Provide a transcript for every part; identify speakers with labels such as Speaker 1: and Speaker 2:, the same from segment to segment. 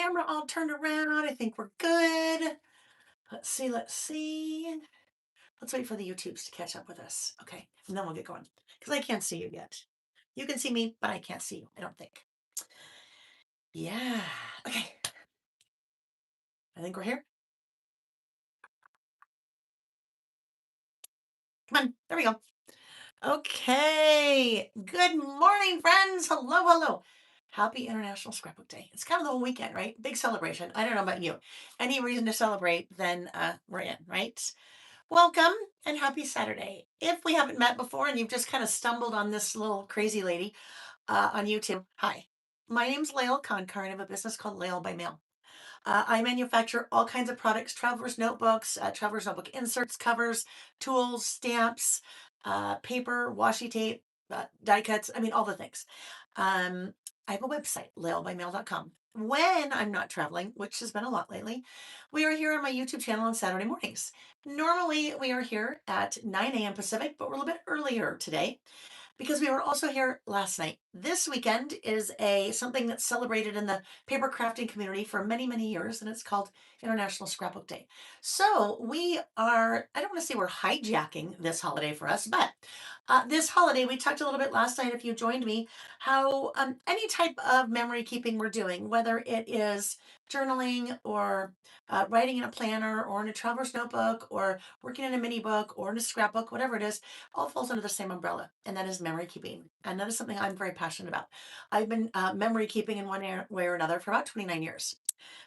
Speaker 1: camera all turned around. I think we're good. Let's see. Let's wait for the YouTubes to catch up with us. Okay. And then we'll get going because I can't see you yet. You can see me, but I can't see you, I don't think. Yeah. Okay. I think we're here. Come on. There we go. Okay. Good morning, friends. Hello, hello. Happy International Scrapbook Day. It's kind of the whole weekend, right? Big celebration. I don't know about you. Any reason to celebrate, then we're in, right? Welcome and happy Saturday. If we haven't met before and you've just kind of stumbled on this little crazy lady on YouTube, hi. My name's Layle Concar. I have a business called Layle by Mail. I manufacture all kinds of products, traveler's notebooks, traveler's notebook inserts, covers, tools, stamps, paper, washi tape, die cuts. I mean, all the things. I have a website, laylebymail.com. When I'm not traveling, which has been a lot lately, we are here on my YouTube channel on Saturday mornings. Normally, we are here at 9 a.m. Pacific, but we're a little bit earlier today because we were also here last night. This weekend is a something that's celebrated in the paper crafting community for many, many years, and it's called International Scrapbook Day. So we are, I don't want to say we're hijacking this holiday for us, but this holiday, we talked a little bit last night, if you joined me, how any type of memory keeping we're doing, whether it is journaling or writing in a planner or in a traveler's notebook or working in a mini book or in a scrapbook, whatever it is, all falls under the same umbrella, and that is memory keeping. And that is something I'm very passionate about. I've been memory keeping in one way or another for about 29 years.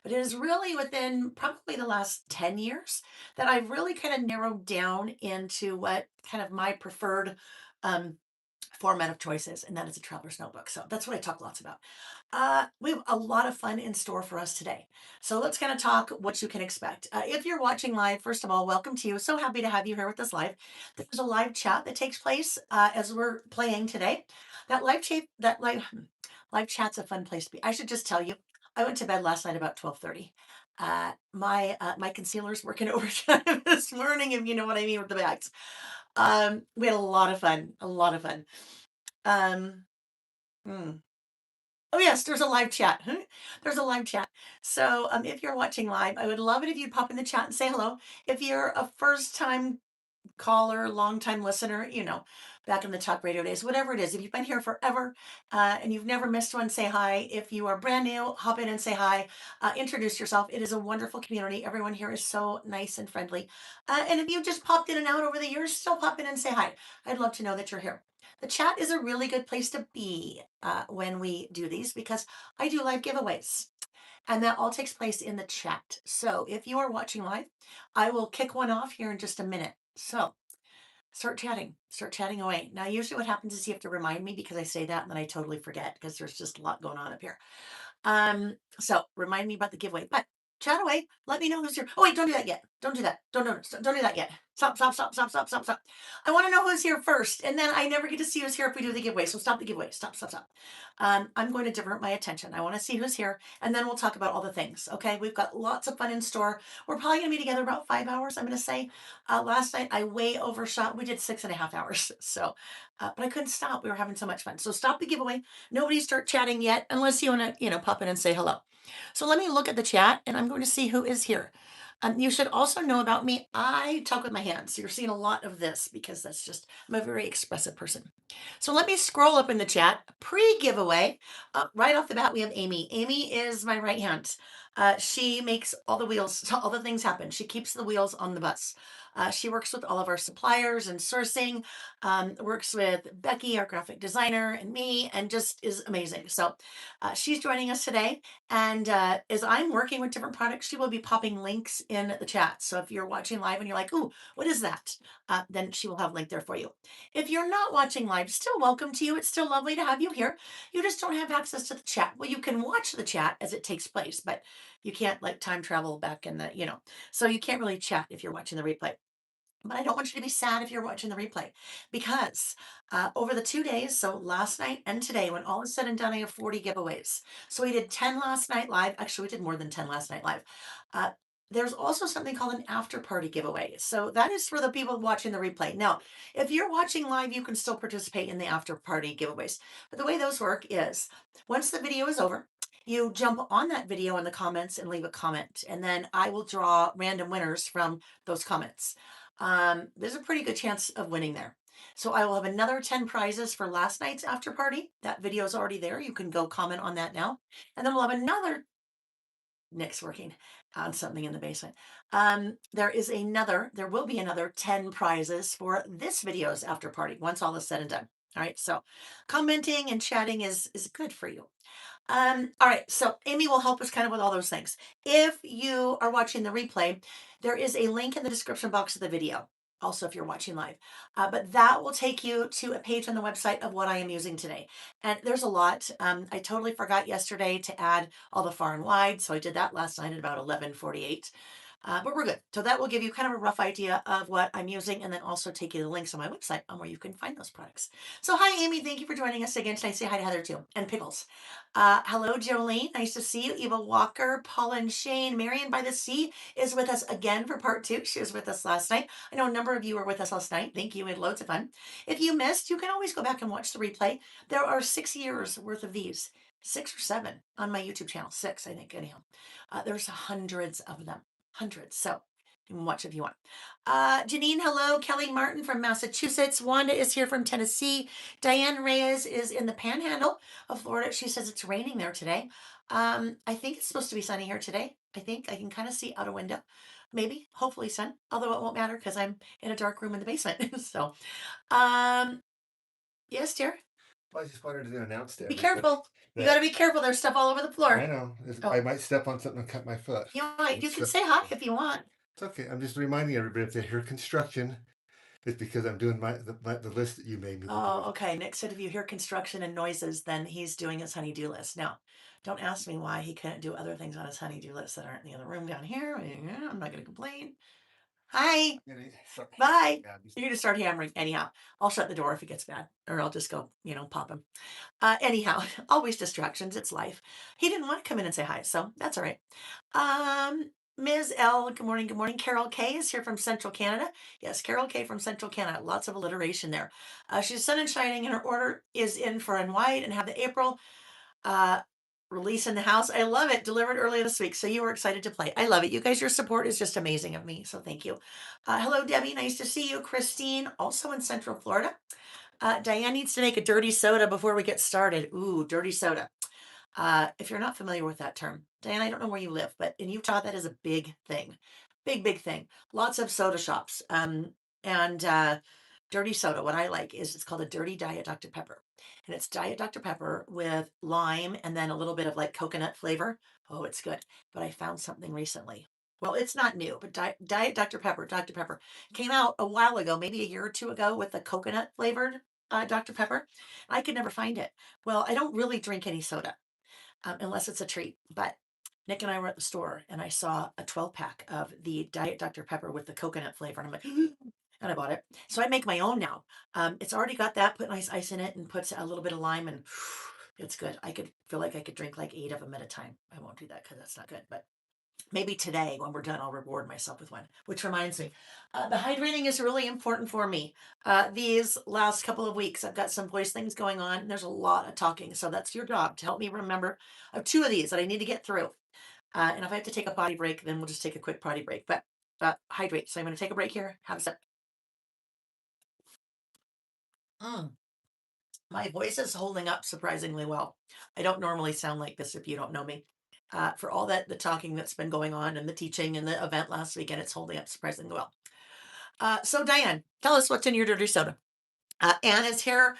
Speaker 1: But it is really within probably the last 10 years that I've really kind of narrowed down into what kind of my preferred um, format of choices, and that is a traveler's notebook. So that's what I talk lots about. We have a lot of fun in store for us today. So let's kind of talk what you can expect. If you're watching live, first of all, welcome to you. So happy to have you here with us live. There's a live chat that takes place as we're playing today. That live chat's a fun place to be. I should just tell you, I went to bed last night about 12:30. My concealer's working overtime this morning, if you know what I mean with the bags. We had a lot of fun, a lot of fun. Um, mm. Oh yes, there's a live chat. There's a live chat. So if you're watching live, I would love it if you'd pop in the chat and say hello. If you're a first time caller, long-time listener, back in the talk radio days, whatever it is. If you've been here forever and you've never missed one, say hi. If you are brand new, hop in and say hi. Introduce yourself. It is a wonderful community. Everyone here is so nice and friendly. And if you just popped in and out over the years, still pop in and say hi. I'd love to know that you're here. The chat is a really good place to be when we do these because I do live giveaways. And that all takes place in the chat. So if you are watching live, I will kick one off here in just a minute. So start chatting away. Now, usually what happens is you have to remind me because I say that and then I totally forget because there's just a lot going on up here. So remind me about the giveaway, but chat away. Let me know who's here. Oh, wait, don't do that yet. Don't do that. Don't do that yet. Stop, stop, stop, stop, stop, stop, stop. I want to know who's here first. And then I never get to see who's here if we do the giveaway. So stop the giveaway. Stop, stop, stop. I'm going to divert my attention. I want to see who's here and then we'll talk about all the things. Okay. We've got lots of fun in store. We're probably going to be together about 5 hours. I'm going to say, last night I way overshot. We did 6.5 hours. So, but I couldn't stop. We were having so much fun. So stop the giveaway. Nobody start chatting yet, unless you want to, pop in and say hello. So let me look at the chat and I'm going to see who is here. You should also know about me. I talk with my hands. So you're seeing a lot of this because I'm a very expressive person. So let me scroll up in the chat. Pre-giveaway, right off the bat, we have Amy. Amy is my right hand. She makes all the wheels, all the things happen. She keeps the wheels on the bus. She works with all of our suppliers and sourcing, works with Becky, our graphic designer, and me, and just is amazing. So she's joining us today. And as I'm working with different products, she will be popping links in the chat. So if you're watching live and you're like, ooh, what is that? Then she will have a link there for you. If you're not watching live, still welcome to you. It's still lovely to have you here. You just don't have access to the chat. Well, you can watch the chat as it takes place, but you can't like time travel back in so you can't really chat if you're watching the replay. But I don't want you to be sad if you're watching the replay because over the 2 days, so last night and today, when all is said and done, I have 40 giveaways. So we did 10 last night live. Actually, we did more than 10 last night live. Uh, there's also something called an after party giveaway. So that is for the people watching the replay. Now, if you're watching live, you can still participate in the after party giveaways. But the way those work is once the video is over, you jump on that video in the comments and leave a comment, and then I will draw random winners from those comments. There's a pretty good chance of winning there. So I will have another 10 prizes for last night's after party. That video is already there. You can go comment on that now. And then we'll have another Nick's working on something in the basement. There will be another 10 prizes for this video's after party once all is said and done. All right, so commenting and chatting is good for you. All right, so Amy will help us kind of with all those things. If you are watching the replay, there is a link in the description box of the video. Also, if you're watching live, but that will take you to a page on the website of what I am using today. And there's a lot. I totally forgot yesterday to add all the far and wide, so I did that last night at about 11:48. But we're good. So that will give you kind of a rough idea of what I'm using, and then also take you to the links on my website on where you can find those products. So hi, Amy. Thank you for joining us again tonight. Say hi to Heather too. And Pickles. Hello, Jolene. Nice to see you. Eva Walker, Paul and Shane. Marion by the Sea is with us again for part 2. She was with us last night. I know a number of you were with us last night. Thank you. We had loads of fun. If you missed, you can always go back and watch the replay. There are 6 years worth of these. 6 or 7 on my YouTube channel. 6, I think, anyhow. There's hundreds of them. Hundreds. So you can watch if you want. Janine, hello. Kelly Martin from Massachusetts. Wanda is here from Tennessee. Diane Reyes is in the panhandle of Florida. She says it's raining there today. I think it's supposed to be sunny here today. I think I can kind of see out a window. Maybe, hopefully sun, although it won't matter because I'm in a dark room in the basement. So, yes, dear.
Speaker 2: Well, I just wanted to announce that.
Speaker 1: Be careful. You got to be careful. There's stuff all over the floor.
Speaker 2: I know.
Speaker 1: Oh.
Speaker 2: I might step on something and cut my foot.
Speaker 1: You can say hi if you want.
Speaker 2: It's okay. I'm just reminding everybody if they hear construction, it's because I'm doing the list that you made me.
Speaker 1: Oh, okay. Nick said if you hear construction and noises, then he's doing his honey-do list. Now, don't ask me why he couldn't do other things on his honey-do list that aren't in the other room down here. I'm not going to complain. Hi. Bye. You're going to start hammering. Anyhow, I'll shut the door if it gets bad, or I'll just go, pop him. Anyhow, always distractions. It's life. He didn't want to come in and say hi, so that's all right. Ms. L, good morning, good morning. Carol K is here from Central Canada. Yes, Carol K from Central Canada. Lots of alliteration there. She's sun and shining, and her order is in for and white, and have the April release in the house. I love it. Delivered earlier this week, so you were excited to play. I love it. You guys, your support is just amazing of me, so thank you. Hello, Debbie. Nice to see you. Christine, also in Central Florida. Diane needs to make a dirty soda before we get started. Ooh, dirty soda. If you're not familiar with that term, Diane, I don't know where you live, but in Utah, that is a big thing. Big, big thing. Lots of soda shops. And dirty soda, what I like is it's called a dirty Diet Dr. Pepper. And it's Diet Dr. Pepper with lime and then a little bit of like coconut flavor. Oh, it's good. But I found something recently. Well, it's not new, but Diet Dr. Pepper came out a while ago, maybe a year or two ago with the coconut flavored Dr. Pepper. I could never find it. Well, I don't really drink any soda unless it's a treat. But Nick and I were at the store and I saw a 12 pack of the Diet Dr. Pepper with the coconut flavor. And I'm like, and I bought it. So I make my own now. It's already got that, put nice ice in it and puts a little bit of lime and it's good. I could feel like I could drink like 8 of them at a time. I won't do that because that's not good. But maybe today when we're done, I'll reward myself with one, which reminds me, the hydrating is really important for me. These last couple of weeks, I've got some voice things going on and there's a lot of talking. So that's your job to help me remember. I have 2 of these that I need to get through. And if I have to take a potty break, then we'll just take a quick potty break, but hydrate. So I'm going to take a break here. Have a sip. My voice is holding up surprisingly well. I don't normally sound like this if you don't know me. For all the talking that's been going on and the teaching and the event last weekend, it's holding up surprisingly well. So Diane, tell us what's in your dirty soda. Anne is here,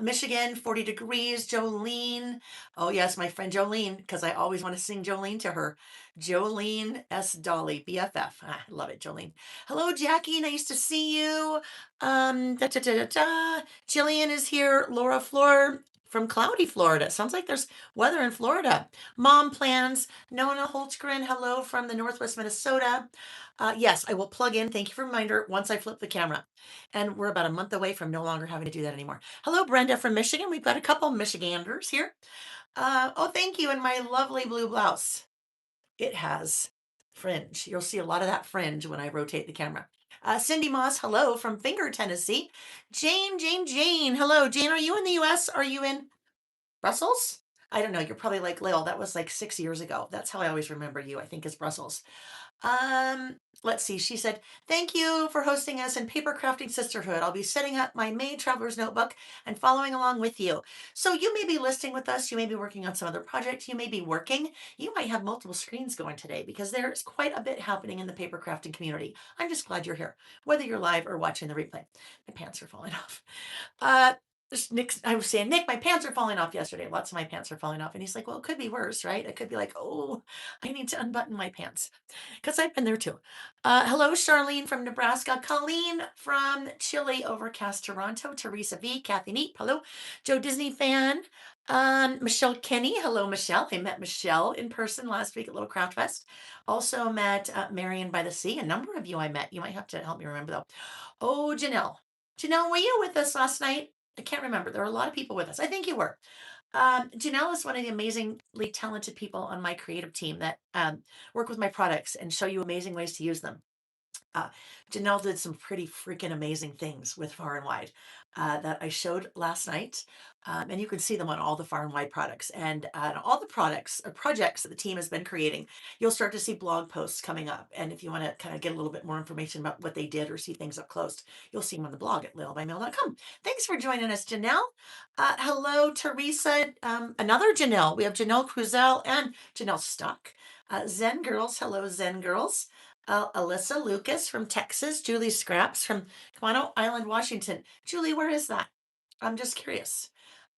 Speaker 1: Michigan, 40 degrees. Jolene, oh yes, my friend Jolene, because I always want to sing Jolene to her. Jolene S. Dolly, BFF. I love it, Jolene. Hello, Jackie, nice to see you. Jillian is here. Laura Fleur from cloudy Florida. Sounds like there's weather in Florida. Mom plans. Nona Holtzgren, hello from the Northwest Minnesota. Yes, I will plug in. Thank you for the reminder once I flip the camera. And we're about a month away from no longer having to do that anymore. Hello, Brenda from Michigan. We've got a couple Michiganders here. Oh, thank you. And my lovely blue blouse. It has fringe. You'll see a lot of that fringe when I rotate the camera. Cindy Moss, hello from Finger, Tennessee. Jane, hello. Jane, are you in the U.S.? Are you in Brussels? I don't know. You're probably like, Layle, that was like 6 years ago. That's how I always remember you, I think, is Brussels. Let's see. She said, "Thank you for hosting us in Paper Crafting Sisterhood. I'll be setting up my Maid Traveler's Notebook and following along with you. So you may be listing with us. You may be working on some other project. You may be working. You might have multiple screens going today because there's quite a bit happening in the paper crafting community. I'm just glad you're here, whether you're live or watching the replay. My pants are falling off. Uh, I was saying, Nick, my pants are falling off yesterday. Lots of my pants are falling off. And he's like, well, it could be worse, right? It could be like, oh, I need to unbutton my pants because I've been there too. Hello, Charlene from Nebraska, Colleen from chilly, overcast Toronto, Teresa V, Kathy Neat, hello, Joe Disney fan, Michelle Kenny, hello, Michelle. I met Michelle in person last week at Little Craft Fest. Also met Marion by the Sea. A number of you I met. You might have to help me remember though. Oh, Janelle. Janelle, were you with us last night? I can't remember. There were a lot of people with us. I think you were. Janelle is one of the amazingly talented people on my creative team that work with my products and show you amazing ways to use them. Uh, Janelle did some pretty freaking amazing things with Far and Wide that I showed last night. And you can see them on all the Far and Wide products and all the products or projects that the team has been creating. You'll start to see blog posts coming up. And if you want to kind of get a little bit more information about what they did or see things up close, you'll see them on the blog at littlebymail.com. Thanks for joining us, Janelle. Hello, Teresa. Another Janelle. We have Janelle Cruzel and Janelle Stock. Zen Girls. Hello, Zen Girls. Alyssa Lucas from Texas, Julie Scraps from Quano Island, Washington. Julie, where is that? I'm just curious.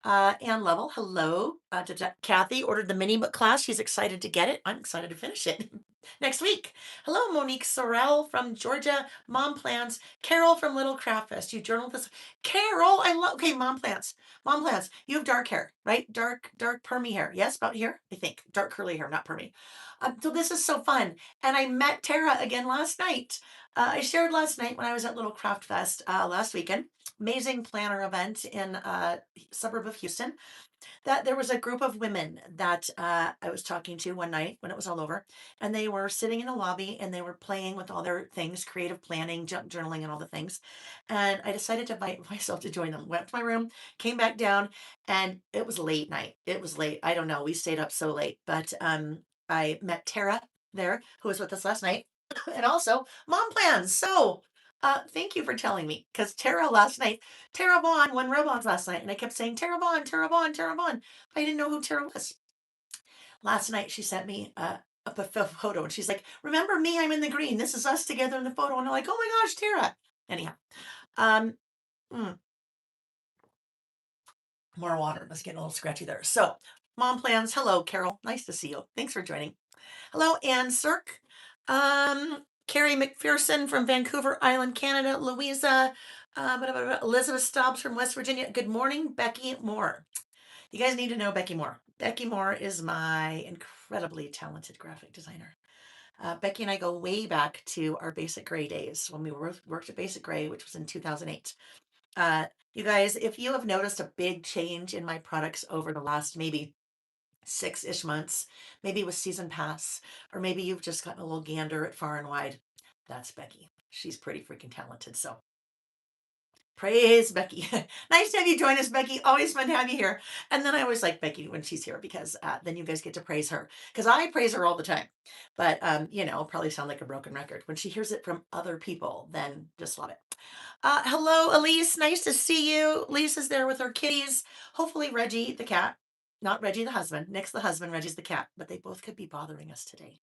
Speaker 1: Ann Level, hello. Kathy ordered the mini book class. She's excited to get it. I'm excited to finish it next week. Hello, Monique Sorrell from Georgia. Mom Plans. Carol from Little Craft Fest. You journaled this. Carol, I love. Okay, Mom Plans. Mom Plans. You have dark hair, right? Dark permy hair. Yes, about here. I think dark curly hair, not permy. So this is so fun. And I met Tara again last night. I shared last night when I was at Little Craft Fest last weekend. Amazing planner event in suburb of Houston, that there was a group of women that I was talking to one night when it was all over, and they were sitting in the lobby and they were playing with all their things, creative planning, journaling, and all the things. And I decided to invite myself to join them. Went up to my room, came back down, and it was late night. It was late. I don't know. We stayed up so late, but I met Tara there, who was with us last night, and also Mom Plans. So thank you for telling me, because Tara last night, Tara Vaughn won Robons last night, and I kept saying Tara Vaughn, Tara Vaughn, Tara Vaughn. I didn't know who Tara was. Last night she sent me a photo, and she's like, "Remember me? I'm in the green. This is us together in the photo." And I'm like, "Oh my gosh, Tara!" Anyhow, um, mm, more water. Let's get a little scratchy there. So, Mom Plans. Hello, Carol. Nice to see you. Thanks for joining. Hello, Ann Cirque. Carrie McPherson from Vancouver Island, Canada. Louisa, Elizabeth Stobbs from West Virginia. Good morning, Becky Moore. You guys need to know Becky Moore. Becky Moore is my incredibly talented graphic designer. Becky and I go way back to our Basic Gray days when we worked at Basic Gray, which was in 2008. You guys, if you have noticed a big change in my products over the last maybe 6-ish months, maybe with season pass, or maybe you've just gotten a little gander at Far and Wide, that's Becky. She's pretty freaking talented. So praise Becky. Nice to have you join us, Becky. Always fun to have you here. And then I always like Becky when she's here because then you guys get to praise her, because I praise her all the time. But probably sound like a broken record. When she hears it from other people, then just love it. Hello, Elise. Nice to see you. Elise is there with her kitties. Hopefully, Reggie, the cat, not Reggie, the husband. Nick's the husband, Reggie's the cat, but they both could be bothering us today.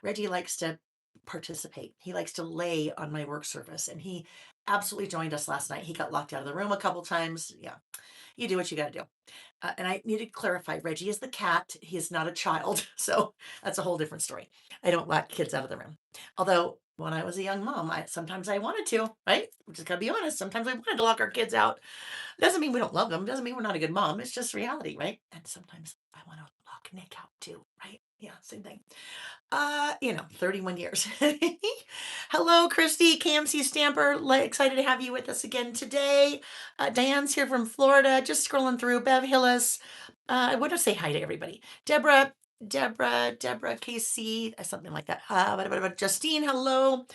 Speaker 1: Reggie likes to participate. He likes to lay on my work surface, and he absolutely joined us last night. He got locked out of the room a couple times. Yeah, you do what you got to do. And I need to clarify, Reggie is the cat. He is not a child. So that's a whole different story. I don't lock kids out of the room. Although when I was a young mom, sometimes I wanted to, right? We just gotta be honest. Sometimes I wanted to lock our kids out. Doesn't mean we don't love them. Doesn't mean we're not a good mom. It's just reality, right? And sometimes I want to lock Nick out too, right? Yeah, same thing. 31 years. Hello, Christy, KMC Stamper. Excited to have you with us again today. Diane's here from Florida. Just scrolling through. Bev Hillis. I want to say hi to everybody. Deborah, KC, something like that. Justine, hello.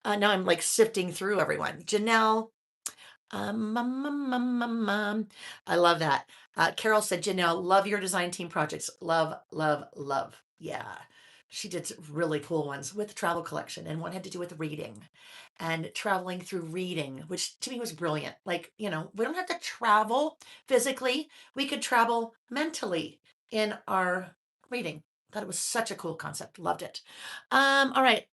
Speaker 1: Now I'm like sifting through everyone. Janelle, I love that. Carol said, Janelle, love your design team projects. Love, love, love. Yeah. She did some really cool ones with the travel collection, and one had to do with reading and traveling through reading, which to me was brilliant. Like, we don't have to travel physically, we could travel mentally in our reading. Thought it was such a cool concept. Loved it. All right.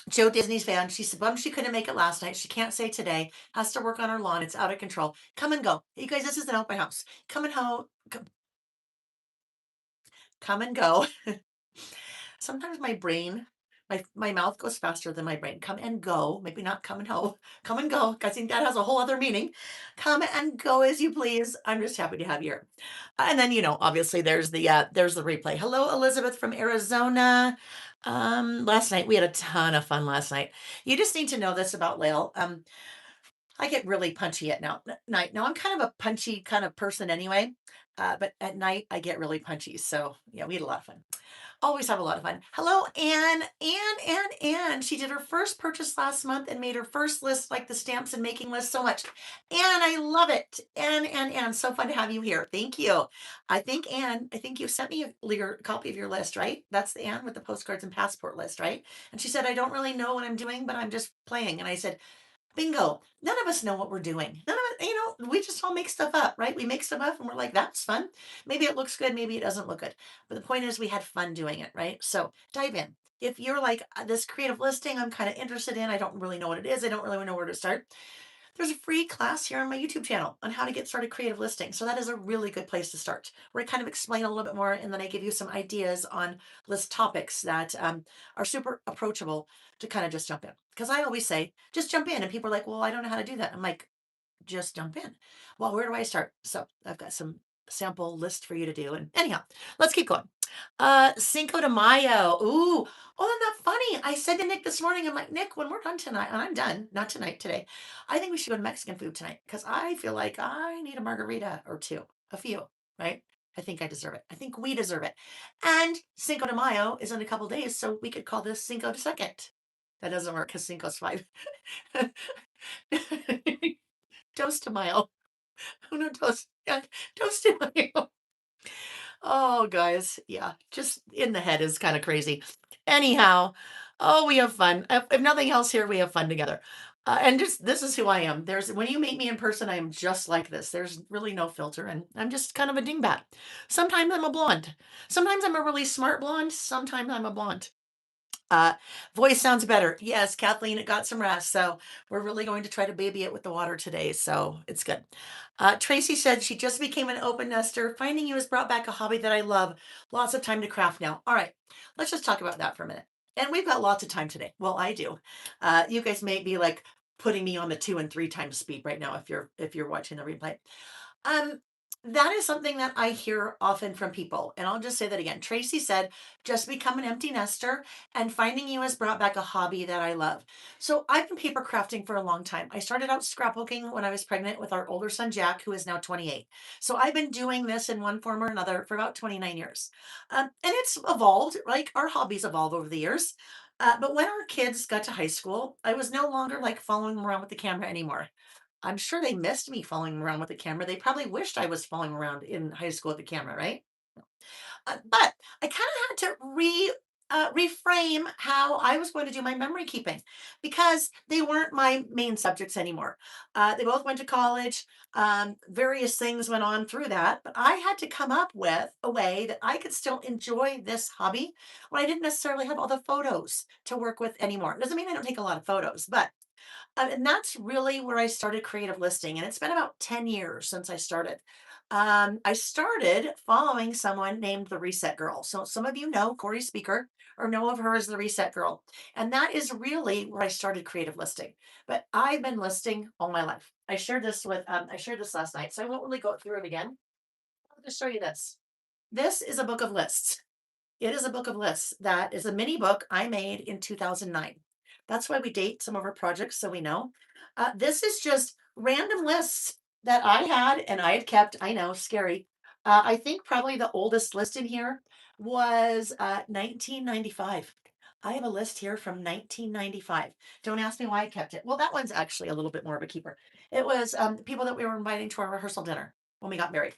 Speaker 1: Joe Disney's fan. She's bummed she couldn't make it last night. She can't say today. Has to work on her lawn. It's out of control. Come and go. You guys, this is an open house. Come and come and go. Sometimes my brain, my mouth goes faster than my brain. Come and go. Maybe not come and ho. Come and go. I think that has a whole other meaning. Come and go as you please. I'm just happy to have you here. And then, obviously there's the replay. Hello, Elizabeth from Arizona. Last night we had a ton of fun last night. You just need to know this about Layle. I get really punchy at night. Now I'm kind of a punchy kind of person anyway, but at night I get really punchy. So yeah, we had a lot of fun. Always have a lot of fun. Hello, Anne. Anne. She did her first purchase last month and made her first list, like the stamps and making list, so much. Anne, I love it. Anne. So fun to have you here. Thank you. Anne, I think you sent me your copy of your list, right? That's the Anne with the postcards and passport list, right? And she said, I don't really know what I'm doing, but I'm just playing. And I said, bingo. None of us know what we're doing. None of it, we just all make stuff up, right? We make stuff up and we're like, that's fun. Maybe it looks good, maybe it doesn't look good. But the point is, we had fun doing it, right? So dive in. If you're like, this creative listing, I'm kind of interested in, I don't really know what it is, I don't really know where to start. There's a free class here on my YouTube channel on how to get started creative listing. So that is a really good place to start, where I kind of explain a little bit more and then I give you some ideas on list topics that are super approachable to kind of just jump in. Because I always say, just jump in. And people are like, well, I don't know how to do that. I'm like, just jump in. Well, where do I start? So I've got some sample list for you to do. And anyhow, let's keep going. Cinco de Mayo. Ooh, oh, isn't that funny? I said to Nick this morning, I'm like, Nick, when we're done tonight, and I'm done, not tonight, today, I think we should go to Mexican food tonight because I feel like I need a margarita or two, a few, right? I think I deserve it. I think we deserve it. And Cinco de Mayo is in a couple days, so we could call this Cinco de Second. That doesn't work because Cinco's five. Toast to Mayo. No toast. Yeah, toast to Mayo. Oh, guys, yeah, just in the head is kind of crazy. Anyhow, oh, we have fun. If nothing else here, we have fun together. And just this is who I am. There's when you meet me in person, I am just like this. There's really no filter, and I'm just kind of a dingbat. Sometimes I'm a blonde. Sometimes I'm a really smart blonde. Sometimes I'm a blonde. Uh, Voice sounds better. Yes, Kathleen, it got some rest. So we're really going to try to baby it with the water today. So it's good. Tracy said she just became an open nester. Finding you has brought back a hobby that I love. Lots of time to craft now. All right, let's just talk about that for a minute. And we've got lots of time today. Well, I do. You guys may be like putting me on the 2 and 3 times speed right now if you're watching the replay. Um, that is something that I hear often from people. And I'll just say that again. Tracy said, just become an empty nester, and finding you has brought back a hobby that I love. So I've been paper crafting for a long time. I started out scrapbooking when I was pregnant with our older son, Jack, who is now 28. So I've been doing this in one form or another for about 29 years. And it's evolved, like our hobbies evolve over the years. But when our kids got to high school, I was no longer like following them around with the camera anymore. I'm sure they missed me following around with the camera. They probably wished I was following around in high school with the camera, right? But I kind of had to reframe how I was going to do my memory keeping because they weren't my main subjects anymore. They both went to college. Various things went on through that, but I had to come up with a way that I could still enjoy this hobby when I didn't necessarily have all the photos to work with anymore. It doesn't mean I don't take a lot of photos, but and that's really where I started creative listing. And it's been about 10 years since I started. I started following someone named the Reset Girl. So some of you know Corey Speaker or know of her as the Reset Girl. And that is really where I started creative listing. But I've been listing all my life. I shared this last night. So I won't really go through it again. I'll just show you this. This is a book of lists. It is a book of lists that is a mini book I made in 2009. That's why we date some of our projects so we know. This is just random lists that I had and I had kept. I know, scary. I think probably the oldest list in here was 1995. I have a list here from 1995. Don't ask me why I kept it. Well, that one's actually a little bit more of a keeper. It was people that we were inviting to our rehearsal dinner when we got married.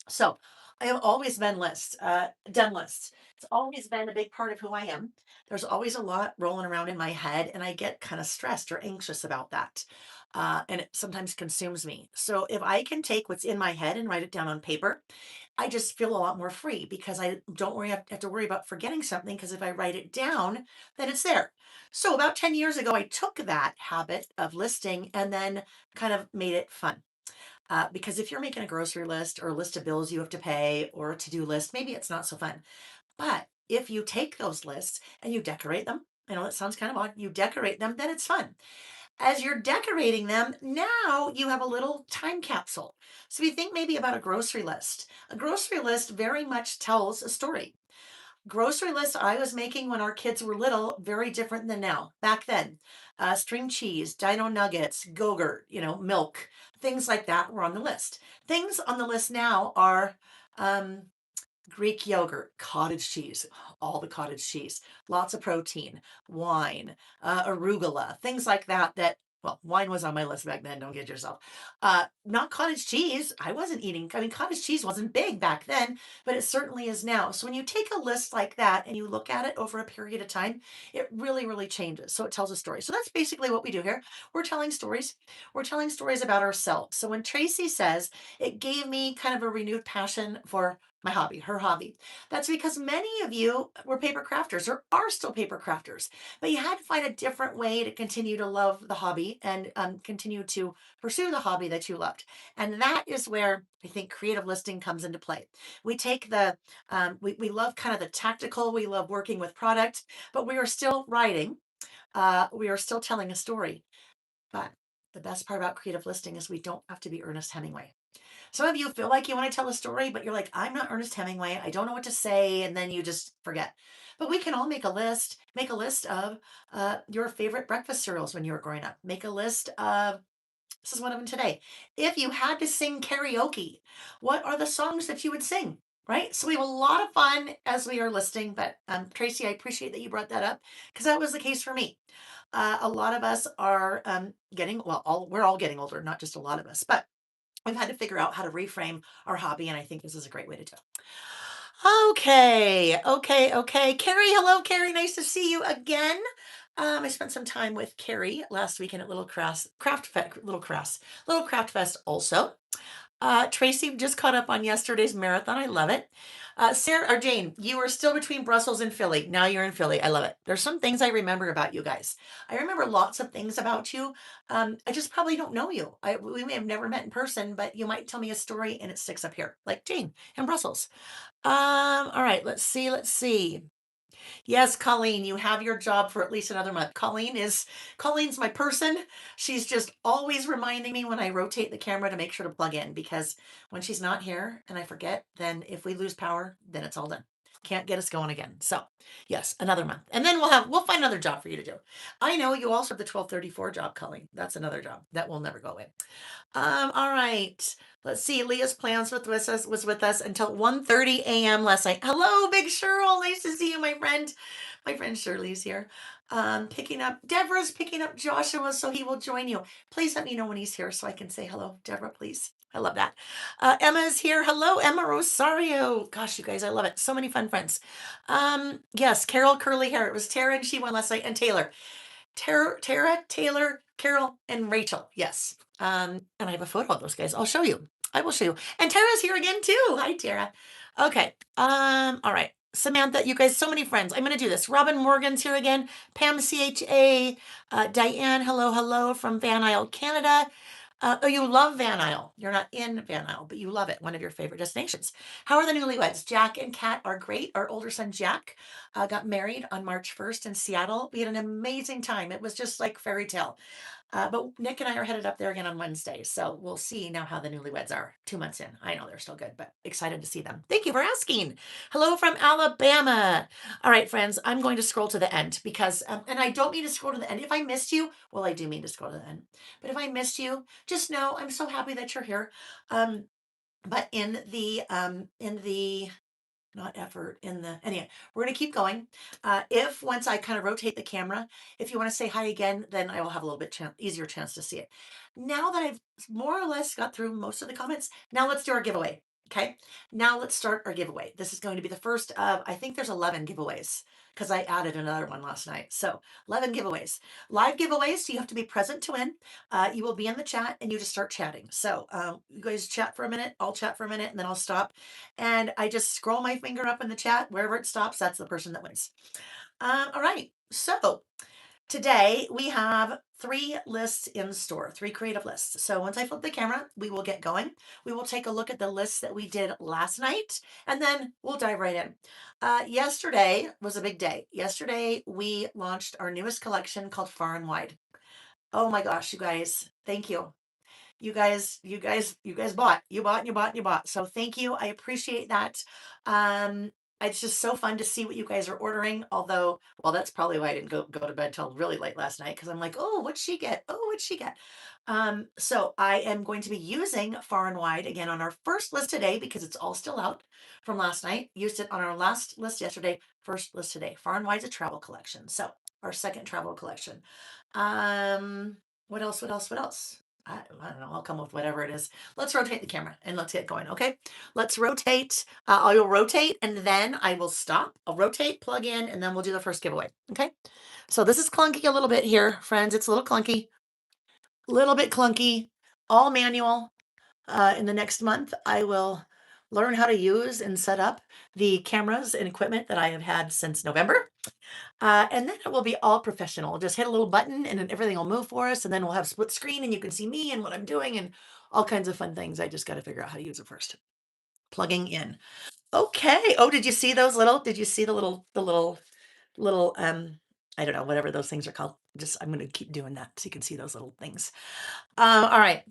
Speaker 1: So I have always been done lists. It's always been a big part of who I am. There's always a lot rolling around in my head, and I get kind of stressed or anxious about that. And it sometimes consumes me. So if I can take what's in my head and write it down on paper, I just feel a lot more free because I don't have to worry about forgetting something because if I write it down, then it's there. So about 10 years ago, I took that habit of listing and then kind of made it fun. Because if you're making a grocery list or a list of bills you have to pay or a to-do list, maybe it's not so fun. But if you take those lists and you decorate them, I know that sounds kind of odd, you decorate them, then it's fun. As you're decorating them, now you have a little time capsule. So you think maybe about a grocery list. A grocery list very much tells a story. Grocery list I was making when our kids were little, very different than now. Back then, string cheese, dino nuggets, Go-Gurt, milk, things like that were on the list. Things on the list now are um, Greek yogurt, cottage cheese, all the cottage cheese, lots of protein, wine, arugula, things like that. Well, wine was on my list back then. Don't get yourself. Not cottage cheese. I wasn't eating. I mean, cottage cheese wasn't big back then, but it certainly is now. So when you take a list like that and you look at it over a period of time, it really, really changes. So it tells a story. So that's basically what we do here. We're telling stories. We're telling stories about ourselves. So when Tracy says it gave me kind of a renewed passion for my hobby, her hobby. That's because many of you were paper crafters or are still paper crafters, but you had to find a different way to continue to love the hobby and continue to pursue the hobby that you loved. And that is where I think creative listing comes into play. We take we love kind of the tactical, we love working with product, but we are still writing, we are still telling a story. But the best part about creative listing is we don't have to be Ernest Hemingway. Some of you feel like you want to tell a story, but you're like, I'm not Ernest Hemingway. I don't know what to say. And then you just forget. But we can all make a list of your favorite breakfast cereals when you were growing up. Make a list of, this is one of them today. If you had to sing karaoke, what are the songs that you would sing? Right. So we have a lot of fun as we are listing. But Tracy, I appreciate that you brought that up because that was the case for me. A lot of us are we're all getting older, not just a lot of us, but we've had to figure out how to reframe our hobby, and I think this is a great way to do it. Okay. Carrie, hello, Carrie. Nice to see you again. I spent some time with Carrie last weekend at Little Craft Fest also. Tracy just caught up on yesterday's marathon. I love it. Sarah or Jane, you are still between Brussels and Philly. Now you're in Philly. I love it. There's some things I remember about you guys. I remember lots of things about you. I just probably don't know you. We may have never met in person, but you might tell me a story and it sticks up here, like Jane in Brussels. All right, let's see. Yes, Colleen, you have your job for at least another month. Colleen's my person. She's just always reminding me when I rotate the camera to make sure to plug in because when she's not here and I forget, then if we lose power, then it's all done. Can't get us going again. So yes, another month. And then we'll find another job for you to do. I know you also have the 1234 job, Colleen. That's another job that will never go away. All right. Let's see. Leah's plans was with us until 1:30 a.m. last night. Hello, Big Cheryl. Nice to see you, my friend. My friend Shirley's here. Deborah's picking up Joshua, so he will join you. Please let me know when he's here so I can say hello, Deborah, please. I love that. Emma's here. Hello, Emma Rosario. Gosh, you guys, I love it. So many fun friends. Yes, Carol Curly Hair. It was Tara and she won last night, and Taylor. Tara, Taylor, Carol, and Rachel. Yes. And I have a photo of those guys. I'll show you. I will show you. And Tara's here again too. Hi, Tara. Okay. All right. Samantha, you guys, so many friends. I'm going to do this. Robin Morgan's here again. Pam CHA. Diane, hello from Van Isle, Canada. Oh, you love Van Isle. You're not in Van Isle, but you love it. One of your favorite destinations. How are the newlyweds? Jack and Kat are great. Our older son, Jack, got married on March 1st in Seattle. We had an amazing time. It was just like fairy tale. But Nick and I are headed up there again on Wednesday. So we'll see now how the newlyweds are 2 months in. I know they're still good, but excited to see them. Thank you for asking. Hello from Alabama. All right, friends, I'm going to scroll to the end because, and I don't mean to scroll to the end. If I missed you, well, I do mean to scroll to the end. But if I missed you, just know I'm so happy that you're here. But in the not effort in the, anyway, we're going to keep going. If once I kind of rotate the camera, if you want to say hi again, then I will have a little bit easier chance to see it. Now that I've more or less got through most of the comments, now let's do our giveaway. Okay, now let's start our giveaway. This is going to be the first of, I think there's 11 giveaways because I added another one last night. So 11 giveaways, live giveaways. So you have to be present to win. You will be in the chat and you just start chatting. So you guys chat for a minute, I'll chat for a minute, and then I'll stop. And I just scroll my finger up in the chat, wherever it stops, that's the person that wins. All right, so today we have 3 lists in store, 3 creative lists. So once I flip the camera, we will get going. We will take a look at the lists that we did last night, and then we'll dive right in. Yesterday was a big day. Yesterday we launched our newest collection called Far and Wide. Oh my gosh, you guys, thank you. You guys bought, you bought, you bought, you bought. So thank you. I appreciate that. Um, it's just so fun to see what you guys are ordering. Although, well, that's probably why I didn't go to bed till really late last night because I'm like, oh, what'd she get? Oh, what'd she get? So I am going to be using Far and Wide again on our first list today because it's all still out from last night. Used it on our last list yesterday, first list today. Far and Wide's a travel collection. So our second travel collection. What else? What else? What else? I don't know. I'll come with whatever it is. Let's rotate the camera and let's get going. Okay. Let's rotate. I will rotate and then I will stop. I'll rotate, plug in, and then we'll do the first giveaway. Okay. So this is clunky a little bit here, friends. It's a little clunky, a little bit clunky, all manual. In the next month, I will learn how to use and set up the cameras and equipment that I have had since November. And then it will be all professional. Just hit a little button and then everything will move for us. And then we'll have split screen and you can see me and what I'm doing and all kinds of fun things. I just got to figure out how to use it first. Plugging in. Okay. Oh, did you see little, I don't know, whatever those things are called. I'm going to keep doing that so you can see those little things. All right.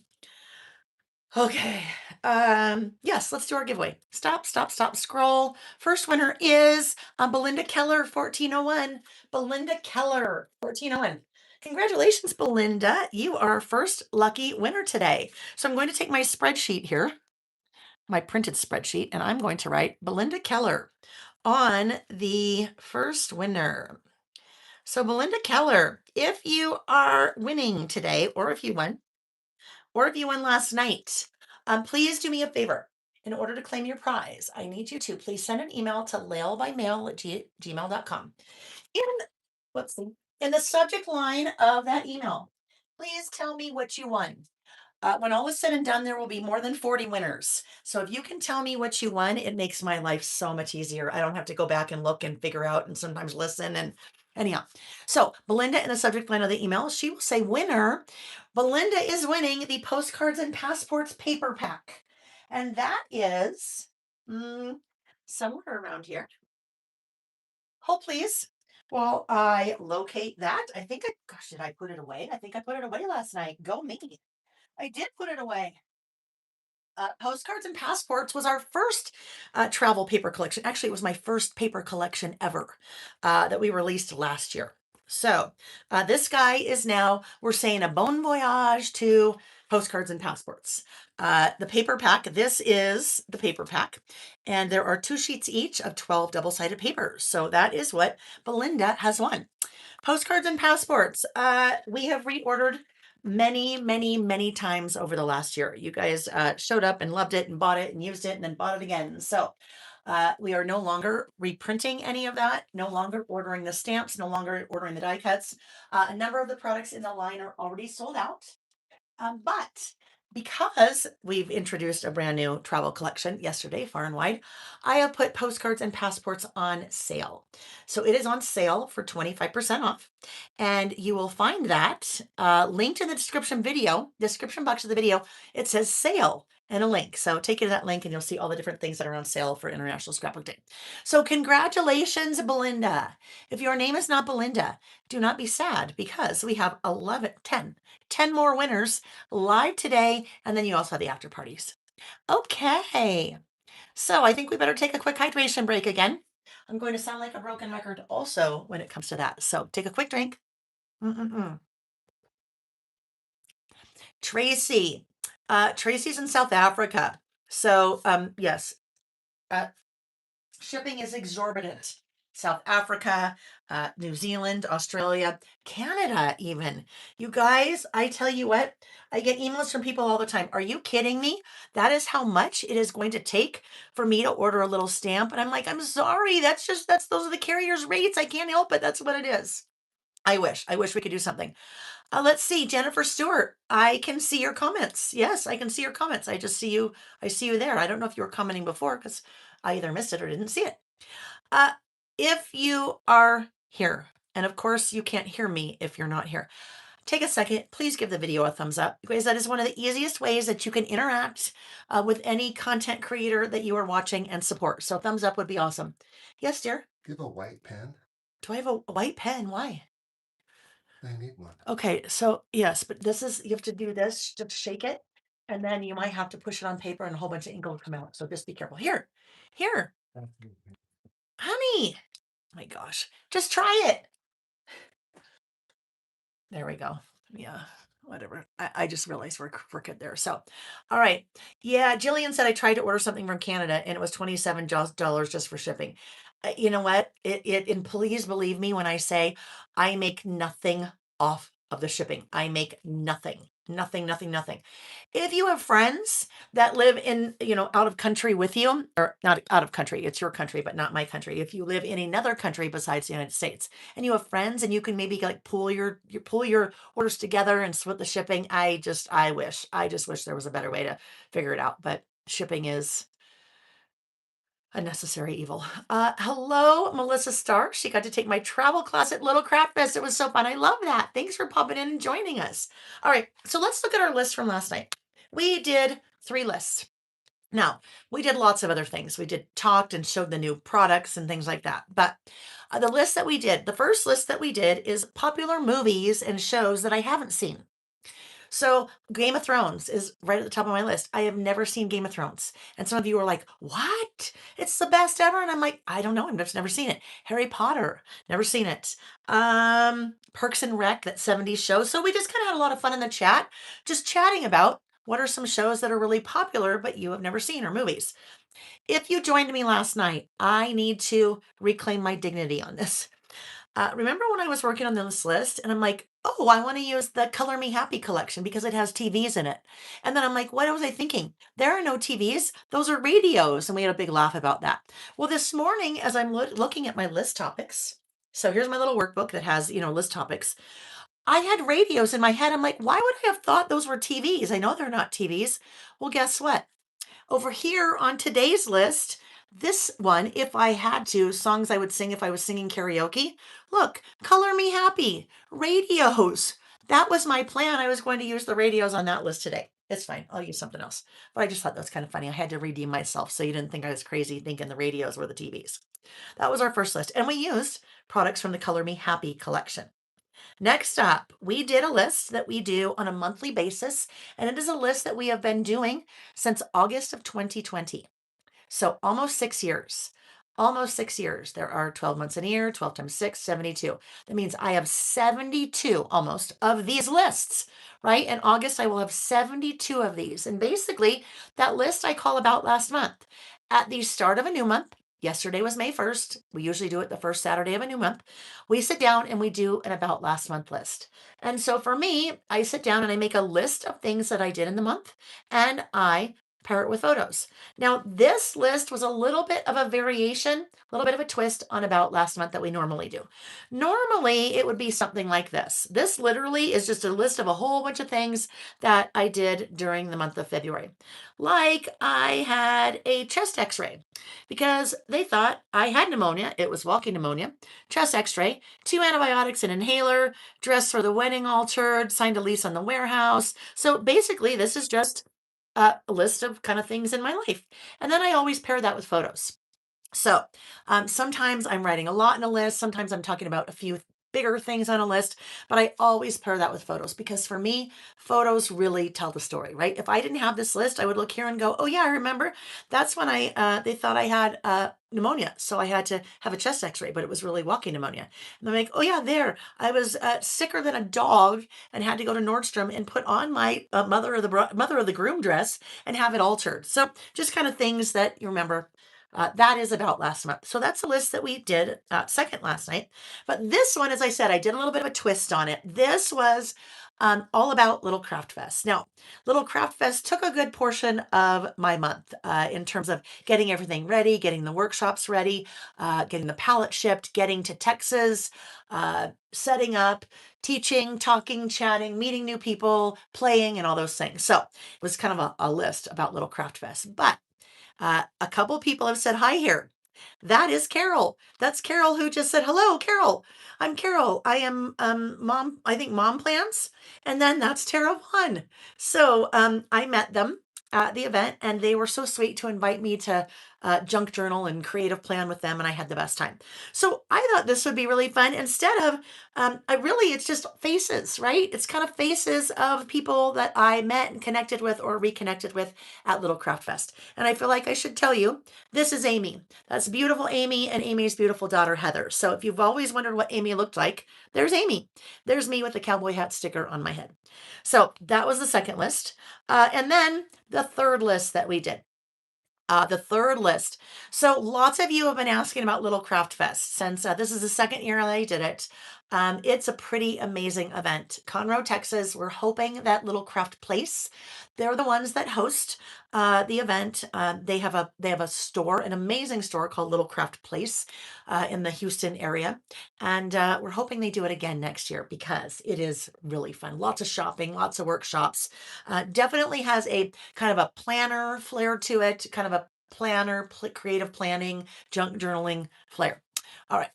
Speaker 1: Okay. Yes, let's do our giveaway. Stop, stop, stop, scroll. First winner is Belinda Keller, 1401. Belinda Keller, 1401. Congratulations, Belinda. You are our first lucky winner today. So I'm going to take my spreadsheet here, my printed spreadsheet, and I'm going to write Belinda Keller on the first winner. So Belinda Keller, if you are winning today, or if you won last night, please do me a favor. In order to claim your prize, I need you to please send an email to laylebymail@gmail.com. In, let's see, in the subject line of that email, please tell me what you won. When all is said and done, there will be more than 40 winners. So if you can tell me what you won, it makes my life so much easier. I don't have to go back and look and figure out and sometimes listen and anyhow. So Belinda in the subject line of the email, she will say winner. Belinda is winning the Postcards and Passports paper pack. And that is somewhere around here. Hold please. While I locate that, gosh, did I put it away? I think I put it away last night. Go me. I did put it away. Postcards and Passports was our first travel paper collection. Actually, it was my first paper collection ever that we released last year. So this guy is now, we're saying a bon voyage to Postcards and Passports. The paper pack, this is the paper pack. And there are 2 sheets each of 12 double-sided papers. So that is what Belinda has won. Postcards and Passports. We have reordered many times over the last year. You guys showed up and loved it and bought it and used it and then bought it again. So we are no longer reprinting any of that, no longer ordering the stamps, no longer ordering the die cuts. A number of the products in the line are already sold out. But because we've introduced a brand new travel collection yesterday, Far and Wide, I have put Postcards and Passports on sale. So it is on sale for 25% off. And you will find that linked in the description box of the video. It says sale and a link. So take you to that link and you'll see all the different things that are on sale for International Scrapbook Day. So congratulations, Belinda. If your name is not Belinda, do not be sad because we have 10 more winners live today. And then you also have the after parties. Okay. So I think we better take a quick hydration break again. I'm going to sound like a broken record also when it comes to that. So take a quick drink. Tracy. Tracy's in South Africa. So yes. Shipping is exorbitant. South Africa, New Zealand, Australia, Canada, even. You guys, I tell you what, I get emails from people all the time. Are you kidding me? That is how much it is going to take for me to order a little stamp. And I'm like, I'm sorry. Those are the carrier's rates. I can't help it. That's what it is. I wish we could do something. Let's see, Jennifer Stewart. I can see your comments. Yes, I can see your comments. I just see you. I see you there. I don't know if you were commenting before because I either missed it or didn't see it. Uh, if you are here, and of course you can't hear me if you're not here, take a second. Please give the video a thumbs up because that is one of the easiest ways that you can interact with any content creator that you are watching and support. So thumbs up would be awesome. Yes, dear.
Speaker 2: Do you have a white pen?
Speaker 1: Do I have a white pen? Why?
Speaker 2: I need one.
Speaker 1: Okay, so yes, but this is, you have to do this, just shake it, and then you might have to push it on paper and a whole bunch of ink will come out. So just be careful. Here, honey. My gosh, just try it. There we go. Yeah, whatever. I just realized we're good there. So, all right. Yeah, Jillian said I tried to order something from Canada and it was $27 just for shipping. You know what? And please believe me when I say I make nothing off of the shipping. I make nothing, nothing, nothing, nothing. If you have friends that live in, out of country with you, or not out of country, it's your country, but not my country. If you live in another country besides the United States, and you have friends and you can maybe like pull your orders together and split the shipping. I just wish there was a better way to figure it out, but shipping is a necessary evil. Hello, Melissa Stark. She got to take my travel class at Little Craft Fest. It was so fun. I love that. Thanks for popping in and joining us. All right, so let's look at our list from last night. We did 3 lists. Now, we did lots of other things. We did talked and showed the new products and things like that. But the first list that we did is popular movies and shows that I haven't seen. So, Game of Thrones is right at the top of my list. I have never seen Game of Thrones. And some of you are like, "What? It's the best ever." And I'm like, "I don't know. I've just never seen it." Harry Potter, never seen it. Perks and Rec, that 70s show. So we just kind of had a lot of fun in the chat, just chatting about what are some shows that are really popular but you have never seen, or movies. If you joined me last night, I need to reclaim my dignity on this. Remember when I was working on this list and I'm like, oh, I want to use the Color Me Happy collection because it has TVs in it. And then I'm like, what was I thinking? There are no TVs. Those are radios. And we had a big laugh about that. Well, this morning, as I'm looking at my list topics, so here's my little workbook that has, list topics. I had radios in my head. I'm like, why would I have thought those were TVs? I know they're not TVs. Well, guess what? Over here on today's list, this one, if I had to, songs I would sing if I was singing karaoke. Look, Color Me Happy, radios. That was my plan. I was going to use the radios on that list today. It's fine. I'll use something else. But I just thought that was kind of funny. I had to redeem myself so you didn't think I was crazy thinking the radios were the TVs. That was our first list. And we used products from the Color Me Happy collection. Next up, we did a list that we do on a monthly basis, and it is a list that we have been doing since August of 2020. So almost 6 years. Almost 6 years. There are 12 months in a year, 12 times 6, 72. That means I have 72 almost of these lists, right? In August, I will have 72 of these. And basically, that list I call about last month. At the start of a new month, yesterday was May 1st. We usually do it the first Saturday of a new month. We sit down and we do an about last month list. And so for me, I sit down and I make a list of things that I did in the month and I pair it with photos. Now, this list was a little bit of a variation, a little bit of a twist on about last month that we normally do. Normally, it would be something like this. This literally is just a list of a whole bunch of things that I did during the month of February. Like I had a chest x-ray because they thought I had pneumonia. It was walking pneumonia. Chest x-ray, 2 antibiotics, an inhaler, dress for the wedding altered, signed a lease on the warehouse. So basically, this is just a list of kind of things in my life. And then I always pair that with photos. So sometimes I'm writing a lot in a list. Sometimes I'm talking about a few bigger things on a list, but I always pair that with photos because for me, photos really tell the story, right? If I didn't have this list, I would look here and go, oh yeah, I remember that's when they thought I had pneumonia. So I had to have a chest x-ray, but it was really walking pneumonia. And I'm like, oh yeah, there, I was sicker than a dog and had to go to Nordstrom and put on my mother of the groom dress and have it altered. So just kind of things that you remember That is about last month. So that's a list that we did second last night. But this one, as I said, I did a little bit of a twist on it. This was all about Little Craft Fest. Now, Little Craft Fest took a good portion of my month in terms of getting everything ready, getting the workshops ready, getting the palette shipped, getting to Texas, setting up, teaching, talking, chatting, meeting new people, playing, and all those things. So it was kind of a list about Little Craft Fest. But a couple people have said hi here. That is Carol. That's Carol who just said, hello, Carol. I'm Carol. I am mom, I think mom plans. And then that's Tara Vaughn. So I met them at the event and they were so sweet to invite me to junk journal and creative plan with them. And I had the best time. So I thought this would be really fun. Instead of, it's just faces, right? It's kind of faces of people that I met and connected with or reconnected with at Little Craft Fest. And I feel like I should tell you, this is Amy. That's beautiful Amy and Amy's beautiful daughter, Heather. So if you've always wondered what Amy looked like, there's Amy. There's me with the cowboy hat sticker on my head. So that was the second list. And then the third list that we did. The third list. So lots of you have been asking about Little Craft Fest since this is the second year that I did it. It's a pretty amazing event. Conroe, Texas. We're hoping that Little Craft Place, they're the ones that host the event. They have a store, an amazing store called Little Craft Place in the Houston area, and we're hoping they do it again next year because it is really fun. Lots of shopping, lots of workshops. Definitely has a kind of a planner flair to it, kind of a planner, creative planning, junk journaling flair. All right.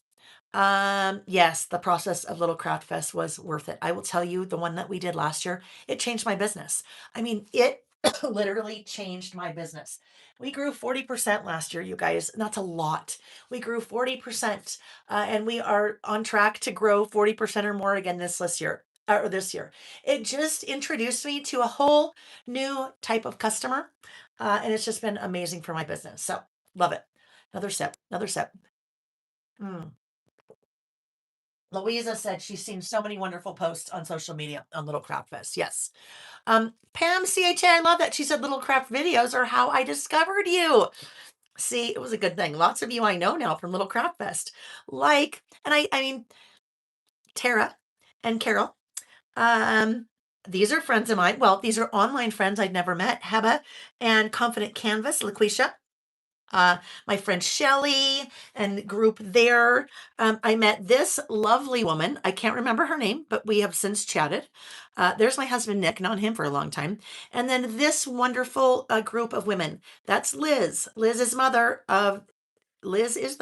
Speaker 1: Yes, the process of Little Craft Fest was worth it. I will tell you, the one that we did last year, it changed my business. I mean, it literally changed my business. We grew 40% last year, you guys. And that's a lot. We grew 40%, and we are on track to grow 40% or more again this year. Or this year. It just introduced me to a whole new type of customer, and it's just been amazing for my business. So, love it. Another sip, another sip. Mm. Louisa said she's seen so many wonderful posts on social media on Little Craft Fest. Yes. Pam CHA, I love that. She said Little Craft videos are how I discovered you. See, it was a good thing. Lots of you I know now from Little Craft Fest. And I mean, Tara and Carol. Um, these are friends of mine. Well, these are online friends I'd never met. Heba and Confident Canvas, LaQuisha. uh, my friend Shelly and group there. I met this lovely woman. I can't remember her name, but we have since chatted. There's my husband, Nick, known him for a long time. And then this wonderful group of women. That's Liz. Liz is the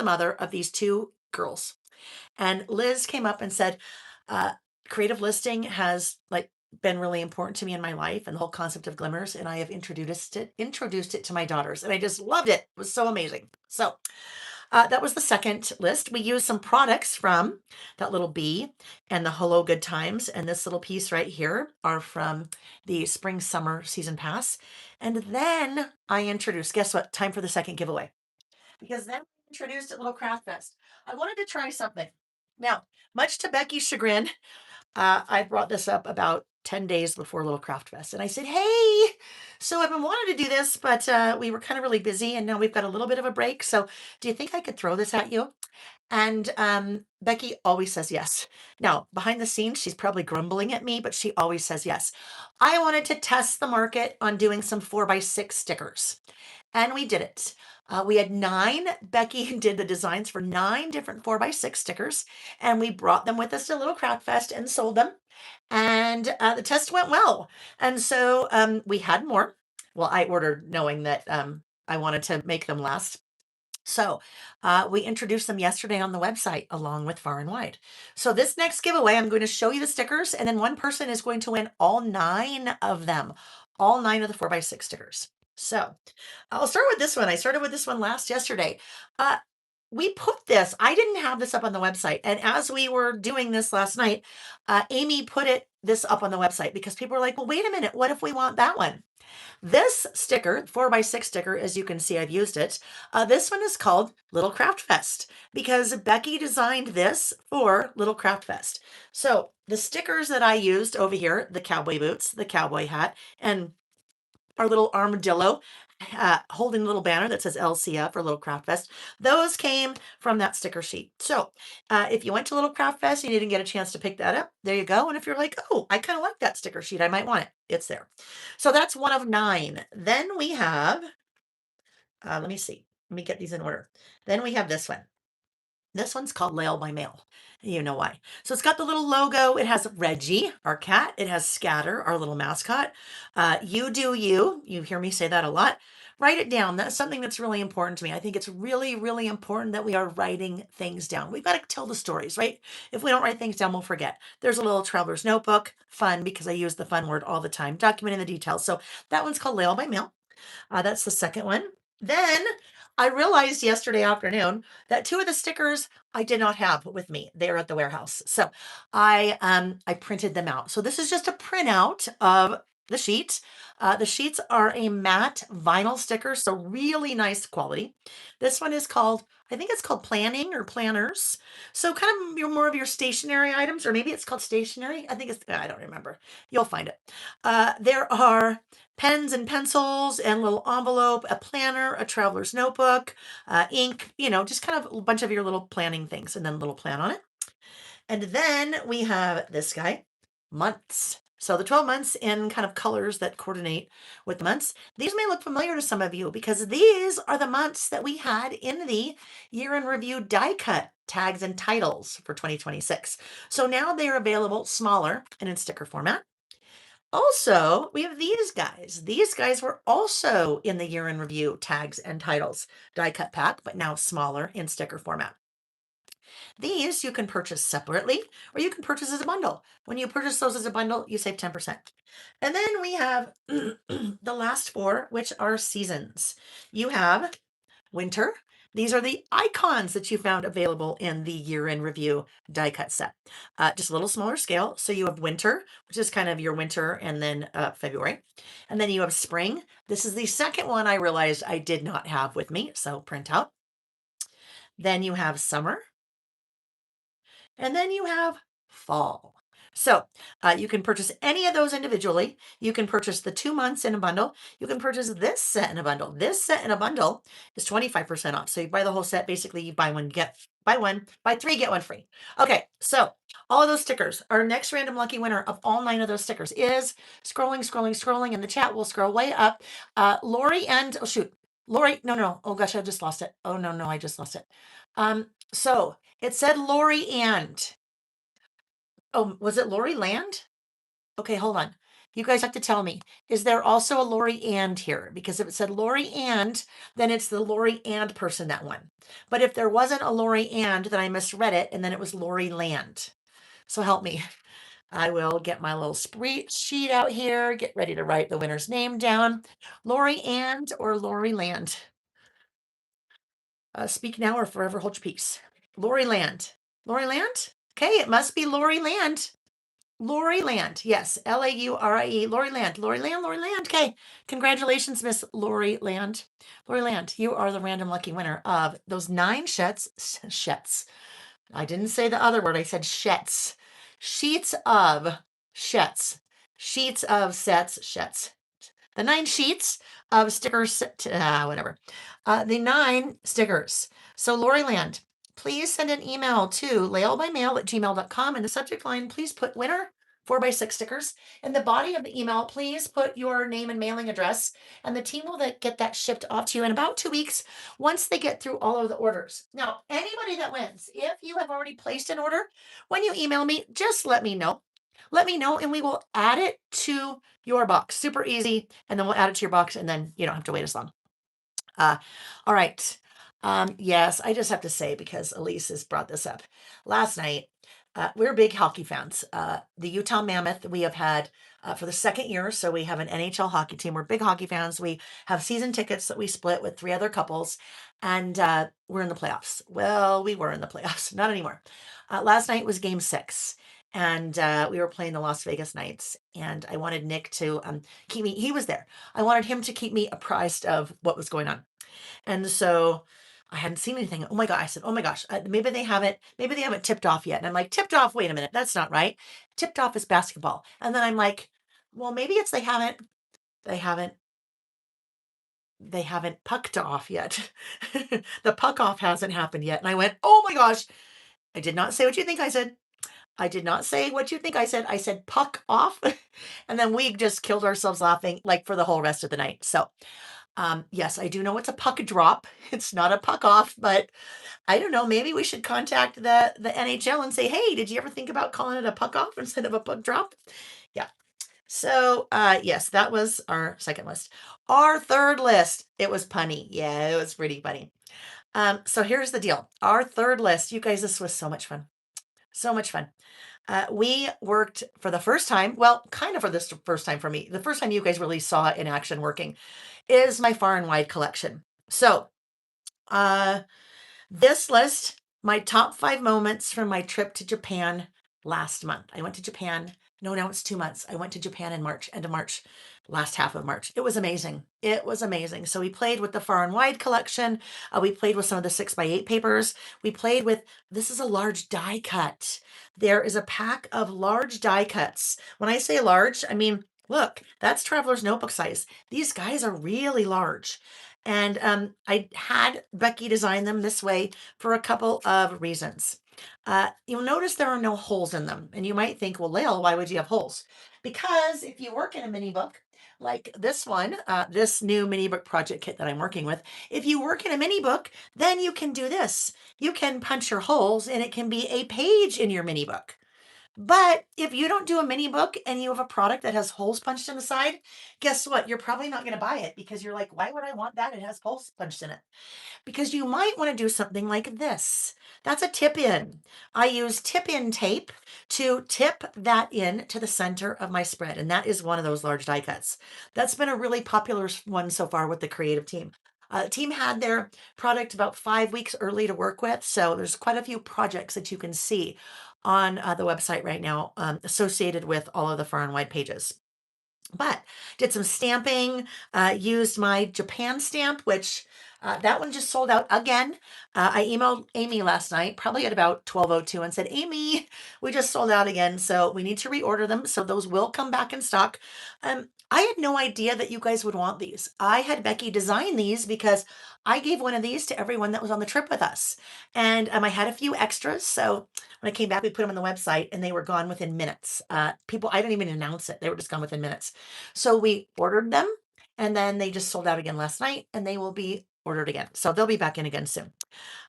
Speaker 1: mother of these two girls. And Liz came up and said, uh, creative listing has like been really important to me in my life and the whole concept of glimmers. And I have introduced it to my daughters. And I just loved it. It was so amazing. So that was the second list. We used some products from that little bee and the Hello Good Times. And this little piece right here are from the spring summer season pass. And then I introduced, guess what? Time for the second giveaway. Because then we introduced at Little Craft Fest. I wanted to try something. Now, much to Becky's chagrin, I brought this up about 10 days before Little Craft Fest. And I said, hey, so I've been wanting to do this, but we were kind of really busy and now we've got a little bit of a break. So do you think I could throw this at you? And Becky always says yes. Now, behind the scenes, she's probably grumbling at me, but she always says yes. I wanted to test the market on doing some 4x6 stickers. And we did it. We had 9. Becky did the designs for 9 different 4x6 stickers, and we brought them with us to Little Craft Fest and sold them. And the test went well. And so we had more. Well, I ordered knowing that I wanted to make them last. So we introduced them yesterday on the website along with Far and Wide. So this next giveaway, I'm going to show you the stickers, and then one person is going to win all 9 of them, all 9 of the 4x6 stickers. So I'll start with this one. I started with this one yesterday. We put this, I didn't have this up on the website. And as we were doing this last night, Amy put this up on the website because people were like, well, wait a minute, what if we want that one? This sticker, 4x6 sticker, as you can see, I've used it. This one is called Little Craft Fest because Becky designed this for Little Craft Fest. So the stickers that I used over here, the cowboy boots, the cowboy hat, and our little armadillo holding a little banner that says LCF or Little Craft Fest. Those came from that sticker sheet. So if you went to Little Craft Fest and you didn't get a chance to pick that up, there you go. And if you're like, oh, I kind of like that sticker sheet, I might want it, it's there. So that's one of 9. Then we have, let me see, let me get these in order. Then we have this one. This one's called Layle by Mail. You know why. So it's got the little logo. It has Reggie, our cat. It has Scatter, our little mascot. You do you. You hear me say that a lot. Write it down. That's something that's really important to me. I think it's really, really important that we are writing things down. We've got to tell the stories, right? If we don't write things down, we'll forget. There's a little traveler's notebook. Fun, because I use the fun word all the time, documenting the details. So that one's called Layle by Mail. That's the second one. Then I realized yesterday afternoon that 2 of the stickers I did not have with me. They're at the warehouse. So I printed them out. So this is just a printout of the sheet. The sheets are a matte vinyl sticker, so really nice quality. This one is called, I think it's called Planning or Planners. So kind of more of your stationery items, or maybe it's called stationery. I think it's, I don't remember. You'll find it. There are pens and pencils and a little envelope, a planner, a traveler's notebook, ink, just kind of a bunch of your little planning things, and then a little plan on it. And then we have this guy, months. So the 12 months in kind of colors that coordinate with the months. These may look familiar to some of you because these are the months that we had in the year in review die cut tags and titles for 2026. So now they are available smaller and in sticker format. Also, we have these guys. These guys were also in the year in review tags and titles die cut pack, but now smaller in sticker format. These you can purchase separately or you can purchase as a bundle. When you purchase those as a bundle, you save 10%. And then we have the last 4, which are seasons. You have winter. These are the icons that you found available in the year in review die cut set. Just a little smaller scale. So you have winter, which is kind of your winter, and then February. And then you have spring. This is the second one I realized I did not have with me. So print out. Then you have summer. And then you have fall. So you can purchase any of those individually. You can purchase the 2 months in a bundle. You can purchase this set in a bundle. This set in a bundle is 25% off. So you buy the whole set. Basically, you buy 3, get 1 free. Okay, so all of those stickers. Our next random lucky winner of all 9 of those stickers is scrolling in the chat. We'll scroll way up. Lori and, oh shoot, Lori, no. Oh gosh, I just lost it. Oh no, I just lost it. So it said Lori and. Oh, was it Lori Land? Okay, hold on. You guys have to tell me. Is there also a Lori and here? Because if it said Lori and, then it's the Lori and person that won. But if there wasn't a Lori and, then I misread it, and then it was Lori Land. So help me. I will get my little sheet out here, get ready to write the winner's name down. Lori and or Lori Land. Speak now or forever hold your peace. Lori Land. Lori Land? Okay, it must be Lori Land. Lori Land. Yes, Laurie. Lori Land. Lori Land. Lori Land. Okay. Congratulations, Miss Lori Land. Lori Land, you are the random lucky winner of those 9 shets. I didn't say the other word. I said shets. Sheets of shets. Sheets of shets. The 9 sheets of stickers, whatever. The 9 stickers. So Lori Land, please send an email to laylebymail@gmail.com. In the subject line, please put winner 4x6 stickers. In the body of the email, please put your name and mailing address, and the team will get that shipped off to you in about 2 weeks once they get through all of the orders. Now, anybody that wins, if you have already placed an order, when you email me, just let me know. Let me know, and we will add it to your box. Super easy. And then we'll add it to your box, and then you don't have to wait as long. All right. Yes, I just have to say, because Elise has brought this up. Last night, we're big hockey fans. The Utah Mammoth, we have had for the 2nd year. So we have an NHL hockey team. We're big hockey fans. We have season tickets that we split with 3 other couples, and we're in the playoffs. Well, we were in the playoffs, not anymore. Last night was game 6. And we were playing the Las Vegas Knights, and I wanted Nick to keep me. He was there. I wanted him to keep me apprised of what was going on, and so I hadn't seen anything. Oh my god! I said, "Oh my gosh, maybe they haven't. Maybe they haven't tipped off yet." And I'm like, "Tipped off? Wait a minute, that's not right. Tipped off is basketball." And then I'm like, "Well, maybe it's they haven't. They haven't they haven't pucked off yet. The puck off hasn't happened yet. And I went, oh my gosh, I did not say what you think I said. I did not say what you think I said. I said puck off. And then we just killed ourselves laughing like for the whole rest of the night. So, yes, I do know it's a puck drop. It's not a puck off, but I don't know. Maybe we should contact the NHL and say, hey, did you ever think about calling it a puck off instead of a puck drop? Yeah. So, yes, that was our second list. Our third list, it was punny. Yeah, it was pretty funny. So here's the deal. Our third list, you guys, this was so much fun. So much fun. We worked for the first time, well, kind of for this first time for me. The first time you guys really saw it in action working is my far and wide collection. So, uh, this list, my top 5 moments from my trip to Japan last month. I went to Japan. No, now it's 2 months. I went to Japan in March, end of March, last half of March. It was amazing. It was amazing. So we played with the far and wide collection. We played with some of the 6x8 papers. We played with, this is a large die cut. There is a pack of large die cuts. When I say large, I mean, look, that's Traveler's Notebook size. These guys are really large. And I had Becky design them this way for a couple of reasons. You'll notice there are no holes in them. And you might think, well, Layle, why would you have holes? Because if you work in a mini book, like this one, this new mini book project kit that I'm working with, if you work in a mini book, then you can do this. You can punch your holes and it can be a page in your mini book. But if you don't do a mini book and you have a product that has holes punched in the side, guess what? You're probably not going to buy it because you're like, why would I want that? It has holes punched in it. Because you might want to do something like this. That's a tip in. I use tip in tape to tip that in to the center of my spread. And that is one of those large die cuts. That's been a really popular one so far with the creative team. The team had their product about 5 weeks early to work with. So there's quite a few projects that you can see on the website right now associated with all of the far and wide pages. But did some stamping, used my Japan stamp, which that one just sold out again. I emailed Amy last night, probably at about 12:02, and said, Amy, we just sold out again, so we need to reorder them. So those will come back in stock. I had no idea that you guys would want these. I had Becky design these because I gave one of these to everyone that was on the trip with us. And I had a few extras. So when I came back, we put them on the website and they were gone within minutes. People, I didn't even announce it. They were just gone within minutes. So we ordered them and then they just sold out again last night and they will be ordered again. So they'll be back in again soon.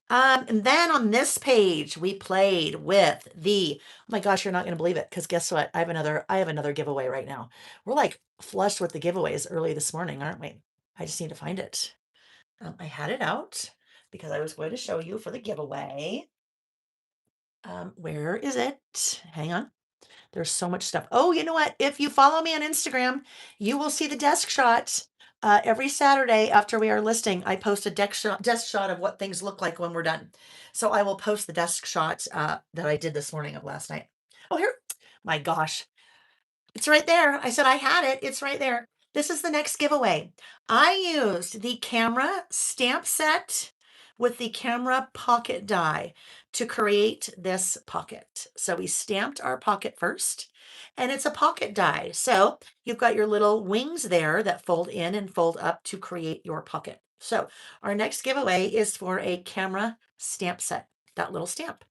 Speaker 1: And then on this page, we played with the, oh my gosh, you're not going to believe it. Cause guess what? I have another giveaway right now. We're like flushed with the giveaways early this morning, aren't we? I just need to find it. I had it out because I was going to show you for the giveaway. Where is it? Hang on. There's so much stuff. Oh, you know what? If you follow me on Instagram, you will see the desk shot. Every Saturday after we are listing, I post a desk shot of what things look like when we're done. So I will post the desk shot that I did this morning of last night. Oh, here. My gosh. It's right there. I said I had it. It's right there. This is the next giveaway. I used the camera stamp set with the camera pocket die to create this pocket. So we stamped our pocket first, and it's a pocket die. So you've got your little wings there that fold in and fold up to create your pocket. So our next giveaway is for a camera stamp set, that little stamp.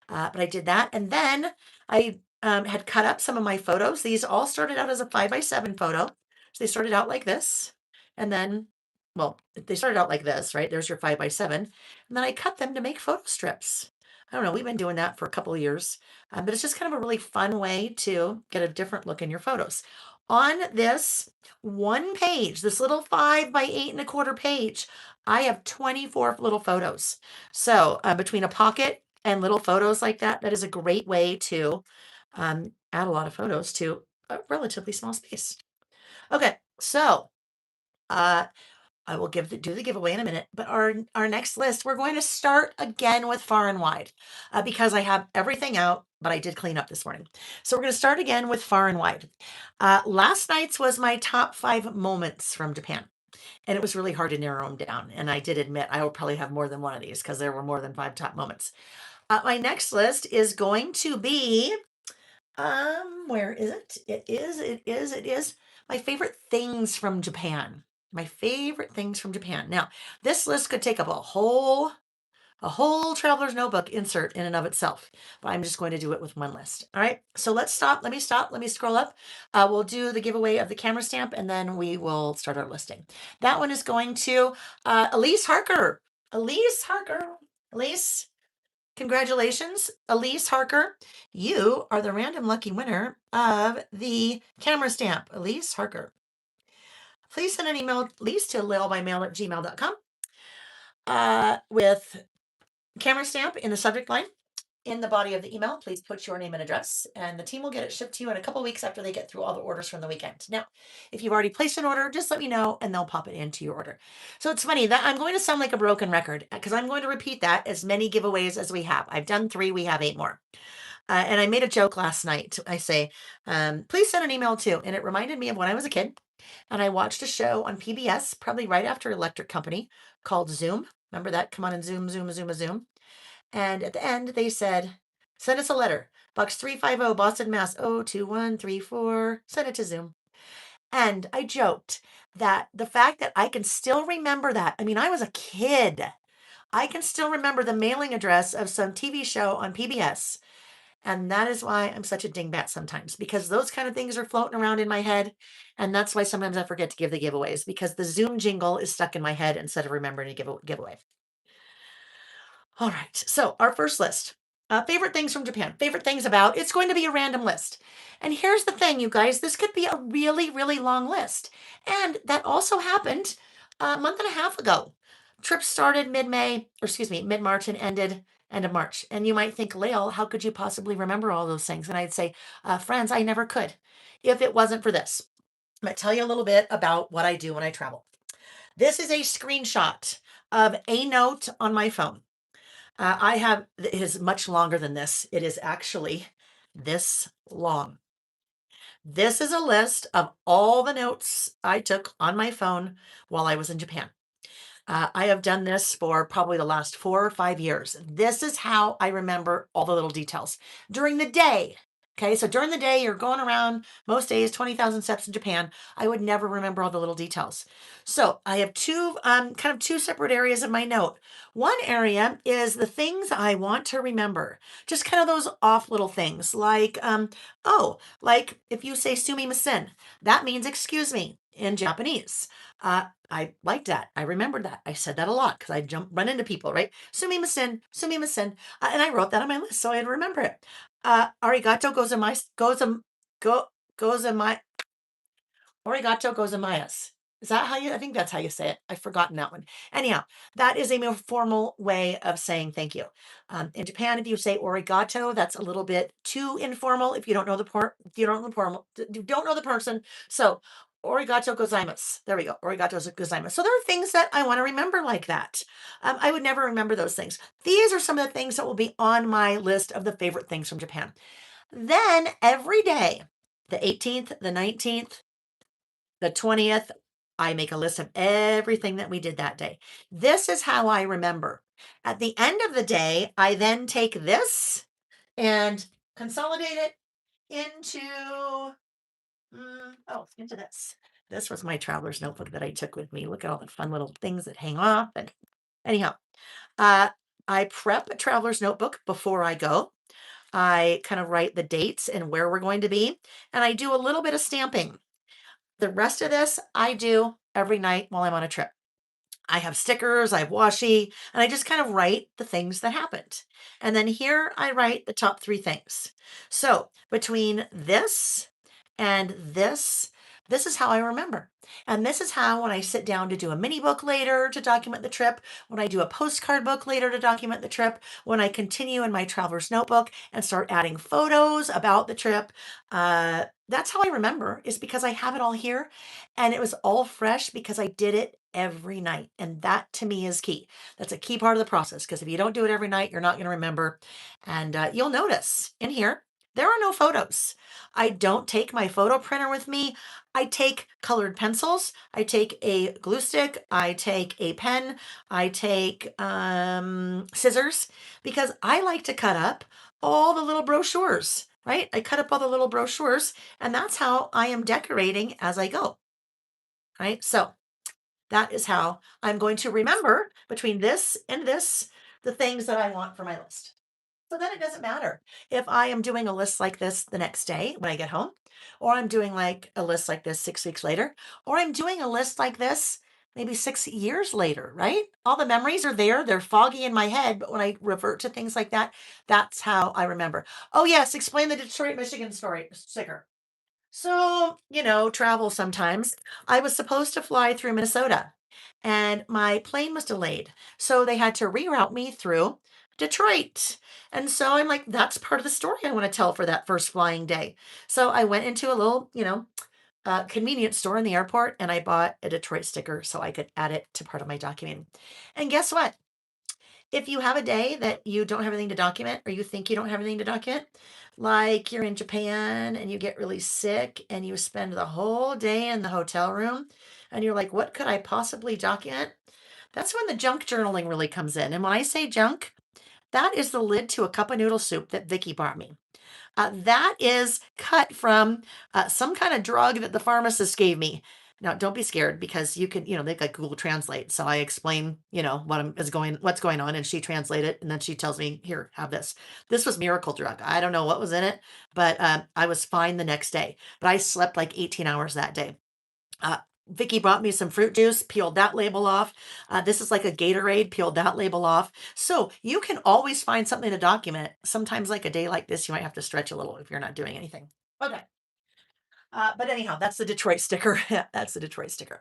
Speaker 1: But I did that. And then I had cut up some of my photos. These all started out as a 5x7 photo. So they started out like this. And then, well, they started out like this, right? There's your 5x7. And then I cut them to make photo strips. I don't know. We've been doing that for a couple of years. But it's just kind of a really fun way to get a different look in your photos. On this one page, this little 5x8 1/4 page, I have 24 little photos. So between a pocket and little photos like that, that is a great way to add a lot of photos to a relatively small space. Okay, so uh, I will do the giveaway in a minute, but our next list, we're going to start again with far and wide because I have everything out, but I did clean up this morning. So we're going to start again with far and wide. Last night's was my top 5 moments from Japan. And it was really hard to narrow them down. And I did admit I will probably have more than one of these because there were more than 5 top moments. My next list is going to be, where is it? It is my favorite things from Japan. My favorite things from Japan. Now, this list could take up a whole traveler's notebook insert in and of itself, but I'm just going to do it with one list. All right, so let's stop. Let me stop. Let me scroll up. We'll do the giveaway of the camera stamp, and then we will start our listing. That one is going to Elise Harker. Elise Harker. Elise, congratulations. Elise Harker, you are the random lucky winner of the camera stamp. Elise Harker. Please send an email, Elise, to laylebymail@gmail.com with camera stamp in the subject line. In the body of the email, please put your name and address, and the team will get it shipped to you in a couple weeks after they get through all the orders from the weekend. Now, if you've already placed an order, just let me know and they'll pop it into your order. So it's funny that I'm going to sound like a broken record because I'm going to repeat that as many giveaways as we have. I've done 3, we have 8 more. And I made a joke last night. I say, please send an email too. And it reminded me of when I was a kid and I watched a show on PBS, probably right after Electric Company, called Zoom. Remember that? Come on and Zoom, Zoom, Zoom, Zoom. And at the end, they said, send us a letter. Box 350, Boston, Mass. 02134. Send it to Zoom. And I joked that the fact that I can still remember that. I mean, I was a kid. I can still remember the mailing address of some TV show on PBS. And that is why I'm such a dingbat sometimes, because those kind of things are floating around in my head. And that's why sometimes I forget to give the giveaways, because the Zoom jingle is stuck in my head instead of remembering to give a giveaway. All right, so our first list. Favorite things from Japan. Favorite things about. It's going to be a random list. And here's the thing, you guys. This could be a really, really long list. And that also happened a month and a half ago. Trip started mid-May, or excuse me, mid-March and ended end of March. And you might think, Layle, how could you possibly remember all those things? And I'd say, friends, I never could if it wasn't for this. I'm going to tell you a little bit about what I do when I travel. This is a screenshot of a note on my phone. It is much longer than this. It is actually this long. This is a list of all the notes I took on my phone while I was in Japan. I have done this for probably the last 4 or 5 years. This is how I remember all the little details during the day. Okay, so during the day, you're going around most days, 20,000 steps in Japan. I would never remember all the little details. So I have two separate areas of my note. One area is the things I want to remember, just kind of those off little things like, like if you say sumimasen, that means excuse me in Japanese. I liked that. I remembered that. I said that a lot because I run into people, right? Sumimasen, sumimasen. And I wrote that on my list so I'd remember it. Arigato gozaimasu. Is that how I think that's how you say it. I've forgotten that one. Anyhow, that is a more formal way of saying thank you. In Japan, if you say origato, that's a little bit too informal if you don't know you don't know the person. So origato gozaimasu. There we go. Origato gozaimasu. So there are things that I want to remember like that. I would never remember those things. These are some of the things that will be on my list of the favorite things from Japan. Then every day, the 18th, the 19th, the 20th, I make a list of everything that we did that day. This is how I remember. At the end of the day, I then take this and consolidate it into, into this. This was my traveler's notebook that I took with me. Look at all the fun little things that hang off. And anyhow, I prep a traveler's notebook before I go. I kind of write the dates and where we're going to be, and I do a little bit of stamping. The rest of this I do every night while I'm on a trip. I have stickers, I have washi, and I just kind of write the things that happened. And then here I write the top 3 things. So between this and this is how I remember. And this is how, when I sit down to do a mini book later to document the trip, when I do a postcard book later to document the trip, when I continue in my traveler's notebook and start adding photos about the trip, that's how I remember, is because I have it all here and it was all fresh because I did it every night. And that to me is key. That's a key part of the process, because if you don't do it every night, you're not going to remember. And you'll notice in here, there are no photos. I don't take my photo printer with me. I take colored pencils. I take a glue stick. I take a pen. I take scissors, because I like to cut up all the little brochures, right? I cut up all the little brochures, and that's how I am decorating as I go, right? So That is how I'm going to remember between this and this, the things that I want for my list. So then it doesn't matter if I am doing a list like this the next day when I get home, or I'm doing like a list like this 6 weeks later, or I'm doing a list like this maybe 6 years later, right? All the memories are there. They're foggy in my head, but when I revert to things like that, that's how I remember. Oh, yes, explain the Detroit, Michigan story sticker. So, travel sometimes. I was supposed to fly through Minnesota and my plane was delayed. So they had to reroute me through Detroit. And so I'm like, that's part of the story I want to tell for that first flying day. So I went into a little, convenience store in the airport and I bought a Detroit sticker so I could add it to part of my documenting. And guess what? If you have a day that you don't have anything to document or you think you don't have anything to document, like you're in Japan and you get really sick and you spend the whole day in the hotel room and you're like, what could I possibly document? That's when the junk journaling really comes in. And when I say junk, that is the lid to a cup of noodle soup that Vicky brought me. That is cut from some kind of drug that the pharmacist gave me. Now, don't be scared because you can, they've got Google Translate. So I explain, what's going on, and she translate it, and then she tells me, "Here, have this." This was miracle drug. I don't know what was in it, but I was fine the next day. But I slept like 18 hours that day. Uh, Vicky brought me some fruit juice, peeled that label off. This is like a Gatorade, peeled that label off. So you can always find something to document. Sometimes, like a day like this, you might have to stretch a little if you're not doing anything. Okay. But anyhow, that's the Detroit sticker. That's the Detroit sticker.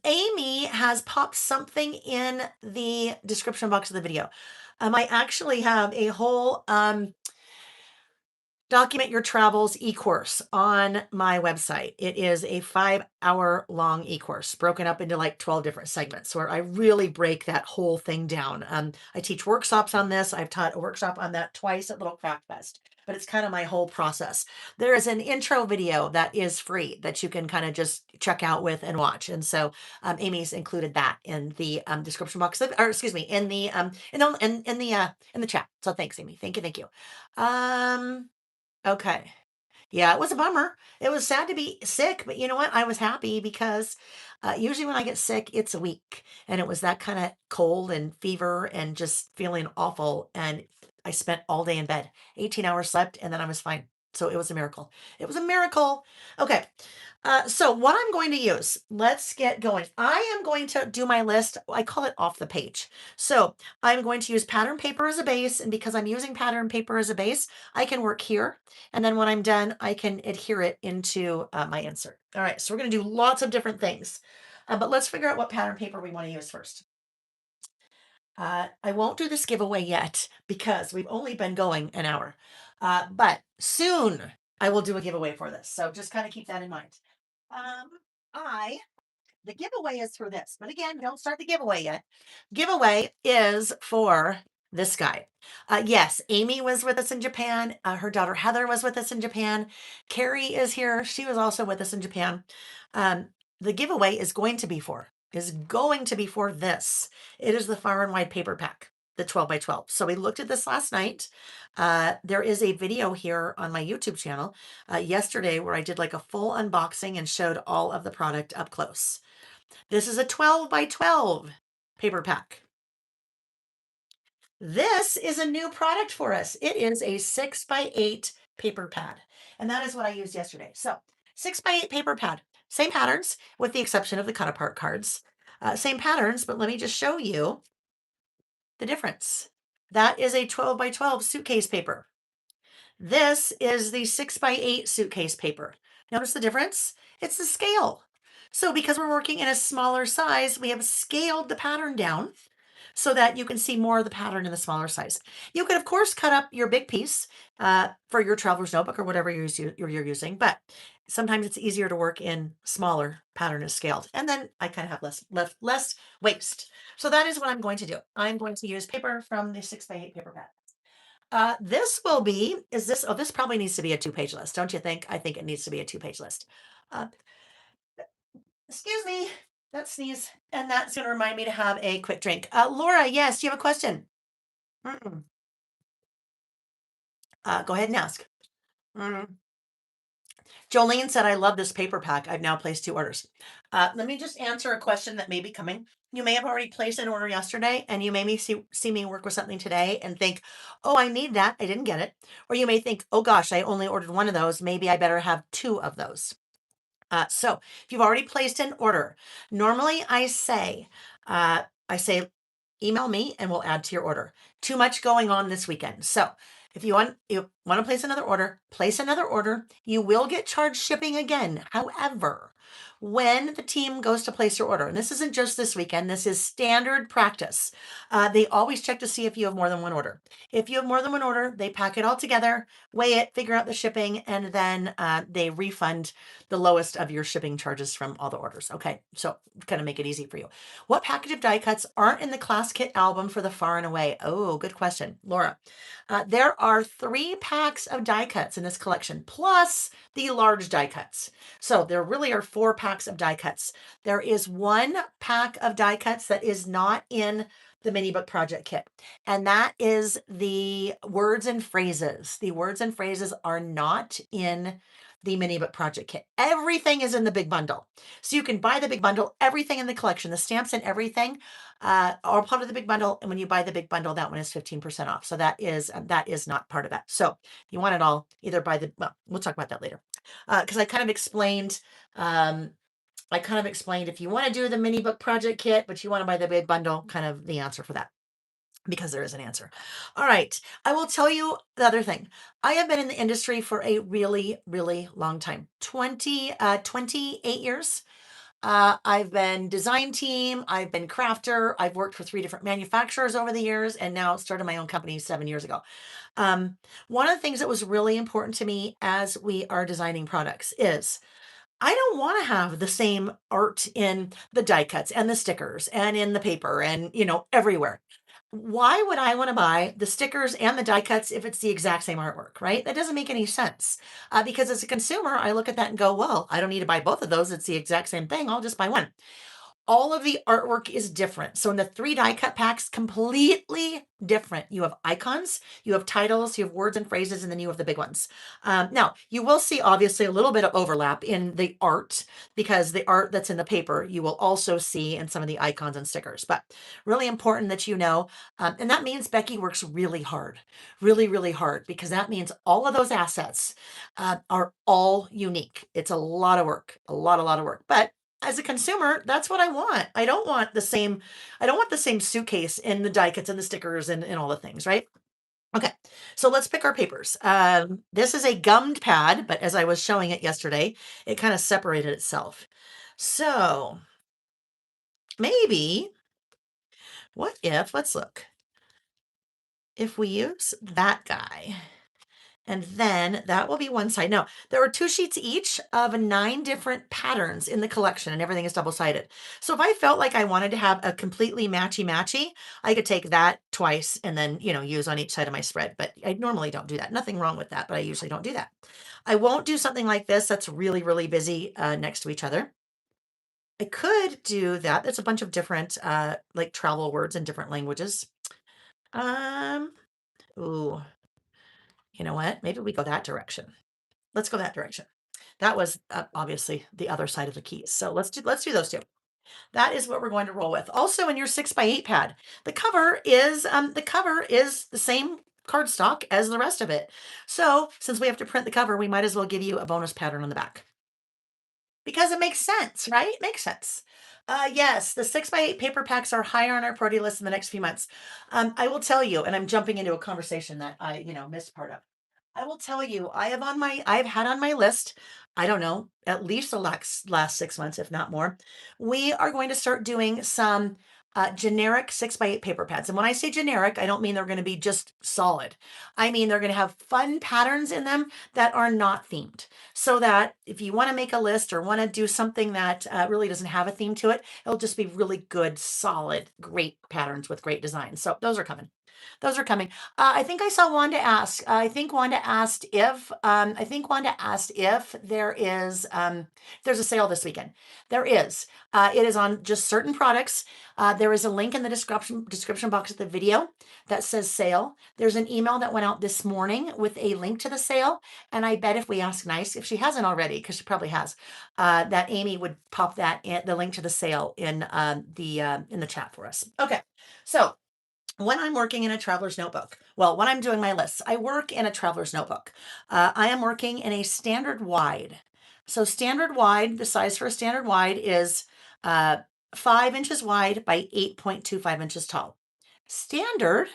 Speaker 1: Amy has popped something in the description box of the video. I actually have a whole Document Your Travels e-course on my website. It is a 5-hour long e-course broken up into like 12 different segments where I really break that whole thing down. I teach workshops on this. I've taught a workshop on that twice at Little Craft Fest, but it's kind of my whole process. There is an intro video that is free that you can kind of just check out with and watch. And so Amy's included that in the description box, or excuse me, in the in the chat. So thanks, Amy. Thank you, thank you. Okay. Yeah, it was a bummer. It was sad to be sick, but you know what? I was happy because usually when I get sick, it's a week. And it was that kind of cold and fever and just feeling awful. And I spent all day in bed, 18 hours slept, and then I was fine. So it was a miracle. It was a miracle. Okay. So what I'm going to use, let's get going. I am going to do my list. I call it off the page. So I'm going to use pattern paper as a base. And because I'm using pattern paper as a base, I can work here. And then when I'm done, I can adhere it into my insert. All right, so we're going to do lots of different things. But let's figure out what pattern paper we want to use first. I won't do this giveaway yet because we've only been going an hour. But soon I will do a giveaway for this. So just kind of keep that in mind. Um, I the giveaway is for this, but again, don't start the giveaway yet. Giveaway is for this guy. Yes, Amy was with us in Japan. Her daughter Heather was with us in Japan. Carrie is here. She was also with us in Japan. The giveaway is going to be for this. It is the Far and Wide paper pack, the 12 by 12. So we looked at this last night. There is a video here on my YouTube channel yesterday where I did like a full unboxing and showed all of the product up close. This is a 12 by 12 paper pack. This is a new product for us. It is a 6 by 8 paper pad. And that is what I used yesterday. So 6 by 8 paper pad, same patterns with the exception of the cut apart cards. Same patterns, but let me just show you the difference. That is a 12 by 12 suitcase paper. This is the 6 by 8 suitcase paper. Notice the difference? It's the scale. So because we're working in a smaller size, we have scaled the pattern down so that you can see more of the pattern in the smaller size. You could, of course, cut up your big piece for your traveler's notebook or whatever you're using, but sometimes it's easier to work in smaller pattern is scaled. And then I kind of have less waste. So that is what I'm going to do. I'm going to use paper from the 6 by 8 paper pad. This probably needs to be a 2-page list, don't you think? I think it needs to be a 2-page list. Uh, excuse me, that sneeze. And that's going to remind me to have a quick drink. Laura, yes, you have a question? Mm-mm. Go ahead and ask. Mm. Jolene said, I love this paper pack. I've now placed 2 orders. Let me just answer a question that may be coming. You may have already placed an order yesterday, and you may see me work with something today and think, oh, I need that. I didn't get it. Or you may think, oh gosh, I only ordered 1 of those. Maybe I better have 2 of those. So if you've already placed an order, normally I say, email me and we'll add to your order. Too much going on this weekend. So if you want to place another order, place another order. You will get charged shipping again. However, when the team goes to place your order, and this isn't just this weekend, this is standard practice. They always check to see if you have more than 1 order. If you have more than 1 order, they pack it all together, weigh it, figure out the shipping, and then they refund the lowest of your shipping charges from all the orders. Okay, so kind of make it easy for you. What package of die cuts aren't in the class kit album for the far and away? Oh, good question, Laura. There are 3 packs of die cuts in this collection, plus the large die cuts. So there really are 4 packs of die cuts. There is 1 pack of die cuts that is not in the mini book project kit, and that is the words and phrases. The words and phrases are not in the mini book project kit. Everything is in the big bundle. So you can buy the big bundle, everything in the collection, the stamps and everything, are part of the big bundle. And when you buy the big bundle, that one is 15% off. So that is not part of that. So you want it all, either buy we'll talk about that later. Because I kind of explained, if you want to do the mini book project kit, but you want to buy the big bundle, kind of the answer for that, because there is an answer. All right. I will tell you the other thing. I have been in the industry for a really, really long time, 28 years. I've been design team, I've been crafter, I've worked for 3 different manufacturers over the years, and now started my own company 7 years ago. One of the things that was really important to me as we are designing products is I don't want to have the same art in the die cuts and the stickers and in the paper and, everywhere. Why would I want to buy the stickers and the die cuts if it's the exact same artwork, right? That doesn't make any sense. Because as a consumer, I look at that and go, well, I don't need to buy both of those. It's the exact same thing. I'll just buy one. All of the artwork is different. So in the 3 die cut packs, completely different. You have icons, you have titles, you have words and phrases, and then you have the big ones. Now, you will see obviously a little bit of overlap in the art, because the art that's in the paper, you will also see in some of the icons and stickers. But really important that you know, and that means Becky works really hard, really, really hard, because that means all of those assets are all unique. It's a lot of work, a lot of work. But as a consumer, that's what I want. I don't want the same suitcase in the die cuts and the stickers and all the things, right? Okay, so let's pick our papers. This is a gummed pad, but as I was showing it yesterday, it kind of separated itself. So maybe, let's look, if we use that guy, and then that will be one side. Now, there are 2 sheets each of 9 different patterns in the collection, and everything is double-sided. So if I felt like I wanted to have a completely matchy-matchy, I could take that twice and then, use on each side of my spread. But I normally don't do that. Nothing wrong with that, but I usually don't do that. I won't do something like this that's really, really busy next to each other. I could do that. There's a bunch of different like travel words in different languages. Ooh, you know what? Maybe we go that direction. Let's go that direction. That was obviously the other side of the keys. So let's do those 2. That is what we're going to roll with. Also, in your 6x8 pad, the cover is the same cardstock as the rest of it. So since we have to print the cover, we might as well give you a bonus pattern on the back, because it makes sense, right? It makes sense. Yes, the 6x8 paper packs are higher on our priority list in the next few months. I will tell you, and I'm jumping into a conversation that I, missed part of. I will tell you, I've had on my list, I don't know, at least the last 6 months, if not more. We are going to start doing some generic 6x8 paper pads. And when I say generic, I don't mean they're going to be just solid. I mean, they're going to have fun patterns in them that are not themed. So that if you want to make a list or want to do something that really doesn't have a theme to it, it'll just be really good, solid, great patterns with great designs. So those are coming. Those are coming. I think I saw Wanda ask. I think Wanda asked if. There is there's a sale this weekend. There is. It is on just certain products. There is a link in the description box of the video that says sale. There's an email that went out this morning with a link to the sale, and I bet if we ask nice, if she hasn't already, because she probably has, that Amy would pop the link to the sale in the chat for us. Okay, so when I'm working in a traveler's notebook, well, when I'm doing my lists, I work in a traveler's notebook. I am working in a standard wide. So standard wide, the size for a standard wide is 5 inches wide by 8.25 inches tall. Standard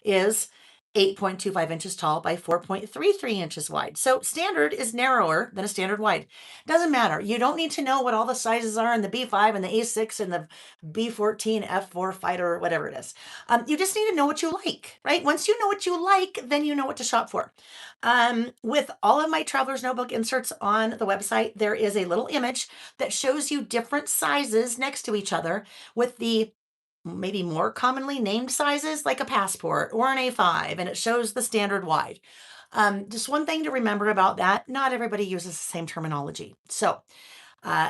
Speaker 1: is 8.25 inches tall by 4.33 inches wide. So standard is narrower than a standard wide. Doesn't matter. You don't need to know what all the sizes are in the B5 and the A6 and the B14 F4 fighter or whatever it is. You just need to know what you like, right? Once you know what you like, then you know what to shop for. With all of my traveler's notebook inserts on the website, there is a little image that shows you different sizes next to each other with the maybe more commonly named sizes like a passport or an A5, and it shows the standard wide. Just one thing to remember about that, not everybody uses the same terminology. So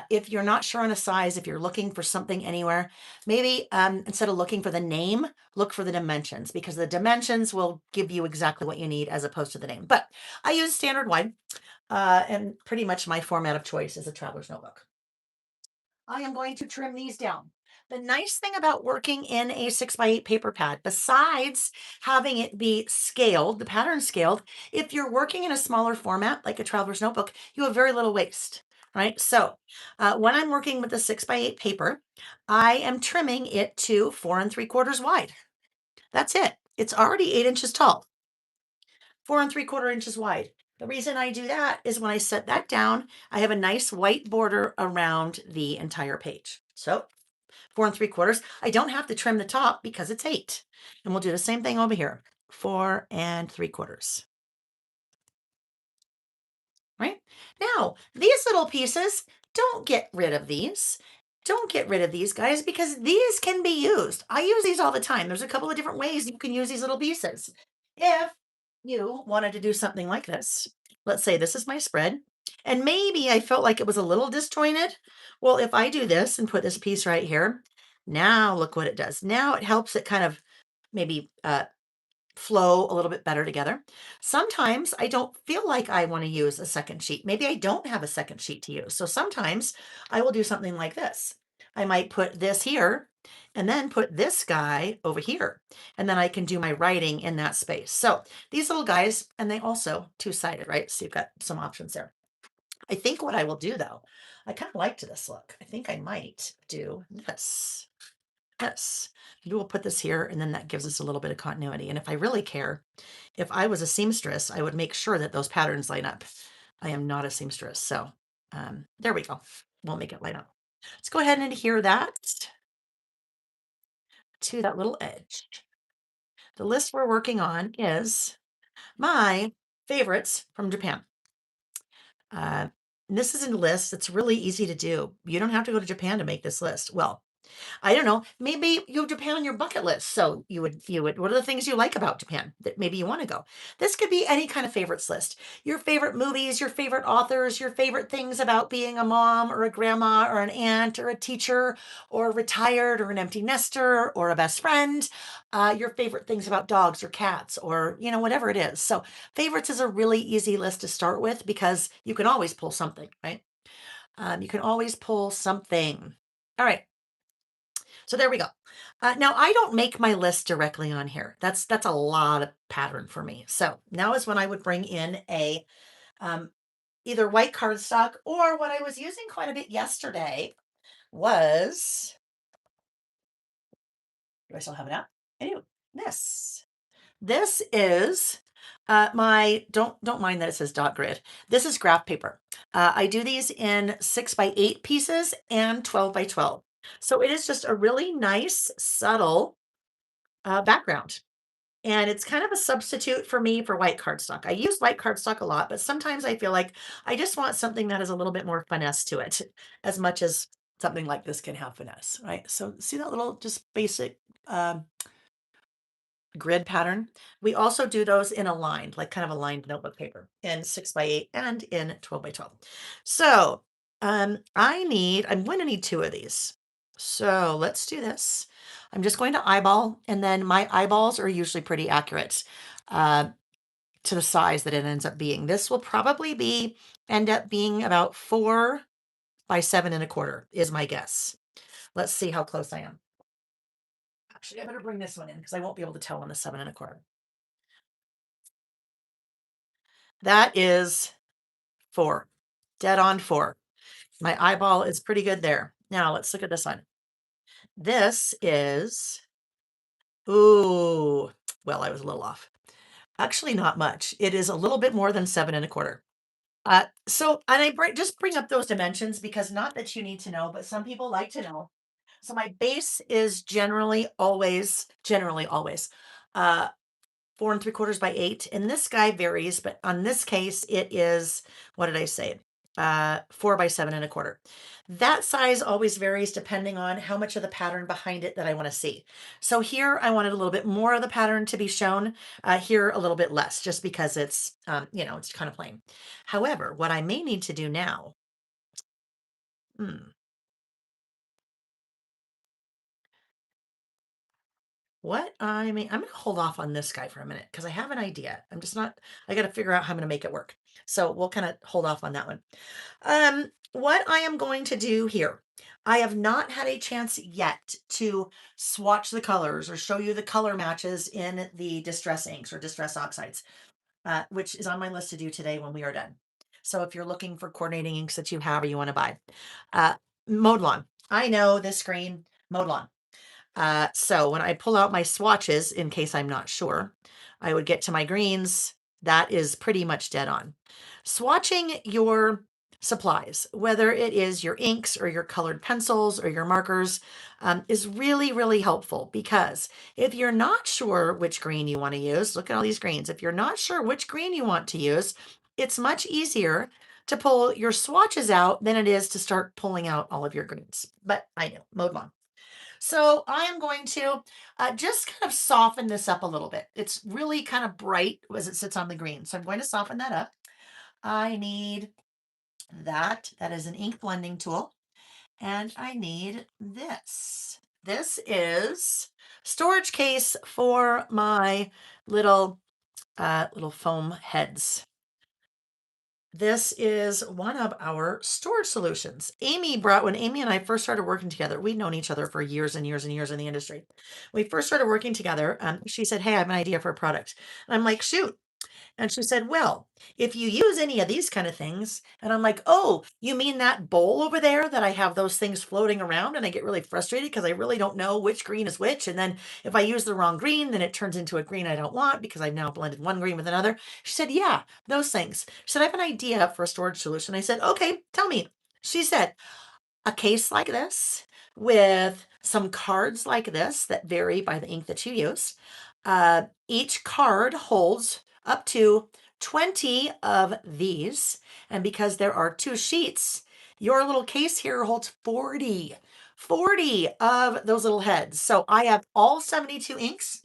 Speaker 1: if you're not sure on a size, if you're looking for something anywhere, maybe instead of looking for the name, look for the dimensions, because the dimensions will give you exactly what you need as opposed to the name. But I use standard wide, and pretty much my format of choice is a traveler's notebook. I am going to trim these down. The nice thing about working in a 6x8 paper pad, besides having it be scaled, the pattern scaled, if you're working in a smaller format like a traveler's notebook, you have very little waste, right? So when I'm working with the 6x8 paper, I am trimming it to 4 3/4 wide. That's it. It's already 8 inches tall, 4 3/4 inches wide. The reason I do that is when I set that down, I have a nice white border around the entire page. So 4 3/4. I don't have to trim the top because it's 8. And we'll do the same thing over here. 4 3/4. Right? Now, these little pieces, don't get rid of these. Don't get rid of these guys because these can be used. I use these all the time. There's a couple of different ways you can use these little pieces. If you wanted to do something like this, let's say this is my spread, and maybe I felt like it was a little disjointed. Well, if I do this and put this piece right here, now look what it does. Now it helps it kind of maybe flow a little bit better together. Sometimes I don't feel like I want to use a second sheet. Maybe I don't have a second sheet to use. So sometimes I will do something like this. I might put this here and then put this guy over here. And then I can do my writing in that space. So these little guys, and they also two-sided, right? So you've got some options there. I think what I will do though, I kind of liked this look. I think I might do this. Yes. Maybe we'll put this here and then that gives us a little bit of continuity. And if I really care, if I was a seamstress, I would make sure that those patterns line up. I am not a seamstress. So there we go. We'll make it line up. Let's go ahead and adhere that to that little edge. The list we're working on is my favorites from Japan. This is a list that's really easy to do. You don't have to go to Japan to make this list. Well, I don't know. Maybe you have Japan on your bucket list. So you would, what are the things you like about Japan that maybe you want to go? This could be any kind of favorites list. Your favorite movies, your favorite authors, your favorite things about being a mom or a grandma or an aunt or a teacher or retired or an empty nester or a best friend. Your favorite things about dogs or cats or, whatever it is. So favorites is a really easy list to start with because you can always pull something, right? You can always pull something. All right. So there we go. Now I don't make my list directly on here. That's a lot of pattern for me. So now is when I would bring in a um, either white cardstock or what I was using quite a bit yesterday was, do I still have it out? I do. This. This is my don't mind that it says dot grid. This is graph paper. I do these in 6x8 pieces and 12x12. So it is just a really nice, subtle background. And it's kind of a substitute for me for white cardstock. I use white cardstock a lot, but sometimes I feel like I just want something that has a little bit more finesse to it, as much as something like this can have finesse, right? So see that little just basic grid pattern. We also do those in a lined, like kind of a lined notebook paper in 6x8 and in 12x12. So I'm going to need two of these. So let's do this. I'm just going to eyeball, and then my eyeballs are usually pretty accurate to the size that it ends up being. This will probably end up being about 4x7 1/4 is my guess. Let's see how close I am. Actually, I better bring this one in because I won't be able to tell on the 7 1/4. That is 4. Dead on 4. My eyeball is pretty good there. Now let's look at this one. This is, ooh, well, I was a little off. Actually, not much. It is a little bit more than 7 1/4. And just bring up those dimensions because not that you need to know, but some people like to know. So my base is generally always, uh, 4 3/4 by 8. And this guy varies, but on this case, it is, what did I say? 4x7 1/4. That size always varies depending on how much of the pattern behind it that I want to see. So here I wanted a little bit more of the pattern to be shown. Here a little bit less, just because it's, it's kind of plain. However, what I may need to do now, hmm, I'm going to hold off on this guy for a minute because I have an idea. I got to figure out how I'm going to make it work. So we'll kind of hold off on that one. What I am going to do here, I have not had a chance yet to swatch the colors or show you the color matches in the distress inks or distress oxides, which is on my list to do today when we are done. So if you're looking for coordinating inks that you have or you want to buy, uh, mowed lawn. I know this green, mowed lawn. So when I pull out my swatches, in case I'm not sure, I would get to my greens. That is pretty much dead on. Swatching your supplies, whether it is your inks or your colored pencils or your markers, is really, really helpful because if you're not sure which green you want to use, look at all these greens. If you're not sure which green you want to use, it's much easier to pull your swatches out than it is to start pulling out all of your greens. But I know, mowed lawn. So I am going to just kind of soften this up a little bit. It's really kind of bright as it sits on the green. So I'm going to soften that up. I need that. That is an ink blending tool. And I need this. This is storage case for my little little foam heads. This is one of our storage solutions. When Amy and I first started working together, we'd known each other for years and years and years in the industry. We first started working together. She said, "Hey, I have an idea for a product." And I'm like, "Shoot." And she said, "Well, if you use any of these kind of things," and I'm like, "Oh, you mean that bowl over there that I have those things floating around and I get really frustrated because I really don't know which green is which. And then if I use the wrong green, then it turns into a green I don't want because I've now blended one green with another." She said, "Yeah, those things." She said, "I have an idea for a storage solution." I said, "Okay, tell me." She said, "A case like this with some cards like this that vary by the ink that you use. Each card holds up to 20 of these. And because there are two sheets, your little case here holds 40 of those little heads. So I have all 72 inks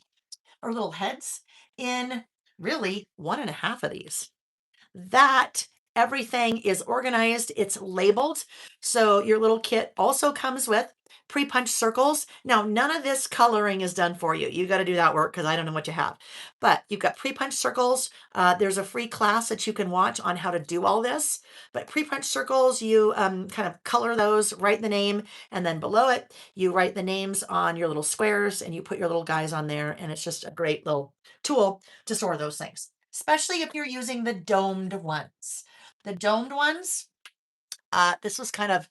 Speaker 1: or little heads in really 1.5 of these. That everything is organized, it's labeled. So your little kit also comes with pre-punched circles. Now, none of this coloring is done for you. You got to do that work because I don't know what you have. But you've got pre-punched circles. There's a free class that you can watch on how to do all this. But pre-punched circles, you kind of color those, write the name, and then below it, you write the names on your little squares and you put your little guys on there. And it's just a great little tool to store those things, especially if you're using the domed ones. The domed ones, this was kind of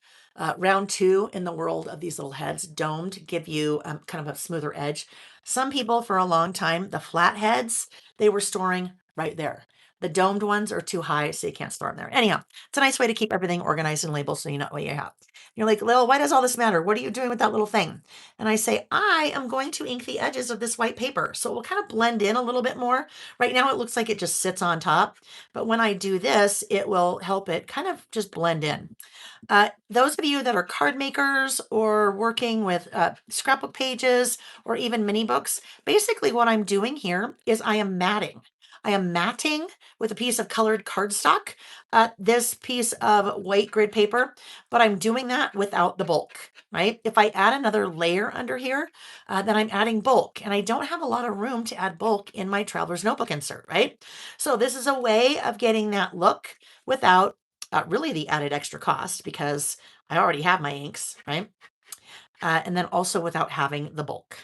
Speaker 1: round two in the world of these little heads. Domed give you kind of a smoother edge. Some people for a long time, the flat heads, they were storing right there. The domed ones are too high, so you can't store them there. Anyhow, it's a nice way to keep everything organized and labeled so you know what you have. You're like, Lil, why does all this matter? What are you doing with that little thing? And I say, I am going to ink the edges of this white paper. So it will kind of blend in a little bit more. Right now it looks like it just sits on top. But when I do this, it will help it kind of just blend in. Those of you that are card makers or working with scrapbook pages or even mini books, basically what I'm doing here is I am matting. I am matting with a piece of colored cardstock, this piece of white grid paper, but I'm doing that without the bulk, right? If I add another layer under here, then I'm adding bulk, and I don't have a lot of room to add bulk in my Traveler's Notebook insert, right? So this is a way of getting that look without really the added extra cost because I already have my inks, right? And then also without having the bulk.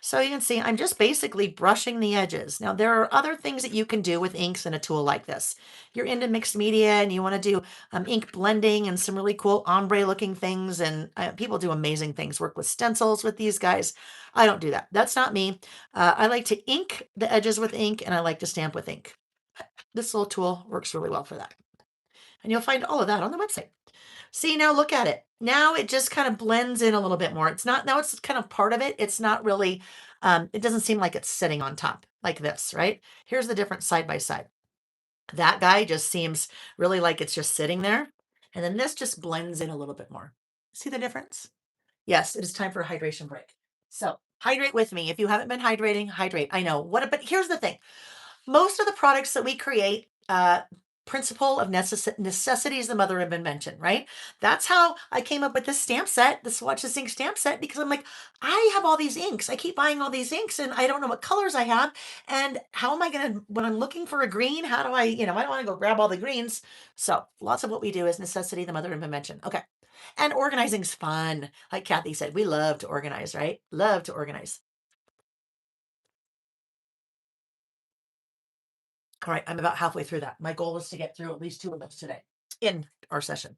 Speaker 1: So you can see I'm just basically brushing the edges. Now there are other things that you can do with inks in a tool like this. You're into mixed media and you want to do ink blending and some really cool ombre looking things, and people do amazing things, work with stencils with these guys. I don't do that. That's not me. I like to ink the edges with ink, and I like to stamp with ink. This little tool works really well for that. And you'll find all of that on the website. See, now look at it. Now it just kind of blends in a little bit more. It's not, now it's kind of part of it. It's not really, it doesn't seem like it's sitting on top like this, right? Here's the difference side by side. That guy just seems really like it's just sitting there. And then this just blends in a little bit more. See the difference? Yes, it is time for a hydration break. So hydrate with me. If you haven't been hydrating, hydrate. I know what, but here's the thing. Most of the products that we create, principle of necessity is the mother of invention, right? That's how I came up with this stamp set, the Swatch This Ink stamp set, because I'm like, I have all these inks. I keep buying all these inks and I don't know what colors I have. And how am I going to, when I'm looking for a green, how do I, I don't want to go grab all the greens. So lots of what we do is necessity, the mother of invention. Okay. And organizing's fun. Like Kathy said, we love to organize, right? Love to organize. All right, I'm about halfway through that. My goal is to get through at least 2 of those today in our session.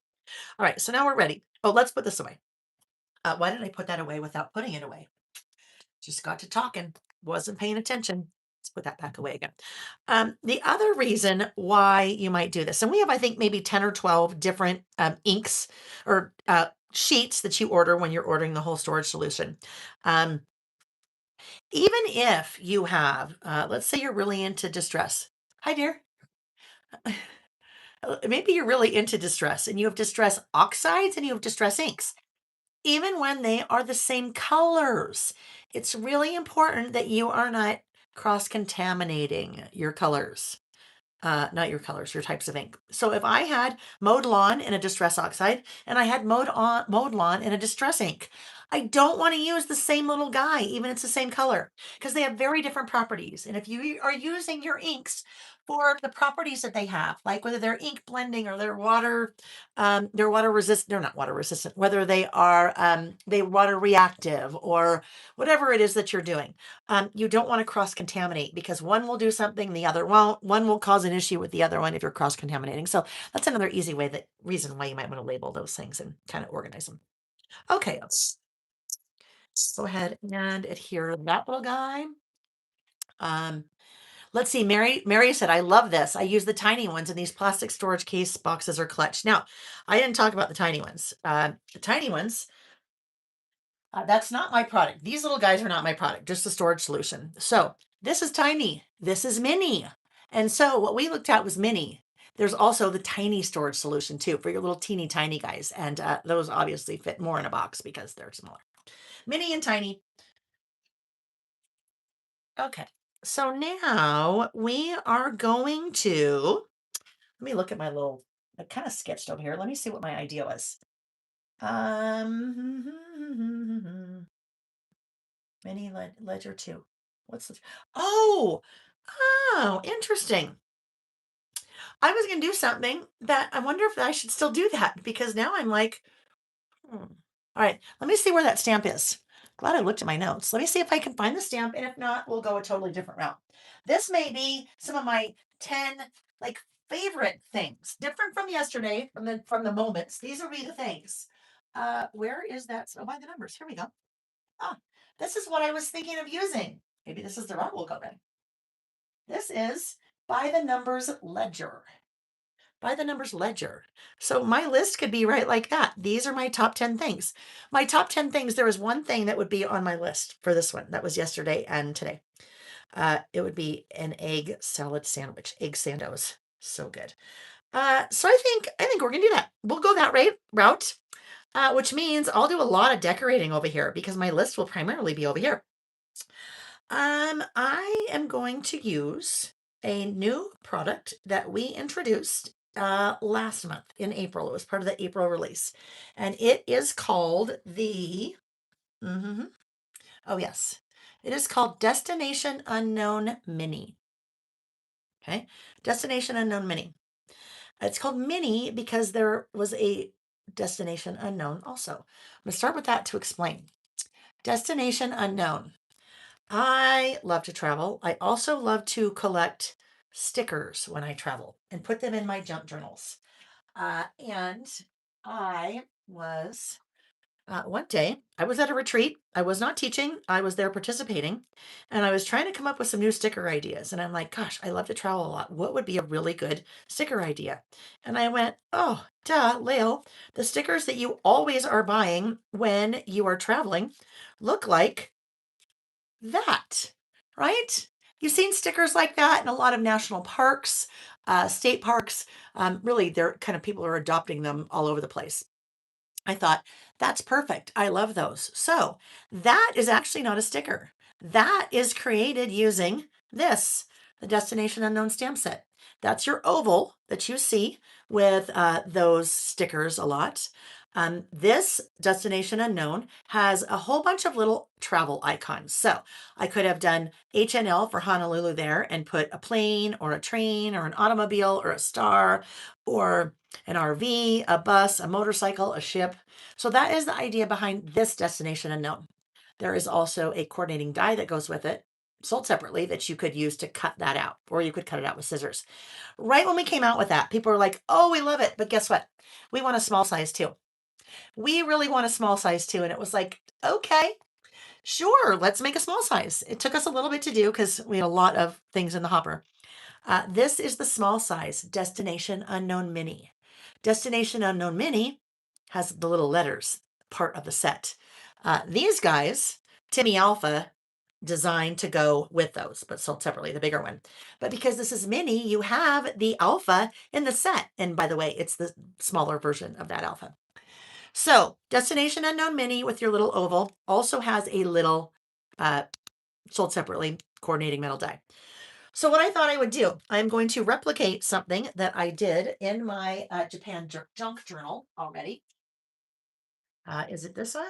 Speaker 1: All right, so now we're ready. Oh, let's put this away. Why did I put that away without putting it away? Just got to talking, wasn't paying attention. Let's put that back away again. The other reason why you might do this, and we have, I think, maybe 10 or 12 different inks or sheets that you order when you're ordering the whole storage solution. Um, Even if you have, let's say you're really into distress. Hi, dear. Maybe you're really into distress and you have distress oxides and you have distress inks. Even when they are the same colors, it's really important that you are not cross contaminating your colors. Not your colors, your types of ink. So if I had mowed lawn in a distress oxide and I had mowed lawn in a distress ink, I don't want to use the same little guy, even if it's the same color, because they have very different properties. And if you are using your inks for the properties that they have, like whether they're ink blending or they're water resistant, they're not water resistant, whether they water reactive or whatever it is that you're doing, you don't want to cross contaminate because one will do something, the other won't. One will cause an issue with the other one if you're cross contaminating. So that's another easy reason why you might want to label those things and kind of organize them. Okay, let's go ahead and adhere that little guy. Um, let's see. Mary said, I love this. I use the tiny ones in these plastic storage case boxes or clutch. Now, I didn't talk about the tiny ones. The tiny ones, that's not my product. These little guys are not my product, just the storage solution. So this is tiny. This is mini. And so what we looked at was mini. There's also the tiny storage solution too for your little teeny tiny guys. And those obviously fit more in a box because they're smaller. Mini and tiny. Okay. So now we are going to, let me look at my little, I kind of sketched over here. Let me see what my idea was. Mini ledger two. What's the, oh, oh, interesting. I was going to do something that I wonder if I should still do that because now I'm like, all right, let me see where that stamp is. Glad I looked at my notes. Let me see if I can find the stamp. And if not, we'll go a totally different route. This may be some of my 10 like favorite things, different from yesterday, from the moments. These will be the things. Where is that? Oh, by the numbers. Here we go. Ah, this is what I was thinking of using. Maybe this is the route we'll go then. This is by the numbers ledger. By the numbers ledger. So my list could be right like that. These are my top 10 things. My top 10 things, there was one thing that would be on my list for this one. That was yesterday and today. It would be an egg salad sandwich, egg sandos. So good. So I think we're gonna do that. We'll go that route, which means I'll do a lot of decorating over here because my list will primarily be over here. I am going to use a new product that we introduced last month in April. It was part of the April release, and it is called the mhm. Oh yes, it is called Destination Unknown Mini. Okay, Destination Unknown Mini. It's called Mini because there was a Destination Unknown also. I'm going to start with that to explain. Destination Unknown. I love to travel. I also love to collect stickers when I travel and put them in my junk journals. And I was one day, I was at a retreat. I was not teaching, I was there participating, and I was trying to come up with some new sticker ideas. And I'm like, gosh, I love to travel a lot. What would be a really good sticker idea? And I went, oh, duh, Layle, the stickers that you always are buying when you are traveling look like that, right? You've seen stickers like that in a lot of national parks, state parks. Really, they're kind of people are adopting them all over the place. I thought, that's perfect. I love those. So that is actually not a sticker. That is created using this, the Destination Unknown stamp set. That's your oval that you see with those stickers a lot. This Destination Unknown has a whole bunch of little travel icons. So I could have done HNL for Honolulu there and put a plane or a train or an automobile or a star or an RV, a bus, a motorcycle, a ship. So that is the idea behind this Destination Unknown. There is also a coordinating die that goes with it, sold separately, that you could use to cut that out, or you could cut it out with scissors. Right when we came out with that, people were like, oh, we love it. But guess what? We want a small size too. We really want a small size too. And it was like, okay, sure, let's make a small size. It took us a little bit to do because we had a lot of things in the hopper. This is the small size Destination Unknown Mini. Destination Unknown Mini has the little letters part of the set. These guys, Timmy Alpha, designed to go with those, but sold separately, the bigger one. But because this is mini, you have the Alpha in the set. And by the way, it's the smaller version of that Alpha. So Destination Unknown Mini with your little oval also has a little uh, sold separately coordinating metal die. So what I thought I would do, I'm going to replicate something that I did in my Japan junk journal already. Is it this one?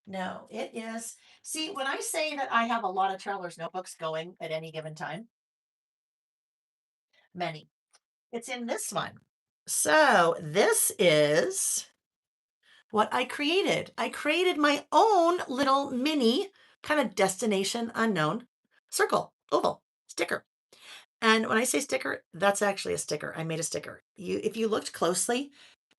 Speaker 1: No, it is. See, when I say that I have a lot of traveler's notebooks going at any given time, many, it's in this one. So this is what I created. I created my own little mini kind of Destination Unknown circle, oval, sticker. And when I say sticker, that's actually a sticker. I made a sticker. If you looked closely,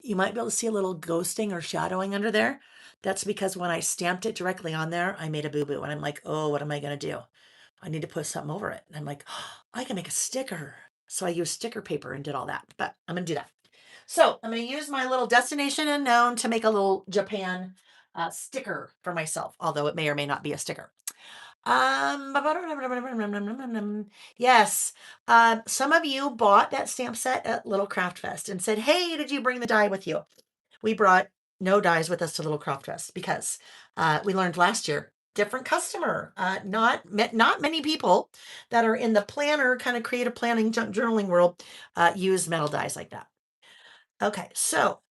Speaker 1: you might be able to see a little ghosting or shadowing under there. That's because when I stamped it directly on there, I made a boo-boo. And I'm like, oh, what am I going to do? I need to put something over it. And I'm like, oh, I can make a sticker. So I used sticker paper and did all that. But I'm going to do that. So I'm going to use my little Destination Unknown to make a little Japan sticker for myself, although it may or may not be a sticker. Yes. Some of you bought that stamp set at Little Craft Fest and said, hey, did you bring the die with you? We brought no dies with us to Little Craft Fest because we learned last year, different customer. Not many people that are in the planner, kind of creative planning, journaling world use metal dies like that. Okay, so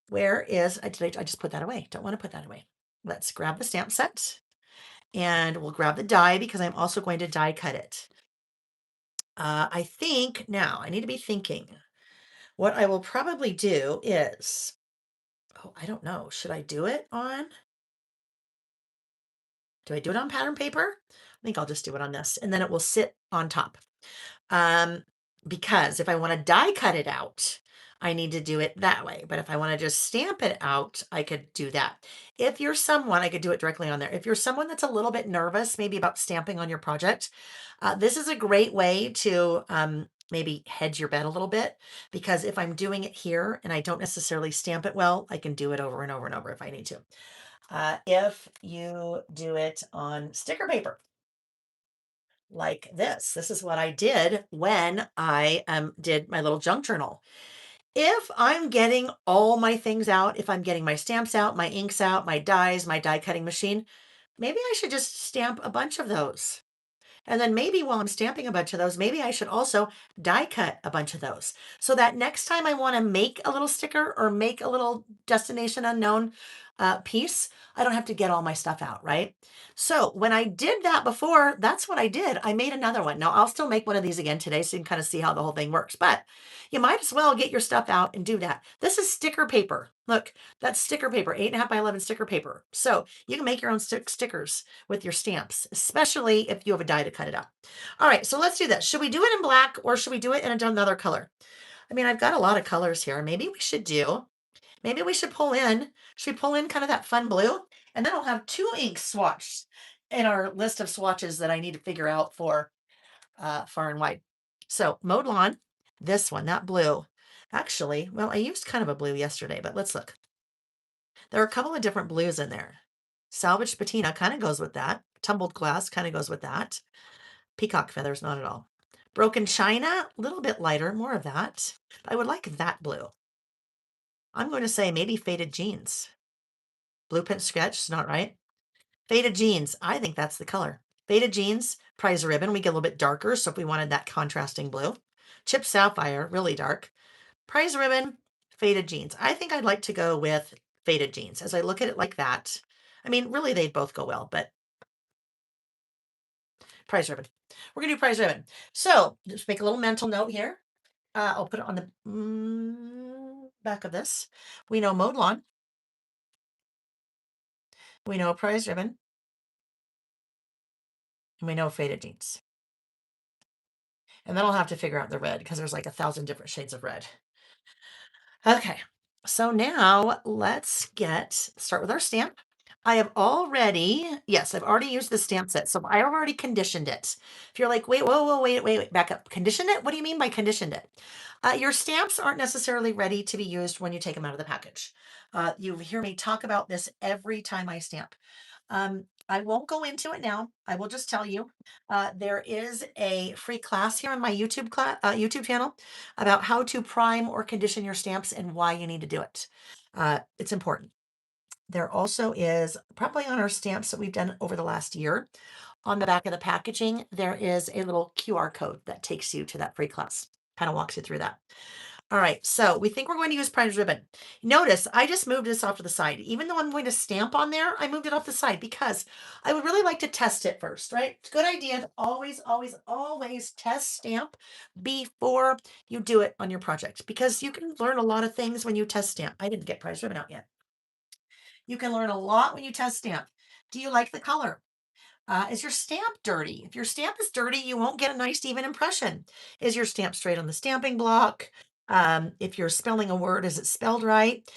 Speaker 1: where is, I just put that away. Don't want to put that away. Let's grab the stamp set. And we'll grab the die because I'm also going to die cut it. I think now I need to be thinking. What I will probably do is, oh, I don't know. Should I do it on? Do I do it on pattern paper? I think I'll just do it on this and then it will sit on top. Because if I want to die cut it out, I need to do it that way. But if I want to just stamp it out, I could do that. If you're someone, I could do it directly on there. If you're someone that's a little bit nervous, maybe about stamping on your project, this is a great way to maybe hedge your bet a little bit, because if I'm doing it here and I don't necessarily stamp it well, I can do it over and over and over if I need to. If you do it on sticker paper, like this is what I did when I did my little junk journal. If I'm getting all my things out, if I'm getting my stamps out, my inks out, my dyes, my die cutting machine, maybe I should just stamp a bunch of those. And then maybe while I'm stamping a bunch of those, maybe I should also die cut a bunch of those so that next time I want to make a little sticker or make a little destination unknown piece, I don't have to get all my stuff out, right? So when I did that before, that's what I did. I made another one. Now I'll still make one of these again today so you can kind of see how the whole thing works, but you might as well get your stuff out and do that. This is sticker paper. Look, that's sticker paper, 8.5 by 11 sticker paper. So you can make your own stickers with your stamps, especially if you have a die to cut it out. All right, so let's do this. Should we do it in black or should we do it in another color? I mean, I've got a lot of colors here. Maybe we should should we pull in kind of that fun blue? And then I'll have 2 inks swatched in our list of swatches that I need to figure out for far and wide. So mowed lawn, this one, that blue. Actually, well, I used kind of a blue yesterday, but let's look. There are a couple of different blues in there. Salvaged patina kind of goes with that. Tumbled glass kind of goes with that. Peacock feathers, not at all. Broken china, a little bit lighter, more of that. I would like that blue. I'm going to say maybe faded jeans. Blue print sketch is not right. Faded jeans, I think that's the color. Faded jeans, prize ribbon, we get a little bit darker, so if we wanted that contrasting blue. Chip sapphire, really dark. Prize ribbon, faded jeans. I think I'd like to go with faded jeans as I look at it like that. I mean, really, they both go well, but prize ribbon. We're going to do prize ribbon. So just make a little mental note here. I'll put it on the back of this. We know mowed lawn. We know prize ribbon. And we know faded jeans. And then I'll have to figure out the red because there's like 1,000 different shades of red. Okay, so now let's start with our stamp. I've already used the stamp set, so I have already conditioned it. If you're like, wait, whoa, wait, back up. Conditioned it? What do you mean by conditioned it? Your stamps aren't necessarily ready to be used when you take them out of the package. You hear me talk about this every time I stamp. I won't go into it now. I will just tell you, there is a free class here on my YouTube channel about how to prime or condition your stamps and why you need to do it. It's important. There also is, probably on our stamps that we've done over the last year, on the back of the packaging, there is a little QR code that takes you to that free class. Kind of walks you through that. All right, so we think we're going to use prize ribbon. Notice I just moved this off to the side. Even though I'm going to stamp on there, I moved it off the side because I would really like to test it first, right? It's a good idea to always, always, always test stamp before you do it on your project because you can learn a lot of things when you test stamp. I didn't get prize ribbon out yet. You can learn a lot when you test stamp. Do you like the color? Is your stamp dirty? If your stamp is dirty, you won't get a nice even impression. Is your stamp straight on the stamping block? If you're spelling a word, is it spelled right?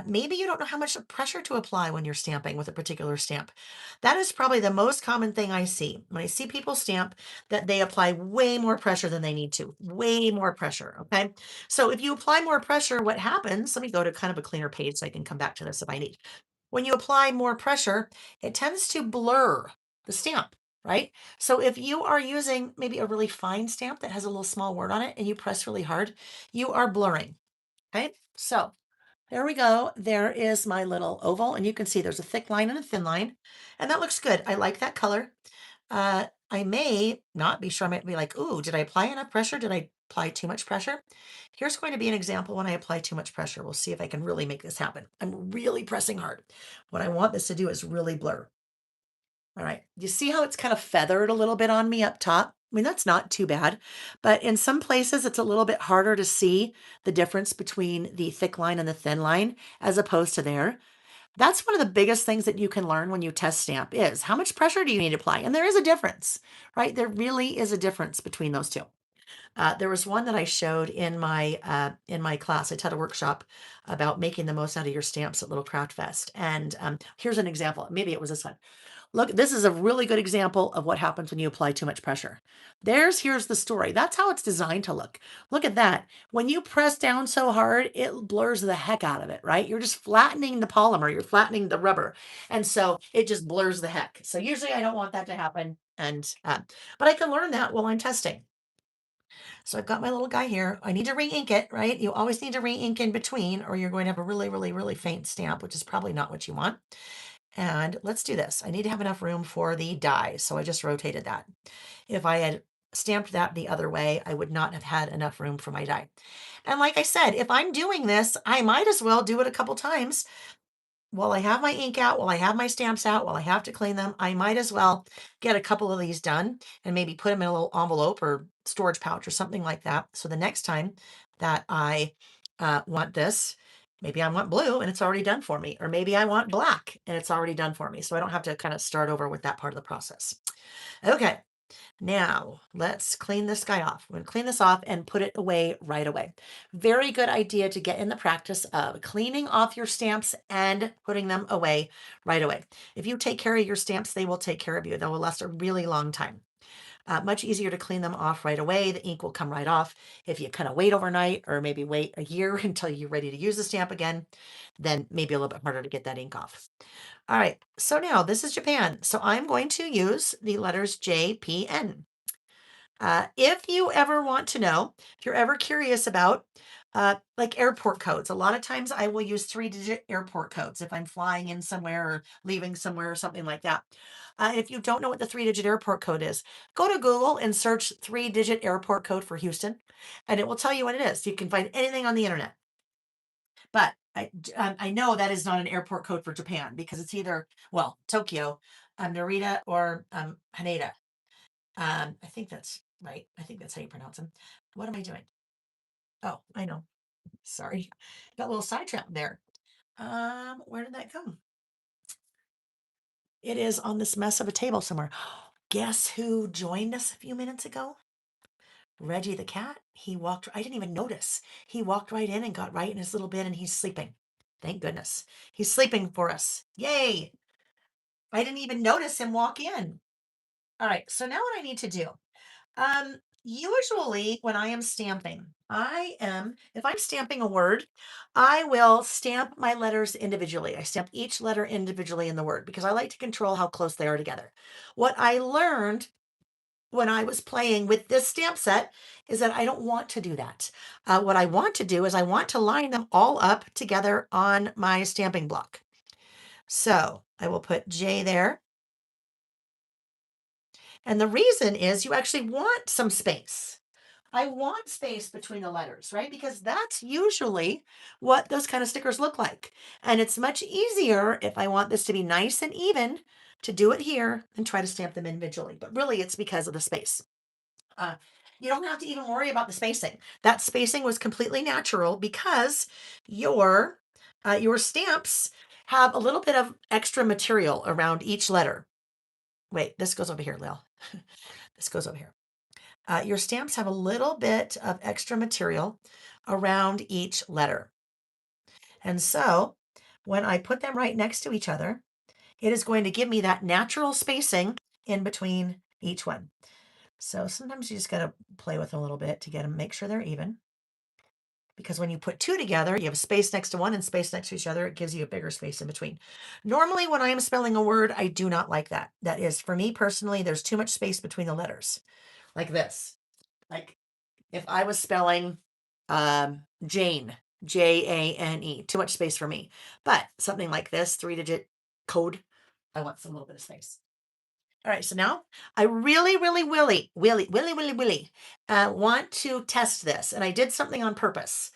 Speaker 1: Maybe you don't know how much pressure to apply when you're stamping with a particular stamp. That is probably the most common thing I see. When I see people stamp, that they apply way more pressure than they need to. Way more pressure, okay? So if you apply more pressure, what happens? Let me go to kind of a cleaner page so I can come back to this if I need. When you apply more pressure, it tends to blur the stamp, right? So if you are using maybe a really fine stamp that has a little small word on it and you press really hard, you are blurring, okay? So there we go. There is my little oval, and you can see there's a thick line and a thin line, and that looks good. I like that color. I may not be sure. I might be like, ooh, did I apply enough pressure? Did I apply too much pressure? Here's going to be an example when I apply too much pressure. We'll see if I can really make this happen. I'm really pressing hard. What I want this to do is really blur. All right, you see how it's kind of feathered a little bit on me up top? I mean, that's not too bad, but in some places it's a little bit harder to see the difference between the thick line and the thin line as opposed to there. That's one of the biggest things that you can learn when you test stamp is how much pressure do you need to apply? And there is a difference, right? There really is a difference between those two. There was one that I showed in my class. I taught a workshop about making the most out of your stamps at Little Craft Fest. And here's an example. Maybe it was this one. Look, this is a really good example of what happens when you apply too much pressure. Here's the story. That's how it's designed to look. Look at that. When you press down so hard, it blurs the heck out of it, right? You're just flattening the polymer, you're flattening the rubber. And so it just blurs the heck. So usually I don't want that to happen. But I can learn that while I'm testing. So I've got my little guy here. I need to re-ink it, right? You always need to re-ink in between or you're going to have a really, really, really faint stamp, which is probably not what you want. And let's do this. I need to have enough room for the die. So I just rotated that. If I had stamped that the other way, I would not have had enough room for my die. And like I said, if I'm doing this, I might as well do it a couple times while I have my ink out, while I have my stamps out, while I have to clean them. I might as well get a couple of these done and maybe put them in a little envelope or storage pouch or something like that. So the next time that I want this, maybe I want blue and it's already done for me, or maybe I want black and it's already done for me. So I don't have to kind of start over with that part of the process. Okay. Now let's clean this guy off. We're going to clean this off and put it away right away. Very good idea to get in the practice of cleaning off your stamps and putting them away right away. If you take care of your stamps, they will take care of you. They will last a really long time. Much easier to clean them off right away. The ink will come right off. If you kind of wait overnight or maybe wait a year until you're ready to use the stamp again, then maybe a little bit harder to get that ink off. All right, so now this is Japan. So I'm going to use the letters J, P, N. If you ever want to know, if you're ever curious about like airport codes, a lot of times I will use 3-digit airport codes if I'm flying in somewhere or leaving somewhere or something like that. If you don't know what the 3-digit airport code is, go to Google and search 3-digit airport code for Houston, and it will tell you what it is. You can find anything on the internet. But I know that is not an airport code for Japan because it's either, well, Tokyo, Narita, or Haneda. I think that's right. I think that's how you pronounce them. What am I doing? Oh, I know. Sorry. Got a little sidetracked there. Where did that go? It is on this mess of a table somewhere. Guess who joined us a few minutes ago? Reggie the cat. I didn't even notice. He walked right in and got right in his little bed and he's sleeping. Thank goodness. He's sleeping for us. Yay. I didn't even notice him walk in. All right. So now what I need to do. Usually when I am stamping, if I'm stamping a word, I will stamp my letters individually. I stamp each letter individually in the word because I like to control how close they are together. What I learned when I was playing with this stamp set is that I don't want to do that. What I want to do is I want to line them all up together on my stamping block. So I will put J there. And the reason is you actually want some space. I want space between the letters, right? Because that's usually what those kind of stickers look like. And it's much easier if I want this to be nice and even to do it here and try to stamp them individually. But really, it's because of the space. Uh, you don't have to even worry about the spacing. That spacing was completely natural because your stamps have a little bit of extra material around each letter. Wait, this goes over here, Layle. This goes over here. Your stamps have a little bit of extra material around each letter. And so when I put them right next to each other, it is going to give me that natural spacing in between each one. So sometimes you just got to play with them a little bit to get them, make sure they're even. Because when you put two together, you have space next to one and space next to each other. It gives you a bigger space in between. Normally, when I am spelling a word, I do not like that. That is, for me personally, there's too much space between the letters. Like this. Like if I was spelling Jane, Jane, too much space for me. But something like this, 3-digit code, I want some little bit of space. All right, so now I really, really, want to test this. And I did something on purpose.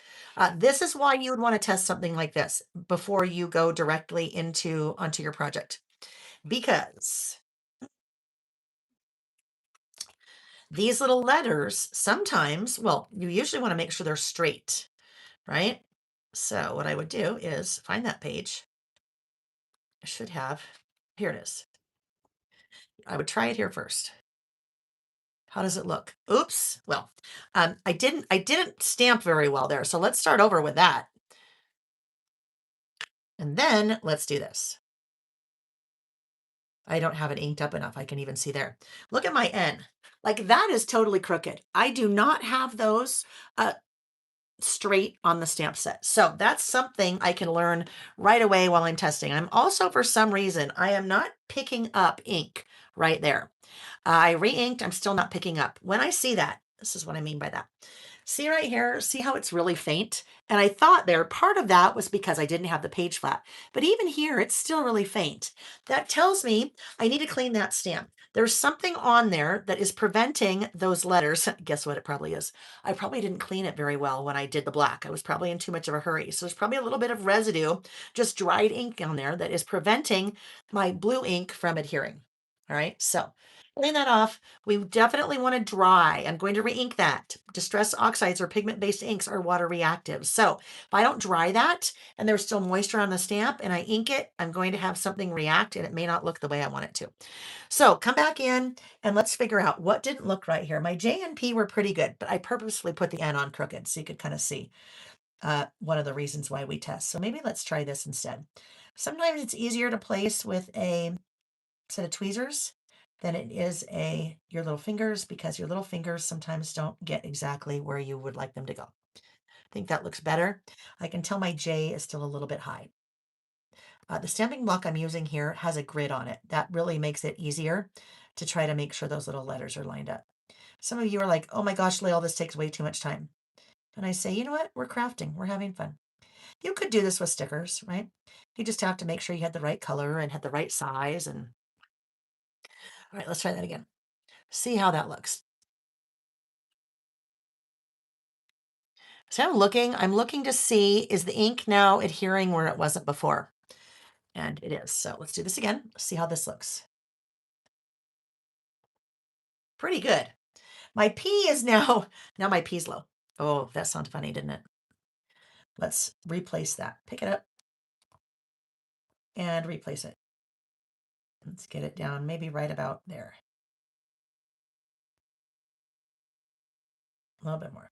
Speaker 1: This is why you would want to test something like this before you go directly onto your project. Because these little letters sometimes, well, you usually want to make sure they're straight, right? So what I would do is find that page. I should have, here it is. I would try it here first. How does it look? Oops. Well, I didn't stamp very well there. So let's start over with that. And then let's do this. I don't have it inked up enough. I can even see there. Look at my N. Like that is totally crooked. I do not have those straight on the stamp set. So that's something I can learn right away while I'm testing. I'm also, for some reason, I am not picking up ink right there. I re-inked, I'm still not picking up. When I see that, this is what I mean by that. See right here, see how it's really faint? And I thought there, part of that was because I didn't have the page flat. But even here, it's still really faint. That tells me I need to clean that stamp. There's something on there that is preventing those letters. Guess what it probably is? I probably didn't clean it very well when I did the black. I was probably in too much of a hurry. So there's probably a little bit of residue, just dried ink on there that is preventing my blue ink from adhering. All right, so clean that off. We definitely want to dry. I'm going to re-ink that. Distress oxides or pigment-based inks are water reactive. So if I don't dry that and there's still moisture on the stamp and I ink it, I'm going to have something react and it may not look the way I want it to. So come back in and let's figure out what didn't look right here. My J and P were pretty good, but I purposely put the N on crooked so you could kind of see one of the reasons why we test. So maybe let's try this instead. Sometimes it's easier to place with a set of tweezers than it is your little fingers, because your little fingers sometimes don't get exactly where you would like them to go. I think that looks better. I can tell my J is still a little bit high. The stamping block I'm using here has a grid on it. That really makes it easier to try to make sure those little letters are lined up. Some of you are like, oh my gosh, Layle, this takes way too much time. And I say, you know what? We're crafting. We're having fun. You could do this with stickers, right? You just have to make sure you had the right color and had the right size. And all right, let's try that again. See how that looks. So I'm looking to see, is the ink now adhering where it wasn't before? And it is. So let's do this again. See how this looks. Pretty good. My P is now my P's low. Oh, that sounded funny, didn't it? Let's replace that. Pick it up and replace it. Let's get it down maybe right about there. A little bit more.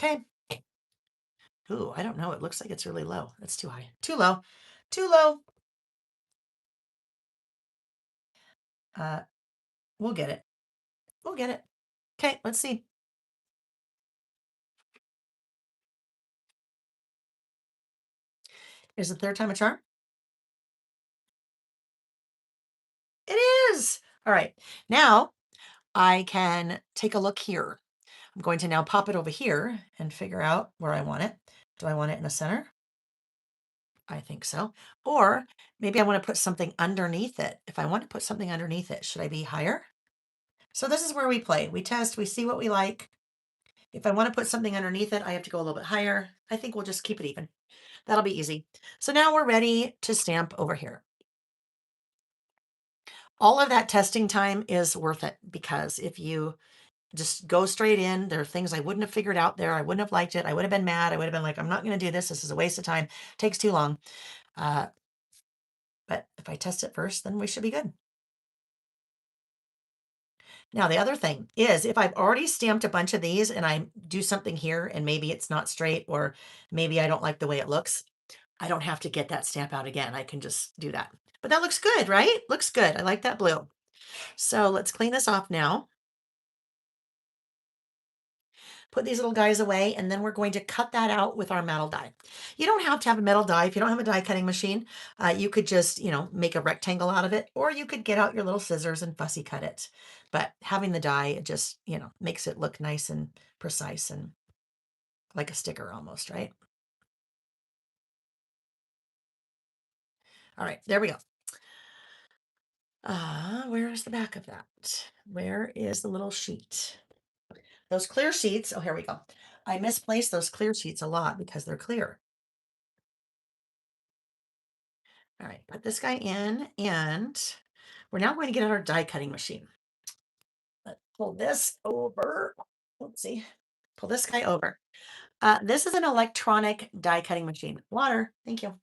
Speaker 1: Okay. Ooh, I don't know. It looks like it's really low. That's too high. Too low. Too low. We'll get it. We'll get it. Okay, let's see. Is the third time a charm? It is. All right. Now I can take a look here. I'm going to now pop it over here and figure out where I want it. Do I want it in the center? I think so. Or maybe I want to put something underneath it. If I want to put something underneath it, should I be higher? So this is where we play. We test, we see what we like. If I want to put something underneath it, I have to go a little bit higher. I think we'll just keep it even. That'll be easy. So now we're ready to stamp over here. All of that testing time is worth it, because if you just go straight in, there are things I wouldn't have figured out there. I wouldn't have liked it. I would have been mad. I would have been like, I'm not going to do this. This is a waste of time. It takes too long. But if I test it first, then we should be good. Now, the other thing is, if I've already stamped a bunch of these and I do something here and maybe it's not straight, or maybe I don't like the way it looks, I don't have to get that stamp out again. I can just do that. But that looks good, right? Looks good. I like that blue. So let's clean this off now. Put these little guys away, and then we're going to cut that out with our metal die. You don't have to have a metal die. If you don't have a die cutting machine, you could just, make a rectangle out of it, or you could get out your little scissors and fussy cut it. But having the die, it just, makes it look nice and precise and like a sticker almost, right? All right, there we go. Where is the back of that? Where is the little sheet? Those clear sheets. Oh, here we go. I misplaced those clear sheets a lot because they're clear. All right, put this guy in, and we're now going to get out our die cutting machine. Let's pull this over. Oopsie. Pull this guy over. This is an electronic die cutting machine. Water, thank you.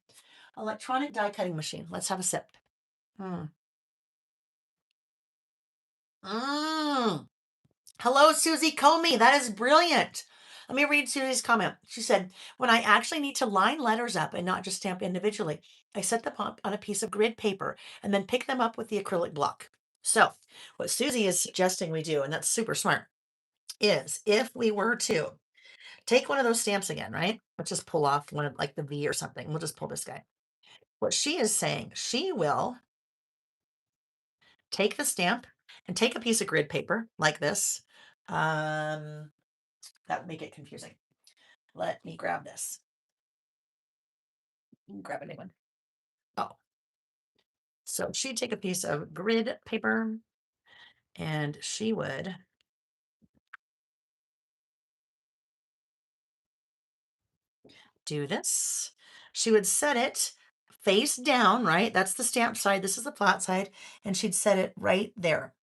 Speaker 1: Electronic die cutting machine. Let's have a sip. Mm. Mm. Hello, Susie Comey. That is brilliant. Let me read Susie's comment. She said, when I actually need to line letters up and not just stamp individually, I set them up on a piece of grid paper and then pick them up with the acrylic block. So what Susie is suggesting we do, and that's super smart, is if we were to take one of those stamps again, right? Let's just pull off one of like the V or something. We'll just pull this guy. What she is saying, she will take the stamp and take a piece of grid paper like this. That would make it confusing. Let me grab this. Grab a new one. Oh, so she'd take a piece of grid paper and she would do this. She would set it face down, right? That's the stamp side. This is the flat side. And she'd set it right there.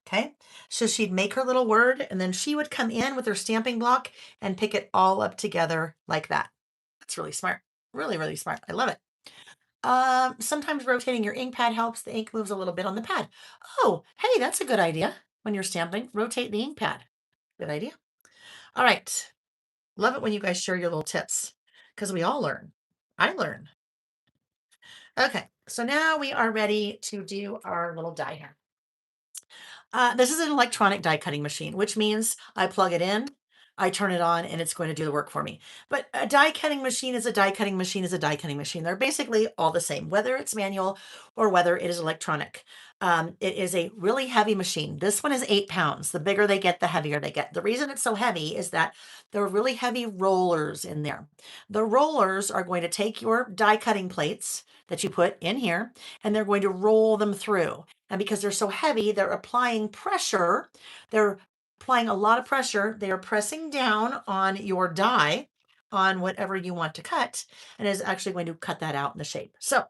Speaker 1: Okay. So she'd make her little word and then she would come in with her stamping block and pick it all up together like that. That's really smart. Really, really smart. I love it. Sometimes rotating your ink pad helps. The ink moves a little bit on the pad. Oh, hey, that's a good idea. When you're stamping, rotate the ink pad. Good idea. All right. Love it when you guys share your little tips because we all learn. I learn. Okay, so now we are ready to do our little die here. This is an electronic die cutting machine, which means I plug it in, I turn it on, and it's going to do the work for me. But a die cutting machine is a die cutting machine is a die cutting machine. They're basically all the same, whether it's manual or whether it is electronic. It is a really heavy machine. This one is 8 pounds. The bigger they get, the heavier they get. The reason it's so heavy is that there are really heavy rollers in there. The rollers are going to take your die cutting plates that you put in here, and they're going to roll them through. And because they're so heavy, they're applying pressure. They're applying a lot of pressure. They are pressing down on your die, on whatever you want to cut, and is actually going to cut that out in the shape. So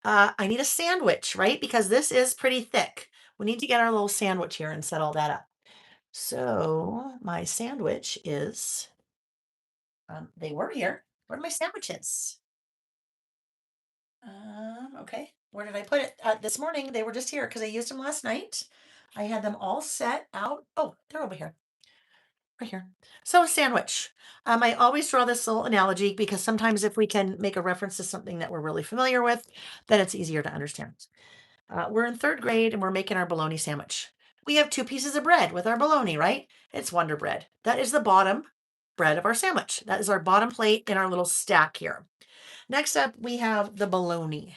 Speaker 1: I need a sandwich, right? Because this is pretty thick. We need to get our little sandwich here and set all that up. So my sandwich is, they were here. Where are my sandwiches? Okay. Where did I put it? This morning they were just here because I used them last night. I had them all set out. Oh, they're over here. Right here. So a sandwich. I always draw this little analogy because sometimes if we can make a reference to something that we're really familiar with, then it's easier to understand. We're in third grade and we're making our bologna sandwich. We have 2 pieces of bread with our bologna, right? It's Wonder Bread. That is the bottom bread of our sandwich. That is our bottom plate in our little stack here. Next up, we have the bologna.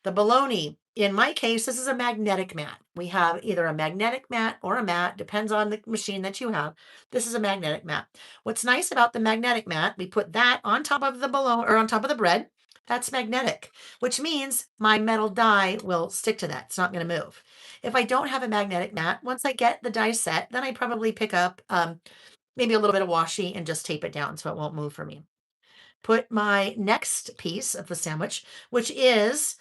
Speaker 1: The bologna, in my case, this is a magnetic mat. We have either a magnetic mat or a mat, depends on the machine that you have. This is a magnetic mat. What's nice about the magnetic mat, we put that on top of the bologna or on top of the bread. That's magnetic, which means my metal die will stick to that. It's not going to move. If I don't have a magnetic mat, once I get the die set, then I probably pick up maybe a little bit of washi and just tape it down so it won't move for me. Put my next piece of the sandwich, which is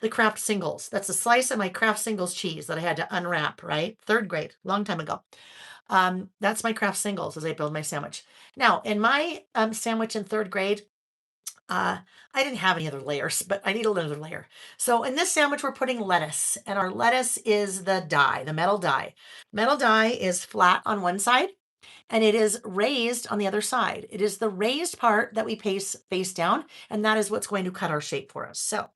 Speaker 1: the Kraft singles. That's a slice of my Kraft singles cheese that I had to unwrap, right? Third grade, long time ago. That's my Kraft singles as I build my sandwich. Now, in my sandwich in third grade, I didn't have any other layers, but I need another layer. So in this sandwich, we're putting lettuce, and our lettuce is the die, the metal die. Metal die is flat on one side, and it is raised on the other side. It is the raised part that we face down, and that is what's going to cut our shape for us. So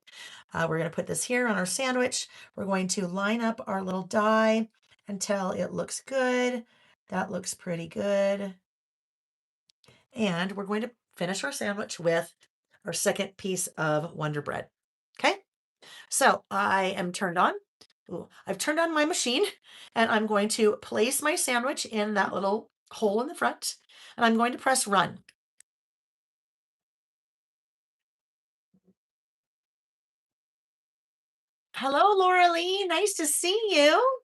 Speaker 1: we're going to put this here on our sandwich. We're going to line up our little die until it looks good. That looks pretty good. And we're going to finish our sandwich with our second piece of Wonder Bread. Okay, so I am turned on. Ooh, I've turned on my machine and I'm going to place my sandwich in that little hole in the front and I'm going to press run. Hello, Laura Lee. Nice to see you.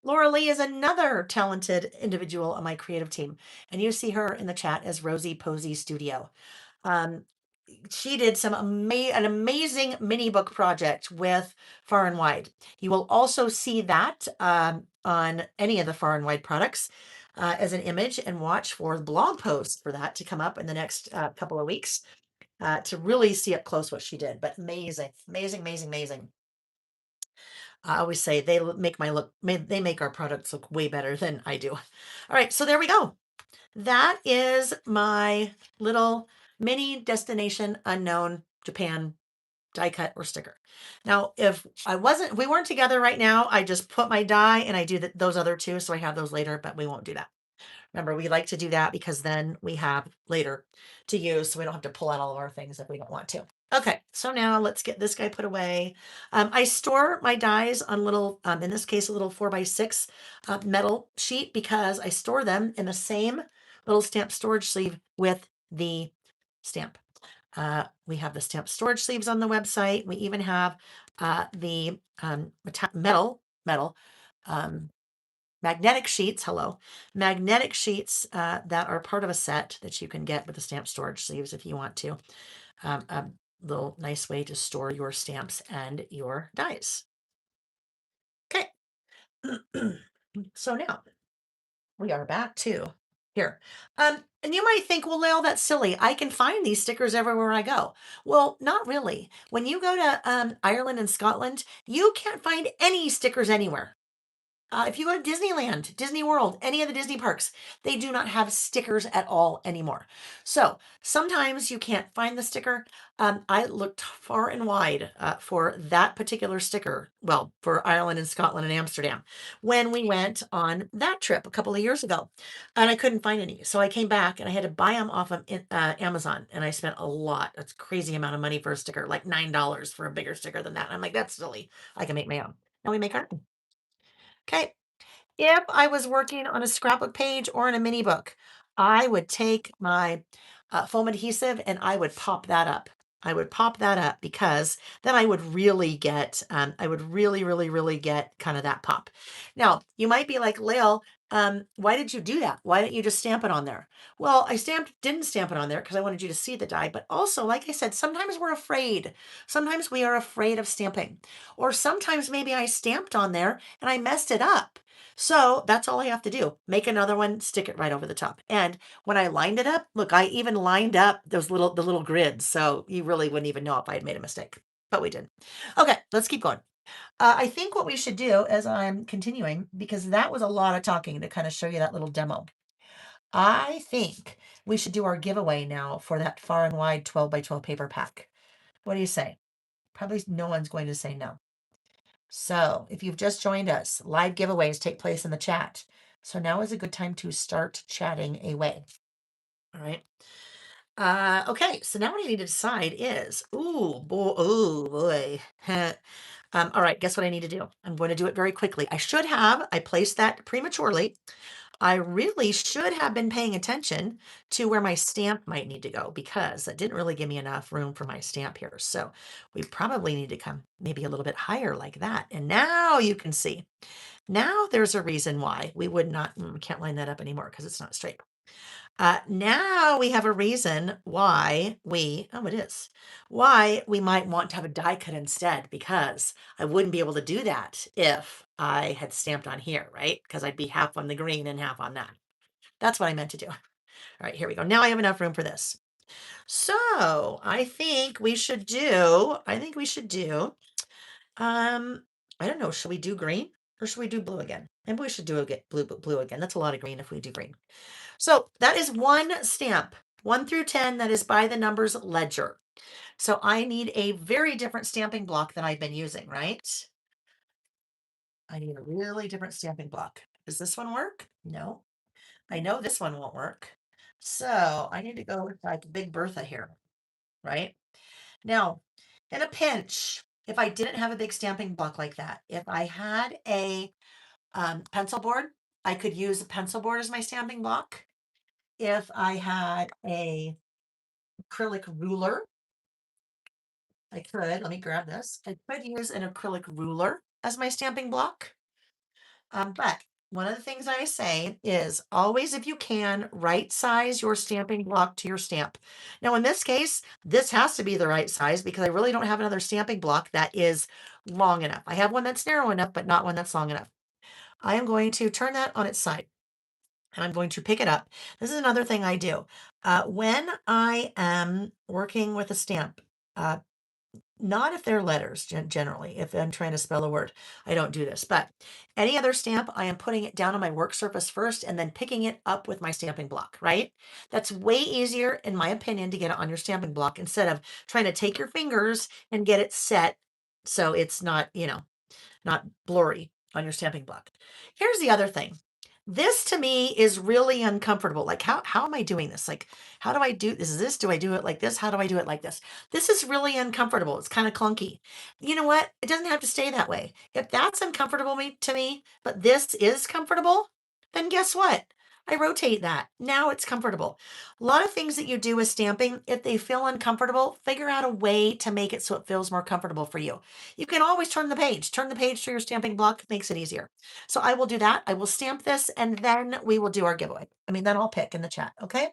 Speaker 1: Laura Lee is another talented individual on my creative team, and you see her in the chat as Rosie Posey Studio. Um, she did an amazing mini book project with Far and Wide. You will also see that on any of the Far and Wide products as an image, and watch for the blog post for that to come up in the next couple of weeks to really see up close what she did. But amazing, amazing, amazing, amazing. I always say they make our products look way better than I do. All right, so there we go. that is my little mini destination unknown Japan die cut or sticker. Now, if we weren't together right now, I just put my die and I do those other two. So I have those later, but we won't do that. Remember, we like to do that because then we have later to use, so we don't have to pull out all of our things if we don't want to. Okay, so now let's get this guy put away. I store my dies on little, in this case, a little 4x6 metal sheet because I store them in the same little stamp storage sleeve with the stamp. We have the stamp storage sleeves on the website. We even have the metal um, magnetic sheets. Hello, magnetic sheets that are part of a set that you can get with the stamp storage sleeves if you want to. A little nice way to store your stamps and your dies. Okay, so now we are back to here. And you might think, well, Layle, that's silly. I can find these stickers everywhere I go. Well, not really. When you go to Ireland and Scotland, you can't find any stickers anywhere. If you go to Disneyland, Disney World, any of the Disney parks, they do not have stickers at all anymore. So sometimes you can't find the sticker. I looked far and wide for that particular sticker, well, for Ireland and Scotland and Amsterdam, when we went on that trip a couple of years ago. And I couldn't find any. So I came back and I had to buy them off of Amazon. And I spent a lot, that's crazy amount of money for a sticker, like $9 for a bigger sticker than that. I'm like, that's silly. I can make my own. Now we make our own. Okay. If I was working on a scrapbook page or in a mini book, I would take my foam adhesive and I would pop that up. I would pop that up because then I would really get, I would really, really, really get kind of that pop. Now, you might be like, Layle, why did you do that? Why didn't you just stamp it on there? Well, didn't stamp it on there because I wanted you to see the die. But also, like I said, sometimes we're afraid. Sometimes we are afraid of stamping. Or sometimes maybe I stamped on there and I messed it up. So that's all I have to do. Make another one, stick it right over the top. And when I lined it up, look, I even lined up the little grids. So you really wouldn't even know if I had made a mistake, but we didn't. Okay, let's keep going. I think what we should do as I'm continuing, because that was a lot of talking to kind of show you that little demo. I think we should do our giveaway now for that far and wide 12 by 12 paper pack. What do you say? Probably no one's going to say no. So if you've just joined us, live giveaways take place in the chat. So now is a good time to start chatting away. All right. Okay, so now what I need to decide is, oh boy. All right, guess what I need to do? I'm going to do it very quickly. I placed that prematurely. I really should have been paying attention to where my stamp might need to go because that didn't really give me enough room for my stamp here. So we probably need to come maybe a little bit higher like that. And now you can see. Now there's a reason why we would not, we can't line that up anymore because it's not straight. Now we have a reason why it is, why we might want to have a die cut instead, because I wouldn't be able to do that if I had stamped on here, right? Because I'd be half on the green and half on that. That's what I meant to do. All right, here we go. Now I have enough room for this. So I think we should do, um, I don't know, should we do green or should we do blue again? Maybe we should do blue again. That's a lot of green if we do green. So that is one stamp, 1 through 10, that is by the numbers ledger. So I need a very different stamping block than I've been using, right? I need a really different stamping block. Does this one work? No. I know this one won't work. So I need to go with like Big Bertha here, right? Now, in a pinch, if I didn't have a big stamping block like that, if I had a pencil board, I could use a pencil board as my stamping block. If I had a acrylic ruler, let me grab this. I could use an acrylic ruler as my stamping block. But one of the things I say is always, if you can, right size your stamping block to your stamp. Now, in this case, this has to be the right size because I really don't have another stamping block that is long enough. I have one that's narrow enough, but not one that's long enough. I am going to turn that on its side and I'm going to pick it up. This is another thing I do. When I am working with a stamp, uh, Not if they're letters, generally. If I'm trying to spell a word, I don't do this. But any other stamp, I am putting it down on my work surface first and then picking it up with my stamping block, right? That's way easier, in my opinion, to get it on your stamping block instead of trying to take your fingers and get it set so it's not, not blurry on your stamping block. Here's the other thing. This to me is really uncomfortable. Like, how am I doing this? Like, how do I do this? Is this, do I do it like this? How do I do it like this? This is really uncomfortable. It's kind of clunky. You know what? It doesn't have to stay that way. If that's uncomfortable to me, but this is comfortable, then guess what? I rotate that. Now it's comfortable. A lot of things that you do with stamping, if they feel uncomfortable, figure out a way to make it so it feels more comfortable for you. You can always turn the page. Turn the page to your stamping block, makes it easier. So I will do that. I will stamp this and then we will do our giveaway. Then I'll pick in the chat, okay?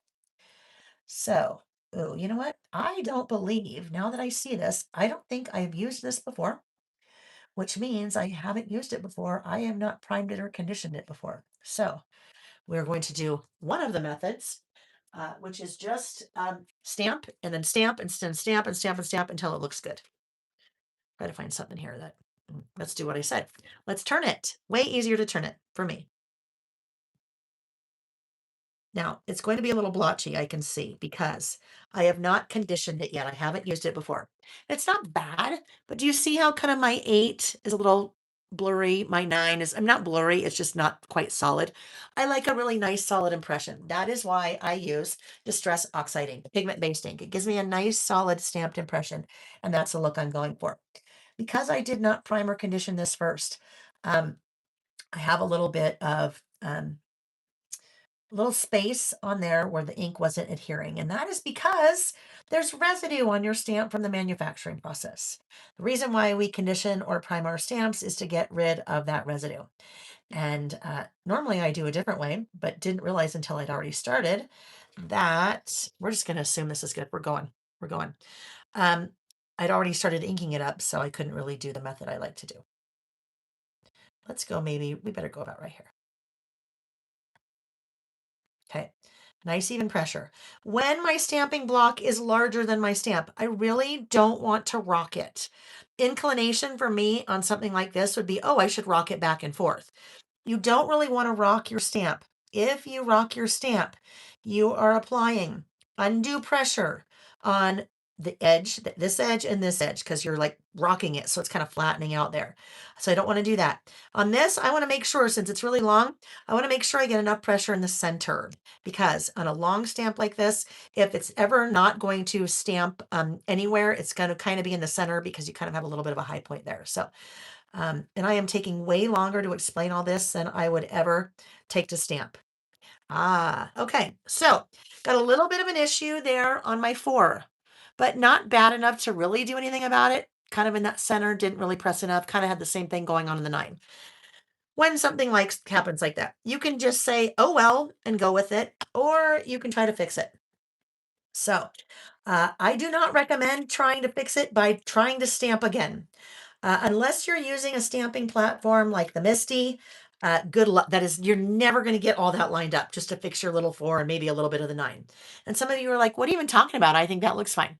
Speaker 1: So, oh, you know what? I don't believe, now that I see this, I don't think I've used this before, which means I haven't used it before. I have not primed it or conditioned it before. So we're going to do one of the methods, which is just stamp and then stamp and then stamp and stamp and stamp until it looks good. Try to find something here that, let's do what I said. Let's turn it. Way easier to turn it for me. Now, it's going to be a little blotchy, I can see, because I have not conditioned it yet. I haven't used it before. It's not bad, but do you see how kind of my 8 is a little blurry? My 9 is, I'm not blurry, it's just not quite solid. I like a really nice solid impression. That is why I use Distress Oxide ink, pigment-based ink. It gives me a nice solid stamped impression, and that's the look I'm going for. Because I did not primer condition this first, I have a little bit of little space on there where the ink wasn't adhering. And that is because there's residue on your stamp from the manufacturing process. The reason why we condition or prime our stamps is to get rid of that residue. And normally I do a different way, but didn't realize until I'd already started that we're just going to assume this is good. We're going. I'd already started inking it up, so I couldn't really do the method I like to do. Let's go, maybe we better go about right here. Okay, nice even pressure. When my stamping block is larger than my stamp, I really don't want to rock it. Inclination for me on something like this would be, oh, I should rock it back and forth. You don't really want to rock your stamp. If you rock your stamp, you are applying undue pressure on the edge, this edge and this edge, because you're like rocking it. So it's kind of flattening out there. So I don't want to do that. On this, I want to make sure, since it's really long, I want to make sure I get enough pressure in the center, because on a long stamp like this, if it's ever not going to stamp anywhere, it's going to kind of be in the center because you kind of have a little bit of a high point there. So and I am taking way longer to explain all this than I would ever take to stamp. Okay. So got a little bit of an issue there on my 4, but not bad enough to really do anything about it. Kind of in that center, didn't really press enough. Kind of had the same thing going on in the 9. When something like happens like that, you can just say, oh, well, and go with it, or you can try to fix it. So I do not recommend trying to fix it by trying to stamp again. Unless you're using a stamping platform like the Misty, good luck. That is, you're never going to get all that lined up just to fix your little 4 and maybe a little bit of the 9. And some of you are like, what are you even talking about? I think that looks fine.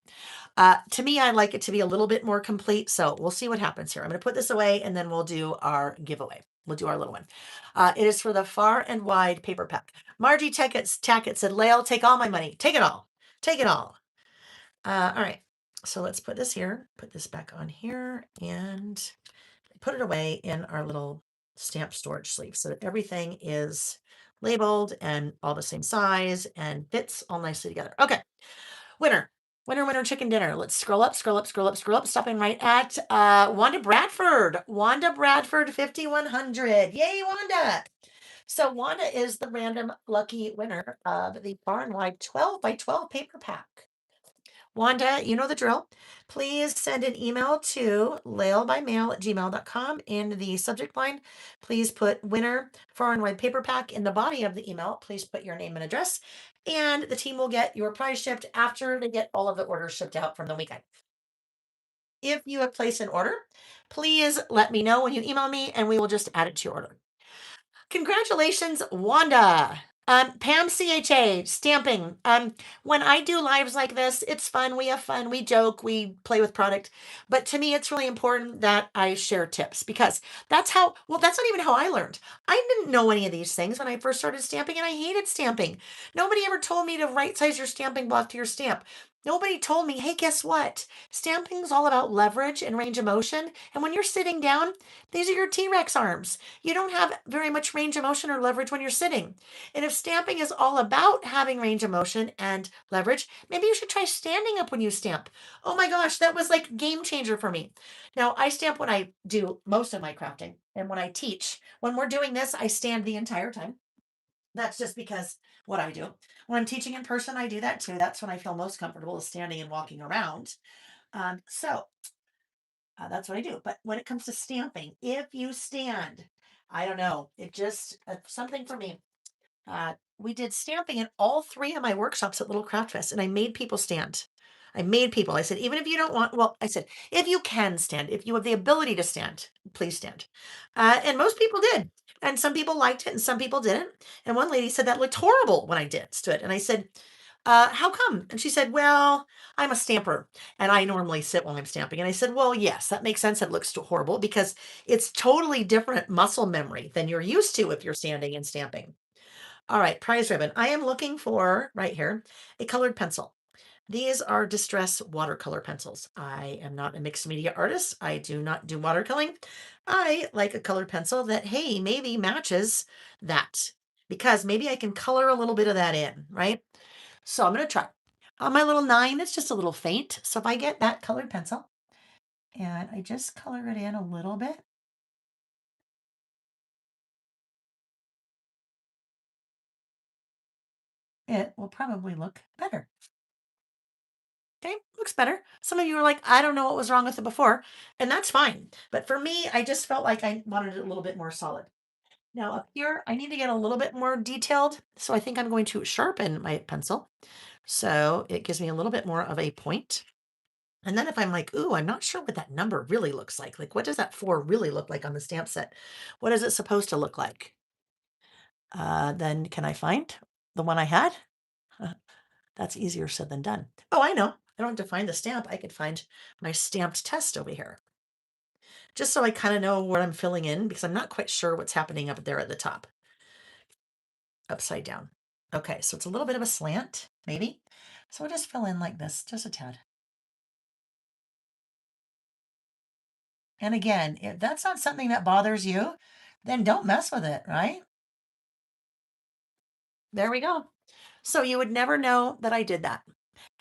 Speaker 1: To me, I like it to be a little bit more complete. So we'll see what happens here. I'm going to put this away and then we'll do our giveaway. We'll do our little one. It is for the Far and Wide paper pack. Margie Tackett said, Layle, take all my money. Take it all. Take it all. All right. So let's put this here, put this back on here, and put it away in our little stamp storage sleeve so that everything is labeled and all the same size and fits all nicely together. Okay. Winner. Winner, chicken dinner. Let's scroll up, stopping right at Wanda Bradford. Wanda Bradford, 5100. Yay, Wanda. So Wanda is the random lucky winner of the Far and Wide 12 by 12 paper pack. Wanda, you know the drill. Please send an email to laylebymail@gmail.com. In the subject line, please put winner Far and Wide paper pack. In the body of the email, please put your name and address, and the team will get your prize shipped after they get all of the orders shipped out from the weekend. If you have placed an order, please let me know when you email me and we will just add it to your order. Congratulations, Wanda. Pam CHA, stamping. When I do lives like this, it's fun. We have fun. We joke. We play with product. But to me, it's really important that I share tips because that's not even how I learned. I didn't know any of these things when I first started stamping and I hated stamping. Nobody ever told me to right size your stamping block to your stamp. Nobody told me, hey, guess what? Stamping is all about leverage and range of motion. And when you're sitting down, these are your T Rex arms. You don't have very much range of motion or leverage when you're sitting. And if stamping is all about having range of motion and leverage, maybe you should try standing up when you stamp. Oh my gosh, that was like game changer for me. Now, I stamp when I do most of my crafting and when I teach. When we're doing this, I stand the entire time. That's just because what I do. When I'm teaching in person, I do that too. That's when I feel most comfortable is standing and walking around. That's what I do. But when it comes to stamping, if you stand, I don't know, it just something for me. We did stamping in all three of my workshops at Little Craft Fest, and I made people stand. I made people. I said, even if you don't want, well, I said, if you can stand, if you have the ability to stand, please stand. And most people did. And some people liked it and some people didn't. And one lady said that looked horrible when I did stood. And I said, how come? And she said, well, I'm a stamper and I normally sit while I'm stamping. And I said, well, yes, that makes sense. It looks horrible because it's totally different muscle memory than you're used to if you're standing and stamping. All right, prize ribbon. I am looking for, right here, a colored pencil. These are Distress watercolor pencils. I am not a mixed media artist. I do not do watercoloring. I like a colored pencil that, hey, maybe matches that because maybe I can color a little bit of that in, right? So I'm going to try. On my little 9, it's just a little faint. So if I get that colored pencil and I just color it in a little bit, it will probably look better. Okay, looks better. Some of you are like, I don't know what was wrong with it before, and that's fine. But for me, I just felt like I wanted it a little bit more solid. Now up here, I need to get a little bit more detailed. So I think I'm going to sharpen my pencil. So it gives me a little bit more of a point. And then if I'm like, ooh, I'm not sure what that number really looks like what does that 4 really look like on the stamp set? What is it supposed to look like? Then can I find the one I had? That's easier said than done. Oh, I know. I don't have to find the stamp. I could find my stamped test over here. Just so I kind of know what I'm filling in because I'm not quite sure what's happening up there at the top. Upside down. Okay, so it's a little bit of a slant, maybe. So we'll just fill in like this, just a tad. And again, if that's not something that bothers you, then don't mess with it, right? There we go. So you would never know that I did that.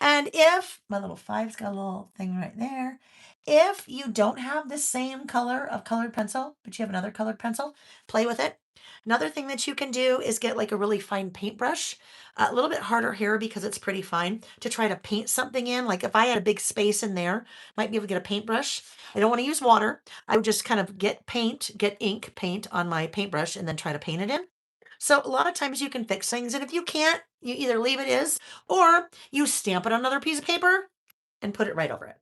Speaker 1: And if my little 5's got a little thing right there, if you don't have the same color of colored pencil, but you have another colored pencil, play with it. Another thing that you can do is get like a really fine paintbrush, a little bit harder here because it's pretty fine to try to paint something in. Like if I had a big space in there, might be able to get a paintbrush. I don't want to use water. I would just kind of get ink paint on my paintbrush and then try to paint it in. So a lot of times you can fix things, and if you can't, you either leave it as or you stamp it on another piece of paper and put it right over it.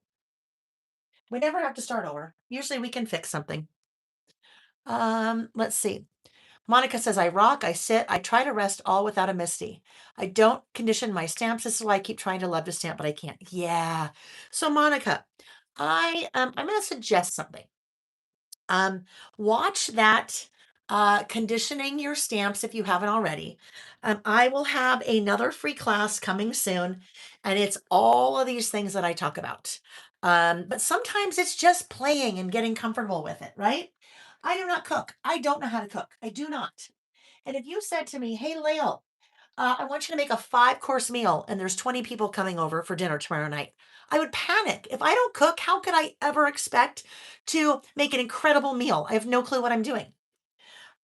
Speaker 1: We never have to start over. Usually we can fix something. Let's see. Monica says, I rock, I sit, I try to rest all without a misty. I don't condition my stamps. This is why I keep trying to love to stamp, but I can't. Yeah. So Monica, I'm gonna suggest something. Um, watch that conditioning your stamps if you haven't already. I will have another free class coming soon, and it's all of these things that I talk about. But sometimes it's just playing and getting comfortable with it, right? I do not cook. I don't know how to cook. I do not. And if you said to me, hey, Layle, I want you to make a 5-course meal and there's 20 people coming over for dinner tomorrow night. I would panic. If I don't cook, how could I ever expect to make an incredible meal? I have no clue what I'm doing.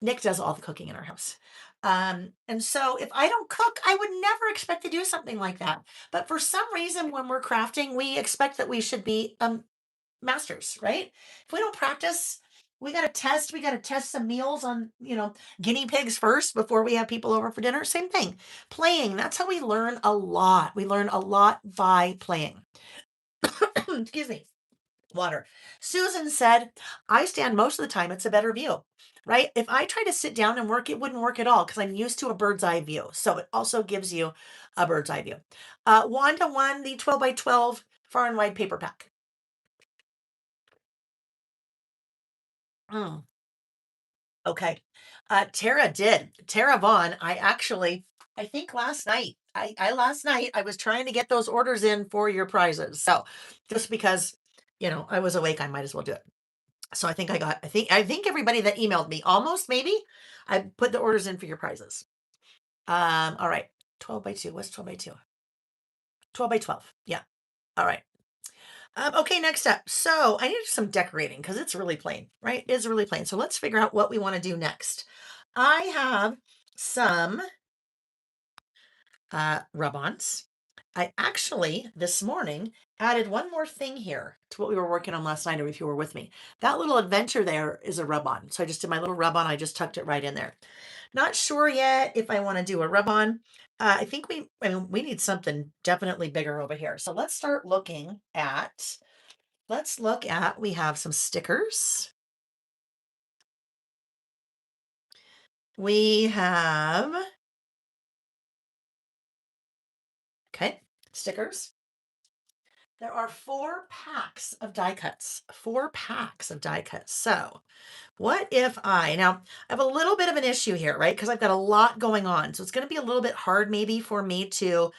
Speaker 1: Nick does all the cooking in our house. And so if I don't cook, I would never expect to do something like that. But for some reason, when we're crafting, we expect that we should be masters, right? If we don't practice, we got to test some meals on, guinea pigs first before we have people over for dinner. Same thing. Playing, that's how we learn a lot. We learn a lot by playing. Excuse me. Water. Susan said, I stand most of the time, it's a better view, right? If I try to sit down and work, it wouldn't work at all because I'm used to a bird's eye view. So it also gives you a bird's eye view. Wanda won the 12 by 12 far and wide paper pack. Mm, okay. Tara did. Tara Vaughn, I think last night, I last night I was trying to get those orders in for your prizes. So just because, I was awake, I might as well do it. So I think everybody that emailed me, almost maybe, I put the orders in for your prizes. All right. 12 by 2. What's 12 by 2? 12 by 12. Yeah. All right. Okay, next up. So I need some decorating because it's really plain, right? It's really plain. So let's figure out what we want to do next. I have some rub-ons. I actually this morning added one more thing here to what we were working on last night, or if you were with me. That little adventure there is a rub-on. So I just did my little rub-on. I just tucked it right in there. Not sure yet if I want to do a rub-on. I mean, we need something definitely bigger over here. So let's look at, we have some stickers. We have, okay, stickers. There are 4 packs of die cuts, 4 packs of die cuts. So what if now I have a little bit of an issue here, right? Because I've got a lot going on. So it's going to be a little bit hard maybe for me to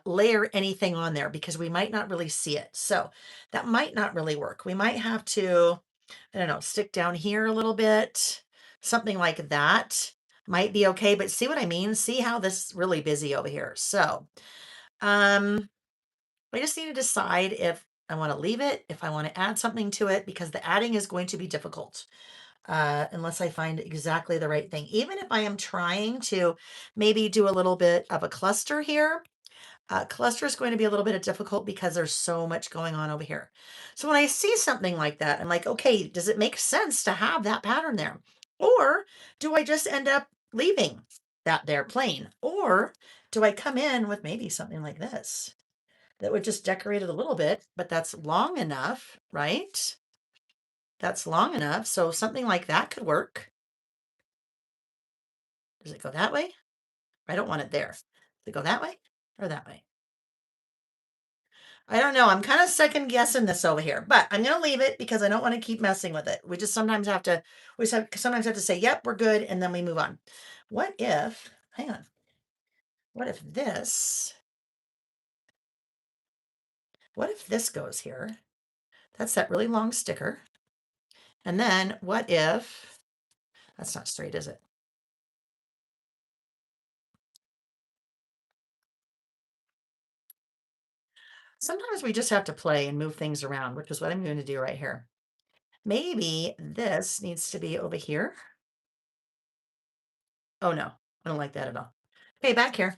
Speaker 1: layer anything on there because we might not really see it. So that might not really work. We might have to, I don't know, stick down here a little bit, something like that might be okay. But see what I mean? See how this is really busy over here. So, I just need to decide if I want to leave it, if I want to add something to it, because the adding is going to be difficult unless I find exactly the right thing. Even if I am trying to maybe do a little bit of a cluster here, cluster is going to be a little bit difficult because there's so much going on over here. So when I see something like that, I'm like, okay, does it make sense to have that pattern there? Or do I just end up leaving that there plain? Or do I come in with maybe something like this? That would just decorate it a little bit, but that's long enough, right? That's long enough. So something like that could work. Does it go that way? I don't want it there. Does it go that way or that way? I don't know. I'm kind of second guessing this over here, but I'm going to leave it because I don't want to keep messing with it. We just sometimes have to, sometimes have to say, yep, we're good. And then we move on. Hang on. What if this goes here? That's that really long sticker. And then what if, that's not straight, is it? Sometimes we just have to play and move things around, which is what I'm going to do right here. Maybe this needs to be over here. Oh no, I don't like that at all. Okay, back here.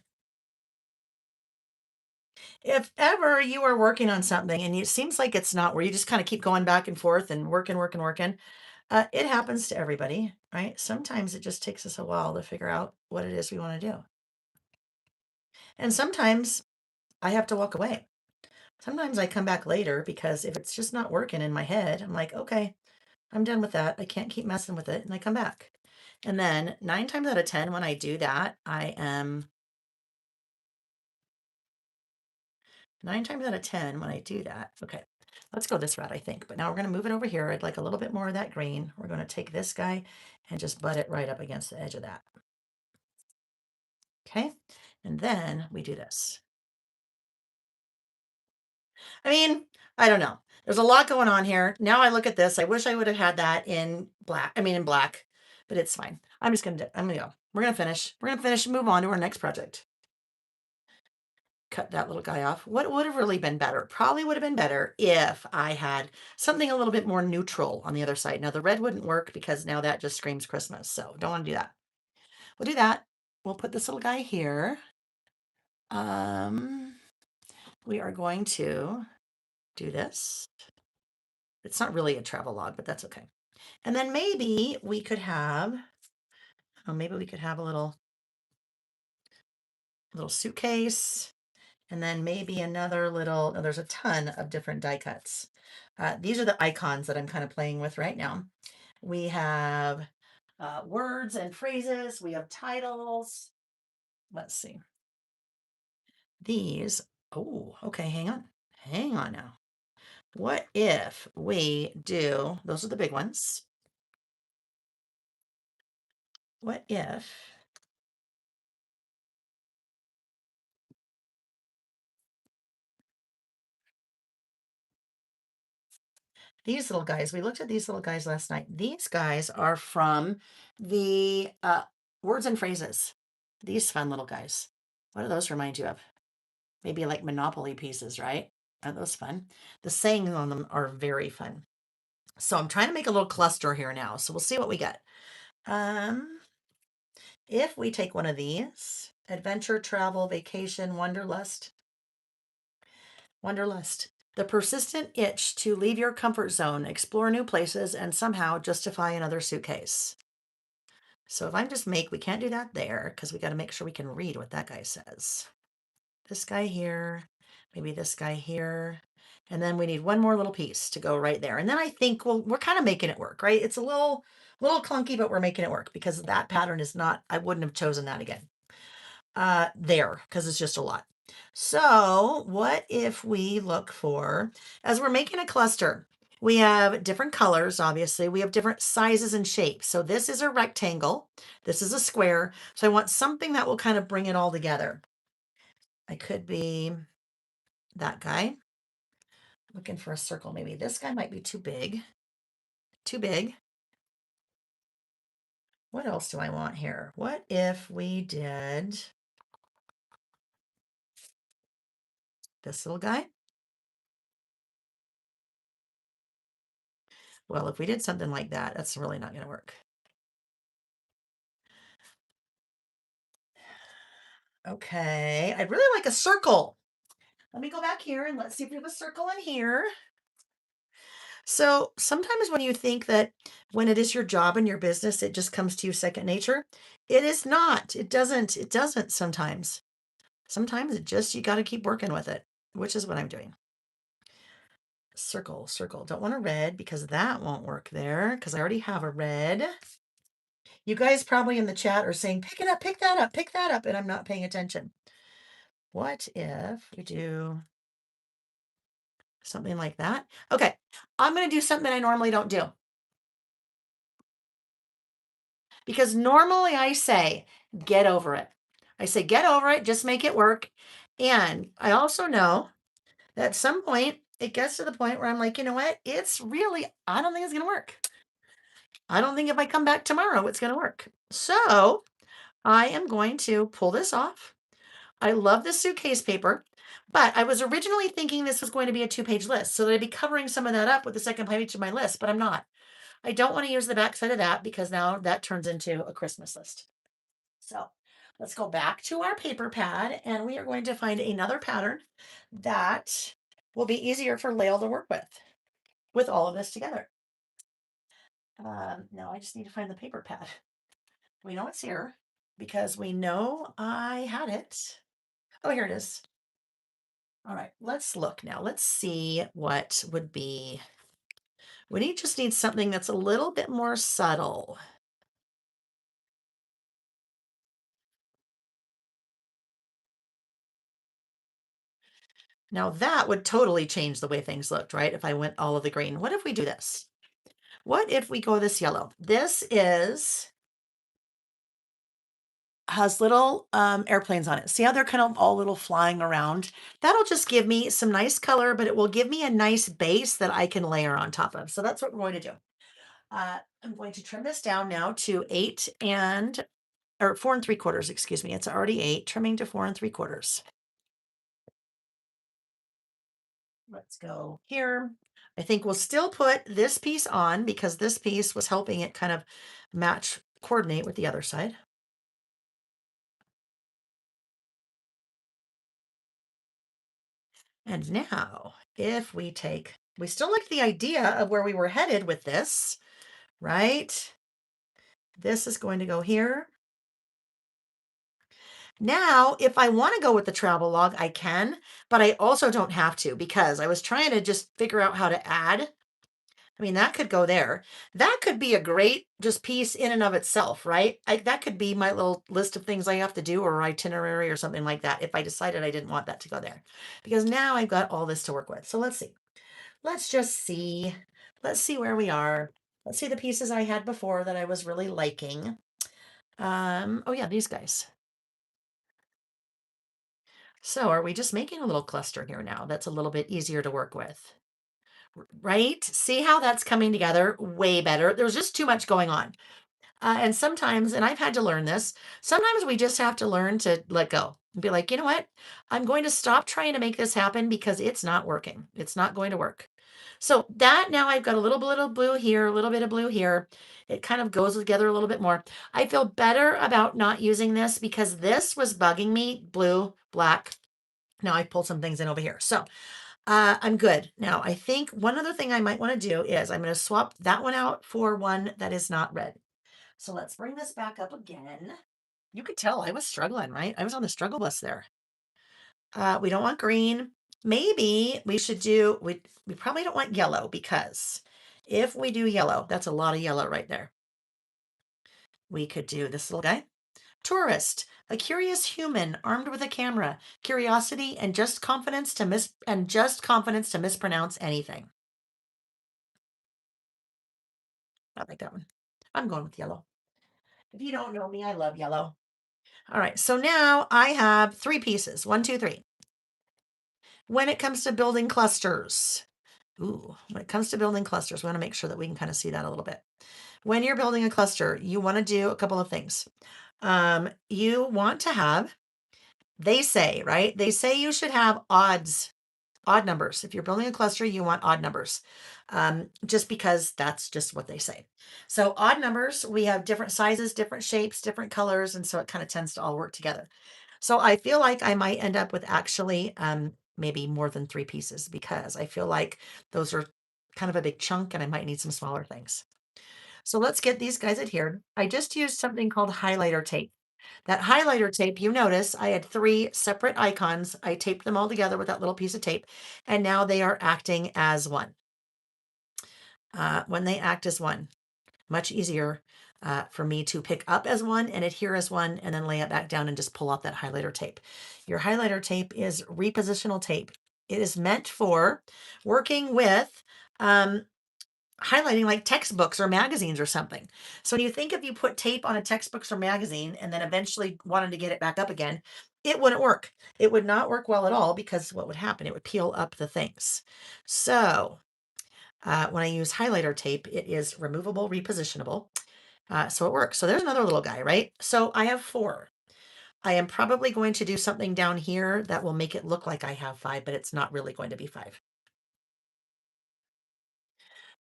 Speaker 1: If ever you are working on something and it seems like it's not, where you just kind of keep going back and forth and working, it happens to everybody, right? Sometimes it just takes us a while to figure out what it is we want to do. And sometimes I have to walk away. Sometimes I come back later because if it's just not working in my head, I'm like, okay, I'm done with that. I can't keep messing with it. And I come back. And then 9 times out of 10, when I do that, 9 times out of 10, when I do that, okay, let's go this route, I think. But now we're going to move it over here. I'd like a little bit more of that green. We're going to take this guy and just butt it right up against the edge of that. Okay. And then we do this. I mean, I don't know. There's a lot going on here. Now I look at this. I wish I would have had that in black. I mean, in black, but it's fine. I'm going to go. We're going to finish. We're going to finish and move on to our next project. Cut that little guy off. What would have really been better? Probably would have been better if I had something a little bit more neutral on the other side. Now the red wouldn't work because now that just screams Christmas. So don't want to do that. We'll do that. We'll put this little guy here. We are going to do this. It's not really a travel log, but that's okay. And then maybe we could have, a little suitcase. And then maybe another little, oh, there's a ton of different die cuts. These are the icons that I'm kind of playing with right now. We have words and phrases. We have titles. Let's see. These, oh, okay, hang on. Hang on now. What if we do, those are the big ones. What if these little guys, we looked at these little guys last night. These guys are from the words and phrases. These fun little guys. What do those remind you of? Maybe like Monopoly pieces, right? Aren't those fun? The sayings on them are very fun. So I'm trying to make a little cluster here now. So we'll see what we get. If we take one of these, adventure, travel, vacation, wanderlust. Wanderlust. The persistent itch to leave your comfort zone, explore new places, and somehow justify another suitcase. So if I'm just we can't do that there because we got to make sure we can read what that guy says. This guy here, maybe this guy here. And then we need one more little piece to go right there. And then I think, well, we're kind of making it work, right? It's a little clunky, but we're making it work because that pattern is not, I wouldn't have chosen that again. There, because it's just a lot. So what if we look for, as we're making a cluster, we have different colors, obviously. We have different sizes and shapes. So this is a rectangle. This is a square. So I want something that will kind of bring it all together. I could be that guy. Looking for a circle. Maybe this guy might be too big. Too big. What else do I want here? What if we did this little guy? Well, if we did something like that, that's really not going to work. Okay, I'd really like a circle. Let me go back here and let's see if we have a circle in here. So sometimes when you think that when it is your job and your business, it just comes to you second nature, it is not. It doesn't. It doesn't sometimes. Sometimes it just, you got to keep working with it, which is what I'm doing. Circle, circle. Don't want a red because that won't work there because I already have a red. You guys probably in the chat are saying, pick it up, pick that up, pick that up, and I'm not paying attention. What if we do something like that? Okay, I'm going to do something I normally don't do. Because normally I say, get over it. I say, get over it, just make it work. And I also know that at some point, it gets to the point where I'm like, you know what? It's really, I don't think it's going to work. I don't think if I come back tomorrow, it's going to work. So I am going to pull this off. I love this suitcase paper, but I was originally thinking this was going to be a 2-page list. So that I'd be covering some of that up with the second page of my list, but I'm not. I don't want to use the back side of that because now that turns into a Christmas list. So let's go back to our paper pad and we are going to find another pattern that will be easier for Layle to work with all of this together. Now I just need to find the paper pad. We know it's here because we know I had it. Oh, here it is. All right, let's look now. Let's see what would be. We just need something that's a little bit more subtle. Now that would totally change the way things looked, right? If I went all of the green. What if we do this? What if we go this yellow? This has little airplanes on it. See how they're kind of all little flying around? That'll just give me some nice color, but it will give me a nice base that I can layer on top of. So that's what we're going to do. I'm going to trim this down now to 4 3/4, excuse me. It's already 8, trimming to 4 3/4. Let's go here. I think we'll still put this piece on because this piece was helping it kind of coordinate with the other side. And now if we still like the idea of where we were headed with this, right? This is going to go here. Now, if I want to go with the travel log, I can, but I also don't have to because I was trying to just figure out how to add. I mean, that could go there. That could be a great just piece in and of itself, right? That could be my little list of things I have to do or itinerary or something like that if I decided I didn't want that to go there. Because now I've got all this to work with. So let's see. Let's just see. Let's see where we are. Let's see the pieces I had before that I was really liking. Oh yeah, these guys. So are we just making a little cluster here now? That's a little bit easier to work with, right? See how that's coming together way better. There's just too much going on. And sometimes, and I've had to learn this, sometimes we just have to learn to let go and be like, you know what? I'm going to stop trying to make this happen because it's not working. It's not going to work. So that now I've got a little bit of blue here, a little bit of blue here. It kind of goes together a little bit more. I feel better about not using this because this was bugging me, blue, black. Now I pulled some things in over here. So I'm good. Now I think one other thing I might want to do is I'm going to swap that one out for one that is not red. So let's bring this back up again. You could tell I was struggling, right? I was on the struggle bus there. We don't want green. Maybe we should do, we probably don't want yellow because if we do yellow, that's a lot of yellow right there. We could do this little guy. Tourist, a curious human armed with a camera, curiosity and just confidence to mispronounce anything. I like that one. I'm going with yellow. If you don't know me, I love yellow. All right, so now I have 3 pieces. 1, 2, 3. When it comes to building clusters, when it comes to building clusters, we want to make sure that we can kind of see that a little bit. When you're building a cluster, you want to do a couple of things. You want to have, they say, right? They say you should have odd numbers. If you're building a cluster, you want odd numbers, just because that's just what they say. So odd numbers, we have different sizes, different shapes, different colors, and so it kind of tends to all work together. So I feel like I might end up with actually maybe more than 3 pieces because I feel like those are kind of a big chunk and I might need some smaller things. So let's get these guys adhered. I just used something called highlighter tape. That highlighter tape, you notice I had 3 separate icons. I taped them all together with that little piece of tape, and now they are acting as one. When they act as one, much easier for me to pick up as one and adhere as one, and then lay it back down and just pull out that highlighter tape. Your highlighter tape is repositional tape. It is meant for working with highlighting like textbooks or magazines or something. So when you think if you put tape on a textbooks or magazine and then eventually wanted to get it back up again, it wouldn't work. It would not work well at all because what would happen? It would peel up the things. So when I use highlighter tape, it is removable, repositionable. So it works. So there's another little guy, right? So I have 4. I am probably going to do something down here that will make it look like I have 5, but it's not really going to be 5.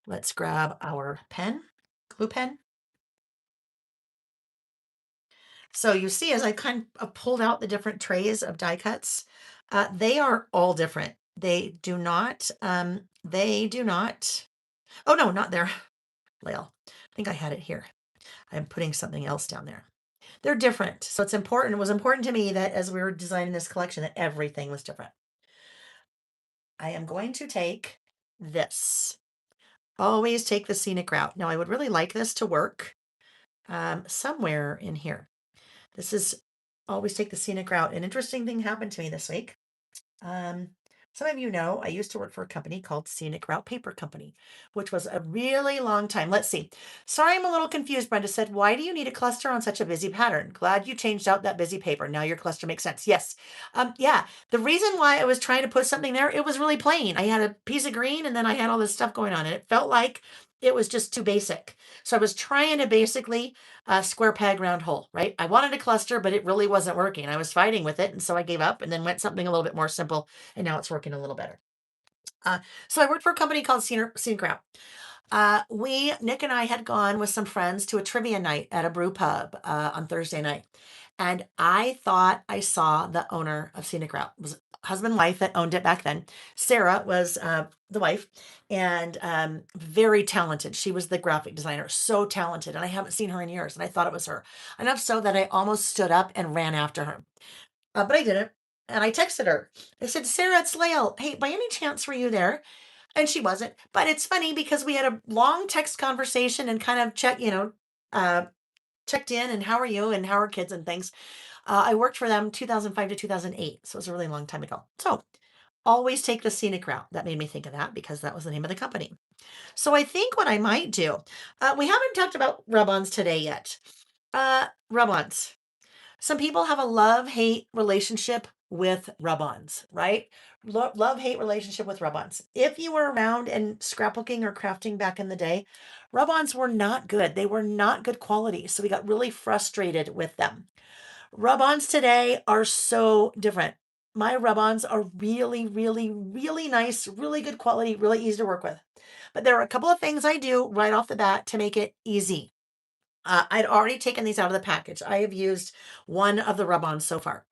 Speaker 1: Let's grab our pen, glue pen. So you see, as I kind of pulled out the different trays of die cuts, they are all different. They do not, oh no, not there, Layle. I think I had it here. I'm putting something else down there. They're different. So it's important. It was important to me that as we were designing this collection, that everything was different. I am going to take this. Always take the scenic route. Now, I would really like this to work somewhere in here. This is always take the scenic route. An interesting thing happened to me this week. Um, some of you know I used to work for a company called Scenic Route Paper Company, which was a really long time. Let's see. Sorry, I'm a little confused. Brenda said, why do you need a cluster on such a busy pattern? Glad you changed out that busy paper. Now your cluster makes sense. Yes. Yeah. The reason why I was trying to put something there, it was really plain. I had a piece of green and then I had all this stuff going on and it felt like it was just too basic. So I was trying to basically square peg round hole, right? I wanted a cluster, but it really wasn't working. I was fighting with it. And so I gave up and then went something a little bit more simple. And now it's working a little better. So I worked for a company called Scenic Route. Nick and I had gone with some friends to a trivia night at a brew pub on Thursday night. And I thought I saw the owner of Scenic Route. It was husband and wife that owned it back then. Sarah was the wife, and very talented. She was the graphic designer, so talented. And I haven't seen her in years, and I thought it was her. Enough so that I almost stood up and ran after her. But I didn't. And I texted her. I said, Sarah, it's Layle. Hey, by any chance were you there? And she wasn't. But it's funny because we had a long text conversation and kind of uh, checked in and how are you and how are kids and things. I worked for them 2005 to 2008. So it was a really long time ago. So always take the scenic route. That made me think of that because that was the name of the company. So I think what I might do, we haven't talked about rub-ons today yet. Rub-ons. Some people have a love-hate relationship with rub-ons, right? Love-hate relationship with rub-ons. If you were around and scrapbooking or crafting back in the day, rub-ons were not good. They were not good quality. So we got really frustrated with them. Rub-ons today are so different. My rub-ons are really, really, really nice, really good quality, really easy to work with. But there are a couple of things I do right off the bat to make it easy. I'd already taken these out of the package. I have used one of the rub-ons so far.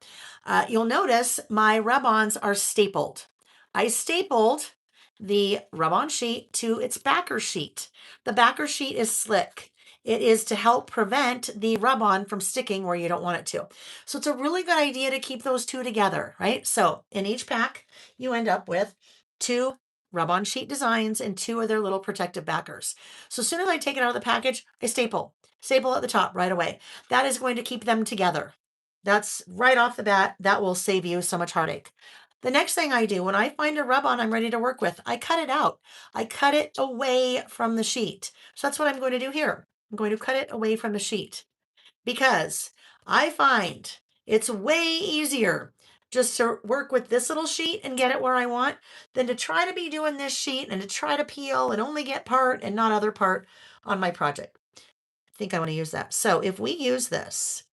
Speaker 1: You'll notice my rub-ons are stapled. I stapled the rub-on sheet to its backer sheet. The backer sheet is slick. It is to help prevent the rub-on from sticking where you don't want it to. So it's a really good idea to keep those two together, right? So in each pack, you end up with two rub-on sheet designs and two of their little protective backers. So as soon as I take it out of the package, I staple at the top right away. That is going to keep them together. That's right off the bat. That will save you so much heartache. The next thing I do when I find a rub-on I'm ready to work with, I cut it out. I cut it away from the sheet. So that's what I'm going to do here. I'm going to cut it away from the sheet because I find it's way easier just to work with this little sheet and get it where I want than to try to be doing this sheet and to try to peel and only get part and not other part on my project. I think I want to use that. So if we use this,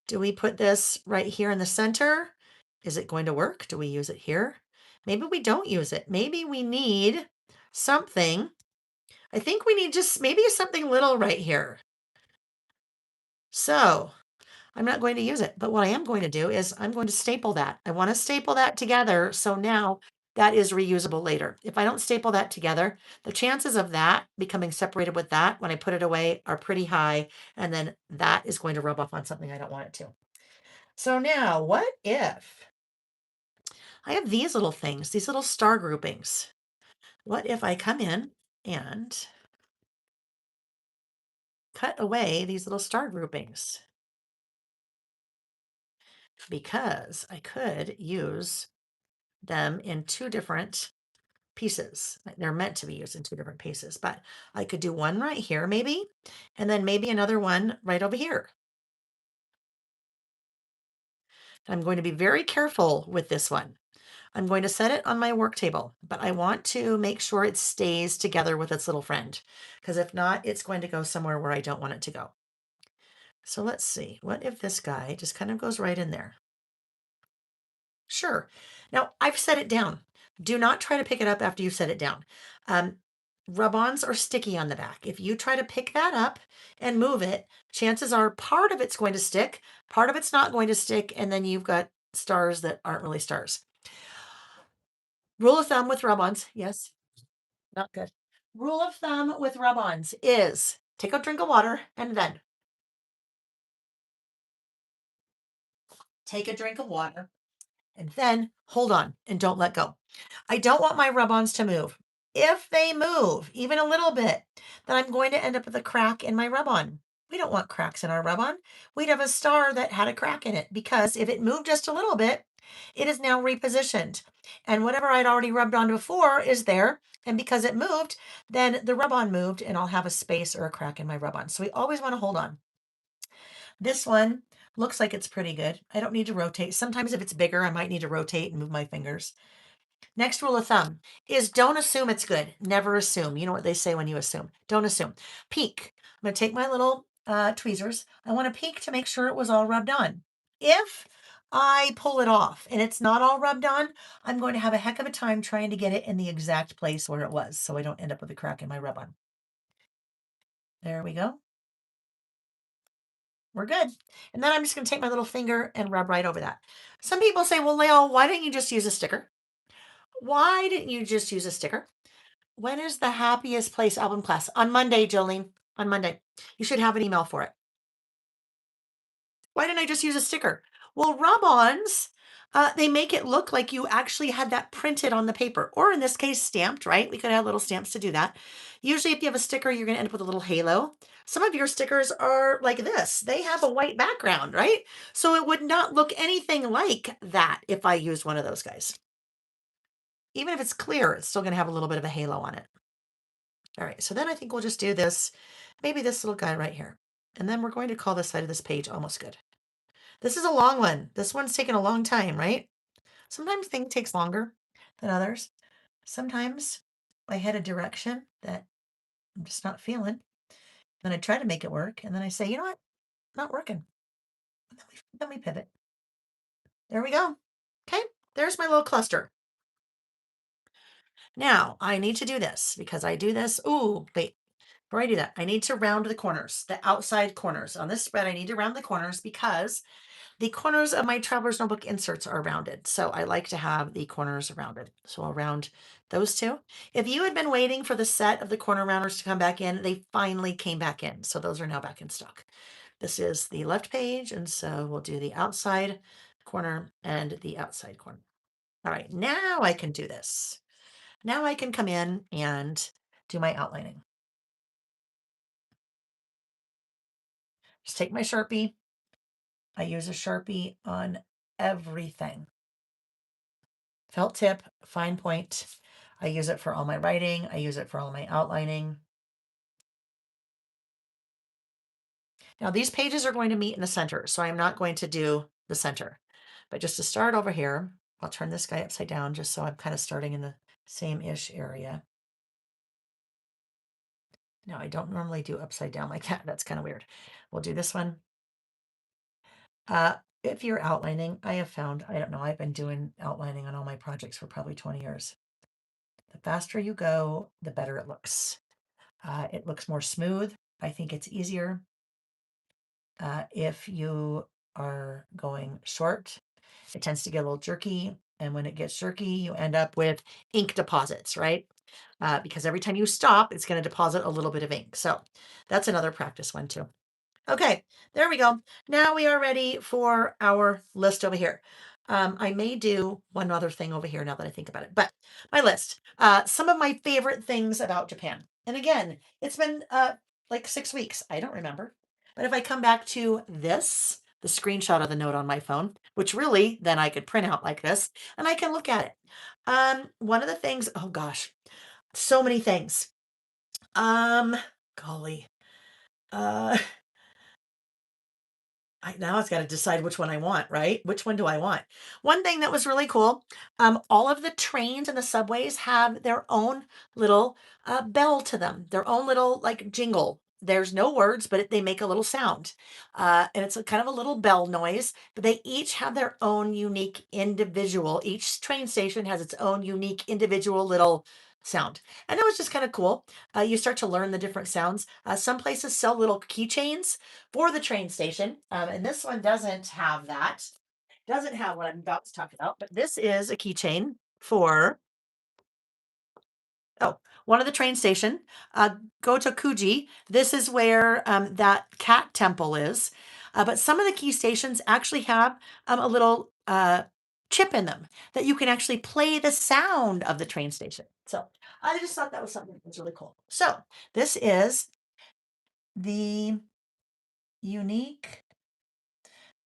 Speaker 1: do we put this right here in the center? Is it going to work? Do we use it here? Maybe we don't use it. Maybe we need something. I think we need just maybe something little right here. So I'm not going to use it, but what I am going to do is I'm going to staple that. I want to staple that together. So now that is reusable later. If I don't staple that together, the chances of that becoming separated with that when I put it away are pretty high. And then that is going to rub off on something I don't want it to. So now what if I have these little things, these little star groupings? What if I come in and cut away these little star groupings? Because I could use them in two different pieces. They're meant to be used in two different pieces, but I could do one right here maybe, and then maybe another one right over here. I'm going to be very careful with this one. I'm going to set it on my work table, but I want to make sure it stays together with its little friend, because if not, it's going to go somewhere where I don't want it to go. So let's see, what if this guy just kind of goes right in there? Sure. Now I've set it down. Do not try to pick it up after you've set it down. Um, Rub-ons are sticky on the back. If you try to pick that up and move it, chances are part of it's going to stick, part of it's not going to stick, and then you've got stars that aren't really stars. Rule of thumb with rub-ons, yes, not good. Rule of thumb with rub-ons is take a drink of water and then take a drink of water and then hold on and don't let go. I don't want my rub-ons to move. If they move even a little bit, then I'm going to end up with a crack in my rub-on. We don't want cracks in our rub-on. We'd have a star that had a crack in it because if it moved just a little bit, it is now repositioned. And whatever I'd already rubbed on before is there. And because it moved, then the rub-on moved and I'll have a space or a crack in my rub-on. So we always want to hold on. This one looks like it's pretty good. I don't need to rotate. Sometimes if it's bigger, I might need to rotate and move my fingers. Next rule of thumb is don't assume it's good. Never assume. You know what they say when you assume. Don't assume. Peek. I'm going to take my little tweezers. I want to peek to make sure it was all rubbed on. If I pull it off and it's not all rubbed on, I'm going to have a heck of a time trying to get it in the exact place where it was so I don't end up with a crack in my rub-on. There we go. We're good. And then I'm just going to take my little finger and rub right over that. Some people say, well, Layle, why didn't you just use a sticker? Why didn't you just use a sticker? When is the happiest place album class? On Monday, Jolene. On Monday. You should have an email for it. Why didn't I just use a sticker? Well, rub-ons, they make it look like you actually had that printed on the paper, or in this case, stamped, right? We could have little stamps to do that. Usually, if you have a sticker, you're going to end up with a little halo. Some of your stickers are like this. They have a white background, right? So it would not look anything like that if I used one of those guys. Even if it's clear, it's still going to have a little bit of a halo on it. All right, so then I think we'll just do this, maybe this little guy right here. And then we're going to call this side of this page almost good. This is a long one. This one's taken a long time, right? Sometimes things takes longer than others. Sometimes I head a direction that I'm just not feeling. Then I try to make it work. And then I say, you know what? Not working. And then we pivot. There we go. Okay, there's my little cluster. Now I need to do this because I do this. Ooh, wait. Before I do that, I need to round the corners, the outside corners. On this spread, I need to round the corners because the corners of my Traveler's Notebook inserts are rounded. So I like to have the corners rounded. So I'll round those two. If you had been waiting for the set of the corner rounders to come back in, they finally came back in. So those are now back in stock. This is the left page. And so we'll do the outside corner and the outside corner. All right, now I can do this. Now I can come in and do my outlining. Just take my Sharpie. I use a Sharpie on everything. Felt tip, fine point. I use it for all my writing. I use it for all my outlining. Now these pages are going to meet in the center, so I'm not going to do the center. But just to start over here, I'll turn this guy upside down just so I'm kind of starting in the same-ish area. Now I don't normally do upside down like that. That's kind of weird. We'll do this one. If you're outlining, I have found, I don't know, I've been doing outlining on all my projects for probably 20 years. The faster you go, the better it looks. It looks more smooth. I think it's easier. If you are going short, it tends to get a little jerky. And when it gets jerky, you end up with ink deposits, right? Because every time you stop, it's going to deposit a little bit of ink. So that's another practice one too. Okay, there we go. Now we are ready for our list over here. I may do one other thing over here now that I think about it, but my list, some of my favorite things about Japan. And again, it's been like 6 weeks. I don't remember. But if I come back to this, the screenshot of the note on my phone, which really then I could print out like this and I can look at it. One of the things, oh gosh, so many things. Golly. Uh now I've got to decide which one I want, right? Which one do I want? One thing that was really cool, all of the trains and the subways have their own little bell to them, their own little like jingle. There's no words, but they make a little sound. And it's a kind of a little bell noise, but they each have their own unique individual. Each train station has its own unique individual little sound. And that was just kind of cool. You start to learn the different sounds. Some places sell little keychains for the train station. And this one doesn't have that. Doesn't have what I'm about to talk about, but this is a keychain for one of the train station. Go to Kuji. This is where that cat temple is. But some of the key stations actually have a little chip in them that you can actually play the sound of the train station. So I just thought that was something that was really cool. So this is the unique,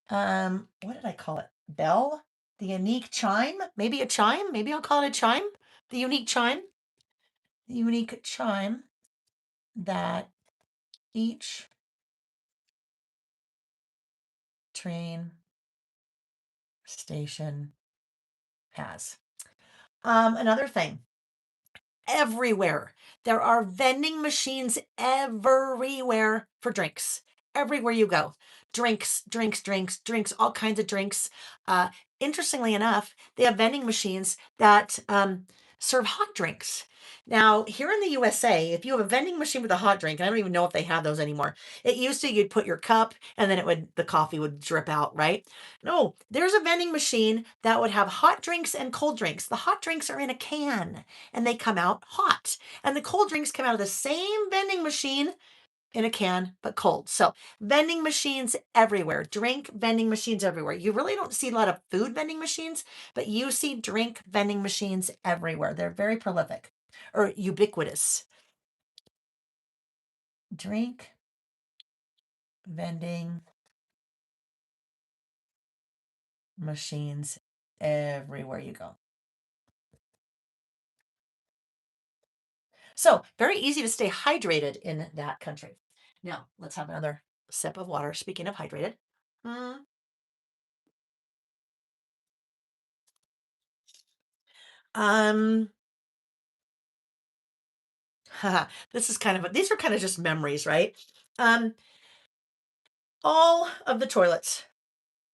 Speaker 1: what did I call it? Bell? The unique chime? Maybe a chime? Maybe I'll call it a chime. The unique chime. The unique chime that each train station has. Another thing, everywhere. There are vending machines everywhere for drinks. Everywhere you go. Drinks, drinks, drinks, drinks, all kinds of drinks. Interestingly enough, they have vending machines that serve hot drinks. Now, here in the USA, if you have a vending machine with a hot drink, I don't even know if they have those anymore. It used to, you'd put your cup and then the coffee would drip out, right? No, there's a vending machine that would have hot drinks and cold drinks. The hot drinks are in a can and they come out hot. And the cold drinks come out of the same vending machine in a can, but cold. So vending machines everywhere, drink vending machines everywhere. You really don't see a lot of food vending machines, but you see drink vending machines everywhere. They're very prolific or ubiquitous. Drink vending machines everywhere you go. So very easy to stay hydrated in that country. Now let's have another sip of water. Speaking of hydrated. Mm. Um, this is kind of these are kind of just memories, right? Um, all of the toilets,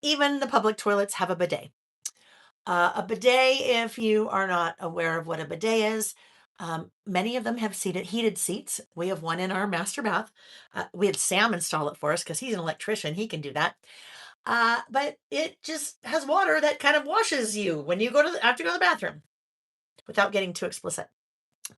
Speaker 1: even the public toilets, have a bidet. A bidet, if you are not aware of what a bidet is, many of them have heated seats. We have one in our master bath. We had Sam install it for us because he's an electrician. He can do that. But it just has water that kind of washes you when you after you go to the bathroom, without getting too explicit.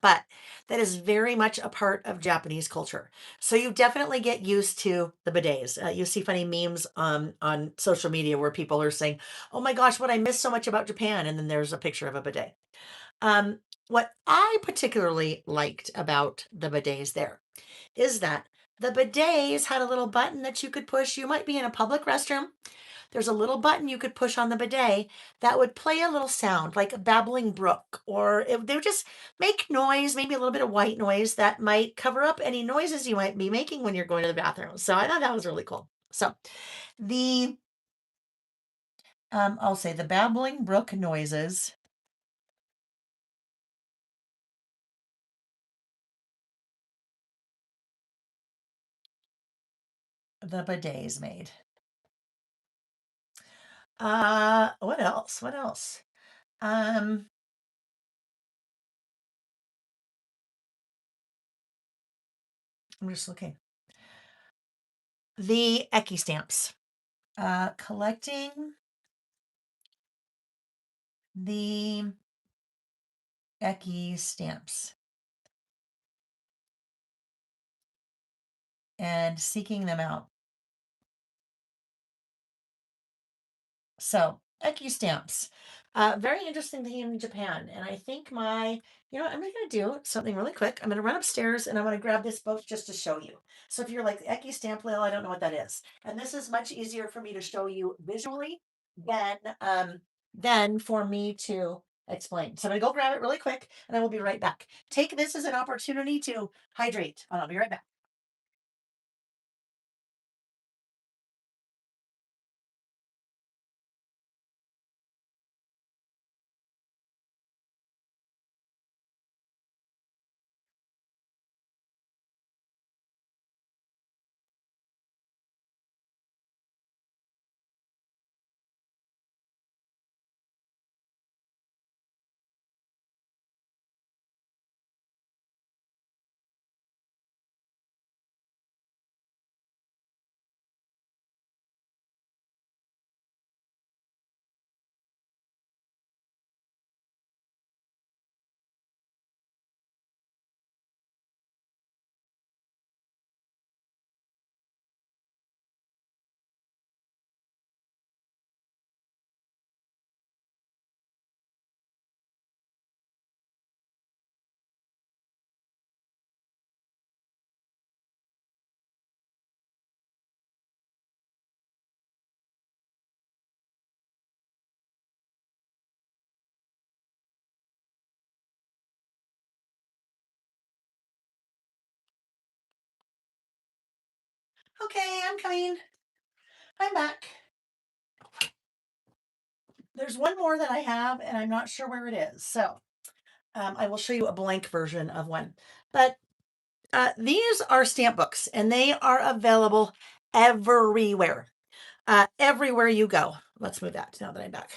Speaker 1: But that is very much a part of Japanese culture. So you definitely get used to the bidets. You see funny memes on social media where people are saying, "Oh my gosh, what I miss so much about Japan," and then there's a picture of a bidet. What I particularly liked about the bidets there is that the bidets had a little button that you could push. You might be in a public restroom, there's a little button you could push on the bidet that would play a little sound like a babbling brook, or they would just make noise, maybe a little bit of white noise that might cover up any noises you might be making when you're going to the bathroom. So I thought that was really cool. So the I'll say the babbling brook noises the bidets made. What else? What else? Um, I'm just looking. The Eki stamps. Collecting the Eki stamps and seeking them out. So, Eki stamps. Very interesting thing in Japan. And I think I'm going to do something really quick. I'm going to run upstairs and I'm going to grab this book just to show you. So, if you're like Eki stamp, Layle, I don't know what that is. And this is much easier for me to show you visually than for me to explain. So, I'm going to go grab it really quick and I will be right back. Take this as an opportunity to hydrate. And I'll be right back. Okay, I'm coming. I'm back. There's one more that I have, and I'm not sure where it is. So I will show you a blank version of one. But these are stamp books, and they are available everywhere. Everywhere you go. Let's move that now that I'm back.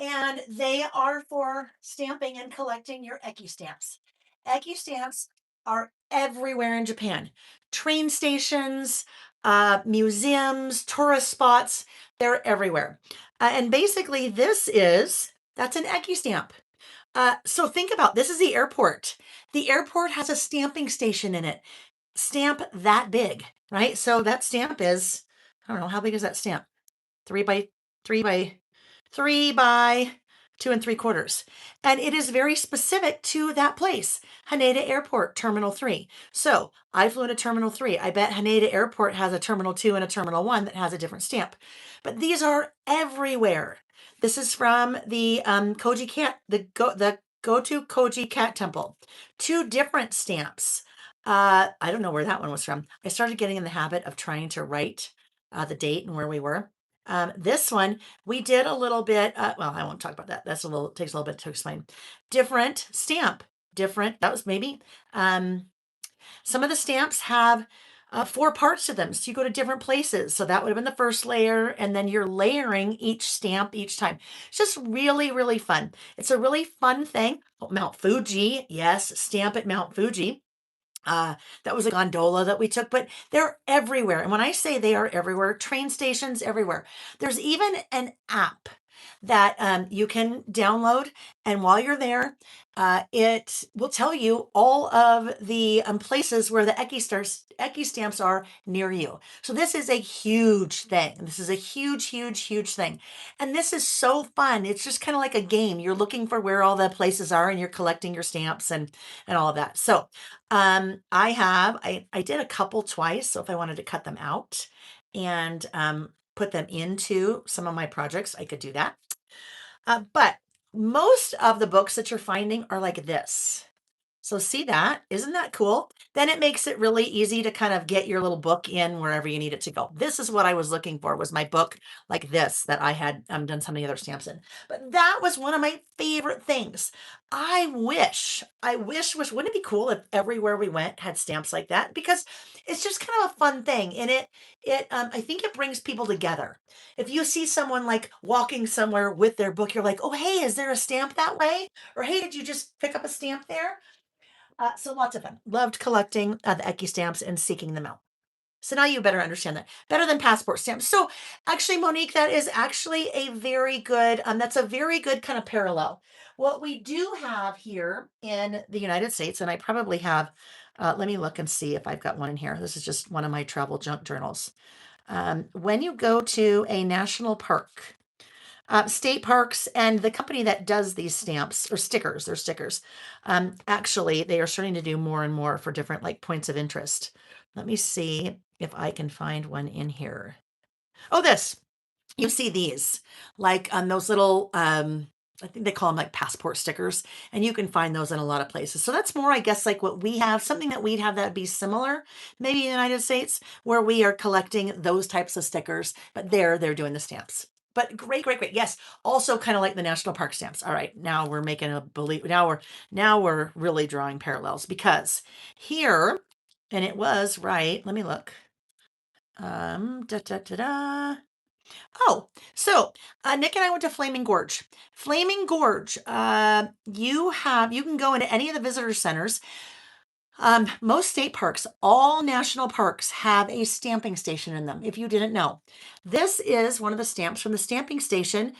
Speaker 1: and they are for stamping and collecting your Eki stamps. Eki stamps are everywhere in Japan. Train stations, museums, tourist spots, they're everywhere. And basically, that's an Eki stamp. So think about this is the airport. The airport has a stamping station in it. Stamp that big, right? So that stamp is, I don't know, how big is that stamp? 3 by 3 by 2 3/4. And it is very specific to that place, Haneda Airport, Terminal 3. So I flew into Terminal 3. I bet Haneda Airport has a Terminal 2 and a Terminal 1 that has a different stamp. But these are everywhere. This is from the Koji Cat, the Go-To Koji Cat Temple. Two different stamps. I don't know where that one was from. I started getting in the habit of trying to write the date and where we were. This one, we did a little bit, well, I won't talk about that. Takes a little bit to explain. Different stamp, different, that was maybe, some of the stamps have 4 parts to them. So you go to different places. So that would have been the first layer. And then you're layering each stamp each time. It's just really, really fun. It's a really fun thing. Oh, Mount Fuji. Yes, stamp at Mount Fuji. That was a gondola that we took, but they're everywhere. And when I say they are everywhere, train stations everywhere. There's even an app that you can download, and while you're there, it will tell you all of the places where the Eki stamps are near you. So this is a huge thing. This is a huge, huge, huge thing. And this is so fun. It's just kind of like a game. You're looking for where all the places are and you're collecting your stamps and all of that. So I did a couple twice. So if I wanted to cut them out and put them into some of my projects, I could do that. But most of the books that you're finding are like this. So see that? Isn't that cool? Then it makes it really easy to kind of get your little book in wherever you need it to go. This is what I was looking for, was my book like this that I had done some of the other stamps in. But that was one of my favorite things. Wouldn't it be cool if everywhere we went had stamps like that? Because it's just kind of a fun thing. And I think it brings people together. If you see someone like walking somewhere with their book, you're like, oh, hey, is there a stamp that way? Or hey, did you just pick up a stamp there? So lots of fun. Loved collecting the Eki stamps and seeking them out. So now you better understand that better than passport stamps. So actually, Monique, that is actually a very good, that's a very good kind of parallel. What we do have here in the United States, and I probably have, let me look and see if I've got one in here. This is just one of my travel junk journals. When you go to a national park, state parks and the company that does these stamps or stickers, they're stickers. Actually, they are starting to do more and more for different like points of interest. Let me see if I can find one in here. Oh, this. You see these like those little I think they call them like passport stickers, and you can find those in a lot of places. So that's more, I guess, like what we have, something that we'd have that'd be similar, maybe in the United States, where we are collecting those types of stickers, but they're doing the stamps. But great, great, great. Yes. Also kind of like the national park stamps. All right. Now we're making a believe. Now we're really drawing parallels, because here, and it was right. Let me look. Da da da da. Oh, so Nick and I went to Flaming Gorge. Flaming Gorge, you can go into any of the visitor centers. Most state parks, all national parks have a stamping station in them, if you didn't know. This is one of the stamps from the stamping station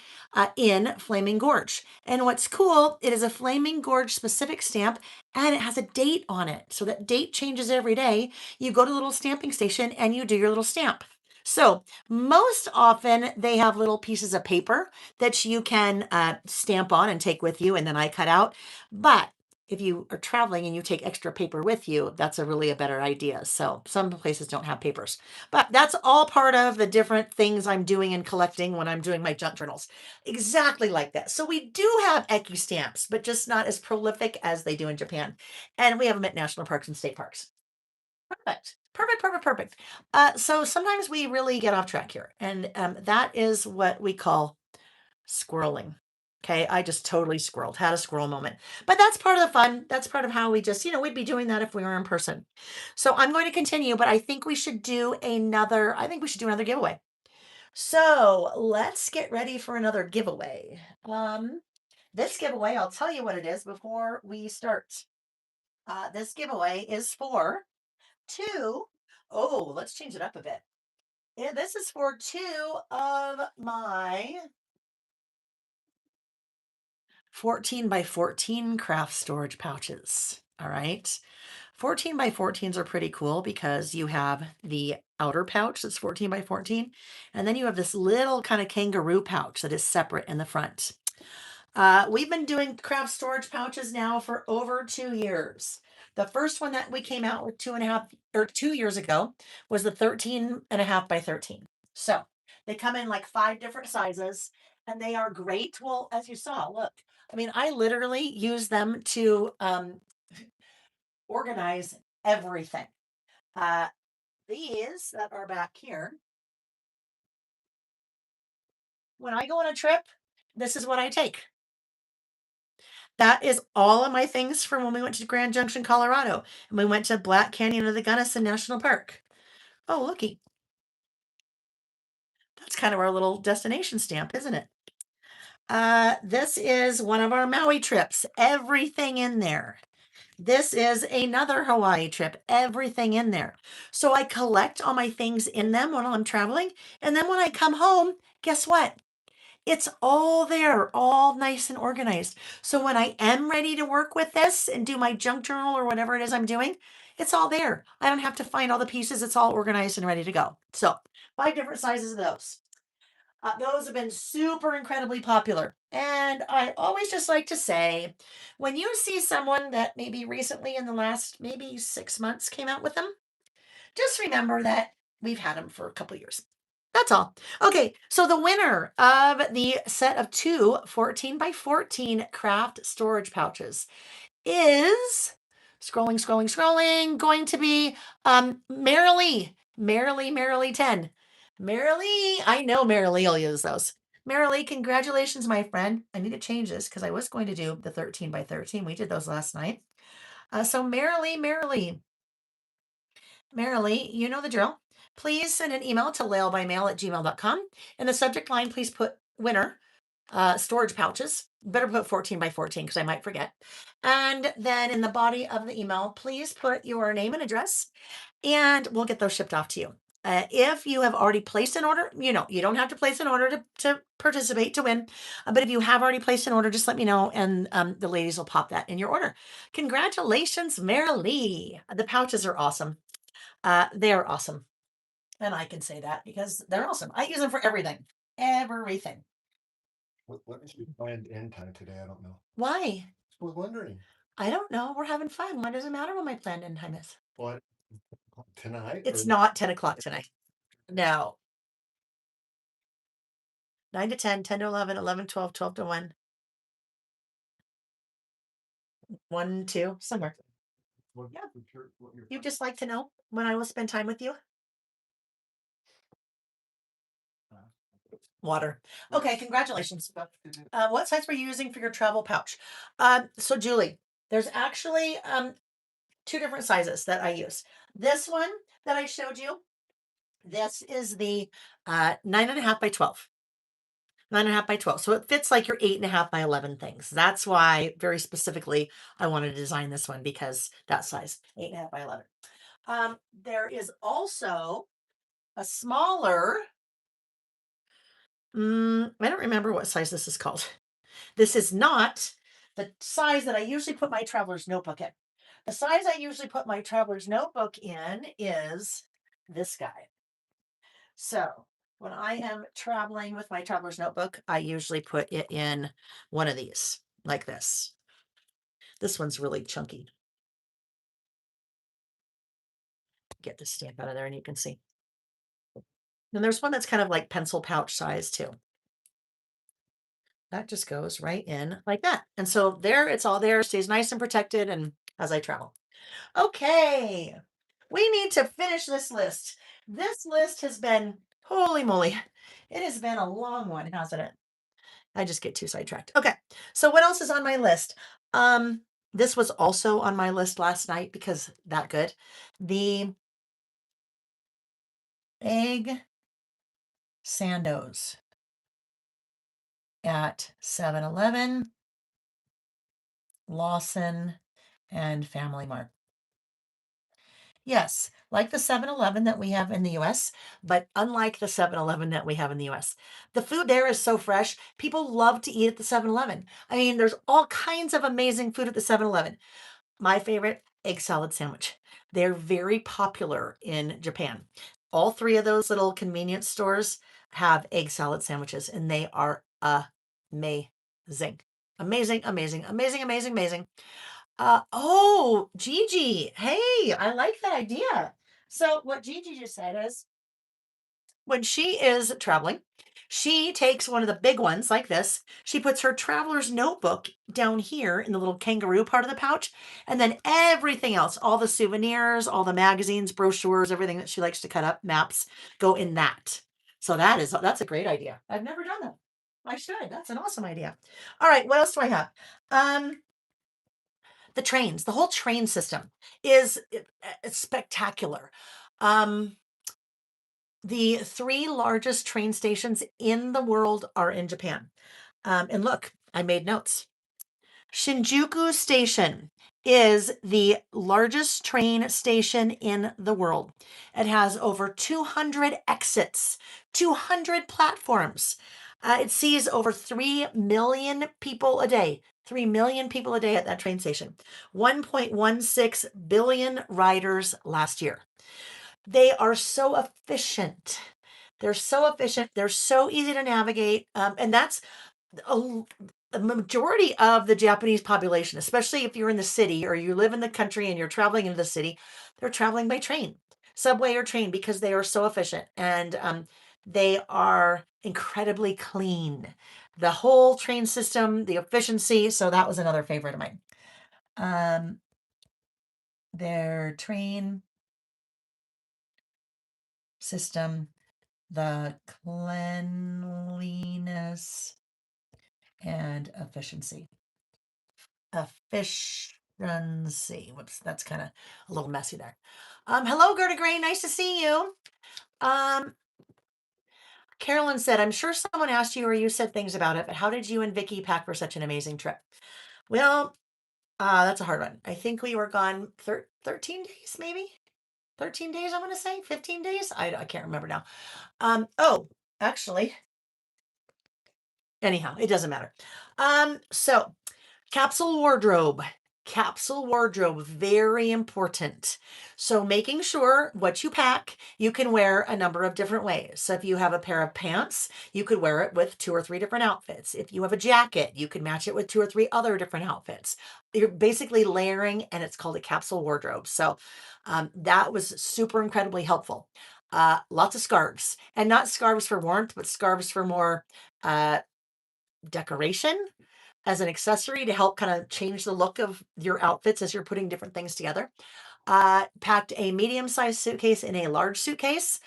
Speaker 1: in Flaming Gorge. And what's cool, it is a Flaming Gorge specific stamp, and it has a date on it. So that date changes every day. You go to the little stamping station and you do your little stamp. So most often they have little pieces of paper that you can stamp on and take with you, and then I cut out. But if you are traveling and you take extra paper with you, that's a better idea. So some places don't have papers, but that's all part of the different things I'm doing and collecting when I'm doing my junk journals. Exactly like that. So we do have Eki stamps, but just not as prolific as they do in Japan. And we have them at national parks and state parks. Perfect. Perfect, perfect, perfect. So sometimes we really get off track here. And that is what we call squirreling. Okay, I just totally squirreled, had a squirrel moment. But that's part of the fun. That's part of how we just, we'd be doing that if we were in person. So I'm going to continue, but I think we should do another giveaway. So let's get ready for another giveaway. This giveaway, I'll tell you what it is before we start. This giveaway is for two. Oh, let's change it up a bit. Yeah, this is for two of my 14 by 14 craft storage pouches. All right. 14 by 14s are pretty cool because you have the outer pouch that's 14 by 14, and then you have this little kind of kangaroo pouch that is separate in the front. We've been doing craft storage pouches now for over 2 years. The first one that we came out with 2 years ago was the 13.5 by 13. So they come in like 5 different sizes and they are great. Well, as you saw, look, I mean, I literally use them to organize everything. Uh, these that are back here, when I go on a trip, this is what I take. That is all of my things from when we went to Grand Junction, Colorado, and we went to Black Canyon of the Gunnison National Park. Oh, looky. That's kind of our little destination stamp, isn't it? This is one of our Maui trips. Everything in there. This is another Hawaii trip. Everything in there. So I collect all my things in them when I'm traveling. And then when I come home, guess what? It's all there, all nice and organized. So when I am ready to work with this and do my junk journal or whatever it is I'm doing, it's all there. I don't have to find all the pieces. It's all organized and ready to go. So 5 different sizes of those. Those have been super incredibly popular. And I always just like to say, when you see someone that maybe recently in the last maybe 6 months came out with them, just remember that we've had them for a couple years. That's all. Okay, so the winner of the set of two 14 by 14 craft storage pouches is scrolling, going to be Marilee 10. Marilee, I know Marilee will use those. Marilee, congratulations, my friend. I need to change this because I was going to do the 13 by 13. We did those last night. So Marilee, you know the drill. Please send an email to laylebymail@gmail.com. In the subject line, please put winner, storage pouches. Better put 14 by 14 because I might forget. And then in the body of the email, please put your name and address, and we'll get those shipped off to you. If you have already placed an order, you don't have to place an order to participate to win. But if you have already placed an order, just let me know, and the ladies will pop that in your order. Congratulations, Marilee. The pouches are awesome. They are awesome. And I can say that because they're awesome. I use them for everything. Everything.
Speaker 2: What is your planned end time today? I don't know.
Speaker 1: Why?
Speaker 2: I was wondering.
Speaker 1: I don't know. We're having fun. Why does it matter what my planned end time is?
Speaker 2: What tonight?
Speaker 1: It's not 10 o'clock tonight. No. 9 to 10, 10 to 11, 11, 12, 12 to 1, 1, 2, somewhere. Yeah. You'd just like to know when I will spend time with you? Water. Okay, congratulations. What size were you using for your travel pouch? So Julie, there's actually 2 different sizes that I use. This one that I showed you, this is the 9.5 by 12. 9.5 by 12. So it fits like your 8.5 by 11 things. That's why very specifically I wanted to design this one because that size, 8.5 by 11. There is also a smaller, I don't remember what size this is called. This is not the size that I usually put my traveler's notebook in. The size I usually put my traveler's notebook in is this guy. So when I am traveling with my traveler's notebook, I usually put it in one of these, like this. This one's really chunky. Get the stamp out of there and you can see. And there's one that's kind of like pencil pouch size too. That just goes right in like that. And so there, it's all there, stays nice and protected and as I travel. Okay, we need to finish this list. This list has been, holy moly, it has been a long one, hasn't it? I just get too sidetracked. Okay, so what else is on my list? This was also on my list last night because that good. The egg Sandoz at 7-Eleven, Lawson, and Family Mart. Yes, like the 7-Eleven that we have in the US, but unlike the 7-Eleven that we have in the US. The food there is so fresh. People love to eat at the 7-Eleven. I mean, there's all kinds of amazing food at the 7-Eleven. My favorite, egg salad sandwich. They're very popular in Japan. All three of those little convenience stores have egg salad sandwiches, and they are amazing. Amazing, amazing, amazing, amazing, amazing. Oh, Gigi. Hey, I like that idea. So what Gigi just said is when she is traveling, she takes one of the big ones like this. She puts her traveler's notebook down here in the little kangaroo part of the pouch, and then everything else, all the souvenirs, all the magazines, brochures, everything that she likes to cut up, maps, go in that. So that's a great idea. I've never done that. I should. That's an awesome idea. All right, what else do I have? The trains, the whole train system is spectacular. Um, the three largest train stations in the world are in Japan. And look, I made notes. Shinjuku Station is the largest train station in the world. It has over 200 exits, 200 platforms. It sees over 3 million people a day. 3 million people a day at that train station. 1.16 billion riders last year. They are so efficient. They're so efficient. They're so easy to navigate. And that's a, the majority of the Japanese population, especially if you're in the city or you live in the country and you're traveling into the city, they're traveling by train, subway or train, because they are so efficient and they are incredibly clean. The whole train system, the efficiency. So that was another favorite of mine. Their train system, the cleanliness and efficiency. Efficiency. Whoops, that's kind of a little messy there. Hello, Gerda Gray. Nice to see you. Carolyn said, I'm sure someone asked you or you said things about it, but how did you and Vicky pack for such an amazing trip? Well, that's a hard one. I think we were gone 13 days, maybe 13 days. I want to say 15 days. I can't remember now. Oh, actually, anyhow, it doesn't matter. So capsule wardrobe. Capsule wardrobe, very important. So making sure what you pack, you can wear a number of different ways. So if you have a pair of pants, you could wear it with 2 or 3 different outfits. If you have a jacket, you can match it with 2 or 3 other different outfits. You're basically layering, and it's called a capsule wardrobe. So that was super incredibly helpful. Lots of scarves, and not scarves for warmth, but scarves for more decoration as an accessory to help kind of change the look of your outfits as you're putting different things together. Packed a medium-sized suitcase in a large suitcase,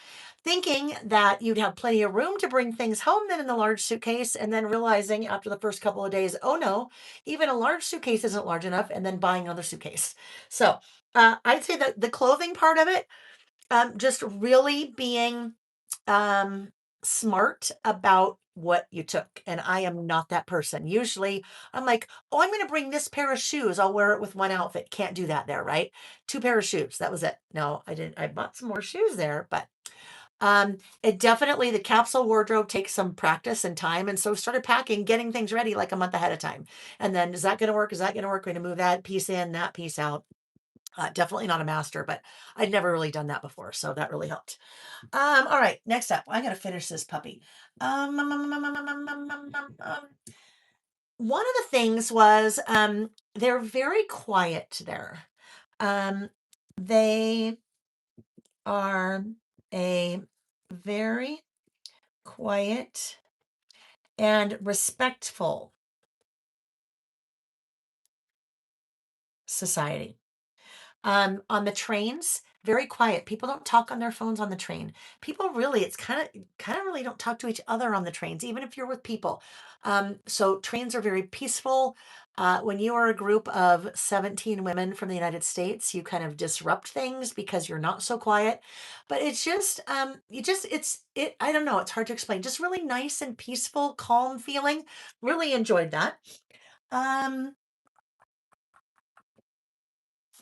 Speaker 1: thinking that you'd have plenty of room to bring things home then in the large suitcase, and then realizing after the first couple of days, oh no, even a large suitcase isn't large enough, and then buying another suitcase. So I'd say that the clothing part of it, just really being smart about what you took. And I am not that person. Usually I'm like, oh, I'm going to bring this pair of shoes. I'll wear it with one outfit. Can't do that there, right? 2 pair of shoes. That was it. No, I didn't. I bought some more shoes there, but it definitely, the capsule wardrobe takes some practice and time. And so started packing, getting things ready like a month ahead of time. And then is that going to work? Is that going to work? We're going to move that piece in, that piece out. Definitely not a master, but I'd never really done that before. So that really helped. All right, next up, I gotta finish this puppy. One of the things was they're very quiet there. Um, they are a very quiet and respectful society. On the trains, very quiet. People don't talk on their phones on the train. People really, it's kind of really don't talk to each other on the trains, even if you're with people. So trains are very peaceful. When you are a group of 17 women from the United States, you kind of disrupt things because you're not so quiet. But it's just, I don't know, it's hard to explain. Just really nice and peaceful, calm feeling. Really enjoyed that. Um,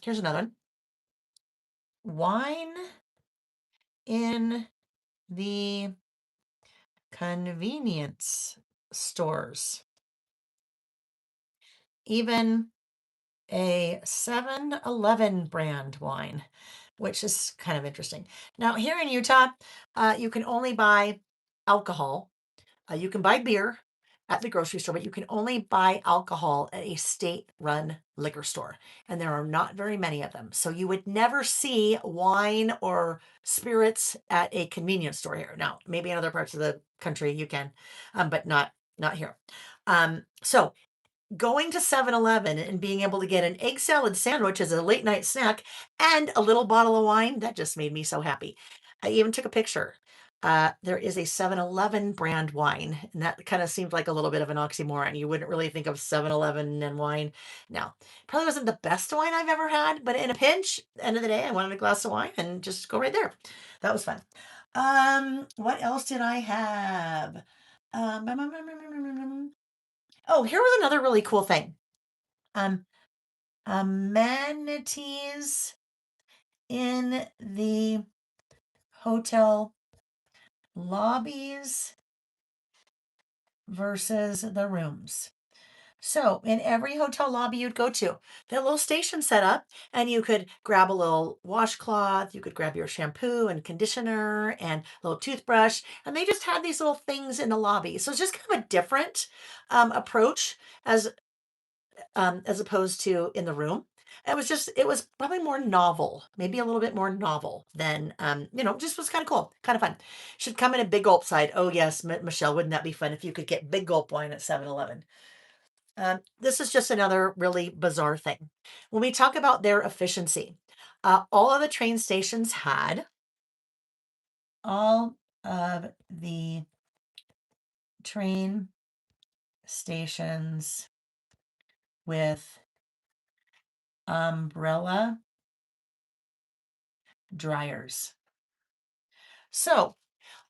Speaker 1: Here's another one. Wine in the convenience stores. Even a 7-Eleven brand wine, which is kind of interesting. Now, here in Utah, you can only buy alcohol. You can buy beer at the grocery store, but you can only buy alcohol at a state-run liquor store, and there are not very many of them. So you would never see wine or spirits at a convenience store here. Now, maybe in other parts of the country you can, but not here. So going to 7-Eleven and being able to get an egg salad sandwich as a late night snack and a little bottle of wine, that just made me so happy. I even took a picture. There is a 7-Eleven brand wine, and that kind of seemed like a little bit of an oxymoron. You wouldn't really think of 7-Eleven and wine. No, probably wasn't the best wine I've ever had, but in a pinch, end of the day, I wanted a glass of wine and just go right there. That was fun. What else did I have? Oh, here was another really cool thing. Um, Amenities in the hotel lobbies versus the rooms. So, in every hotel lobby you'd go to, they had a little station set up, and you could grab a little washcloth, you could grab your shampoo and conditioner and a little toothbrush, and they just had these little things in the lobby. So, it's just kind of a different approach as opposed to in the room. It was probably more novel, maybe a little bit more novel than, just was kind of cool, kind of fun. Should come in a big gulp side. Oh, yes, Michelle, wouldn't that be fun if you could get big gulp wine at 7-Eleven? This is just another really bizarre thing. When we talk about their efficiency, all of the train stations had all of the train stations with umbrella dryers. So,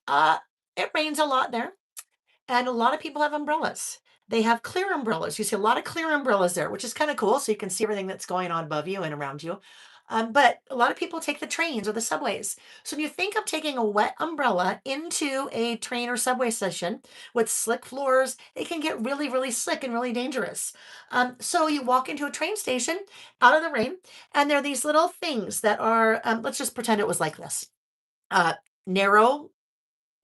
Speaker 1: uh, it rains a lot there, and a lot of people have umbrellas. They have clear umbrellas. You see a lot of clear umbrellas there, which is kind of cool. So you can see everything that's going on above you and around you. But a lot of people take the trains or the subways. So when you think of taking a wet umbrella into a train or subway station with slick floors, it can get really, really slick and really dangerous. So you walk into a train station out of the rain, and there are these little things that are, let's just pretend it was like this, uh, narrow,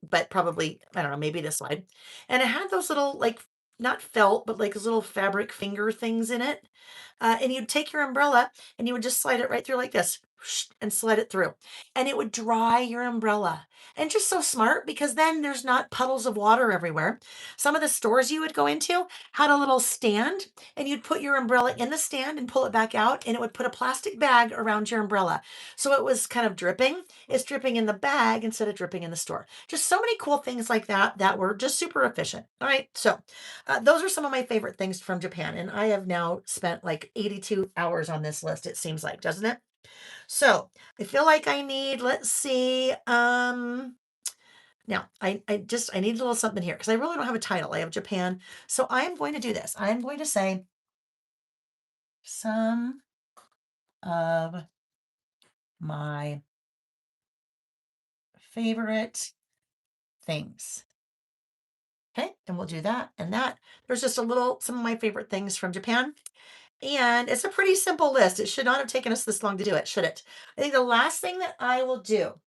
Speaker 1: but probably, I don't know, maybe this wide. And it had those little, like, not felt, but like those little fabric finger things in it. And you'd take your umbrella and you would just slide it right through like this and slide it through. And it would dry your umbrella. And just so smart because then there's not puddles of water everywhere. Some of the stores you would go into had a little stand, and you'd put your umbrella in the stand and pull it back out, and it would put a plastic bag around your umbrella. So it was kind of dripping. It's dripping in the bag instead of dripping in the store. Just so many cool things like that that were just super efficient. All right. So those are some of my favorite things from Japan. And I have now spent like 82 hours on this list, it seems like, doesn't it? So I feel like I need, let's see. Now I need a little something here because I really don't have a title. I have Japan. So I am going to do this. I am going to say some of my favorite things. Okay, and we'll do that and that. There's just some of my favorite things from Japan. And it's a pretty simple list. It should not have taken us this long to do it, should it? I think the last thing that I will do,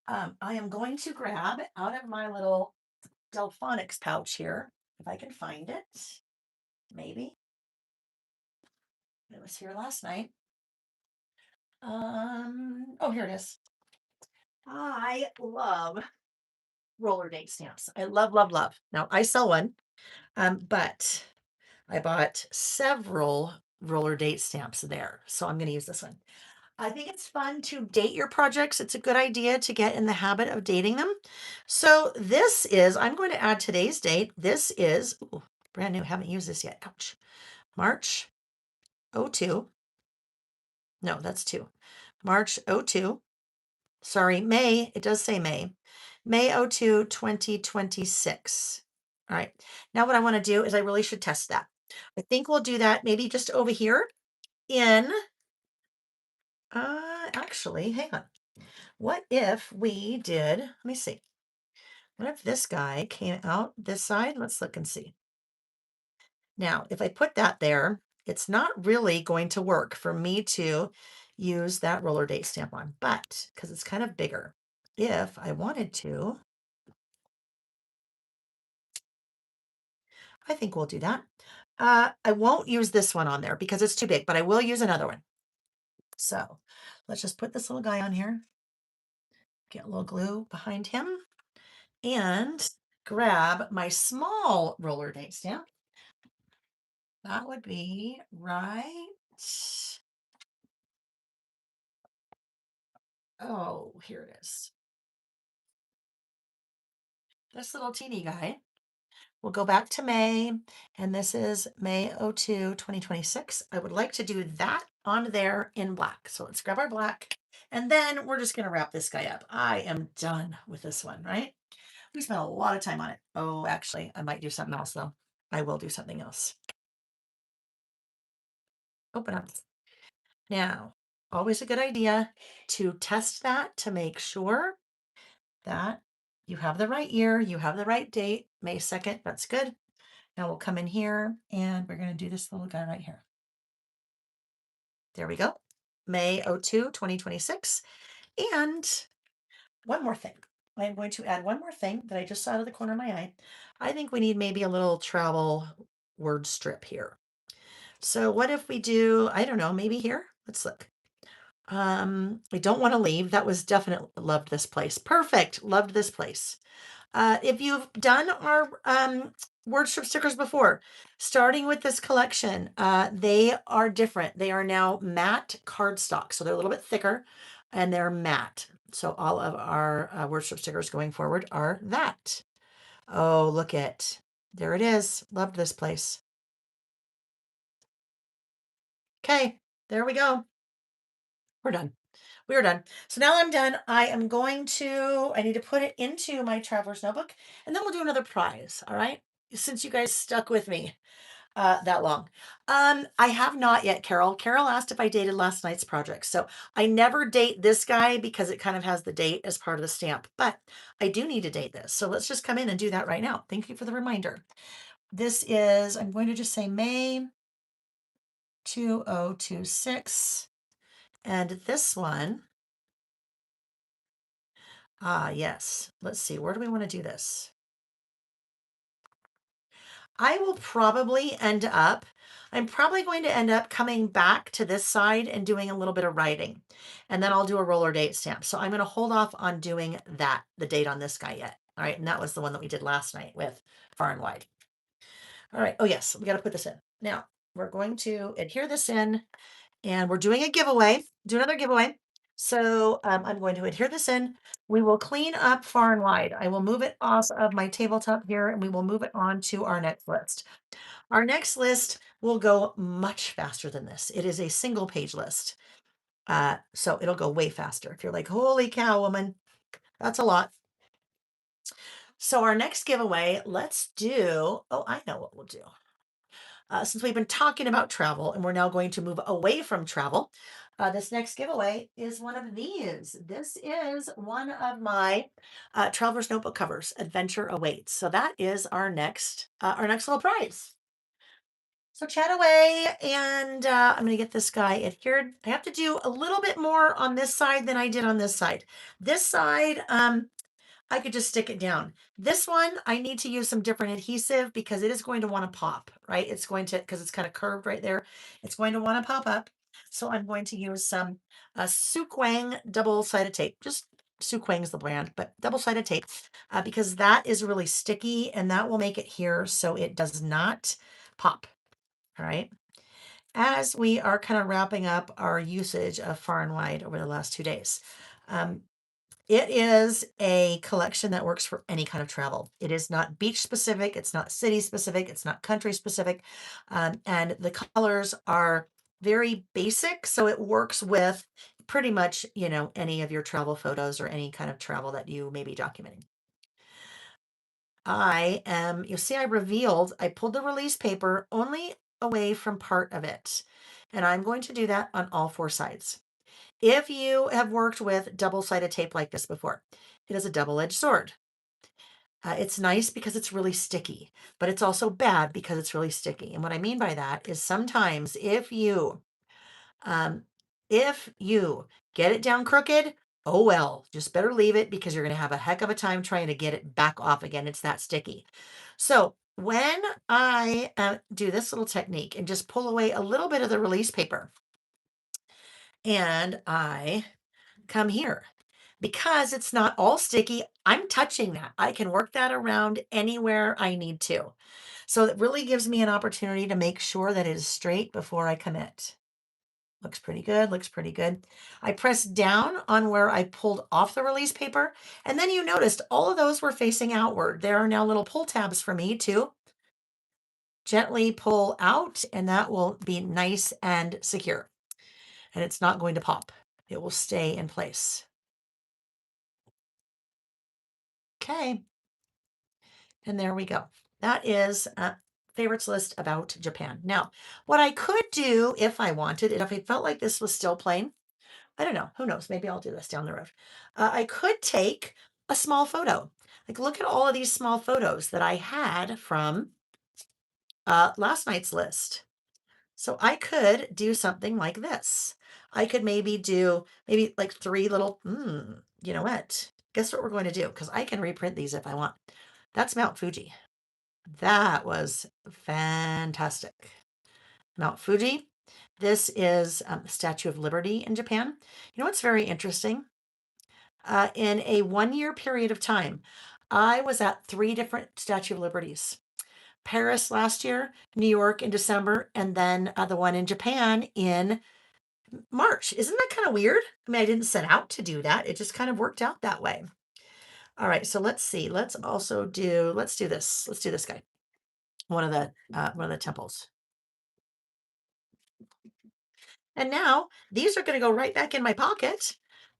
Speaker 1: I am going to grab out of my little Delphonics pouch here, if I can find it. Maybe. It was here last night. Oh, here it is. I love roller date stamps. I love, love, love. Now I sell one, but I bought several roller date stamps there. So I'm going to use this one. I think it's fun to date your projects. It's a good idea to get in the habit of dating them. So I'm going to add today's date. This is, ooh, brand new. Haven't used this yet. Ouch. March 02. No, that's 2. March 02. Sorry, May. It does say May. May 02, 2026. All right. Now what I want to do is I really should test that. I think we'll do that maybe just over here in, actually, hang on. What if we did, let me see. What if this guy came out this side? Let's look and see. Now, if I put that there, it's not really going to work for me to use that roller date stamp on, but because it's kind of bigger, if I wanted to, I think we'll do that. I won't use this one on there because it's too big, but I will use another one. So let's just put this little guy on here, get a little glue behind him, and grab my small roller date stamp. That would be right. Oh, here it is. This little teeny guy. We'll go back to May, and this is May 02, 2026. I would like to do that on there in black. So let's grab our black, and then we're just going to wrap this guy up. I am done with this one, right? We spent a lot of time on it. Oh, actually, I might do something else, though. I will do something else. Open up. Now, always a good idea to test that to make sure that you have the right year, you have the right date, May 2nd. That's good. Now we'll come in here and we're going to do this little guy right here. There we go. May 02, 2026. And one more thing. I'm going to add one more thing that I just saw out of the corner of my eye. I think we need maybe a little travel word strip here. So what if we do, I don't know, maybe here? Let's look. I don't want to leave. That was definitely loved this place. Perfect. Loved this place. If you've done our word strip stickers before, starting with this collection, they are different. They are now matte cardstock. So they're a little bit thicker and they're matte. So all of our word strip stickers going forward are that. Oh, look it. There it is. Loved this place. Okay, there we go. We're done. We are done. So now I'm done. I need to put it into my traveler's notebook and then we'll do another prize. All right. Since you guys stuck with me that long. I have not yet, Carol. Carol asked if I dated last night's project. So I never date this guy because it kind of has the date as part of the stamp, but I do need to date this. So let's just come in and do that right now. Thank you for the reminder. This is, I'm going to just say May 2026. And this one, yes. Let's see. Where do we want to do this? I'm probably going to end up coming back to this side and doing a little bit of writing. And then I'll do a roller date stamp. So I'm going to hold off on doing the date on this guy yet. All right. And that was the one that we did last night with Far and Wide. All right. Oh, yes. We got to put this in. Now, we're going to adhere this in. And we're doing a giveaway. Do another giveaway. So I'm going to adhere this in. We will clean up Far and Wide. I will move it off of my tabletop here and we will move it on to our next list. Our next list will go much faster than this. It is a single page list. So it'll go way faster. If you're like, holy cow, woman, that's a lot. So our next giveaway, let's do, oh, I know what we'll do. Since we've been talking about travel and we're now going to move away from travel, this next giveaway is one of these. This is one of my Traveler's Notebook covers, Adventure Awaits. So that is our next little prize. So chat away, and I'm going to get this guy adhered. I have to do a little bit more on this side than I did on this side. This side, I could just stick it down. This one, I need to use some different adhesive because it is going to want to pop, right? It's going to, because it's kind of curved right there. It's going to want to pop up. So I'm going to use some Suquang double-sided tape. Just Suquang's the brand, but double-sided tape because that is really sticky and that will make it here so it does not pop. All right. As we are kind of wrapping up our usage of Far and Wide over the last 2 days. It is a collection that works for any kind of travel. It is not beach specific, it's not city specific, it's not country specific. And the colors are very basic, so it works with pretty much, any of your travel photos or any kind of travel that you may be documenting. You'll see I pulled the release paper only away from part of it. And I'm going to do that on all four sides. If you have worked with double-sided tape like this before, it is a double-edged sword. It's nice because it's really sticky, but it's also bad because it's really sticky. And what I mean by that is sometimes um, if you get it down crooked, oh well, just better leave it because you're going to have a heck of a time trying to get it back off again. It's that sticky. So when I do this little technique and just pull away a little bit of the release paper and I come here, because it's not all sticky, I'm touching that. I can work that around anywhere I need to. So it really gives me an opportunity to make sure that it is straight before I commit. Looks pretty good, looks pretty good. I pressed down on where I pulled off the release paper, and then you noticed all of those were facing outward. There are now little pull tabs for me to gently pull out, and that will be nice and secure. And it's not going to pop. It will stay in place. Okay. And there we go. That is favorites list about Japan. Now, what I could do if I wanted, and if I felt like this was still plain, I don't know, who knows? Maybe I'll do this down the road. I could take a small photo. Like, look at all of these small photos that I had from last night's list. So I could do something like this. I could maybe like three little, you know what? Guess what we're going to do? Because I can reprint these if I want. That's Mount Fuji. That was fantastic. Mount Fuji. This is the Statue of Liberty in Japan. You know what's very interesting? In a 1 year period of time, I was at three different Statue of Liberties. Paris last year, New York in December, and then the one in Japan in March. Isn't that kind of weird? I mean, I didn't set out to do that. It just kind of worked out that way. All right, so let's see. Let's do this. Let's do this guy. One of the temples. And now these are going to go right back in my pocket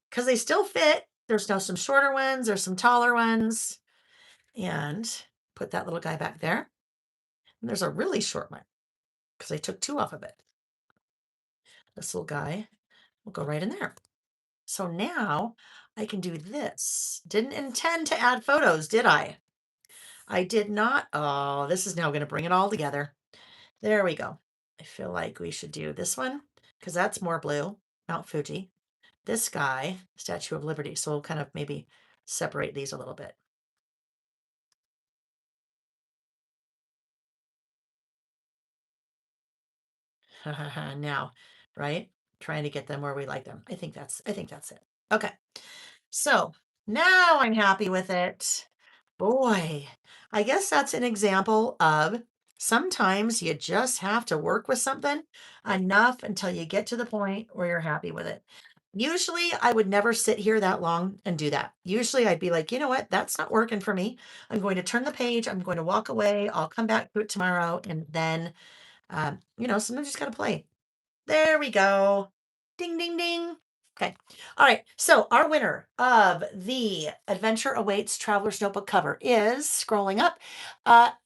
Speaker 1: because they still fit. There's now some shorter ones, there's some taller ones. And put that little guy back there. And there's a really short one because I took two off of it. This little guy will go right in there. So now I can do this. Didn't intend to add photos, did I? I did not. Oh, this is now going to bring it all together. There we go. I feel like we should do this one because that's more blue, Mount Fuji. This guy, Statue of Liberty. So we'll kind of maybe separate these a little bit. Now, right? Trying to get them where we like them. I think that's it. Okay. So now I'm happy with it. Boy, I guess that's an example of sometimes you just have to work with something enough until you get to the point where you're happy with it. Usually, I would never sit here that long and do that. Usually, I'd be like, you know what? That's not working for me. I'm going to turn the page. I'm going to walk away. I'll come back to it tomorrow. And then, sometimes you just got to play. There we go. Ding, ding, ding. Okay. All right. So our winner of the Adventure Awaits Traveler's Notebook cover is scrolling up.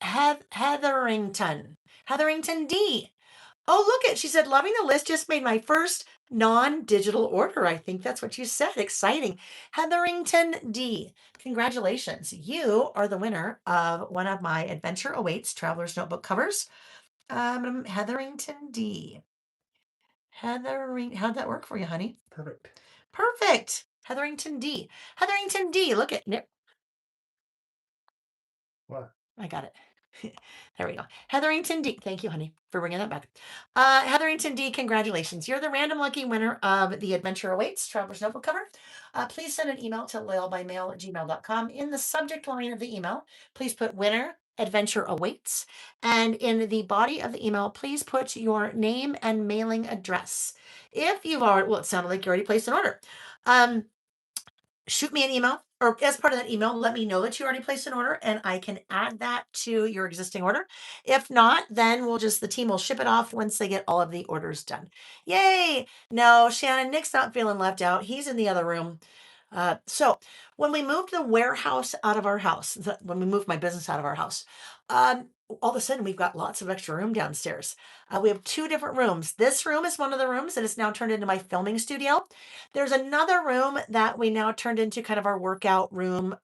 Speaker 1: Heatherington. Heatherington D. Oh, look at, she said, loving the list, just made my first non-digital order. I think that's what you said. Exciting. Heatherington D. Congratulations. You are the winner of one of my Adventure Awaits Traveler's Notebook covers. Heatherington D. How'd that work for you, honey?
Speaker 2: Perfect.
Speaker 1: Perfect. Heatherington D. Heatherington D. Look at Nick.
Speaker 2: What?
Speaker 1: I got it. There we go. Heatherington D. Thank you, honey, for bringing that back. Heatherington D. Congratulations. You're the random lucky winner of the Adventure Awaits Traveler's Notebook cover. Please send an email to laylebymail@gmail.com. In the subject line of the email, please put winner Adventure Awaits. And in the body of the email, please put your name and mailing address. If you've already, well, it sounded like you already placed an order. Um, shoot me an email, or as part of that email, let me know that you already placed an order and I can add that to your existing order. If not, then the team will ship it off once they get all of the orders done. Yay! No, Shannon, Nick's not feeling left out. He's in the other room. So when we moved the warehouse out of our house, when we moved my business out of our house, all of a sudden we've got lots of extra room downstairs. We have two different rooms. This room is one of the rooms that is now turned into my filming studio. There's another room that we now turned into kind of our workout room,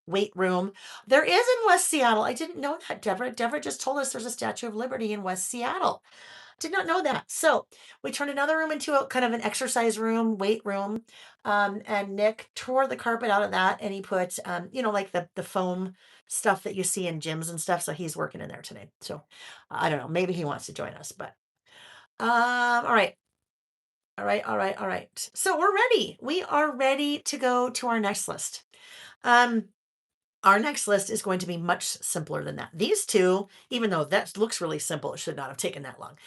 Speaker 1: weight room. There is in West Seattle. I didn't know that, Deborah. Deborah just told us there's a Statue of Liberty in West Seattle. Did not know that. So we turned another room into a kind of an exercise room, weight room. And Nick tore the carpet out of that and he put, like the foam stuff that you see in gyms and stuff. So he's working in there today. So I don't know. Maybe he wants to join us, but all right. All right, all right, all right. So we're ready. We are ready to go to our next list. Um, our next list is going to be much simpler than that. These two, even though that looks really simple, it should not have taken that long.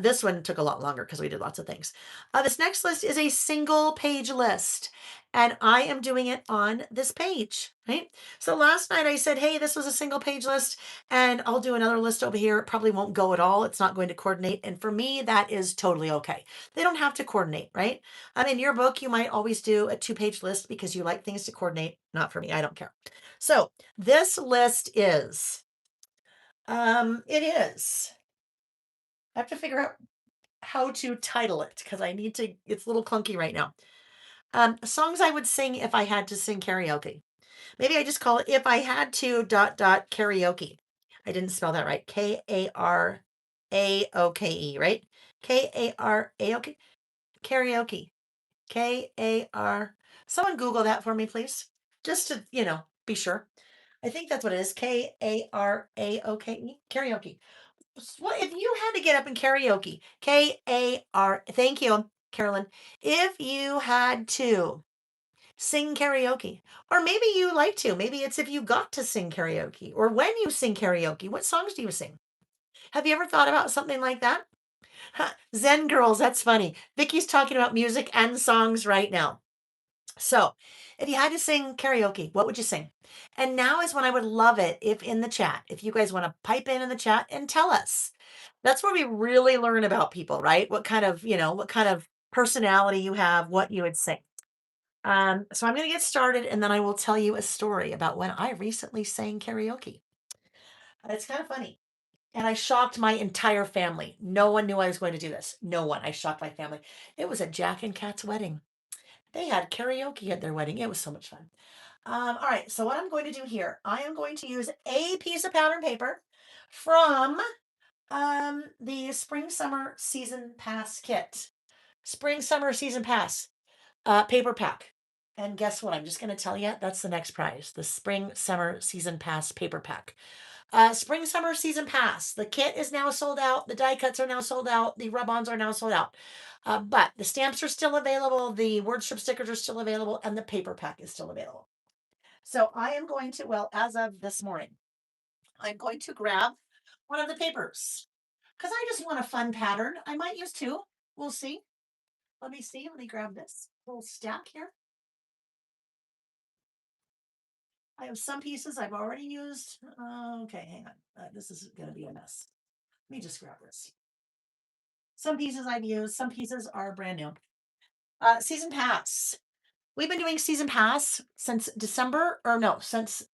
Speaker 1: This one took a lot longer because we did lots of things. This next list is a single page list, and I am doing it on this page, right? So last night I said, hey, this was a single page list, and I'll do another list over here. It probably won't go at all. It's not going to coordinate. And for me, that is totally okay. They don't have to coordinate, right? In your book, you might always do a 2-page list because you like things to coordinate. Not for me. I don't care. So this list is, it is, I have to figure out how to title it because it's a little clunky right now. Songs I would sing if I had to sing karaoke. Maybe I just call it if I had to karaoke. I didn't spell that right. Karaoke, right? Karaoke, karaoke. Kar. Someone Google that for me, please. Just to, be sure. I think that's what it is. Karaoke. Karaoke. What if you had to get up and karaoke? Kar. Thank you, Carolyn. If you had to sing karaoke, or maybe you like to, maybe it's if you got to sing karaoke, or when you sing karaoke, what songs do you sing? Have you ever thought about something like that? Zen girls, that's funny. Vicky's talking about music and songs right now. So, if you had to sing karaoke, what would you sing? And now is when I would love it if in the chat, if you guys want to pipe in the chat and tell us. That's where we really learn about people, right? What kind of personality you have, what you would sing. So I'm going to get started and then I will tell you a story about when I recently sang karaoke. It's kind of funny. And I shocked my entire family. No one knew I was going to do this. No one. I shocked my family. It was a Jack and Kat's wedding. They had karaoke at their wedding. It was so much fun. All right, so what I'm going to do here, I am going to use a piece of pattern paper from the Spring Summer Season Pass kit. Spring Summer Season Pass paper pack. And guess what? I'm just going to tell you that's the next prize, the Spring Summer Season Pass paper pack. Spring Summer Season Pass. The kit is now sold out. The die cuts are now sold out. The rub-ons are now sold out. But the stamps are still available. The word strip stickers are still available. And the paper pack is still available. So I am going to, well, as of this morning, I'm going to grab one of the papers because I just want a fun pattern. I might use two. We'll see. Let me see. Let me grab this little stack here. I have some pieces I've already used. Okay, hang on. This is going to be a mess. Let me just grab this. Some pieces I've used, some pieces are brand new. Season pass. We've been doing season pass since December, or no, since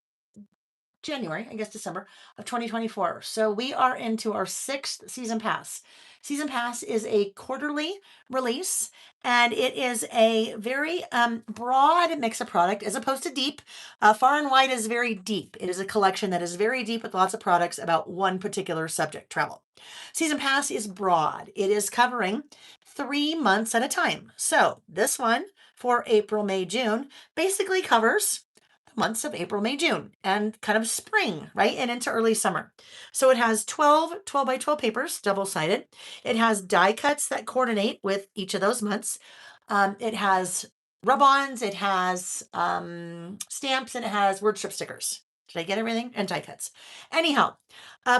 Speaker 1: January, I guess December of 2024. So we are into our 6th season pass. Season pass is a quarterly release, and it is a very broad mix of product as opposed to deep. Far and Wide is very deep. It is a collection that is very deep with lots of products about one particular subject, travel. Season pass is broad. It is covering 3 months at a time. So this one for April, May, June basically covers months of April, May, June, and kind of spring, right? And into early summer. So it has 12 by 12 papers, double-sided. It has die cuts that coordinate with each of those months. It has rub-ons, it has stamps, and it has word strip stickers. Did I get everything? And die cuts. Anyhow,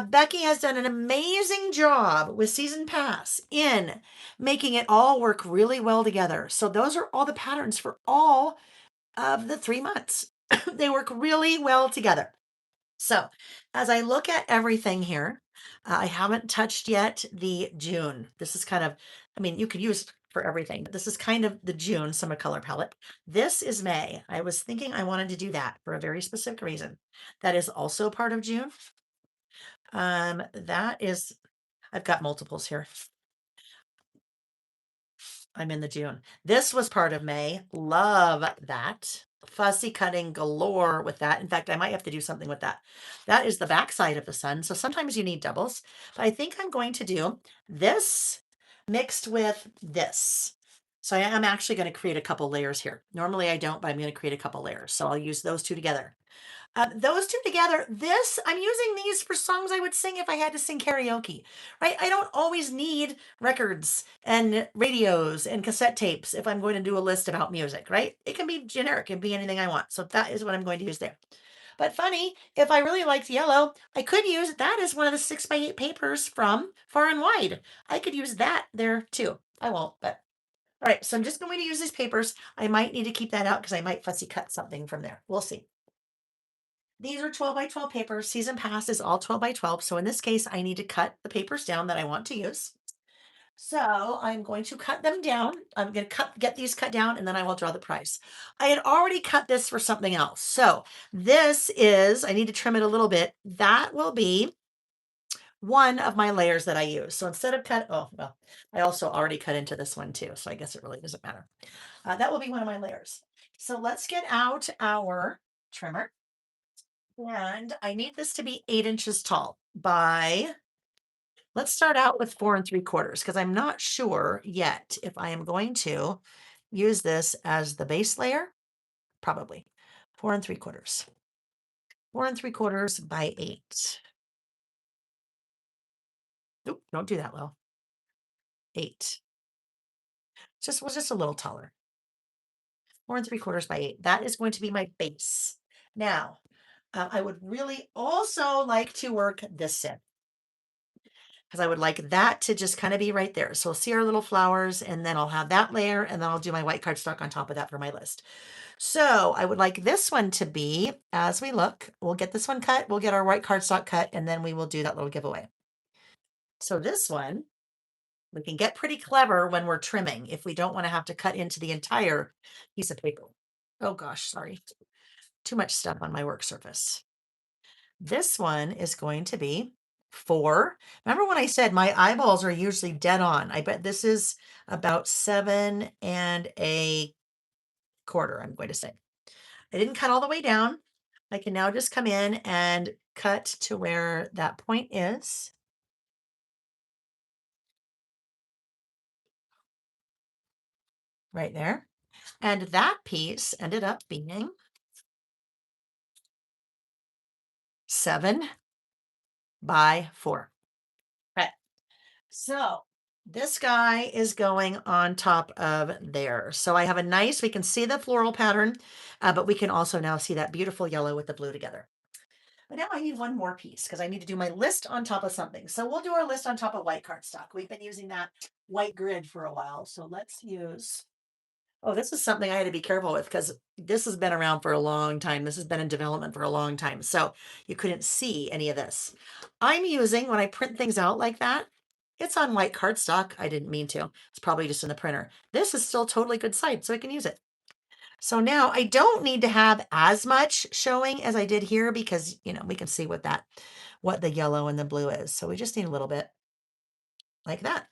Speaker 1: Becky has done an amazing job with Season Pass in making it all work really well together. So those are all the patterns for all of the 3 months. They work really well together. So as I look at everything here, I haven't touched yet the June. This is kind of, I mean, you could use for everything, but this is kind of the June summer color palette. This is May. I was thinking I wanted to do that for a very specific reason. That is also part of June. That is, I've got multiples here. I'm in the June. This was part of May. Love that. Fussy cutting galore with that. In fact, I might have to do something with that. That is the back side of the sun. So sometimes you need doubles. But I think I'm going to do this mixed with this. So I am actually going to create a couple layers here. Normally I don't, but I'm going to create a couple layers. So I'll use those two together. Those two together, I'm using these for songs I would sing if I had to sing karaoke, right? I don't always need records and radios and cassette tapes if I'm going to do a list about music, right? It can be generic, it can be anything I want. So that is what I'm going to use there. But funny, if I really liked yellow, I could use that as one of the 6x8 papers from Far and Wide. I could use that there too. I won't, but all right. So I'm just going to use these papers. I might need to keep that out because I might fussy cut something from there. We'll see. These are 12 by 12 papers. Season Pass is all 12 by 12. So in this case, I need to cut the papers down that I want to use. So I'm going to cut them down. I'm going to get these cut down, and then I will draw the price. I had already cut this for something else. So this is, I need to trim it a little bit. That will be one of my layers that I use. So instead of oh, well, I also already cut into this one too. So I guess it really doesn't matter. That will be one of my layers. So let's get out our trimmer. And I need this to be 8 inches tall by, let's start out with 4 3/4 because I'm not sure yet if I am going to use this as the base layer. Probably 4 3/4. 4 3/4 by 8. Nope, don't do that, Lil. 8. Was just a little taller. 4 3/4 by 8. That is going to be my base. Now, I would really also like to work this in, because I would like that to just kind of be right there. So we'll see our little flowers, and then I'll have that layer, and then I'll do my white cardstock on top of that for my list. So I would like this one to be, as we look, we'll get this one cut, we'll get our white cardstock cut, and then we will do that little giveaway. So this one, we can get pretty clever when we're trimming if we don't want to have to cut into the entire piece of paper. Oh gosh, sorry. Too much stuff on my work surface. This one is going to be 4. Remember when I said my eyeballs are usually dead on? I bet this is about 7 1/4, I'm going to say. I didn't cut all the way down. I can now just come in and cut to where that point is. Right there. And that piece ended up being 7 by 4. Okay. So this guy is going on top of there. So I have a nice, we can see the floral pattern, but we can also now see that beautiful yellow with the blue together. But now I need one more piece because I need to do my list on top of something. So we'll do our list on top of white cardstock. We've been using that white grid for a while. So let's use, oh, this is something I had to be careful with because this has been around for a long time. This has been in development for a long time. So you couldn't see any of this. I'm using, when I print things out like that, it's on white cardstock. I didn't mean to. It's probably just in the printer. This is still totally good sight, so I can use it. So now I don't need to have as much showing as I did here because, we can see what the yellow and the blue is. So we just need a little bit like that.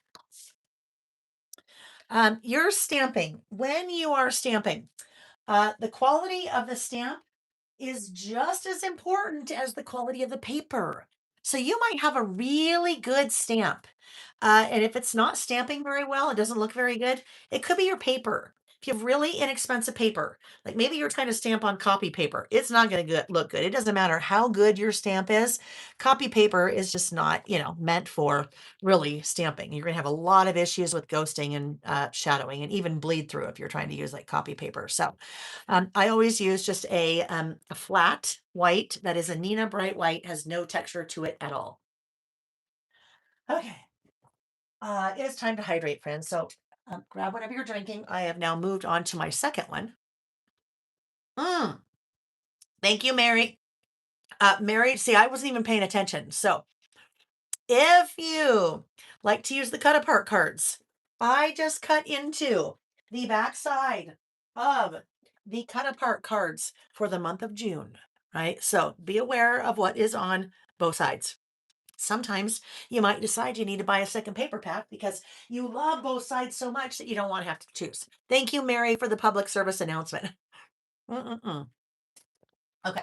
Speaker 1: You're stamping. When you are stamping, the quality of the stamp is just as important as the quality of the paper. So you might have a really good stamp. And if it's not stamping very well, it doesn't look very good. It could be your paper. If you have really inexpensive paper, like maybe you're trying to stamp on copy paper, it's not going to look good. It doesn't matter how good your stamp is. Copy paper is just not, meant for really stamping. You're going to have a lot of issues with ghosting and shadowing and even bleed through if you're trying to use like copy paper. So I always use just a flat white that is a Nina bright white, has no texture to it at all. Okay. It is time to hydrate, friends. So grab whatever you're drinking. I have now moved on to my second one. Mm. Thank you, Mary. Mary, see, I wasn't even paying attention. So if you like to use the cut apart cards, I just cut into the back side of the cut apart cards for the month of June, right? So be aware of what is on both sides. Sometimes you might decide you need to buy a second paper pack because you love both sides so much that you don't want to have to choose. Thank you, Mary, for the public service announcement. Mm-mm-mm. Okay,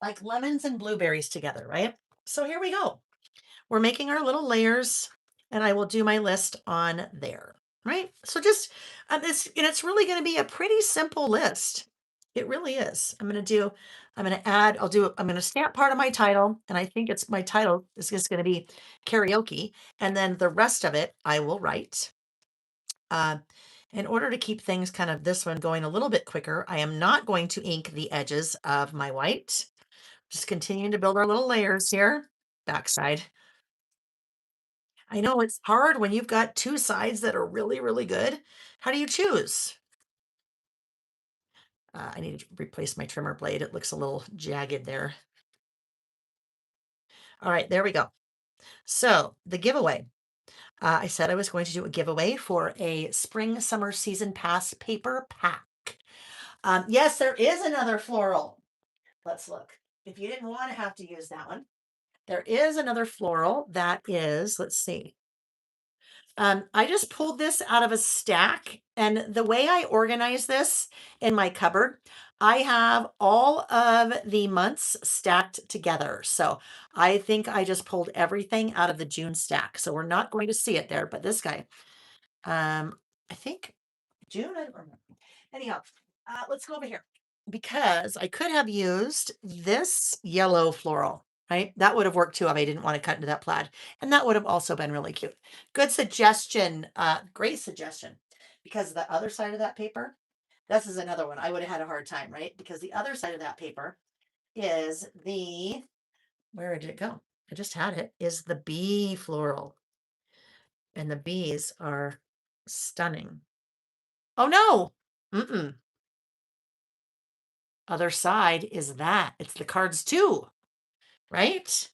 Speaker 1: like lemons and blueberries together, right? So here we go. We're making our little layers, and I will do my list on there, right? So just this, and it's really going to be a pretty simple list. It really is. I'm going to add, I'm going to stamp part of my title, and I think it's my title is just going to be karaoke, and then the rest of it I will write. Uh, in order to keep things kind of this one going a little bit quicker, I am not going to ink the edges of my white. Just continuing to build our little layers here. Backside. I know it's hard when you've got two sides that are really, really good. How do you choose? I need to replace my trimmer blade. It looks a little jagged there. All right, there we go. So the giveaway. I said I was going to do a giveaway for a spring summer season pass paper pack. Yes, there is another floral. Let's look. If you didn't want to have to use that one, there is another floral that is, let's see. I just pulled this out of a stack, and the way I organize this in my cupboard, I have all of the months stacked together. So I think I just pulled everything out of the June stack. So we're not going to see it there, but this guy, I think June, I don't remember. Anyhow, let's go over here because I could have used this yellow floral, right? That would have worked too if I didn't want to cut into that plaid. And that would have also been really cute. Good suggestion. Great suggestion. Because the other side of that paper, this is another one. I would have had a hard time, right? Because the other side of that paper is where did it go? I just had it, is the bee floral. And the bees are stunning. Oh no. Mm-mm. Other side is that. It's the cards too, right?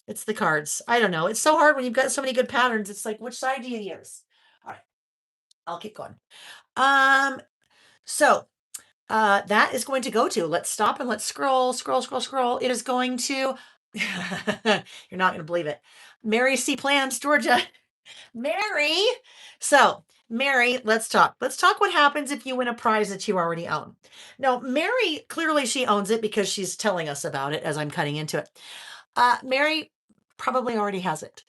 Speaker 1: It's the cards. I don't know. It's so hard when you've got so many good patterns. It's like, which side do you use? All right, I'll keep going. So that is going to go to, let's stop and let's scroll, scroll, scroll, scroll. It is going to, you're not going to believe it. Mary C. Plans, Georgia. Mary. So, Mary, let's talk. Let's talk what happens if you win a prize that you already own. Now, Mary, clearly she owns it because she's telling us about it as I'm cutting into it. Mary probably already has it.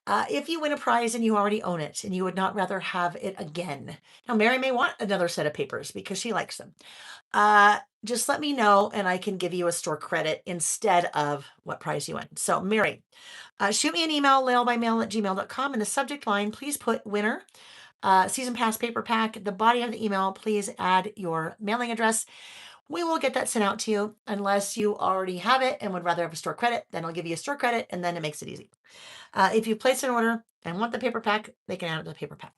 Speaker 1: If you win a prize and you already own it and you would not rather have it again. Now, Mary may want another set of papers because she likes them. Just let me know and I can give you a store credit instead of what prize you win. So, Mary, shoot me an email, laylebymail@gmail.com. In the subject line, please put winner, season pass paper pack. The body of the email, please add your mailing address. We will get that sent out to you unless you already have it and would rather have a store credit. Then I'll give you a store credit and then it makes it easy. If you place an order and want the paper pack, they can add it to the paper pack.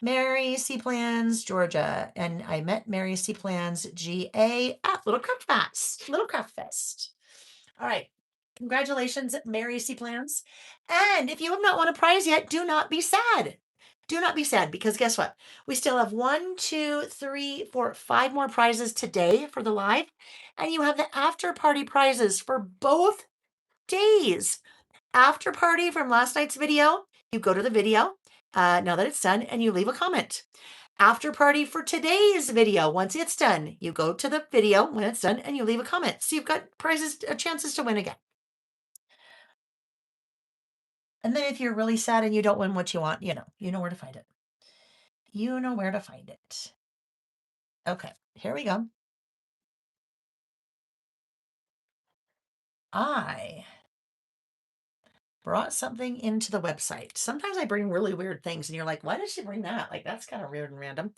Speaker 1: Mary C. Plans, Georgia. And I met Mary C. Plans, GA at Little Craft Fest. Little Craft Fest. All right. Congratulations, Mary C. Plans. And if you have not won a prize yet, do not be sad. Do not be sad because guess what? We still have 1, 2, 3, 4, 5 more prizes today for the live. And you have the after party prizes for both days. After party from last night's video, you go to the video now that it's done and you leave a comment. After party for today's video, once it's done, you go to the video when it's done and you leave a comment. So you've got prizes, chances to win again. And then if you're really sad and you don't win what you want, you know where to find it. You know where to find it. Okay, here we go. I brought something into the website. Sometimes I bring really weird things and you're like, why did she bring that? Like, that's kind of weird and random.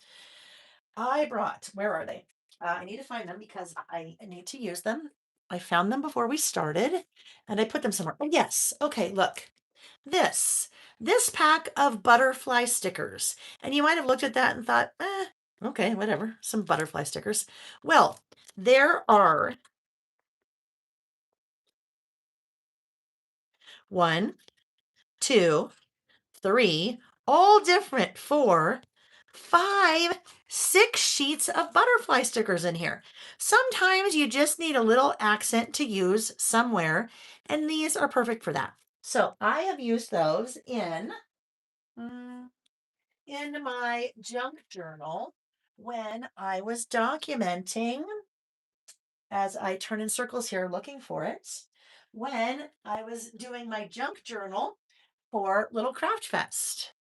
Speaker 1: I brought, where are they? I need to find them because I need to use them. I found them before we started and I put them somewhere. Oh, yes. Okay, look. This pack of butterfly stickers. And you might have looked at that and thought, Okay, whatever. Some butterfly stickers. Well, there are 1, 2, 3, all different, 4, 5, 6 sheets of butterfly stickers in here. Sometimes you just need a little accent to use somewhere, and these are perfect for that. So I have used those mm, in my junk journal when I was documenting, as I turn in circles here looking for it, when I was doing my junk journal for Little Craft Fest.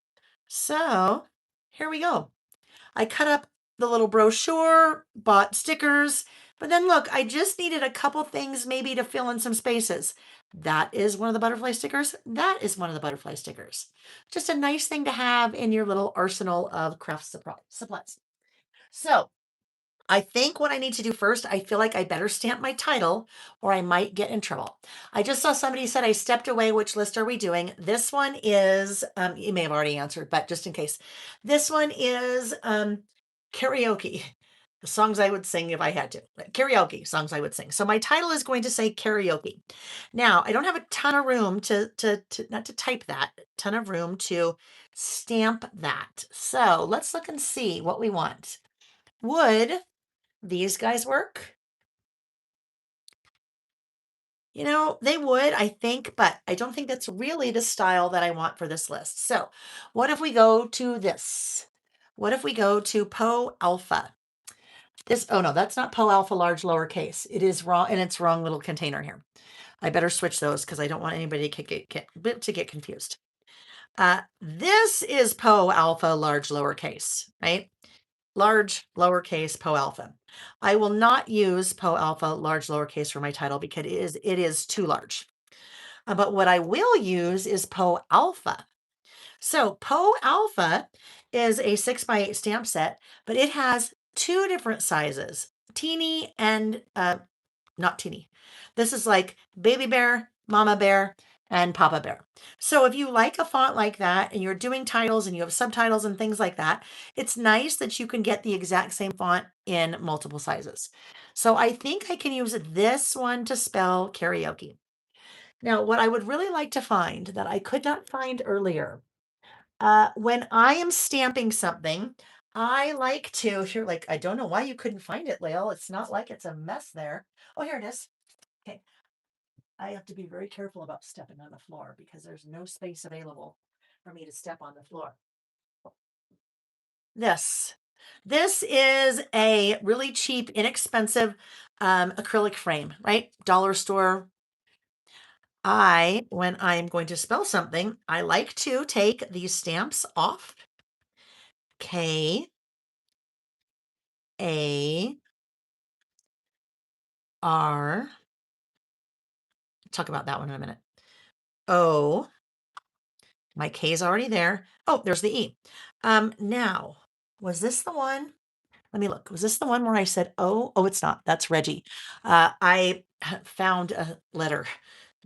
Speaker 1: So here we go. I cut up the little brochure, bought stickers, but then look, I just needed a couple things maybe to fill in some spaces. That is one of the butterfly stickers. That is one of the butterfly stickers. Just a nice thing to have in your little arsenal of craft supplies. So I think what I need to do first, I feel like I better stamp my title or I might get in trouble. I just saw somebody said I stepped away. Which list are we doing? This one is, you may have already answered, but just in case, this one is karaoke. The songs I would sing if I had to. Karaoke songs I would sing. So my title is going to say karaoke. Now, I don't have a ton of room to not to type that, ton of room to stamp that. So let's look and see what we want. Would these guys work? You know, they would, I think, but I don't think that's really the style that I want for this list. So what if we go to this? What if we go to Poe Alpha? This, oh no, that's not Poe Alpha large lowercase. It is wrong, and it's wrong little container here. I better switch those because I don't want anybody to get confused. This is Poe Alpha large lowercase, right? Large lowercase Poe Alpha. I will not use Poe Alpha large lowercase for my title because it is too large. But what I will use is Poe Alpha. So Poe Alpha is a 6x8 stamp set, but it has two different sizes, teeny and not teeny. This is like baby bear, mama bear, and papa bear. So if you like a font like that and you're doing titles and you have subtitles and things like that, it's nice that you can get the exact same font in multiple sizes. So I think I can use this one to spell karaoke. Now, what I would really like to find that I could not find earlier, when I am stamping something, I like to, here, like, I don't know why you couldn't find it, Layle. It's not like it's a mess there. Oh, here it is. Okay. I have to be very careful about stepping on the floor because there's no space available for me to step on the floor. This. This is a really cheap, inexpensive acrylic frame, right? Dollar store. When I'm going to spell something, I like to take these stamps off. K A R. Talk about that one in a minute. O. My K is already there. Oh, there's the E. Now, was this the one? Let me look. Was this the one where I said, oh, it's not. That's Reggie. I found a letter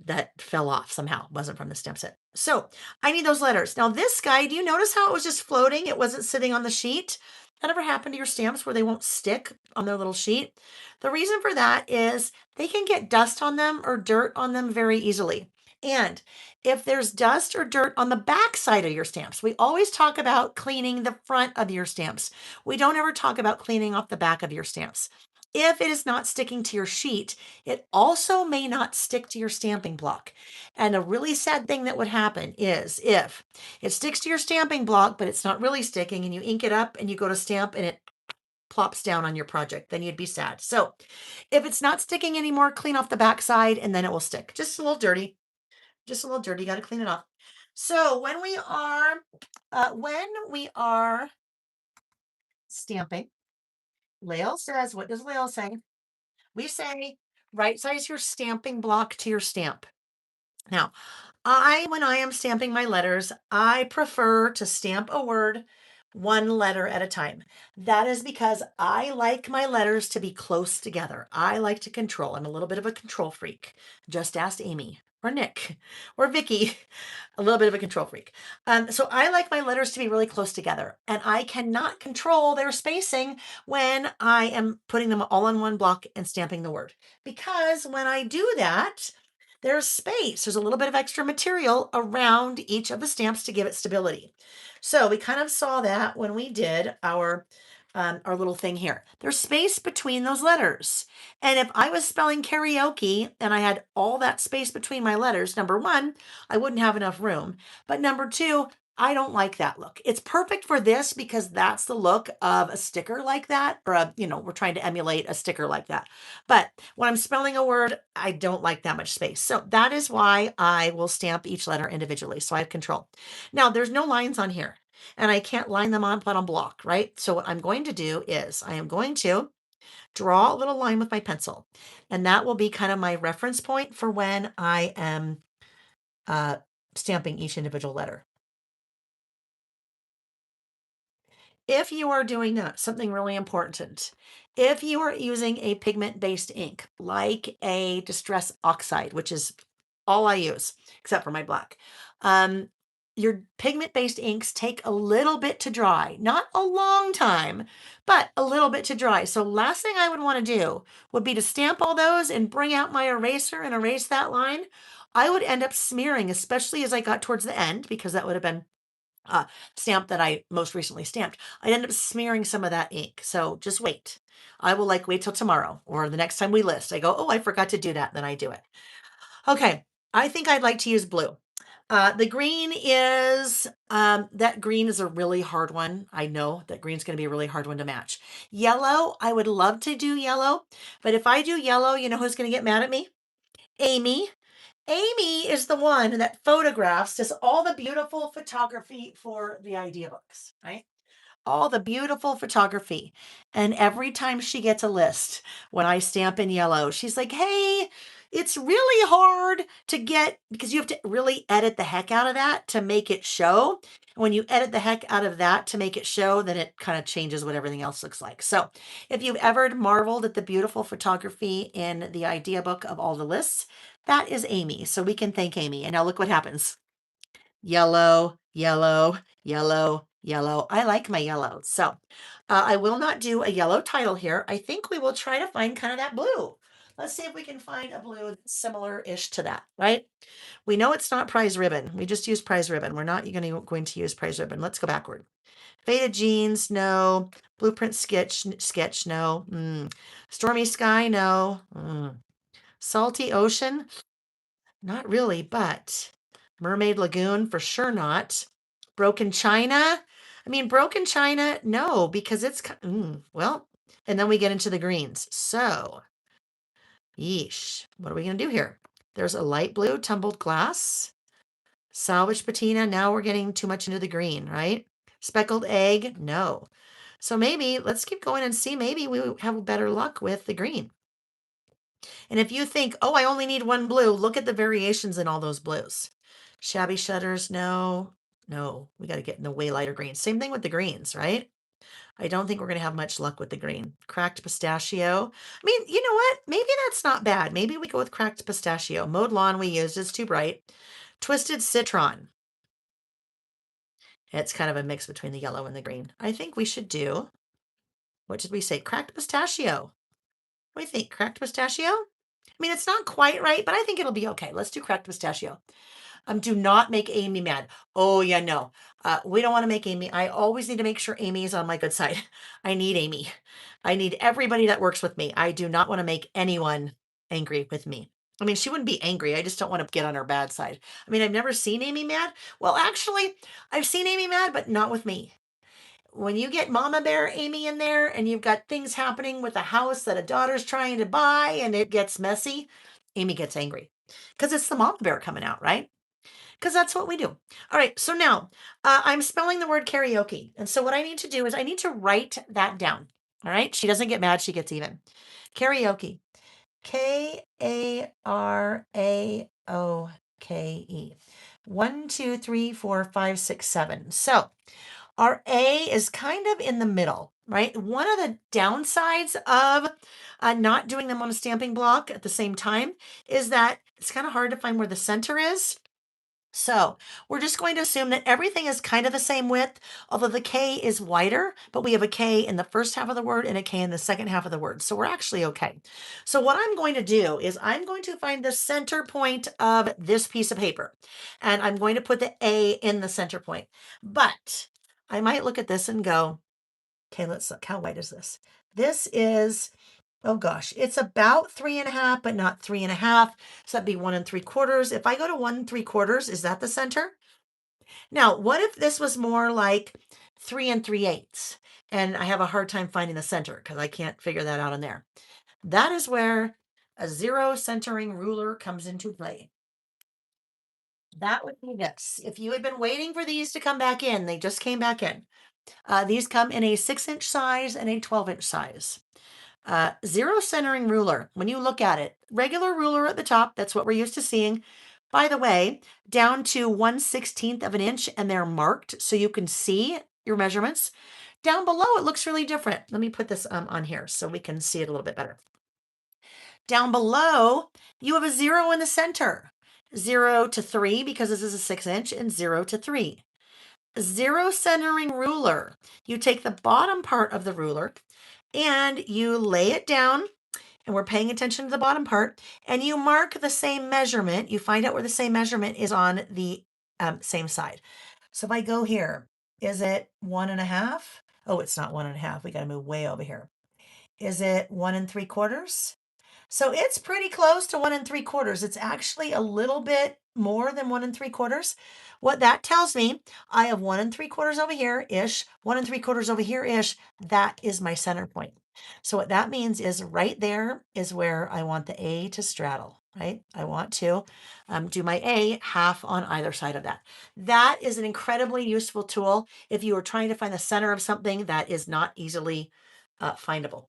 Speaker 1: that fell off somehow. It wasn't from the stamp set. So I need those letters. Now, this guy, do you notice how it was just floating? It wasn't sitting on the sheet. That ever happened to your stamps where they won't stick on their little sheet? The reason for that is they can get dust on them or dirt on them very easily. And if there's dust or dirt on the back side of your stamps, we always talk about cleaning the front of your stamps. We don't ever talk about cleaning off the back of your stamps. If it is not sticking to your sheet, it also may not stick to your stamping block. And a really sad thing that would happen is if it sticks to your stamping block, but it's not really sticking, and you ink it up and you go to stamp and it plops down on your project, then you'd be sad. So if it's not sticking anymore, clean off the back side and then it will stick. Just a little dirty. Just a little dirty. Got to clean it off. So when we are stamping, Layle says, what does Layle say? We say, right size your stamping block to your stamp. Now, when I am stamping my letters, I prefer to stamp a word one letter at a time. That is because I like my letters to be close together. I like to control. I'm a little bit of a control freak. Just ask Amy. or Nick or Vicky, a little bit of a control freak. So I like my letters to be really close together, and I cannot control their spacing when I am putting them all in one block and stamping the word. Because when I do that, there's space. There's a little bit of extra material around each of the stamps to give it stability. So we kind of saw that when we did our little thing here. There's space between those letters. And if I was spelling karaoke and I had all that space between my letters, number one, I wouldn't have enough room. But number two, I don't like that look. It's perfect for this because that's the look of a sticker like that, or we're trying to emulate a sticker like that. But when I'm spelling a word, I don't like that much space. So that is why I will stamp each letter individually. So I have control. Now there's no lines on here and I can't line them on a block, right? So what I'm going to do is I am going to draw a little line with my pencil, and that will be kind of my reference point for when I am stamping each individual letter. If you are doing that, something really important, if you are using a pigment-based ink, like a Distress Oxide, which is all I use, except for my black, your pigment-based inks take a little bit to dry. Not a long time, but a little bit to dry. So last thing I would want to do would be to stamp all those and bring out my eraser and erase that line. I would end up smearing, especially as I got towards the end, because that would have been stamp that I most recently stamped. I'd end up smearing some of that ink. So just wait. I will wait till tomorrow or the next time we list. I go, oh, I forgot to do that. Then I do it. Okay. I think I'd like to use blue. The green is, that green is a really hard one. I know that green's going to be a really hard one to match. Yellow, I would love to do yellow, but if I do yellow, you know who's going to get mad at me? Amy. Amy is the one that photographs, does all the beautiful photography for the idea books, right? All the beautiful photography. And every time she gets a list, when I stamp in yellow, she's like, hey, it's really hard to get, because you have to really edit the heck out of that to make it show. And when you edit the heck out of that to make it show, then it kind of changes what everything else looks like. So if you've ever marveled at the beautiful photography in the idea book of all the lists, that is Amy. So we can thank Amy. And now look what happens. Yellow, yellow, yellow, yellow. I like my yellow. So I will not do a yellow title here. I think we will try to find kind of that blue. Let's see if we can find a blue similar-ish to that, right? We know it's not prize ribbon. We just use prize ribbon. We're not going to use prize ribbon. Let's go backward. Faded jeans, no. Blueprint sketch, no. Stormy sky, no. Salty ocean, not really, but Mermaid Lagoon, for sure not. Broken China? I mean, Broken China, no, because it's, well, and then we get into the greens. So, yeesh, what are we going to do here? There's a light blue tumbled glass. Salvage patina, now we're getting too much into the green, right? Speckled egg, no. So maybe, let's keep going and see, maybe we have better luck with the green. And if you think, oh, I only need one blue, look at the variations in all those blues. Shabby shutters, no. We got to get in the way lighter greens. Same thing with the greens, right? I don't think we're going to have much luck with the green. Cracked pistachio. I mean, you know what? Maybe that's not bad. Maybe we go with cracked pistachio. Mowed lawn we used is too bright. Twisted citron. It's kind of a mix between the yellow and the green. I think we should do, what did we say? Cracked pistachio. What do you think? Cracked pistachio? I mean, it's not quite right, but I think it'll be okay. Let's do cracked pistachio. Do not make Amy mad. Oh, yeah, no. We don't want to make Amy. I always need to make sure Amy is on my good side. I need Amy. I need everybody that works with me. I do not want to make anyone angry with me. I mean, she wouldn't be angry. I just don't want to get on her bad side. I mean, I've never seen Amy mad. Well, actually, I've seen Amy mad, but not with me. When you get Mama Bear Amy in there and you've got things happening with a house that a daughter's trying to buy and it gets messy, Amy gets angry because it's the Mama Bear coming out, right? Because that's what we do. All right, so now I'm spelling the word karaoke. And so what I need to do is I need to write that down. All right, she doesn't get mad, she gets even. Karaoke. Karaoke. 1, 2, 3, 4, 5, 6, 7. So our A is kind of in the middle. right? One of the downsides of not doing them on a stamping block at the same time is that it's kind of hard to find where the center is. So we're just going to assume that everything is kind of the same width, although the K is wider, but we have a K in the first half of the word and a K in the second half of the word. So we're actually okay. So what I'm going to do is I'm going to find the center point of this piece of paper, and I'm going to put the A in the center point. But I might look at this and go, okay, let's look. How wide is this? This is, oh gosh, it's about 3.5, but not 3.5. So that'd be 1 3/4. If I go to 1 3/4, is that the center? Now, what if this was more like 3 3/8? And I have a hard time finding the center because I can't figure that out in there. That is where a zero centering ruler comes into play. That would be this. If you had been waiting for these to come back in, they just came back in. These come in a 6-inch size and a 12-inch size. Zero centering ruler, when you look at it, regular ruler at the top, that's what we're used to seeing. By the way, down to 1/16 of an inch, and they're marked so you can see your measurements. Down below, it looks really different. Let me put this on here so we can see it a little bit better. Down below, you have a 0 in the center. 0 to 3, because this is a 6-inch, and 0 to 3. Zero centering ruler. You take the bottom part of the ruler and you lay it down, and we're paying attention to the bottom part, and you mark the same measurement. You find out where the same measurement is on the same side. So if I go here, is it 1.5? Oh, it's not 1.5. We got to move way over here. Is it 1 3/4? So it's pretty close to 1 3/4. It's actually a little bit more than 1 3/4. What that tells me, I have 1 3/4 over here ish, 1 3/4 over here ish. That is my center point. So what that means is right there is where I want the A to straddle, right? I want to do my A half on either side of that. That is an incredibly useful tool if you are trying to find the center of something that is not easily findable.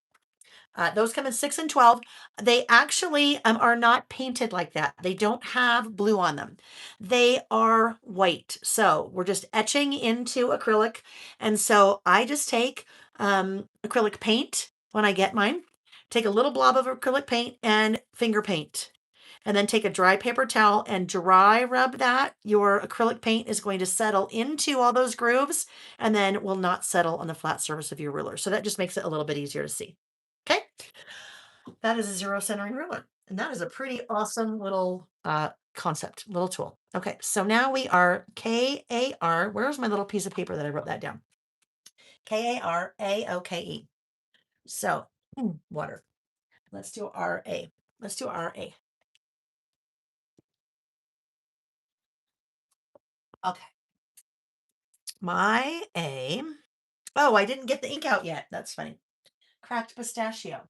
Speaker 1: Those come in 6 and 12. They actually are not painted like that. They don't have blue on them. They are white. So we're just etching into acrylic. And so I just take acrylic paint when I get mine, take a little blob of acrylic paint and finger paint. And then take a dry paper towel and dry rub that. Your acrylic paint is going to settle into all those grooves and then will not settle on the flat surface of your ruler. So that just makes it a little bit easier to see. Okay, that is a zero centering ruler. And that is a pretty awesome little concept, little tool. Okay, so now we are KAR. Where's my little piece of paper that I wrote that down? KARAOKE. So, water. Let's do RA. Let's do RA. Okay. My A. Oh, I didn't get the ink out yet. That's funny. Cracked pistachio.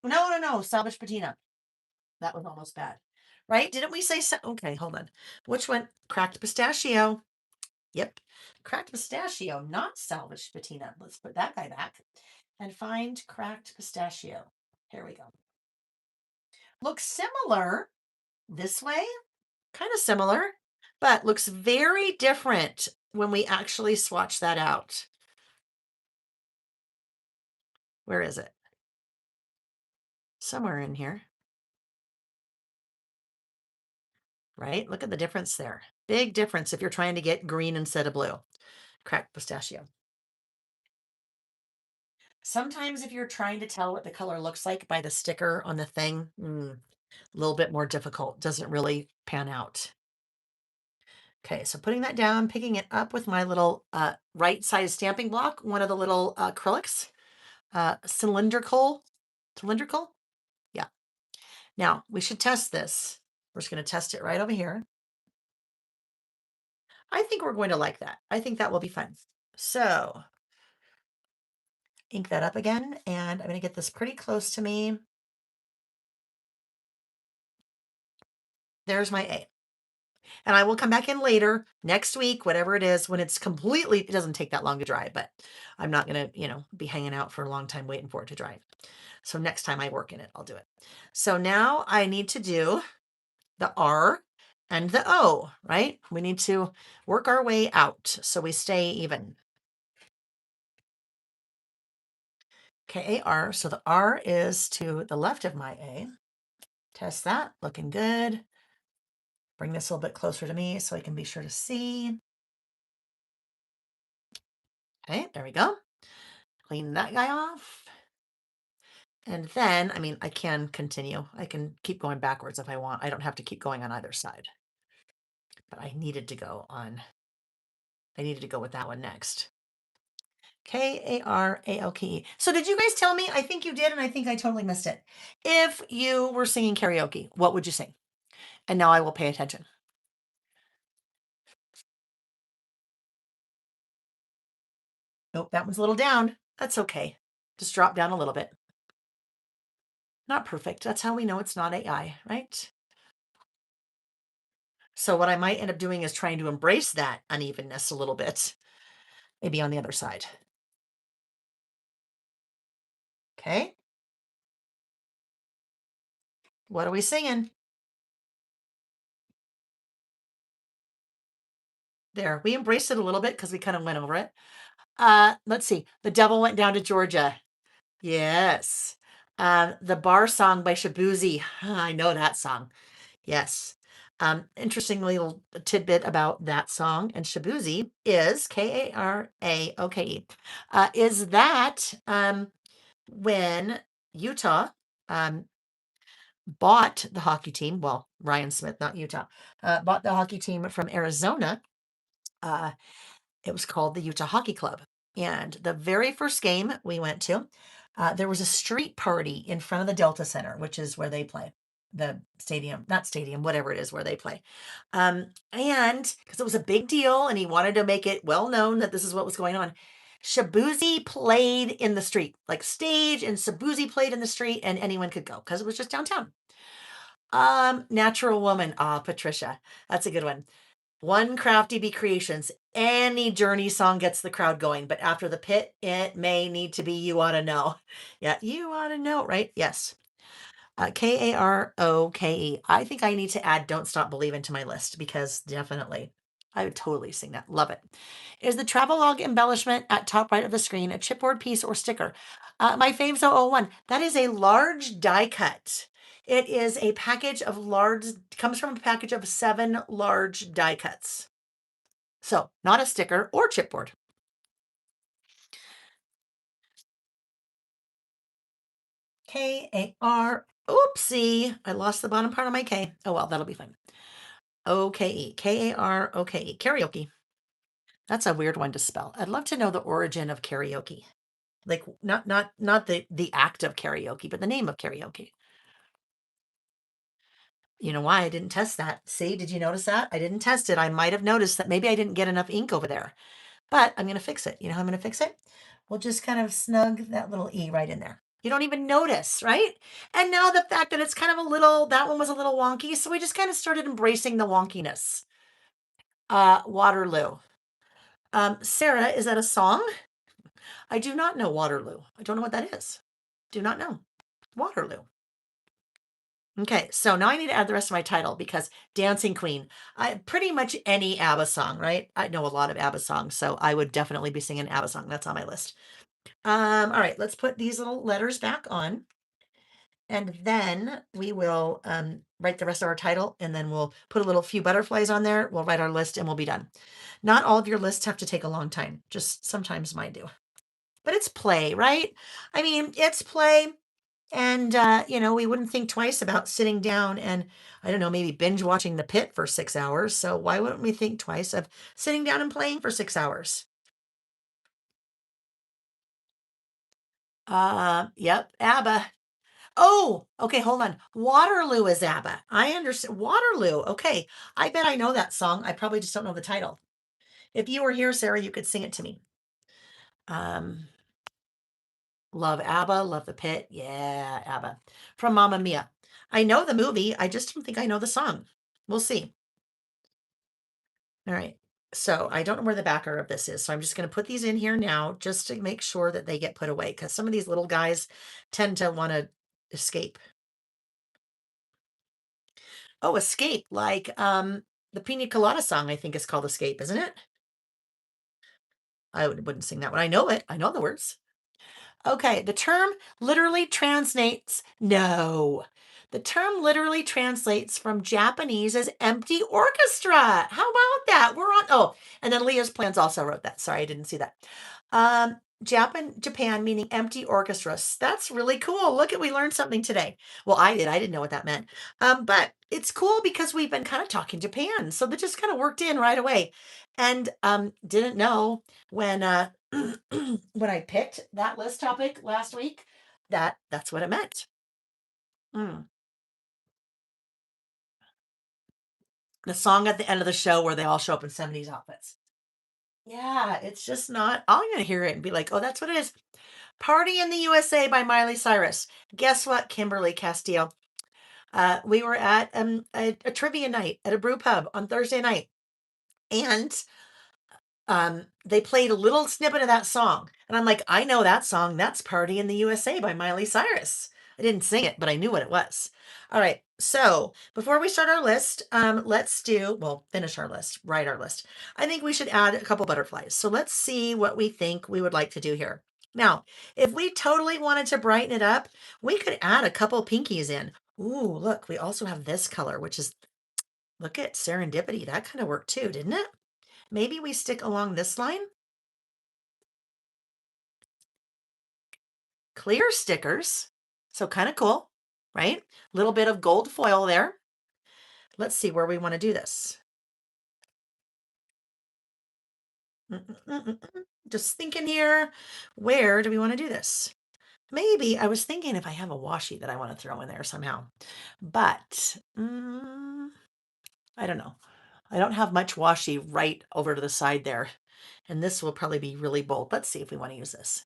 Speaker 1: No, no, no. Salvage patina. That was almost bad. Right? Didn't we say so? Okay, hold on. Which one? Cracked pistachio. Yep. Cracked pistachio, not salvaged patina. Let's put that guy back and find cracked pistachio. Here we go. Looks similar this way, kind of similar, but looks very different when we actually swatch that out. Where is it? Somewhere in here. Right? Look at the difference there. Big difference if you're trying to get green instead of blue. Cracked pistachio. Sometimes if you're trying to tell what the color looks like by the sticker on the thing, a little bit more difficult. Doesn't really pan out. Okay, so putting that down, picking it up with my little right size stamping block, one of the little acrylics, cylindrical, yeah. Now we should test this. We're just going to test it right over here. I think we're going to like that. I think that will be fun. So ink that up again, and I'm going to get this pretty close to me. There's my A. And I will come back in later, next week, whatever it is, when it's completely, it doesn't take that long to dry, but I'm not going to, be hanging out for a long time waiting for it to dry. So next time I work in it, I'll do it. So now I need to do the R and the O, right? We need to work our way out so we stay even. K-A-R. So the R is to the left of my A. Test that. Looking good. Bring this a little bit closer to me so I can be sure to see. Okay, there we go. Clean that guy off. And then, I mean, I can continue. I can keep going backwards if I want. I don't have to keep going on either side. But I needed to go with that one next. K-A-R-A-O-K-E. So did you guys tell me? I think you did, and I think I totally missed it. If you were singing karaoke, what would you sing? And now I will pay attention. Nope, that one's a little down. That's okay. Just drop down a little bit. Not perfect. That's how we know it's not AI, right? So what I might end up doing is trying to embrace that unevenness a little bit. Maybe on the other side. Okay. What are we singing? There. We embraced it a little bit because we kind of went over it. Let's see. The Devil Went Down to Georgia. Yes. The Bar Song by Shabuzi. I know that song. Yes. Interestingly, little tidbit about that song and Shabuzi is Karaoke. Is that when Utah bought the hockey team, well, Ryan Smith, not Utah, bought the hockey team from Arizona. It was called the Utah Hockey Club. And the very first game we went to, there was a street party in front of the Delta Center, which is where they play. The stadium, not stadium, whatever it is where they play. And because it was a big deal and he wanted to make it well known that this is what was going on, Shabuzi played in the street, like stage, and Shabuzi played in the street, and anyone could go because it was just downtown. Natural Woman. Ah, Patricia. That's a good one. One Crafty Bee Creations. Any Journey song gets the crowd going, but after the pit, it may need to be You Oughta Know. Yeah, You Oughta Know, right? Yes. Karoke. I think I need to add Don't Stop Believin' to my list because definitely I would totally sing that. Love it. Is the travelogue embellishment at top right of the screen a chipboard piece or sticker? My fame's 001. That is a large die cut. It is a package of comes from a package of 7 large die cuts. So not a sticker or chipboard. K-A-R. Oopsie. I lost the bottom part of my K. Oh, well, that'll be fine. O-K-E. K-A-R-O-K-E. Karaoke. That's a weird one to spell. I'd love to know the origin of karaoke. Like not the act of karaoke, but the name of karaoke. You know why I didn't test that? See, did you notice that? I didn't test it. I might have noticed that maybe I didn't get enough ink over there. But I'm going to fix it. You know how I'm going to fix it? We'll just kind of snug that little E right in there. You don't even notice, right? And now the fact that it's kind of that one was a little wonky. So we just kind of started embracing the wonkiness. Waterloo. Sarah, is that a song? I do not know Waterloo. I don't know what that is. Do not know. Waterloo. Okay, so now I need to add the rest of my title because Dancing Queen. Pretty much any ABBA song, right? I know a lot of ABBA songs, so I would definitely be singing ABBA song. That's on my list. All right, let's put these little letters back on. And then we will write the rest of our title, and then we'll put a little few butterflies on there. We'll write our list, and we'll be done. Not all of your lists have to take a long time. Just sometimes mine do. But it's play, right? I mean, it's play. And, we wouldn't think twice about sitting down and, I don't know, maybe binge watching The Pit for 6 hours. So why wouldn't we think twice of sitting down and playing for 6 hours? Yep, ABBA. Oh, okay, hold on. Waterloo is ABBA. I understand. Waterloo. Okay. I bet I know that song. I probably just don't know the title. If you were here, Sarah, you could sing it to me. Love ABBA, love The Pit. Yeah, ABBA. From Mamma Mia. I know the movie. I just don't think I know the song. We'll see. All right. So I don't know where the backer of this is. So I'm just going to put these in here now just to make sure that they get put away because some of these little guys tend to want to escape. Oh, escape. Like the Pina Colada song, I think is called Escape, isn't it? I wouldn't sing that one. I know it. I know the words. Okay, the term literally translates, no. The term literally translates from Japanese as empty orchestra. How about that? We're on, oh, and then Leah's Plans also wrote that. Sorry, I didn't see that. Japan meaning empty orchestras. That's really cool. Look at, we learned something today. Well, I did. I didn't know what that meant. But it's cool because we've been kind of talking Japan. So that just kind of worked in right away. And didn't know when when I picked that list topic last week that that's what it meant. Mm. The song at the end of the show where they all show up in 70s outfits. Yeah, it's just not, I'm gonna hear it and be like, oh, that's what it is. Party in the USA by Miley Cyrus. Guess what, Kimberly Castillo? We were at a trivia night at a brew pub on Thursday night, and they played a little snippet of that song. And I'm like, I know that song. That's Party in the USA by Miley Cyrus. I didn't sing it, but I knew what it was. All right. So before we start our list, let's finish our list, write our list. I think we should add a couple butterflies. So let's see what we think we would like to do here. Now, if we totally wanted to brighten it up, we could add a couple pinkies in. Ooh, look, we also have this color, which is, look at serendipity. That kind of worked too, didn't it? Maybe we stick along this line. Clear stickers. So kind of cool, right? A little bit of gold foil there. Let's see where we want to do this. Just thinking here, where do we want to do this? Maybe I was thinking if I have a washi that I want to throw in there somehow, but I don't know. I don't have much washi right over to the side there, and this will probably be really bold. Let's see if we want to use this.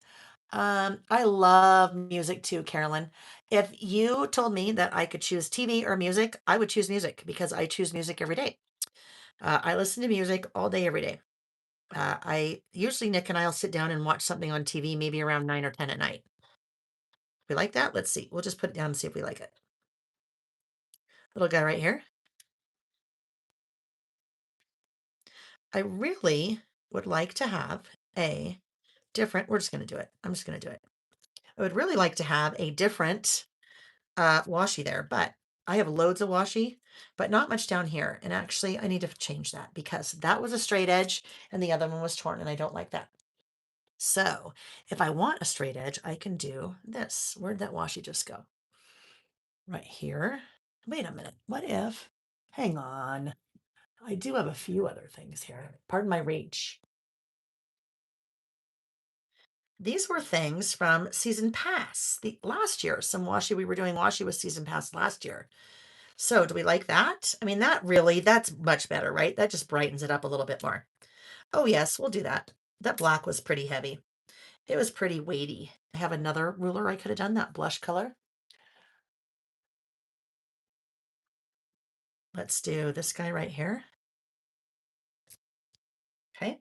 Speaker 1: I love music too, Carolyn. If you told me that I could choose TV or music, I would choose music because I choose music every day. I listen to music all day, every day. I usually, Nick and I'll sit down and watch something on TV, maybe around 9 or 10 at night. We like that? Let's see. We'll just put it down and see if we like it. Little guy right here. I really would like to have a different, we're just going to do it. I'm just going to do it. I would really like to have a different washi there, but I have loads of washi, but not much down here. And actually I need to change that because that was a straight edge and the other one was torn and I don't like that. So if I want a straight edge, I can do this. Where'd that washi just go? Right here. Wait a minute. What if, hang on. I do have a few other things here. Pardon my reach. These were things from season pass the last year. Some washi we were doing washi with season pass last year. So do we like that? I mean, that's much better, right? That just brightens it up a little bit more. Oh yes, we'll do that. That black was pretty heavy. It was pretty weighty. I have another ruler I could have done, that blush color. Let's do this guy right here. Okay.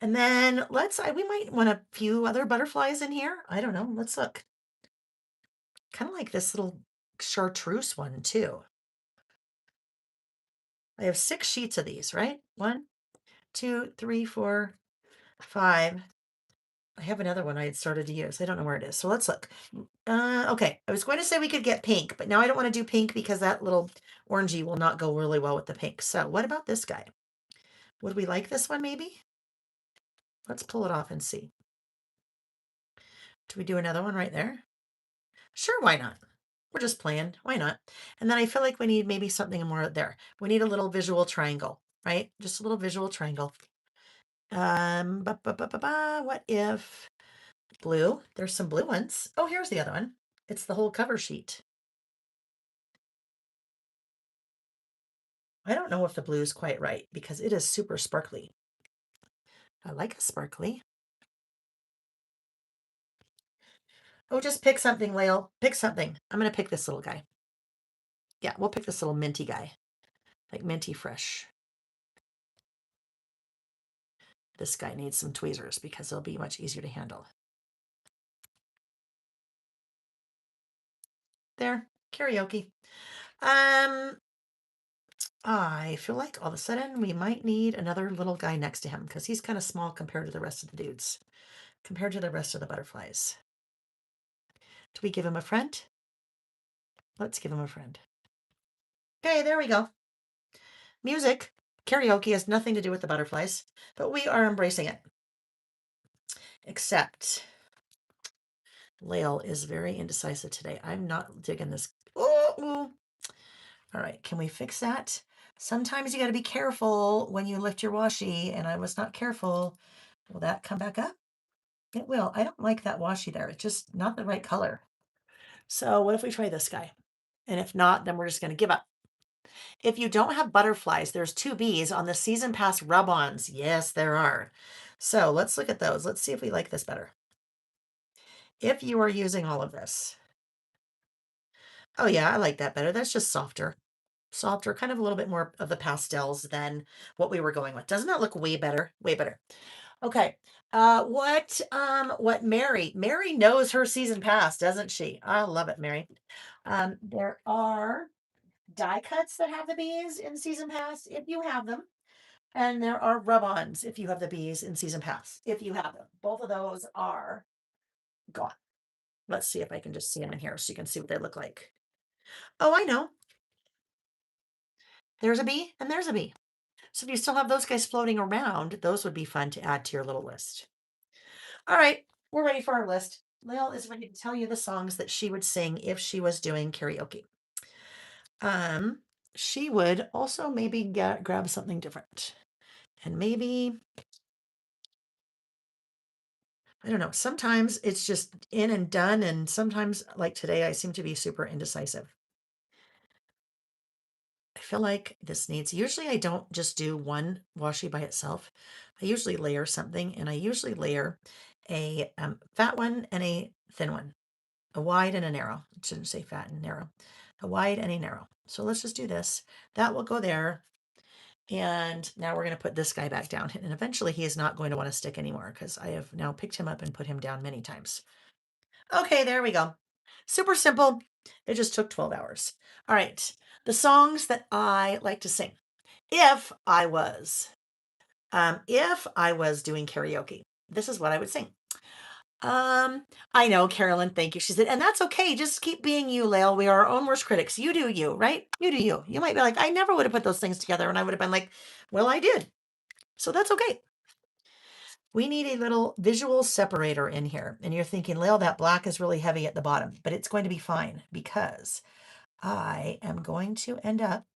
Speaker 1: And then we might want a few other butterflies in here. I don't know. Let's look. Kind of like this little chartreuse one too. I have 6 sheets of these, right? 1, 2, 3, 4, 5. I have another one I had started to use. I don't know where it is. So let's look. Okay. I was going to say we could get pink, but now I don't want to do pink because that little orangey will not go really well with the pink. So what about this guy? Would we like this one maybe? Let's pull it off and see. Do we do another one right there? Sure, why not? We're just playing. Why not? And then I feel like we need maybe something more there. We need a little visual triangle, right? Just a little visual triangle. What if blue? There's some blue ones. Oh, here's the other one. It's the whole cover sheet. I don't know if the blue is quite right because it is super sparkly. I like a sparkly. Oh, just pick something, Layle. Pick something. I'm going to pick this little guy. Yeah, we'll pick this little minty guy. Like minty fresh. This guy needs some tweezers because it'll be much easier to handle. There, karaoke. I feel like all of a sudden we might need another little guy next to him because he's kind of small compared to the rest of the dudes, compared to the rest of the butterflies. Do we give him a friend? Let's give him a friend. Okay, there we go. Music, karaoke has nothing to do with the butterflies, but we are embracing it. Except Layle is very indecisive today. I'm not digging this. Oh, all right, can we fix that? Sometimes you got to be careful when you lift your washi, and I was not careful. Will that come back up? It will. I don't like that washi there. It's just not the right color. So what if we try this guy? And if not, then we're just going to give up. If you don't have butterflies, there's 2 bees on the season pass rub-ons. Yes, there are. So let's look at those. Let's see if we like this better. If you are using all of this. Oh yeah, I like that better. That's just softer. Softer, kind of a little bit more of the pastels than what we were going with. Doesn't that look way better? Way better. Okay. What Mary knows her season pass, doesn't she? I love it, Mary. There are die cuts that have the bees in season pass if you have them. And there are rub-ons if you have the bees in season pass, if you have them. Both of those are gone. Let's see if I can just see them in here so you can see what they look like. Oh, I know. There's a bee and there's a bee. So if you still have those guys floating around, those would be fun to add to your little list. All right, we're ready for our list. Layle is ready to tell you the songs that she would sing if she was doing karaoke. She would also maybe grab something different. And maybe, I don't know, sometimes it's just in and done. And sometimes, like today, I seem to be super indecisive. I feel like this needs, usually I don't just do one washi by itself. I usually layer something, and I usually layer a fat one and a thin one, a wide and a narrow. I shouldn't say fat and narrow, a wide and a narrow. So let's just do this. That will go there. And now we're going to put this guy back down. And eventually he is not going to want to stick anymore because I have now picked him up and put him down many times. Okay, there we go. Super simple. It just took 12 hours. All right. The songs that I like to sing. If I was doing karaoke, this is what I would sing. I know, Carolyn, thank you. She said, and that's okay. Just keep being you, Layle. We are our own worst critics. You do you, right? You do you. You might be like, I never would have put those things together. And I would have been like, well, I did. So that's okay. We need a little visual separator in here. And you're thinking, Layle, that black is really heavy at the bottom, but it's going to be fine because I am going to end up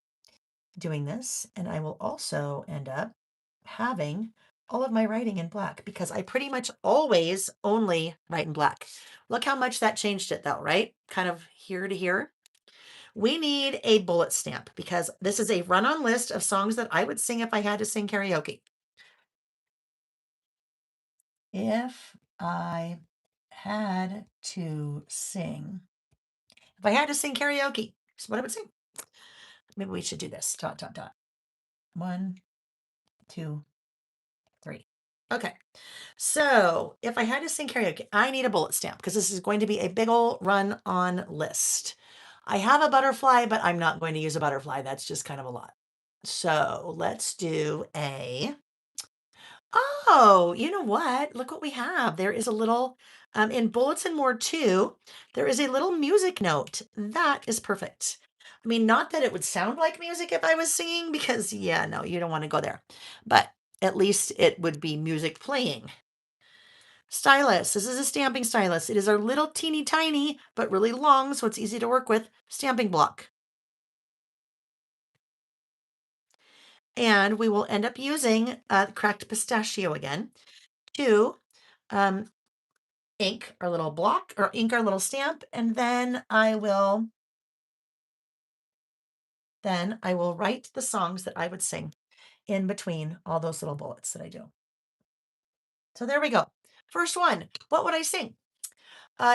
Speaker 1: doing this. And I will also end up having all of my writing in black because I pretty much always only write in black. Look how much that changed it though, right? Kind of here to here. We need a bullet stamp because this is a run-on list of songs that I would sing if I had to sing karaoke. If I had to sing, if I had to sing karaoke, that's what I would sing. Maybe we should do this. Dot, dot, dot. 1, 2, 3. Okay. So if I had to sing karaoke, I need a bullet stamp because this is going to be a big old run on list. I have a butterfly, but I'm not going to use a butterfly. That's just kind of a lot. So let's do a, oh, you know what? Look what we have. There is a little, in Bullets and More 2, there is a little music note. That is perfect. I mean, not that it would sound like music if I was singing because, yeah, no, you don't want to go there. But at least it would be music playing. Stylus. This is a stamping stylus. It is our little teeny tiny, but really long, so it's easy to work with, stamping block. And we will end up using cracked pistachio again to ink our little block or ink our little stamp. And then I will write the songs that I would sing in between all those little bullets that I do. So there we go. First one, what would I sing?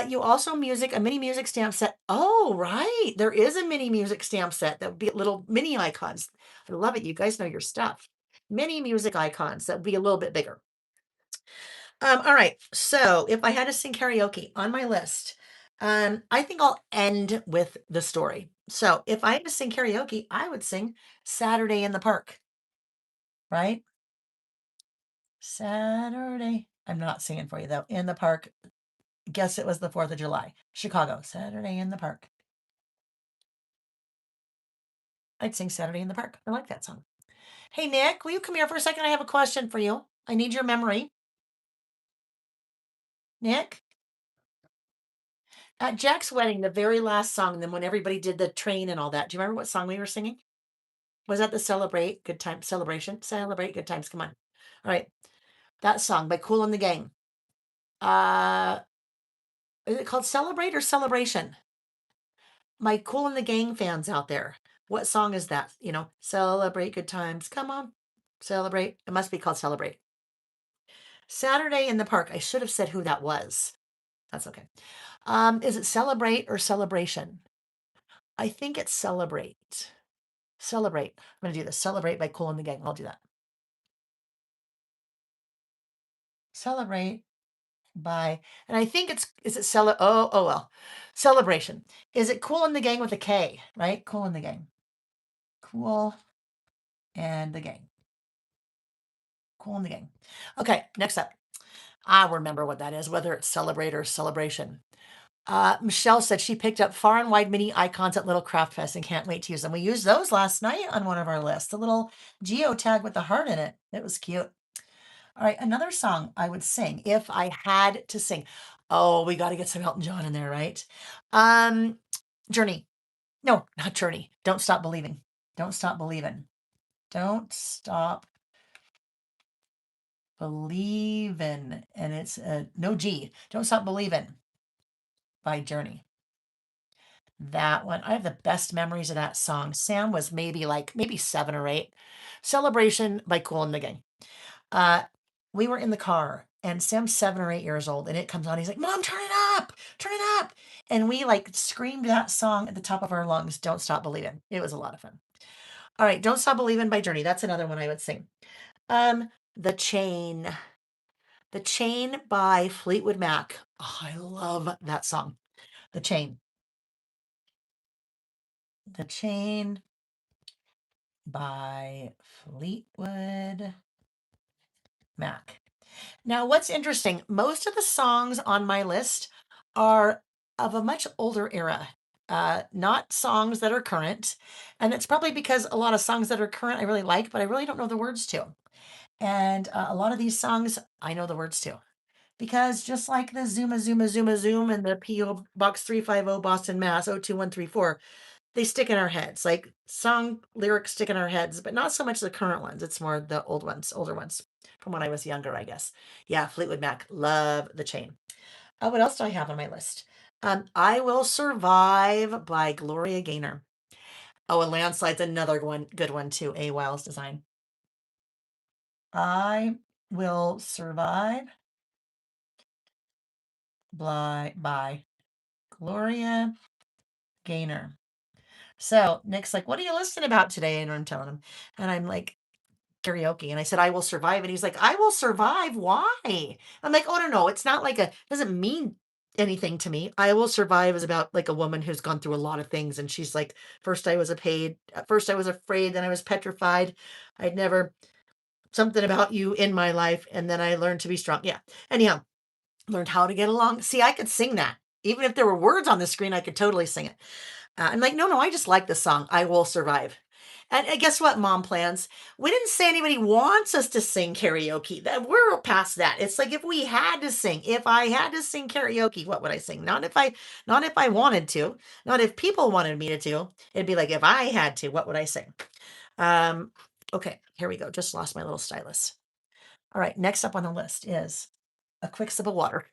Speaker 1: You also a mini music stamp set. Oh, right. There is a mini music stamp set that would be little mini icons. I love it. You guys know your stuff. Mini music icons that would be a little bit bigger. All right. So if I had to sing karaoke on my list, I think I'll end with the story. So if I had to sing karaoke, I would sing Saturday in the Park, right? Saturday. I'm not singing for you though. In the park. Guess it was the 4th of July. Chicago, Saturday in the Park. I'd sing Saturday in the Park. I like that song. Hey, Nick, will you come here for a second? I have a question for you. I need your memory. Nick? At Jack's wedding, the very last song, then when everybody did the train and all that, do you remember what song we were singing? Was that the Celebrate Good Times celebration? Celebrate Good Times. Come on. All right. That song by Kool and the Gang. Uh, is it called Celebrate or Celebration? My Kool and the Gang fans out there. What song is that? Celebrate Good Times. Come on. Celebrate. It must be called Celebrate. Saturday in the Park. I should have said who that was. That's okay. Is it Celebrate or Celebration? I think it's Celebrate. Celebrate. I'm going to do this. Celebrate by Kool and the Gang. I'll do that. Celebrate by, and I think is it oh well. Celebration. Is it Kool and the Gang with a K, right? Kool and the Gang. Kool and the Gang. Kool and the Gang. Okay, next up. I remember what that is, whether it's Celebrate or Celebration. Michelle said she picked up far and wide mini icons at Little Craft Fest and can't wait to use them. We used those last night on one of our lists, the little geotag with the heart in it. It was cute. All right, another song I would sing if I had to sing. Oh, we got to get some Elton John in there, right? Journey. No, not Journey. Don't Stop Believing. Don't Stop Believing. Don't Stop Believing. And it's no G. Don't Stop Believing by Journey. That one. I have the best memories of that song. Sam was maybe 7 or 8. Celebration by Kool and the Gang. We were in the car and Sam's 7 or 8 years old and it comes on. He's like, Mom, turn it up, turn it up. And we screamed that song at the top of our lungs. Don't Stop Believing. It was a lot of fun. All right. Don't Stop Believing by Journey. That's another one I would sing. The Chain. The Chain by Fleetwood Mac. Oh, I love that song. The Chain. The Chain by Fleetwood Mac. Now, what's interesting, most of the songs on my list are of a much older era, not songs that are current. And it's probably because a lot of songs that are current I really like, but I really don't know the words to. And a lot of these songs I know the words to. Because just like the Zuma, Zuma, Zuma, Zoom and the P.O. Box 350 Boston, Mass. 02134, they stick in our heads. Like song lyrics stick in our heads, but not so much the current ones. It's more the older ones from when I was younger, I guess. Yeah, Fleetwood Mac. Love The Chain. What else do I have on my list? I Will Survive by Gloria Gaynor. Oh, and Landslide's another one, good one too. A. Wiles Design. I Will Survive by Gloria Gaynor. So Nick's like, what are you listening about today? And I'm telling him. And I'm like, karaoke. And I said, I will survive. And he's like, I will survive. Why? I'm like, oh, no. It's not doesn't mean anything to me. I will survive is about like a woman who's gone through a lot of things. And she's like, at first I was afraid, then I was petrified. I'd never, something about you in my life. And then I learned to be strong. Yeah. Anyhow, learned how to get along. See, I could sing that. Even if there were words on the screen, I could totally sing it. I'm like, no, I just like the song. I will survive. And guess what, Mom Plans? We didn't say anybody wants us to sing karaoke. That we're past that. It's like if we had to sing, if I had to sing karaoke, what would I sing? Not if I wanted to, not if people wanted me to do. It'd be like if I had to, what would I sing? Okay, here we go. Just lost my little stylus. All right, next up on the list is a quick sip of water.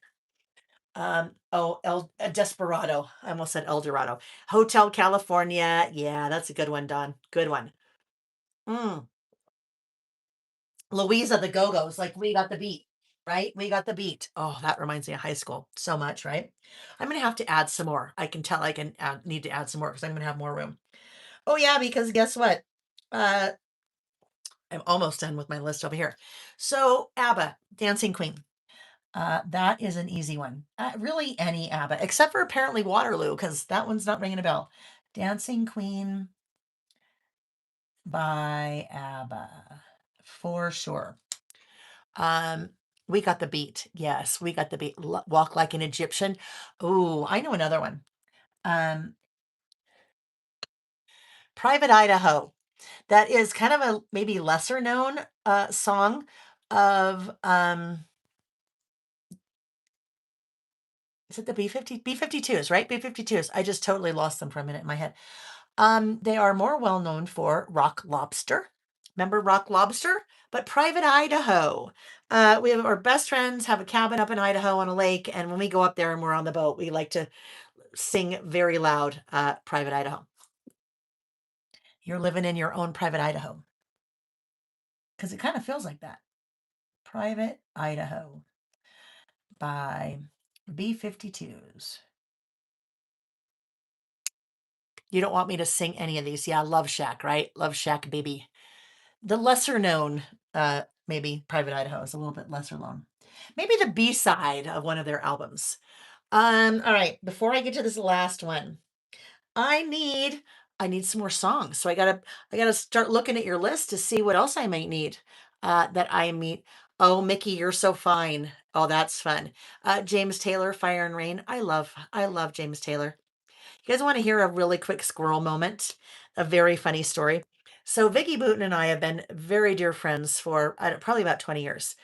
Speaker 1: Desperado. I almost said El Dorado. Hotel California. Yeah, that's a good one, Don. Good one. Louisa the Go-Go's, like We Got the Beat, right? We Got the Beat. Oh, that reminds me of high school so much, right? I'm gonna have to add some more. I can tell need to add some more because I'm gonna have more room. Oh yeah, because guess what? Uh, I'm almost done with my list over here. So ABBA, Dancing Queen. That is an easy one. Really, any ABBA, except for apparently Waterloo, because that one's not ringing a bell. Dancing Queen by ABBA, for sure. We got the beat. Yes, we got the beat. Walk like an Egyptian. Oh, I know another one. Um, Private Idaho. That is kind of a maybe lesser known song of is it the B-52s, right? B-52s. I just totally lost them for a minute in my head. They are more well known for Rock Lobster. Remember Rock Lobster? But Private Idaho. We have our best friends have a cabin up in Idaho on a lake, and when we go up there and we're on the boat, we like to sing very loud Private Idaho. You're living in your own Private Idaho. Because it kind of feels like that. Private Idaho by B-52s. You don't want me to sing any of these. Yeah, Love Shack, right? Love Shack, baby. The lesser known, maybe Private Idaho is a little bit lesser known. Maybe the B side of one of their albums. All right, before I get to this last one, I need some more songs. So I gotta start looking at your list to see what else I might need. That I meet. Oh, Mickey, you're so fine. Oh, that's fun. James Taylor, Fire and Rain. I love James Taylor. You guys want to hear a really quick squirrel moment? A very funny story. So Vicky Booten and I have been very dear friends for probably about 20 years.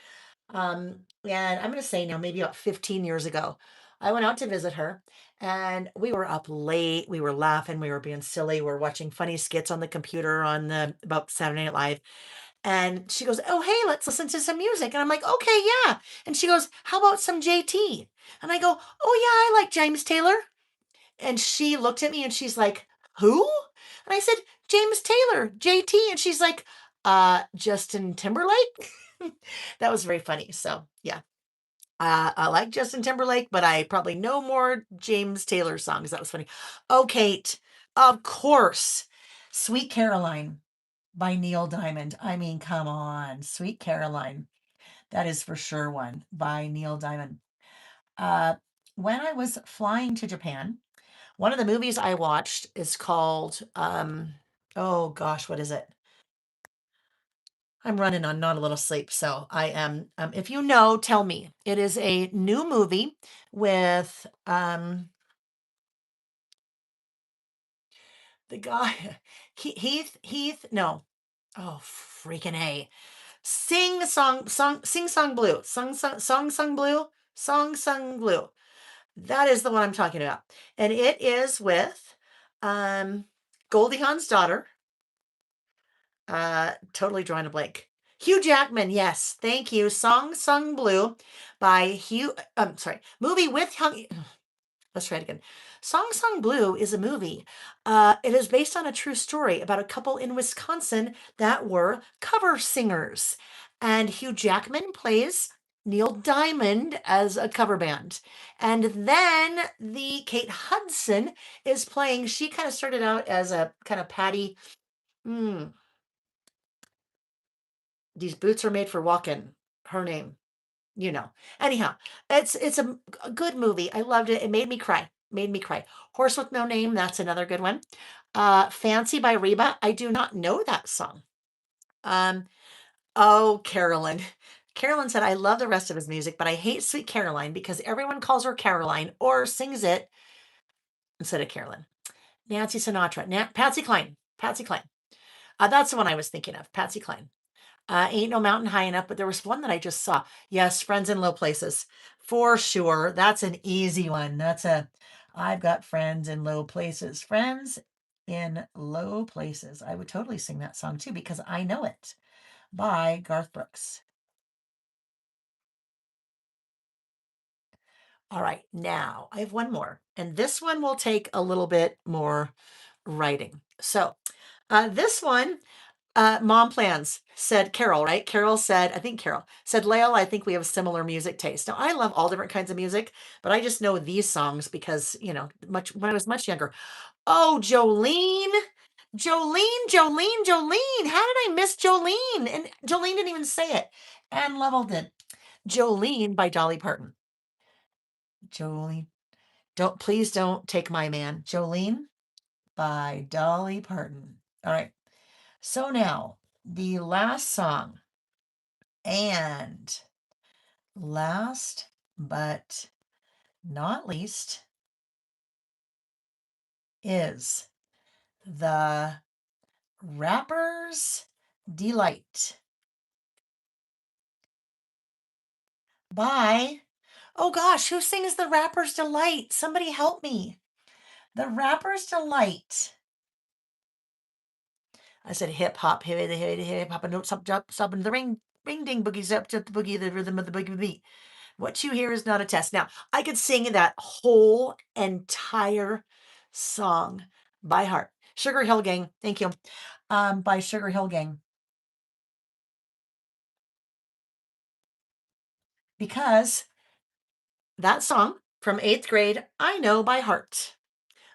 Speaker 1: And I'm going to say now, maybe about 15 years ago, I went out to visit her and we were up late. We were laughing. We were being silly. We were watching funny skits on the computer on the about Saturday Night Live. And she goes, "Oh, hey, let's listen to some music." And I'm like, "Okay, yeah." And she goes, "How about some JT?" And I go, "Oh, yeah, I like James Taylor." And she looked at me and she's like, "Who?" And I said, "James Taylor, JT." And she's like, Justin Timberlake." That was very funny. So, yeah. I like Justin Timberlake, but I probably know more James Taylor songs. That was funny. Oh, Kate, of course. Sweet Caroline by Neil Diamond. I mean, come on. Sweet Caroline. That is for sure one by Neil Diamond. Uh, when I was flying to Japan, one of the movies I watched is called, oh gosh, what is it? I'm running on not a little sleep, so I am. If you know, tell me. It is a new movie with the guy Heath. No, oh freaking a! Sing song blue, song blue, song blue. That is the one I'm talking about, and it is with um Goldie Hawn's daughter. Totally drawing a blank. Hugh Jackman, yes, thank you. Song Sung Blue by Hugh. I'm sorry, movie with Hugh. Let's try it again. Song Sung Blue is a movie. It is based on a true story about a couple in Wisconsin that were cover singers, and Hugh Jackman plays Neil Diamond as a cover band, and then the Kate Hudson is playing. She kind of started out as a kind of Patty. Hmm, these boots are made for walking. Her name, you know. Anyhow, it's a good movie. I loved it. It made me cry. Made me cry. Horse with No Name. That's another good one. Fancy by Reba. I do not know that song. Um. Oh, Carolyn. Carolyn said, "I love the rest of his music, but I hate Sweet Caroline because everyone calls her Caroline or sings it instead of Carolyn." Nancy Sinatra. Patsy Cline. Patsy Cline. That's the one I was thinking of. Patsy Cline. Ain't no mountain high enough, but there was one that I just saw. Yes, Friends in Low Places. For sure. That's an easy one. I've got friends in low places. Friends in low places. I would totally sing that song too because I know it by Garth Brooks. All right, now I have one more, and this one will take a little bit more writing. So, this one Mom Plans said Carol, right? Carol said, I think Carol said, Layle, I think we have similar music taste. Now, I love all different kinds of music, but I just know these songs because, much when I was much younger. Oh, Jolene, Jolene. How did I miss Jolene? And Jolene didn't even say it. And Lovell did. Jolene by Dolly Parton. Jolene. Please don't take my man. Jolene by Dolly Parton. All right. So now the last song, and last but not least is the Rapper's Delight by, oh gosh, who sings The Rapper's Delight? Somebody help me. The Rapper's Delight. I said hip hop, hip hop, and don't stop in the ring ding boogies up to the boogie, the rhythm of the boogie beat. What you hear is not a test. Now, I could sing that whole entire song by heart. Sugar Hill Gang, thank you. By Sugar Hill Gang. Because that song from 8th grade, I know by heart.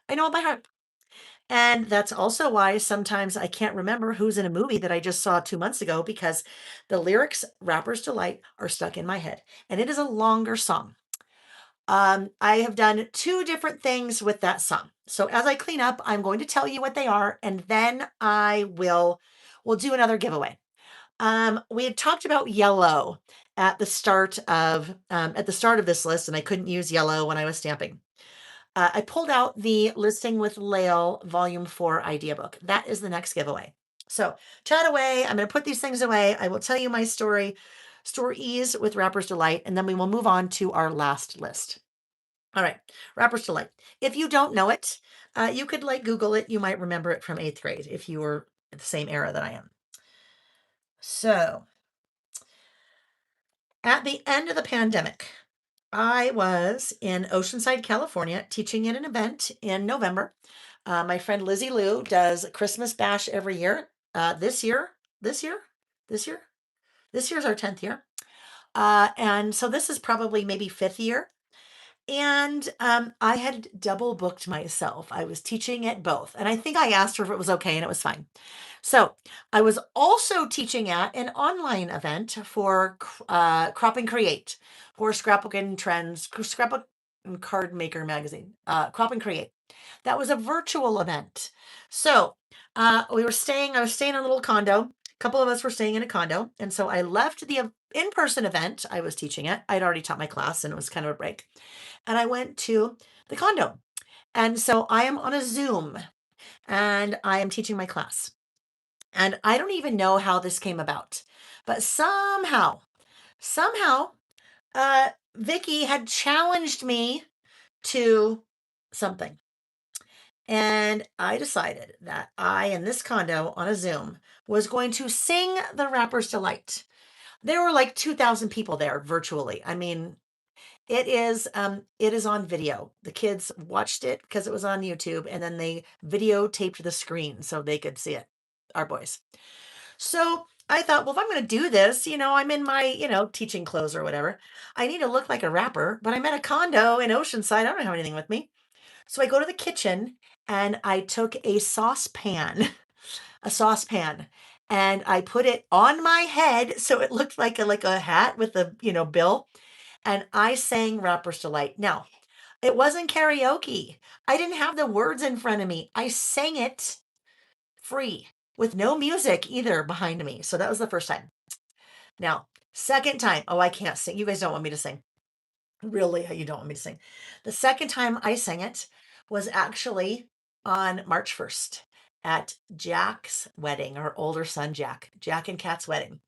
Speaker 1: I know it by heart. And that's also why sometimes I can't remember who's in a movie that I just saw 2 months ago because the lyrics, Rapper's Delight, are stuck in my head. And it is a longer song. I have done two different things with that song. So as I clean up, I'm going to tell you what they are, and then we'll do another giveaway. We had talked about yellow at the start of this list, and I couldn't use yellow when I was stamping. I pulled out the Listing with Layle Volume 4 idea book. That is the next giveaway. So chat away. I'm going to put these things away. I will tell you my stories with Rapper's Delight, and then we will move on to our last list. All right, Rapper's Delight. If you don't know it, you could Google it. You might remember it from 8th grade if you were the same era that I am. So at the end of the pandemic, I was in Oceanside, California, teaching at an event in November. My friend Lizzie Lou does a Christmas bash every year. This year's our 10th year. And so this is probably maybe 5th year. And I had double booked myself. I was teaching at both. And I think I asked her if it was okay, and it was fine. So I was also teaching at an online event for Crop and Create, for Scrapbook and Trends, Scrapbook and Card Maker magazine, Crop and Create. That was a virtual event. So I was staying in a little condo. A couple of us were staying in a condo. And so I left the in-person event I was teaching at. I'd already taught my class, and it was kind of a break. And I went to the condo. And so I am on a Zoom, and I am teaching my class. And I don't even know how this came about, but somehow, Vicky had challenged me to something. And I decided that I, in this condo on a Zoom, was going to sing the Rapper's Delight. There were like 2,000 people there virtually. I mean, it is on video. The kids watched it because it was on YouTube, and then they videotaped the screen so they could see it. Our boys. So I thought, well, if I'm going to do this, I'm in my, teaching clothes or whatever. I need to look like a rapper, but I'm at a condo in Oceanside. I don't have anything with me. So I go to the kitchen and I took a saucepan, and I put it on my head so it looked like a hat with a, bill. And I sang Rapper's Delight. Now, it wasn't karaoke. I didn't have the words in front of me. I sang it free with no music either behind me. So that was the first time. Now, second time, oh, I can't sing. You guys don't want me to sing. Really, you don't want me to sing. The second time I sang it was actually on March 1st at Jack's wedding, our older son, Jack and Kat's wedding.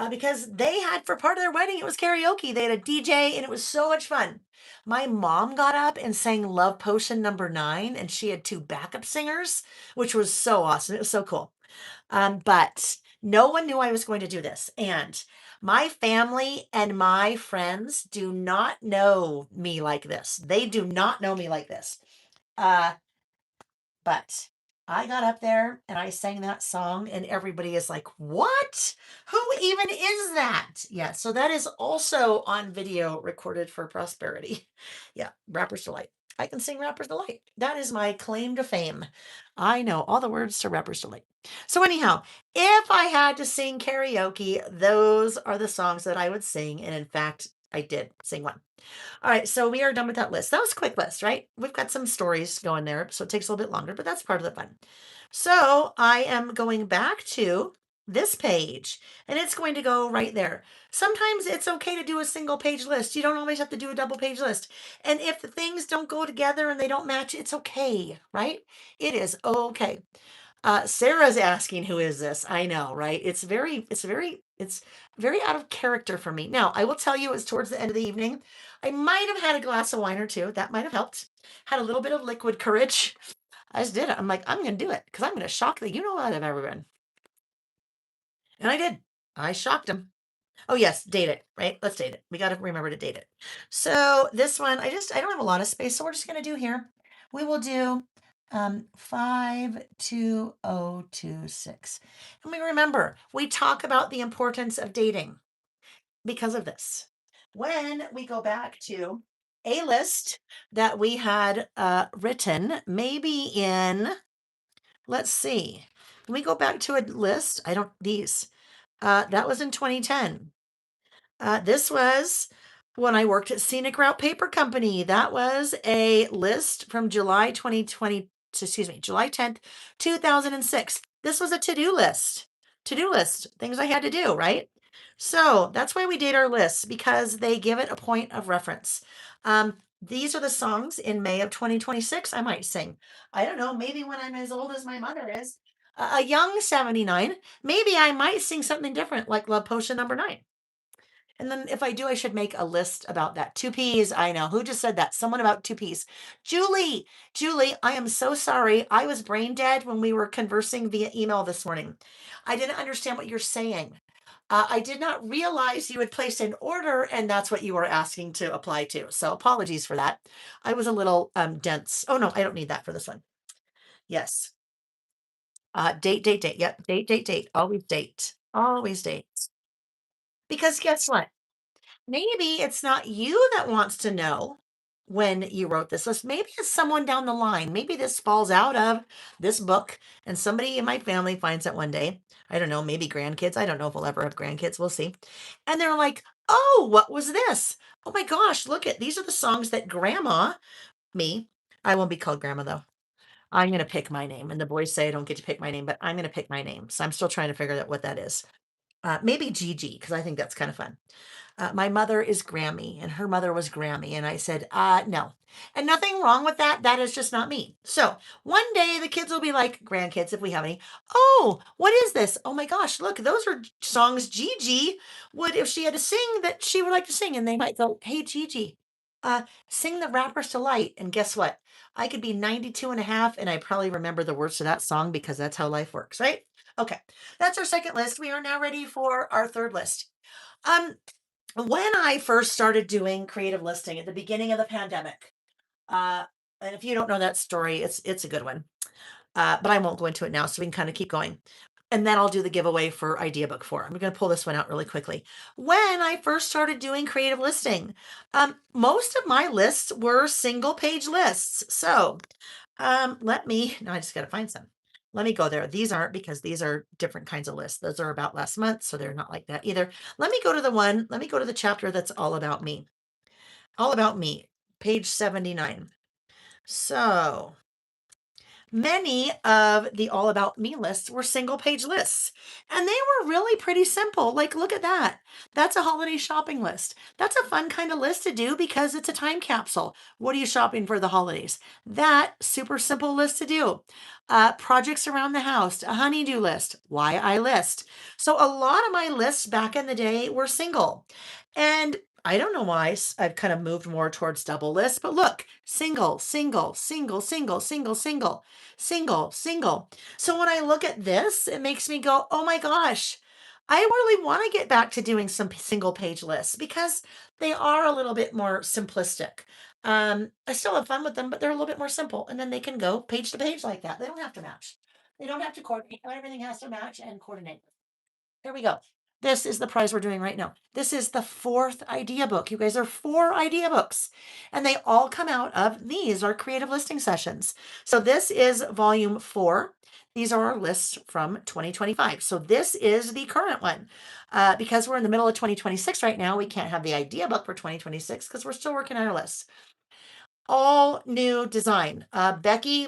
Speaker 1: Because they had, for part of their wedding, it was karaoke. They had a DJ, and it was so much fun. My mom got up and sang Love Potion #9, and she had two backup singers, which was so awesome. It was so cool. But no one knew I was going to do this. And my family and my friends do not know me like this. They do not know me like this. But I got up there and I sang that song, and everybody is like, what? Who even is that? Yeah, so that is also on video, recorded for prosperity. Yeah, Rapper's Delight. I can sing Rapper's Delight. That is my claim to fame. I know all the words to Rapper's Delight. So, anyhow, if I had to sing karaoke, those are the songs that I would sing. And in fact, I did sing one. All right, so we are done with that list. That was a quick list, right? We've got some stories going there, so it takes a little bit longer, but that's part of the fun. So I am going back to this page, and it's going to go right there. Sometimes it's okay to do a single page list. You don't always have to do a double page list. And if the things don't go together and they don't match, it's okay, right? It is okay. Sarah's asking, who is this? I know, right? It's very out of character for me. Now, I will tell you, it's towards the end of the evening. I might have had a glass of wine or two. That might have helped. Had a little bit of liquid courage. I just did it. I'm like, I'm going to do it because I'm going to shock the you know what I've ever been. And I did. I shocked him. Oh yes, date it, right? Let's date it. We got to remember to date it. So this one, I don't have a lot of space, so we're just going to do here. We will do 52026. And we remember, we talk about the importance of dating because of this. When we go back to a list that we had written, maybe in, let's see, when we go back to a list, I don't, these, that was in 2010. This was when I worked at Scenic Route Paper Company. That was a list from July 2020, excuse me, July 10th, 2006. This was a to-do list. To-do list, things I had to do, right? So that's why we date our lists, because they give it a point of reference. These are the songs in May of 2026 I might sing. I don't know, maybe when I'm as old as my mother is, a young 79, maybe I might sing something different like Love Potion number 9. And then if I do, I should make a list about that. 2Ps. I know. Who just said that? Someone about 2Ps. Julie, Julie, I am so sorry. I was brain dead when we were conversing via email this morning. I didn't understand what you're saying. I did not realize you had placed an order and that's what you were asking to apply to. So apologies for that. I was a little dense. Oh no, I don't need that for this one. Yes. Date, date, date. Yep. Date, date, date. Always date. Always date. Because guess what? Maybe it's not you that wants to know when you wrote this list. Maybe it's someone down the line. Maybe this falls out of this book and somebody in my family finds it one day. I don't know, maybe grandkids. I don't know if we'll ever have grandkids. We'll see. And they're like, oh, what was this? Oh my gosh, look at these are the songs that grandma, me, I won't be called grandma though. I'm going to pick my name. And the boys say I don't get to pick my name, but I'm going to pick my name. So I'm still trying to figure out what that is. Maybe Gigi, because I think that's kind of fun. My mother is Grammy and her mother was Grammy. And I said, no. And nothing wrong with that. That is just not me. So one day the kids will be like, grandkids, if we have any, oh, what is this? Oh my gosh, look, those are songs Gigi would, if she had to sing, that she would like to sing. And they might go, hey, Gigi, sing the Rapper's Delight. And guess what? I could be 92 and a half and I probably remember the words to that song because that's how life works, right? Okay, that's our second list. We are now ready for our third list. Um, when I first started doing creative listing at the beginning of the pandemic, uh, and if you don't know that story, it's a good one. But I won't go into it now, so we can kind of keep going. And then I'll do the giveaway for Idea Book 4. I'm going to pull this one out really quickly. When I first started doing creative listing, most of my lists were single page lists. So let me, now I just got to find some. Let me go there. These aren't because these are different kinds of lists. Those are about last month, so they're not like that either. Let me go to the one, let me go to the chapter that's all about me. All about me, page 79. So many of the all about me lists were single page lists and they were really pretty simple. Like, look at that. That's a holiday shopping list. That's a fun kind of list to do because it's a time capsule. What are you shopping for the holidays? That super simple list to do. Projects around the house, a honeydew list, why I list. So a lot of my lists back in the day were single. And I don't know why I've kind of moved more towards double lists, but look, single, single, single, single, single, single, single, single. So when I look at this, it makes me go, oh my gosh, I really want to get back to doing some single page lists because they are a little bit more simplistic. I still have fun with them, but they're a little bit more simple. And then they can go page to page like that. They don't have to match. They don't have to coordinate. Not everything has to match and coordinate. Here we go. This is the prize we're doing right now. This is the fourth idea book. You guys are 4 idea books, and they all come out of these are creative listing sessions. So this is volume 4. These are our lists from 2025. So this is the current one. Because we're in the middle of 2026 right now, we can't have the idea book for 2026 because we're still working on our lists. All new design. Becky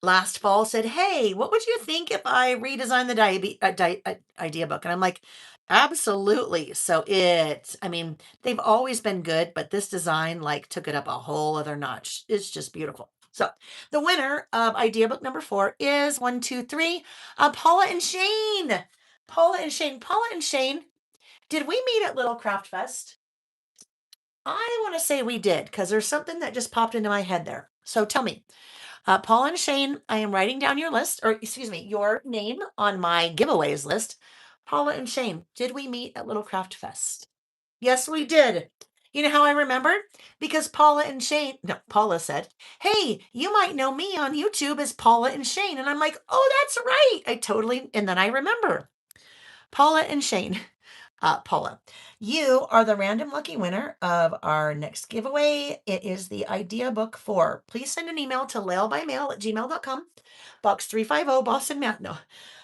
Speaker 1: last fall said, "Hey, what would you think if I redesigned the idea book?" And I'm like, "Absolutely." So I mean, they've always been good, but this design like took it up a whole other notch. It's just beautiful. So the winner of idea book number 4 is 1, 2, 3, Paula and Shane. Paula and Shane. Paula and Shane. Did we meet at Little Craft Fest? I want to say we did because there's something that just popped into my head there. So tell me, Paul and Shane, I am writing down your list, or excuse me, your name on my giveaways list. Paula and Shane, did we meet at Little Craft Fest? Yes, we did. You know how I remembered? Because Paula and Shane, no, Paula said, "Hey, you might know me on YouTube as Paula and Shane." And I'm like, "Oh, that's right." And then I remember Paula and Shane. Paula, you are the random lucky winner of our next giveaway. It is the idea book 4. Please send an email to laylebymail@gmail.com, box 350, Boston, Mass. No,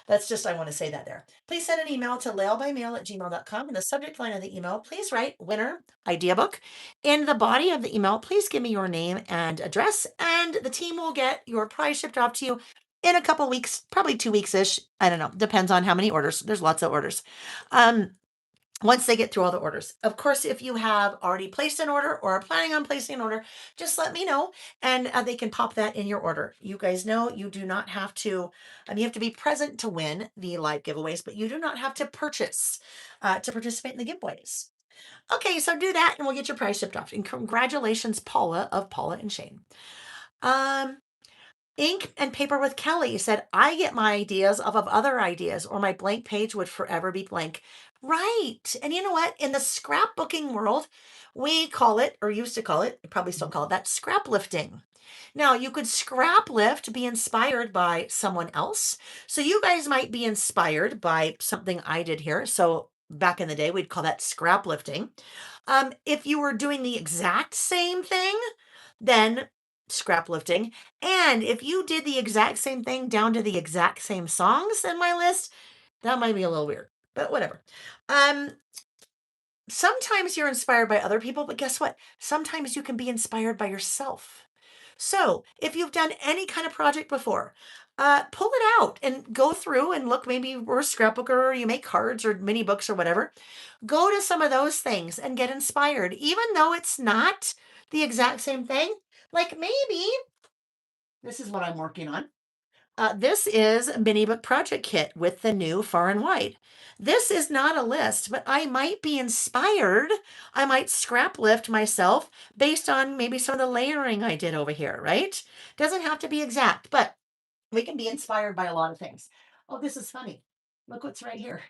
Speaker 1: that's just, I want to say that there. Please send an email to laylebymail@gmail.com. In the subject line of the email, please write winner idea book. In the body of the email, please give me your name and address, and the team will get your prize shipped off to you in a couple weeks, probably 2 weeks ish. I don't know. Depends on how many orders. There's lots of orders. Once they get through all the orders. Of course, if you have already placed an order or are planning on placing an order, just let me know and they can pop that in your order. You guys know you do not have to, you have to be present to win the live giveaways, but you do not have to purchase to participate in the giveaways. Okay, so do that and we'll get your prize shipped off. And congratulations, Paula of Paula and Shane. Um, Ink and Paper with Kelly said, "I get my ideas off of other ideas, or my blank page would forever be blank." Right. And you know what? In the scrapbooking world, we call it, or used to call it, probably still call it that, scrap lifting. Now, you could scrap lift, be inspired by someone else. So you guys might be inspired by something I did here. So back in the day, we'd call that scrap lifting. If you were doing the exact same thing, then scrap lifting. And if you did the exact same thing down to the exact same songs in my list, that might be a little weird, but whatever. Um, Sometimes you're inspired by other people, but guess what? Sometimes you can be inspired by yourself. So if you've done any kind of project before, pull it out and go through and look. Maybe you're a scrapbooker or you make cards or mini books or whatever. Go to some of those things and get inspired, even though it's not the exact same thing. Like maybe this is what I'm working on. This is a mini book project kit with the new far and wide. This is not a list, but I might be inspired. I might scrap lift myself based on maybe some of the layering I did over here, right? Doesn't have to be exact, but we can be inspired by a lot of things. Oh, this is funny. Look what's right here.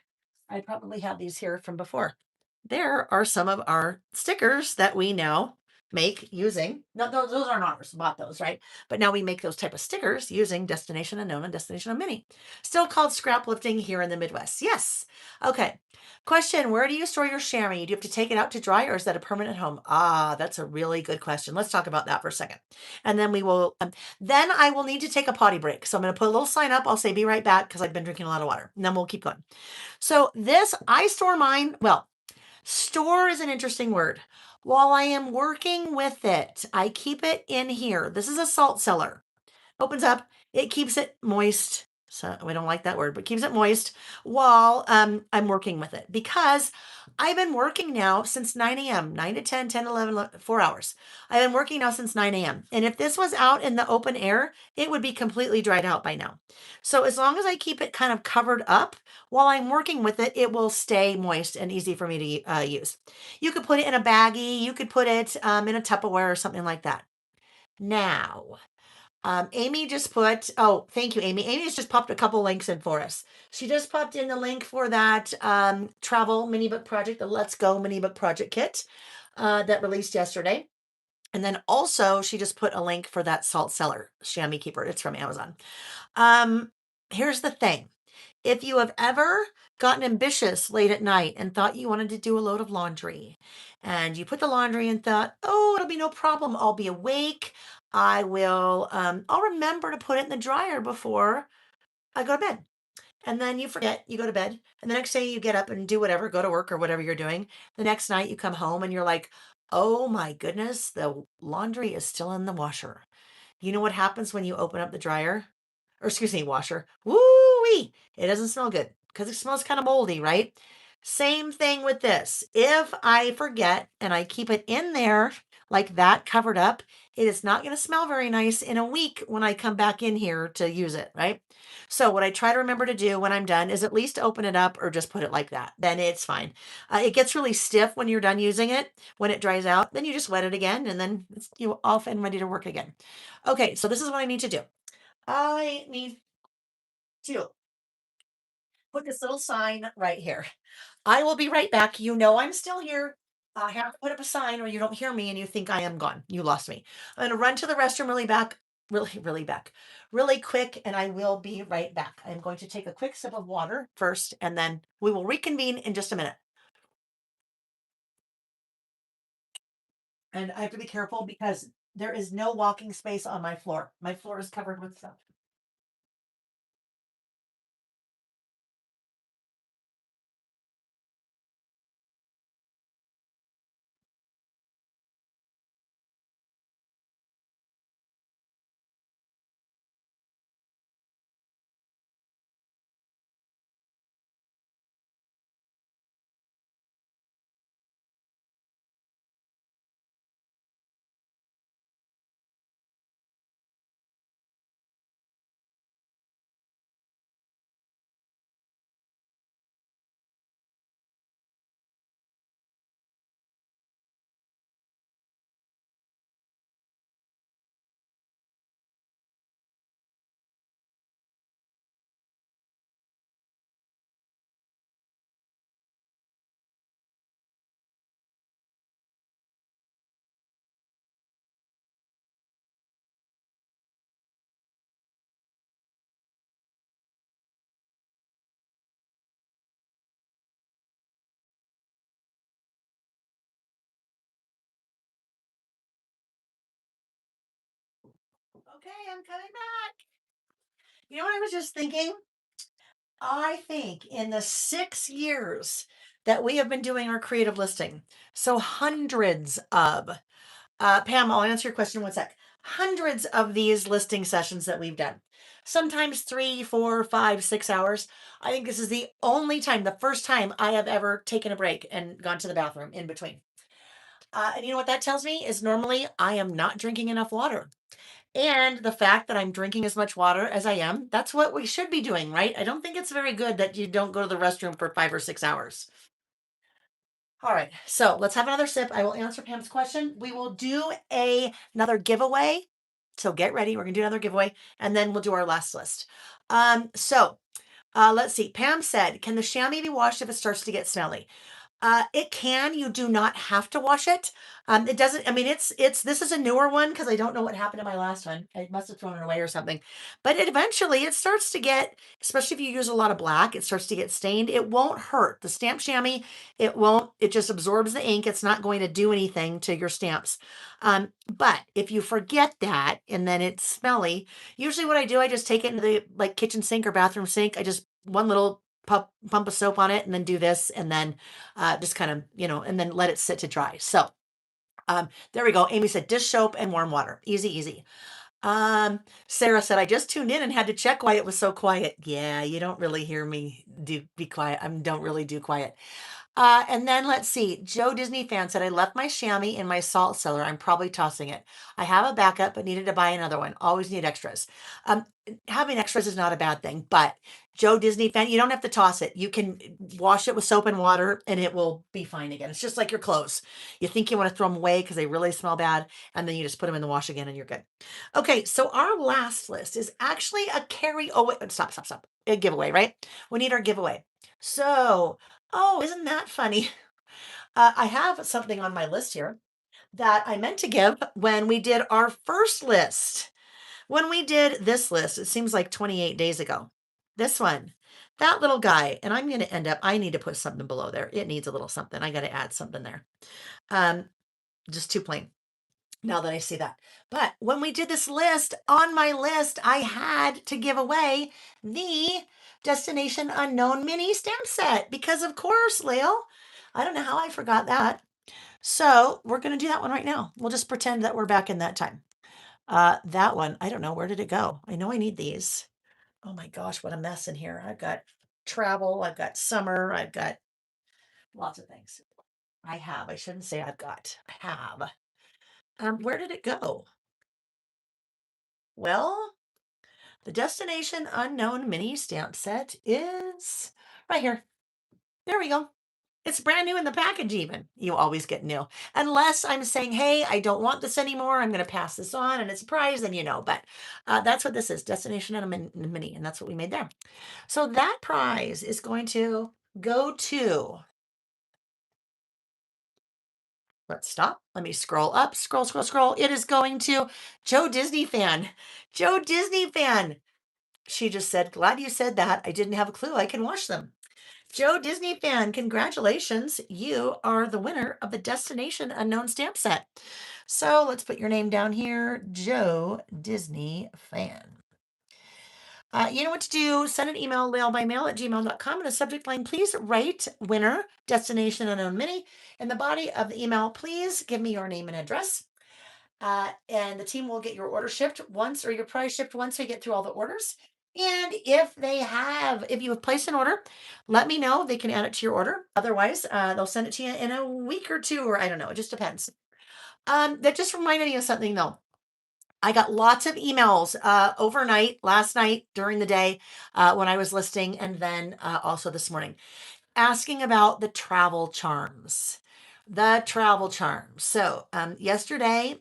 Speaker 1: I probably have these here from before. There are some of our stickers that we now make using, no, those aren't ours, bought those, right? But now we make those type of stickers using Destination Unknown and Destination Mini. Still called scrap lifting here in the Midwest. Yes. Okay. Question: where do you store your chamois? Do you have to take it out to dry or is that a permanent home? Ah, that's a really good question. Let's talk about that for a second. And then then I will need to take a potty break. So I'm going to put a little sign up. I'll say be right back because I've been drinking a lot of water. And then we'll keep going. So I store mine. Well, store is an interesting word. While I am working with it, I keep it in here. This is a salt cellar. Opens up, it keeps it moist. So we don't like that word, but keeps it moist while I'm working with it because I've been working now since 9 a.m., 9 to 10, 10, 11, 4 hours. I've been working now since 9 a.m. And if this was out in the open air, it would be completely dried out by now. So as long as I keep it kind of covered up while I'm working with it, it will stay moist and easy for me to use. You could put it in a baggie. You could put it in a Tupperware or something like that. Now, Amy just put, oh, thank you, Amy. Amy's just popped a couple links in for us. She just popped in the link for that travel mini book project, the Let's Go mini book project kit that released yesterday. And then also she just put a link for that salt cellar chamois keeper. It's from Amazon. Here's the thing. If you have ever gotten ambitious late at night and thought you wanted to do a load of laundry, and you put the laundry and thought, oh, it'll be no problem. I'll be awake. I'll remember to put it in the dryer before I go to bed. And then you forget, you go to bed. And the next day you get up and do whatever, go to work or whatever you're doing. The next night you come home and you're like, oh my goodness, the laundry is still in the washer. You know what happens when you open up the dryer? or excuse me, washer. Woo-wee! It doesn't smell good because it smells kind of moldy, right? Same thing with this. If I forget and I keep it in there like that, covered up, it is not going to smell very nice in a week when I come back in here to use it, right? So what I try to remember to do when I'm done is at least open it up or just put it like that. Then it's fine. It gets really stiff when you're done using it. When it dries out, then you just wet it again and then it's off and ready to work again. Okay, so this is what I need to do. I need to put this little sign right here. I will be right back. You know I'm still here. I have to put up a sign or you don't hear me and you think I am gone. You lost me. I'm going to run to the restroom really quick, and I will be right back. I'm going to take a quick sip of water first, and then we will reconvene in just a minute. And I have to be careful because there is no walking space on my floor. My floor is covered with stuff. Okay, I'm coming back. You know what I was just thinking? I think in the 6 years that we have been doing our creative listing, so hundreds of, Pam, I'll answer your question in one sec. Hundreds of these listing sessions that we've done, sometimes 3, 4, 5, 6 hours. I think this is the only time, the first time I have ever taken a break and gone to the bathroom in between. And you know what that tells me is normally I am not drinking enough water. And the fact that I'm drinking as much water as I am, that's what we should be doing, right? I don't think it's very good that you don't go to the restroom for 5 or 6 hours. All right, so let's have another sip. I will answer Pam's question. We will do another giveaway. So get ready. We're gonna do another giveaway, and then we'll do our last list. Let's see. Pam said, "Can the chamois be washed if it starts to get smelly?" It can. You do not have to wash it. It doesn't. I mean, it's. This is a newer one because I don't know what happened to my last one. I must have thrown it away or something. But it starts to get, especially if you use a lot of black, it starts to get stained. It won't hurt the stamp chamois. It won't. It just absorbs the ink. It's not going to do anything to your stamps. But if you forget that and then it's smelly, usually what I do, I just take it into the like kitchen sink or bathroom sink. I just one little pump of soap on it and then do this and then just kind of, and then let it sit to dry. So there we go. Amy said dish soap and warm water. Easy, easy. Sarah said, I just tuned in and had to check why it was so quiet. Yeah, you don't really hear me be quiet. I don't really do quiet. And then let's see. Joe Disney fan said, I left my chamois in my salt cellar. I'm probably tossing it. I have a backup, but needed to buy another one. Always need extras. Um, Having extras is not a bad thing, but Joe Disney fan, you don't have to toss it. You can wash it with soap and water and it will be fine again. It's just like your clothes. You think you want to throw them away because they really smell bad, and then you just put them in the wash again and you're good. Okay, so our last list is actually a carry. Oh, wait, stop. A giveaway, right? We need our giveaway. So, oh, isn't that funny? I have something on my list here that I meant to give when we did our first list. When we did this list, it seems like 28 days ago. This one, that little guy, and I'm going to end up, I need to put something below there. It needs a little something. I got to add something there. Um, just too plain now that I see that. But when we did this list, on my list, I had to give away the Destination Unknown mini stamp set because, of course, Layle, I don't know how I forgot that. So we're going to do that one right now. We'll just pretend that we're back in that time. That one, I don't know. Where did it go? I know I need these. Oh my gosh, what a mess in here. I've got travel, I've got summer, I've got lots of things. I shouldn't say I've got, I have. Where did it go? Well, the Destination Unknown mini stamp set is right here. There we go. It's brand new in the package, even. You always get new. Unless I'm saying, hey, I don't want this anymore. I'm going to pass this on and it's a prize, then you know. But that's what this is, Destination Unknown mini. And that's what we made there. So that prize is going to go to, let's stop. Let me scroll up, scroll, scroll, scroll. It is going to Joe Disney fan. Joe Disney fan. She just said, glad you said that. I didn't have a clue I can wash them. Joe Disney fan, congratulations. You are the winner of the Destination Unknown stamp set. So let's put your name down here, Joe Disney fan. You know what to do. Send an email, laylebymail@gmail.com, in a subject line, please write winner, Destination Unknown Mini. In the body of the email, please give me your name and address. And the team will get your order shipped once, or your prize shipped once we get through all the orders. And if you have placed an order, let me know. They can add it to your order. Otherwise, they'll send it to you in a week or two, or I don't know. It just depends. That just reminded me of something though. I got lots of emails overnight, last night, during the day when I was listing, and then also this morning, asking about the travel charms. The travel charms. So yesterday,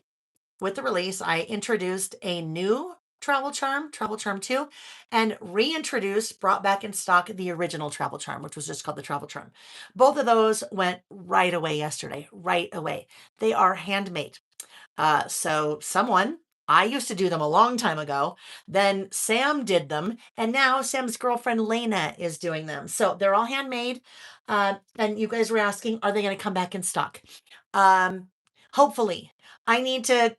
Speaker 1: with the release, I introduced a new Travel Charm 2, and reintroduced, brought back in stock the original Travel Charm, which was just called the Travel Charm. Both of those went right away yesterday, right away. They are handmade. So I used to do them a long time ago. Then Sam did them, and now Sam's girlfriend Lena is doing them. So they're all handmade. And you guys were asking, are they going to come back in stock? Hopefully. I need to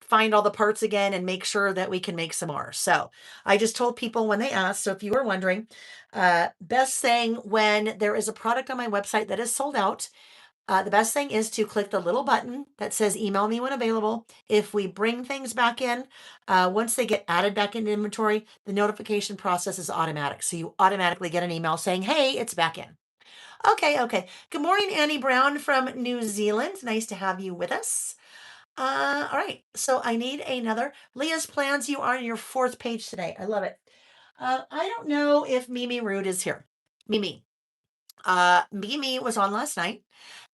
Speaker 1: find all the parts again and make sure that we can make some more. So I just told people when they asked. So if you were wondering, best thing when there is a product on my website that is sold out, the best thing is to click the little button that says email me when available. If we bring things back in, once they get added back into inventory, the notification process is automatic. So you automatically get an email saying, hey, it's back in. Okay. Good morning, Annie Brown from New Zealand. Nice to have you with us. All right. So I need another Leah's plans. You are on your 4th page today. I love it. I don't know if Mimi Rude is here. Mimi. Mimi was on last night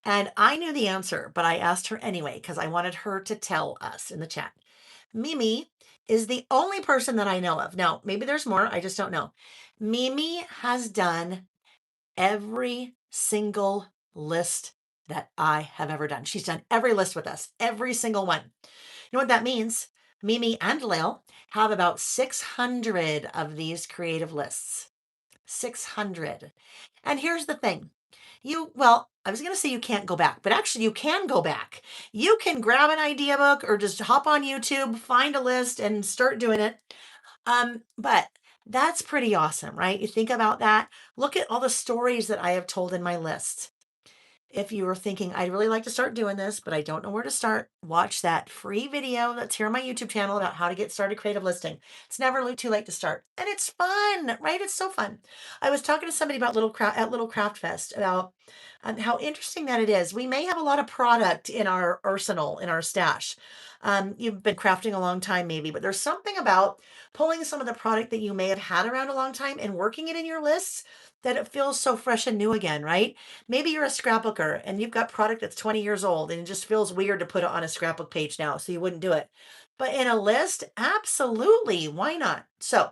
Speaker 1: and I knew the answer, but I asked her anyway because I wanted her to tell us in the chat. Mimi is the only person that I know of. Now, maybe there's more. I just don't know. Mimi has done every single list that I have ever done. She's done every list with us, every single one. You know what that means? Mimi and Layle have about 600 of these creative lists. 600. And here's the thing. I was going to say you can't go back, but actually you can go back. You can grab an idea book or just hop on YouTube, find a list and start doing it. But that's pretty awesome, right? You think about that. Look at all the stories that I have told in my list. If you were thinking, I'd really like to start doing this, but I don't know where to start, watch that free video that's here on my YouTube channel about how to get started creative listing. It's never too late to start. And it's fun, right? It's so fun. I was talking to somebody about Little Craft Fest about how interesting that it is. We may have a lot of product in our arsenal, in our stash. You've been crafting a long time maybe, but there's something about pulling some of the product that you may have had around a long time and working it in your lists that it feels so fresh and new again, right? Maybe you're a scrapbooker and you've got product that's 20 years old and it just feels weird to put it on a scrapbook page now, so you wouldn't do it. But in a list, absolutely, why not? So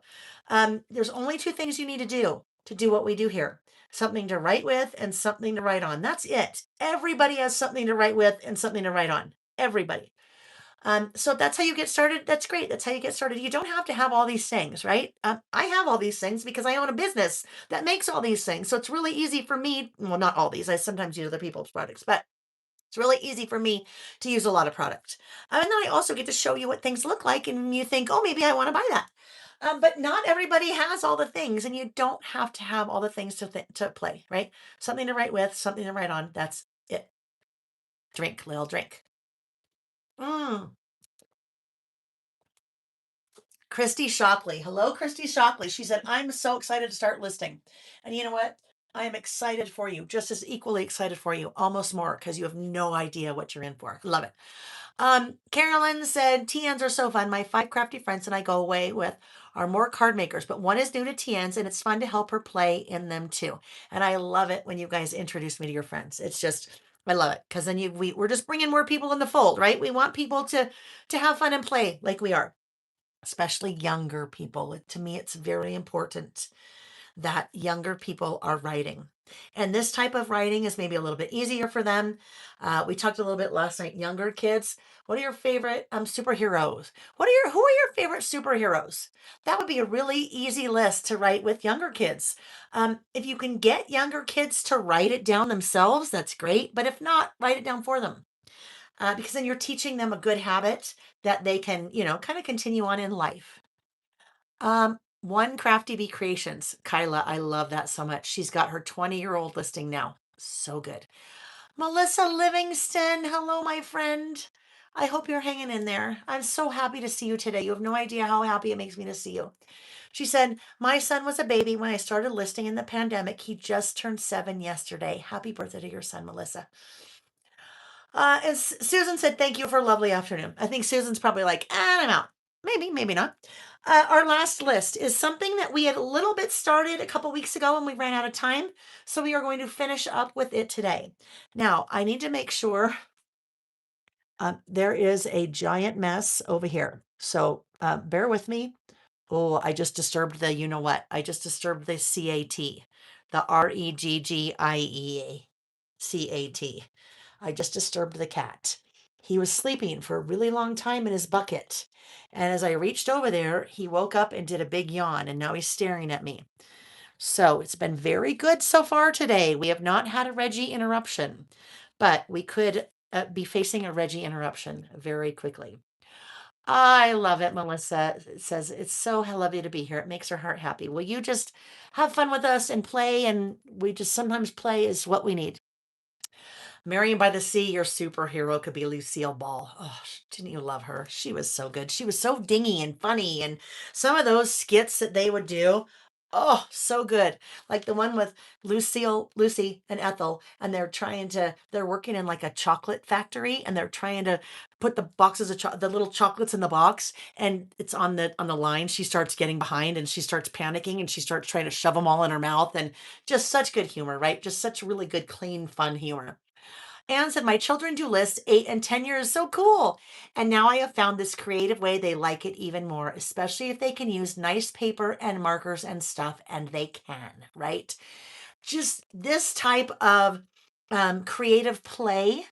Speaker 1: there's only 2 things you need to do what we do here. Something to write with and something to write on. That's it. Everybody has something to write with and something to write on. Everybody. So if that's how you get started, that's great. That's how you get started. You don't have to have all these things, right? I have all these things because I own a business that makes all these things. So it's really easy for me. Well, not all these. I sometimes use other people's products, but it's really easy for me to use a lot of product. And then I also get to show you what things look like, and you think, oh, maybe I want to buy that. But not everybody has all the things, and you don't have to have all the things to play, right? Something to write with, something to write on. That's it. Drink, Lil, drink. Mm. Christy Shockley. Hello, Christy Shockley. She said, I'm so excited to start listing. And you know what? I am excited for you, just as equally excited for you, almost more, because you have no idea what you're in for. Love it. Carolyn said, TNs are so fun. My 5 crafty friends and I go away with are more card makers, but one is new to TNs and it's fun to help her play in them too. And I love it when you guys introduce me to your friends. It's just, I love it because then we're just bringing more people in the fold, right? We want people to have fun and play like we are, especially younger people. To me, it's very important that younger people are writing. And this type of writing is maybe a little bit easier for them. We talked a little bit last night. Younger kids, what are your favorite superheroes? Who are your favorite superheroes? That would be a really easy list to write with younger kids. If you can get younger kids to write it down themselves, that's great. But if not, write it down for them. Because then you're teaching them a good habit that they can, kind of continue on in life. One Crafty Bee Creations. Kyla, I love that so much. She's got her 20-year-old listing now. So good. Melissa Livingston. Hello, my friend. I hope you're hanging in there. I'm so happy to see you today. You have no idea how happy it makes me to see you. She said, my son was a baby when I started listing in the pandemic. He just turned 7 yesterday. Happy birthday to your son, Melissa. As Susan said, thank you for a lovely afternoon. I think Susan's probably like, I'm out. Maybe, maybe not. Our last list is something that we had a little bit started a couple weeks ago and we ran out of time. So we are going to finish up with it today. Now, I need to make sure there is a giant mess over here. So bear with me. Oh, I just disturbed the, you know what? I just disturbed the CAT, the REGGIE CAT. I just disturbed the cat. He was sleeping for a really long time in his bucket. And as I reached over there, he woke up and did a big yawn, and now he's staring at me. So it's been very good so far today. We have not had a Reggie interruption, but we could be facing a Reggie interruption very quickly. I love it, Melissa. It says, it's so lovely to be here. It makes her heart happy. Will you just have fun with us and play? And we just sometimes play is what we need. Marion by the Sea, your superhero could be Lucille Ball. Oh, didn't you love her? She was so good. She was so dingy and funny. And some of those skits that they would do, oh, so good. Like the one with Lucy, and Ethel, and they're working in like a chocolate factory and they're trying to put the boxes of the little chocolates in the box and it's on the line. She starts getting behind and she starts panicking and she starts trying to shove them all in her mouth and just such good humor, right? Just such really good, clean, fun humor. Anne said, my children do lists 8 and 10 years. So cool. And now I have found this creative way they like it even more, especially if they can use nice paper and markers and stuff, and they can, right? Just this type of creative play,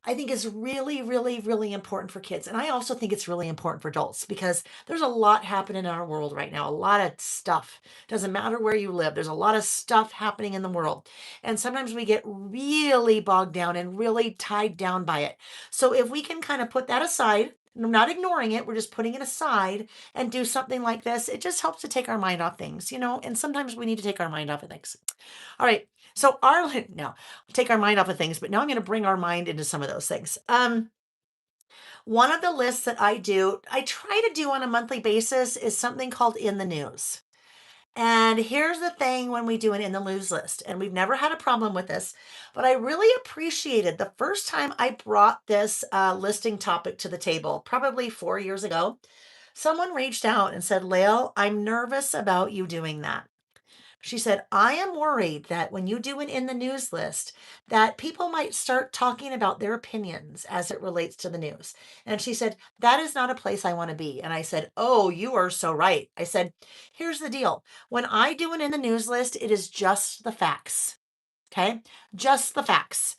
Speaker 1: I think is really, really, really important for kids. And I also think it's really important for adults because there's a lot happening in our world right now, a lot of stuff. Doesn't matter where you live, there's a lot of stuff happening in the world. And sometimes we get really bogged down and really tied down by it. So if we can kind of put that aside, I'm not ignoring it, we're just putting it aside and do something like this, it just helps to take our mind off things, and sometimes we need to take our mind off of things. All right. So Arlen, now take our mind off of things, but now I'm going to bring our mind into some of those things. One of the lists that I try to do on a monthly basis is something called In the News. And here's the thing when we do an In the News list, and we've never had a problem with this, but I really appreciated the first time I brought this listing topic to the table, probably 4 years ago. Someone reached out and said, Layle, I'm nervous about you doing that. She said, I am worried that when you do an In the News list, that people might start talking about their opinions as it relates to the news. And she said, that is not a place I want to be. And I said, oh, you are so right. I said, here's the deal. When I do an In the News list, it is just the facts. Okay, just the facts.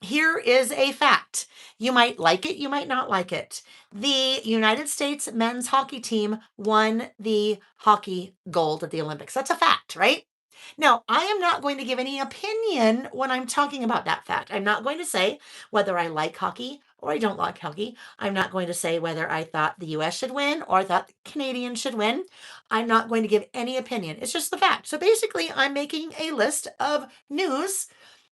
Speaker 1: Here is a fact. You might like it, you might not like it. The United States men's hockey team won the hockey gold at the Olympics. That's a fact, right? Now, I am not going to give any opinion when I'm talking about that fact. I'm not going to say whether I like hockey or I don't like hockey. I'm not going to say whether I thought the US should win or I thought the Canadians should win. I'm not going to give any opinion. It's just the fact. So basically, I'm making a list of news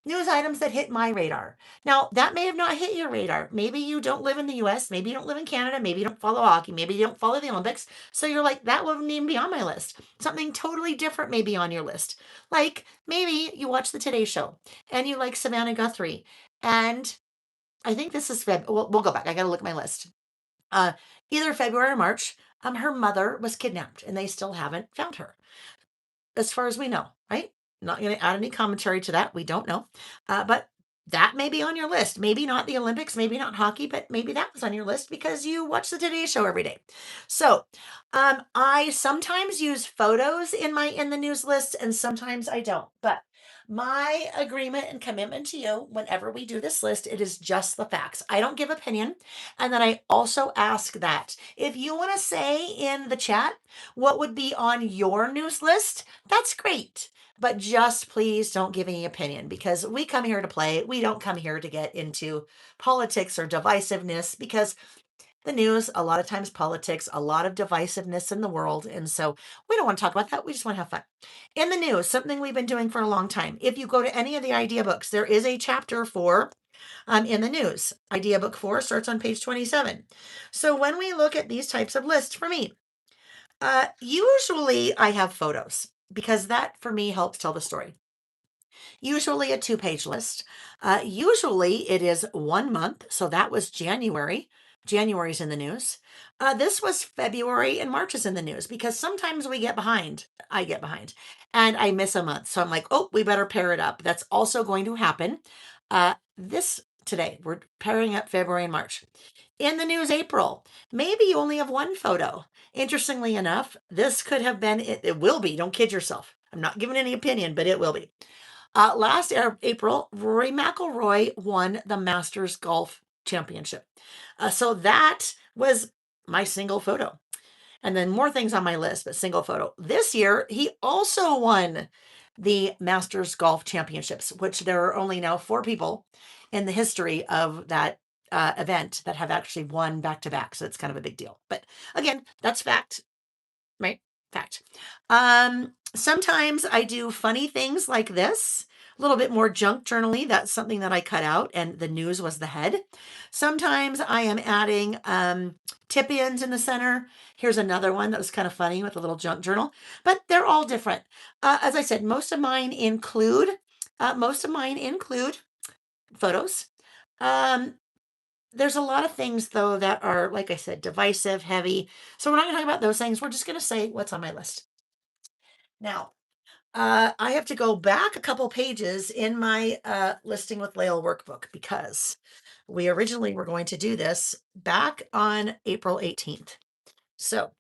Speaker 1: news items that hit my radar. Now, that may have not hit your radar. Maybe you don't live in the US, maybe you don't live in Canada, maybe you don't follow hockey, maybe you don't follow the Olympics. So you're like, that wouldn't even be on my list. Something totally different may be on your list. Like maybe you watch the Today Show and you like Savannah Guthrie. And I think this is Feb. We'll go back. I got to look at my list. Uh, Either February or March, her mother was kidnapped and they still haven't found her as far as we know, right? Not going to add any commentary to that. We don't know. But that may be on your list. Maybe not the Olympics, maybe not hockey, but maybe that was on your list because you watch the Today Show every day. So I sometimes use photos in the news list and sometimes I don't. But my agreement and commitment to you whenever we do this list, it is just the facts. I don't give opinion. And then I also ask that if you want to say in the chat what would be on your news list, that's great. But just please don't give any opinion because we come here to play. We don't come here to get into politics or divisiveness because the news, a lot of times politics, a lot of divisiveness in the world. And so we don't want to talk about that. We just want to have fun. In the news, something we've been doing for a long time. If you go to any of the idea books, there is a chapter for in the news. Idea book 4 starts on page 27. So when we look at these types of lists for me, usually I have photos because that for me helps tell the story. Usually a 2-page list. Usually it is 1 month. So that was January. January's in the news. This was February and March is in the news because sometimes we get behind. I get behind and I miss a month. So I'm like, oh, we better pair it up. That's also going to happen. This today, we're pairing up February and March. In the news, April, maybe you only have one photo. Interestingly enough, this could have been, it will be, don't kid yourself. I'm not giving any opinion, but it will be. Last April, Rory McIlroy won the Masters Golf Championship. So that was my single photo. And then more things on my list, but single photo. This year, he also won the Masters Golf Championships, which there are only now 4 people in the history of that event that have actually won back to back. So it's kind of a big deal. But again, that's fact, right? Fact. Sometimes I do funny things like this, a little bit more junk journaling. That's something that I cut out, and the news was the head. Sometimes I am adding tip ins in the center. Here's another one that was kind of funny with a little junk journal, but they're all different. As I said, most of mine include photos. Um, there's a lot of things though that are, like I said, divisive, heavy. So we're not going to talk about those things. We're just going to say what's on my list. Now, I have to go back a couple pages in my listing with Layle workbook because we originally were going to do this back on April 18th. So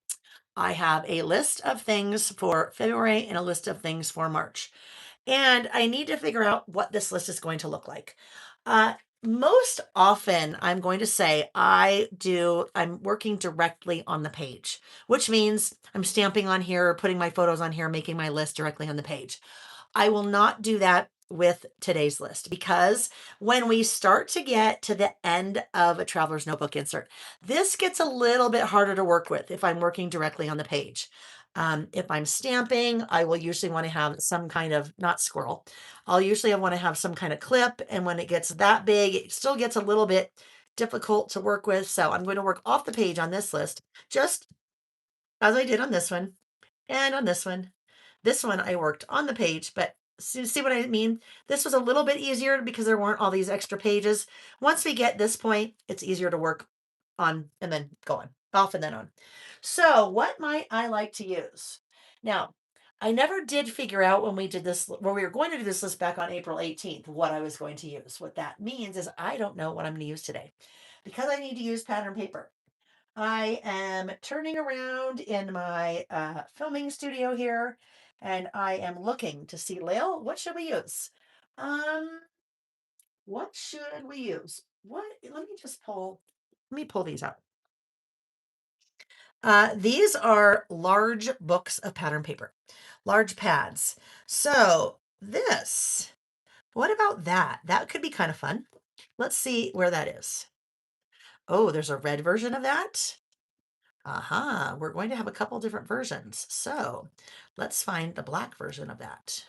Speaker 1: I have a list of things for February and a list of things for March. And I need to figure out what this list is going to look like. Uh, Most often, I'm going to say I'm working directly on the page, which means I'm stamping on here, putting my photos on here, making my list directly on the page. I will not do that with today's list because when we start to get to the end of a traveler's notebook insert, this gets a little bit harder to work with if I'm working directly on the page. If I'm stamping, I will usually want to have some kind of, not squirrel, I'll usually want to have some kind of clip. And when it gets that big, it still gets a little bit difficult to work with. So I'm going to work off the page on this list, just as I did on this one and on this one. This one I worked on the page, but see what I mean? This was a little bit easier because there weren't all these extra pages. Once we get this point, it's easier to work on and then go on, off and then on. So what might I like to use? Now, I never did figure out when we did this, when we were going to do this list back on April 18th, what I was going to use. What that means is I don't know what I'm going to use today because I need to use pattern paper. I am turning around in my filming studio here and I am looking to see, Layle, what should we use? Um, what should we use? Let me pull these out. These are large books of pattern paper, large pads. So what about that? That could be kind of fun. Let's see where that is. Oh, there's a red version of that. Aha, we're going to have a couple different versions. So let's find the black version of that.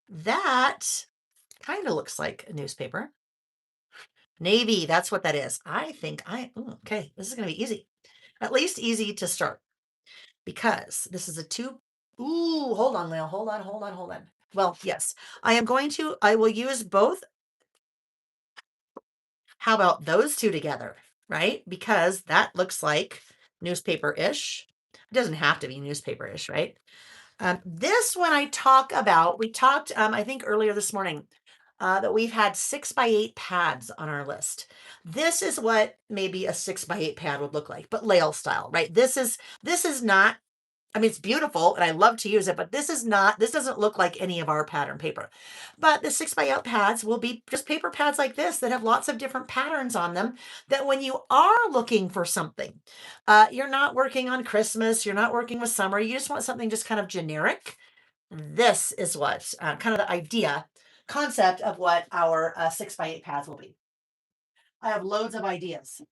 Speaker 1: That Kind of looks like a newspaper. Navy, that's what that is. Okay, this is going to be easy. At least easy to start because this is a two. Ooh, hold on, Layle. Hold on. Well, yes, I will use both. How about those two together, right? Because that looks like newspaper-ish. It doesn't have to be newspaper-ish, right? This one we talked, I think earlier this morning, that we've had 6x8 pads on our list. This is what maybe a 6x8 pad would look like, but Layle style, right? This is not, I mean, it's beautiful and I love to use it, but this doesn't look like any of our pattern paper. But the 6x8 pads will be just paper pads like this that have lots of different patterns on them that when you are looking for something, you're not working on Christmas, you're not working with summer, you just want something just kind of generic. This is what kind of the concept of what our 6x8 pads will be. I have loads of ideas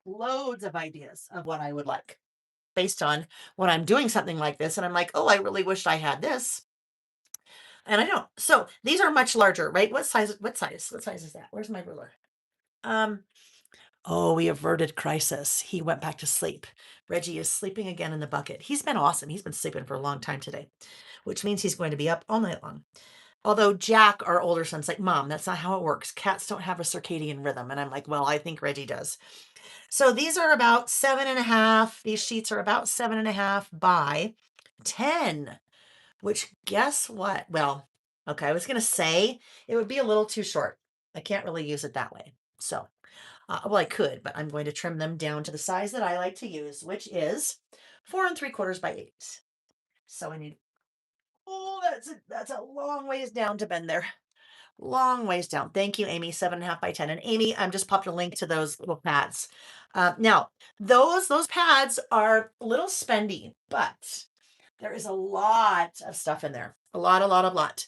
Speaker 1: of what I would like based on when I'm doing something like this and I'm like, oh, I really wish I had this. And I don't. So these are much larger, right? What size is that? Where's my ruler? Um, oh, we averted crisis. He went back to sleep. Reggie is sleeping again in the bucket. He's been awesome. He's been sleeping for a long time today, which means he's going to be up all night long. Although Jack, our older son's like, Mom, that's not how it works. Cats don't have a circadian rhythm. And I'm like, well, I think Reggie does. So these are about 7.5. These sheets are about 7.5 by 10, which guess what? Well, okay, I was going to say it would be a little too short. I can't really use it that way. So, well, I could, but I'm going to trim them down to the size that I like to use, which is 4 3/4 by 8. So I need, oh, that's a long ways down to bend there. Long ways down. Thank you, Amy. 7.5 by 10. And Amy, I'm just popped a link to those little pads. Now, those pads are a little spendy, but there is a lot of stuff in there. A lot.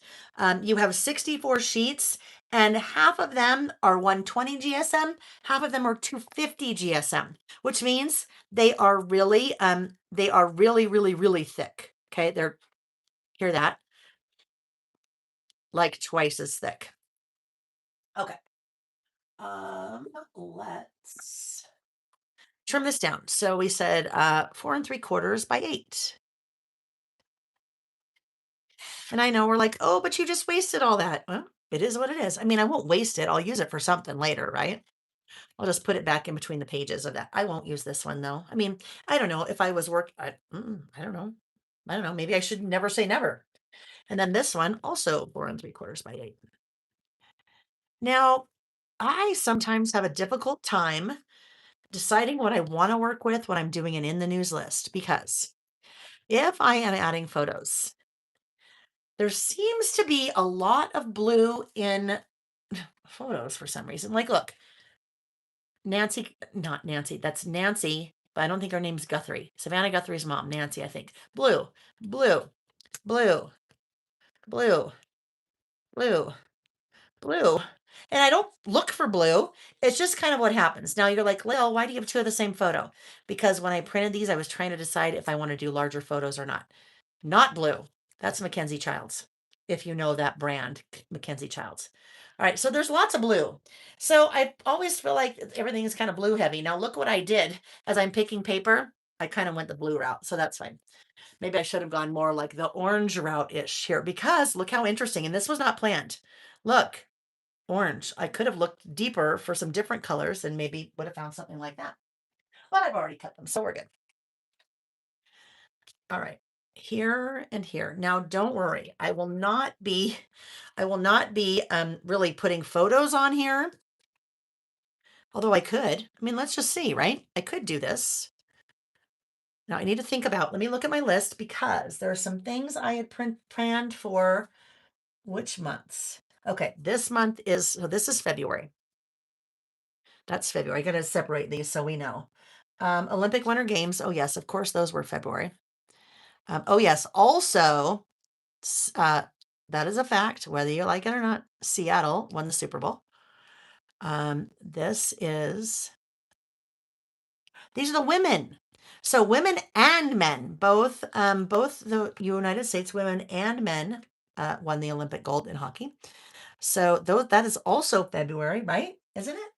Speaker 1: You have 64 sheets, and half of them are 120 GSM, half of them are 250 GSM, which means they are really, really thick. Okay, hear that? Like twice as thick. Okay. Let's trim this down. So we said 4 3/4 by 8. And I know we're like, oh, but you just wasted all that. Well, it is what it is. I mean, I won't waste it. I'll use it for something later, right? I'll just put it back in between the pages of that. I won't use this one though. I mean, I don't know if I was I don't know. I don't know. Maybe I should never say never. And then this one also 4 3/4 by 8. Now, I sometimes have a difficult time deciding what I want to work with when I'm doing an in the news list because if I am adding photos, there seems to be a lot of blue in photos for some reason. Like, look, not Nancy, that's Nancy, but I don't think her name's Guthrie. Savannah Guthrie's mom, Nancy, I think. Blue, blue, blue, blue, blue, blue. And I don't look for blue. It's just kind of what happens. Now you're like, Layle, why do you have two of the same photo? Because when I printed these, I was trying to decide if I want to do larger photos or not. Not blue. That's Mackenzie Childs. If you know that brand, Mackenzie Childs. All right, so there's lots of blue. So I always feel like everything is kind of blue heavy. Now look what I did as I'm picking paper. I kind of went the blue route, so that's fine. Maybe I should have gone more like the orange route-ish here because look how interesting. And this was not planned. Look, orange. I could have looked deeper for some different colors and maybe would have found something like that. But I've already cut them, so we're good. All right, here and here. Now, don't worry. I will not be really putting photos on here. Although I could. I mean, let's just see, right? I could do this. Now I need to think about, let me look at my list because there are some things I had planned for which months. Okay, this is February. That's February. I gotta separate these so we know. Olympic Winter Games. Oh yes, of course those were February. Oh yes, also, that is a fact, whether you like it or not. Seattle won the Super Bowl. These are the women. So women and men, both the United States women and men won the Olympic gold in hockey. So that is also February, right? Isn't it?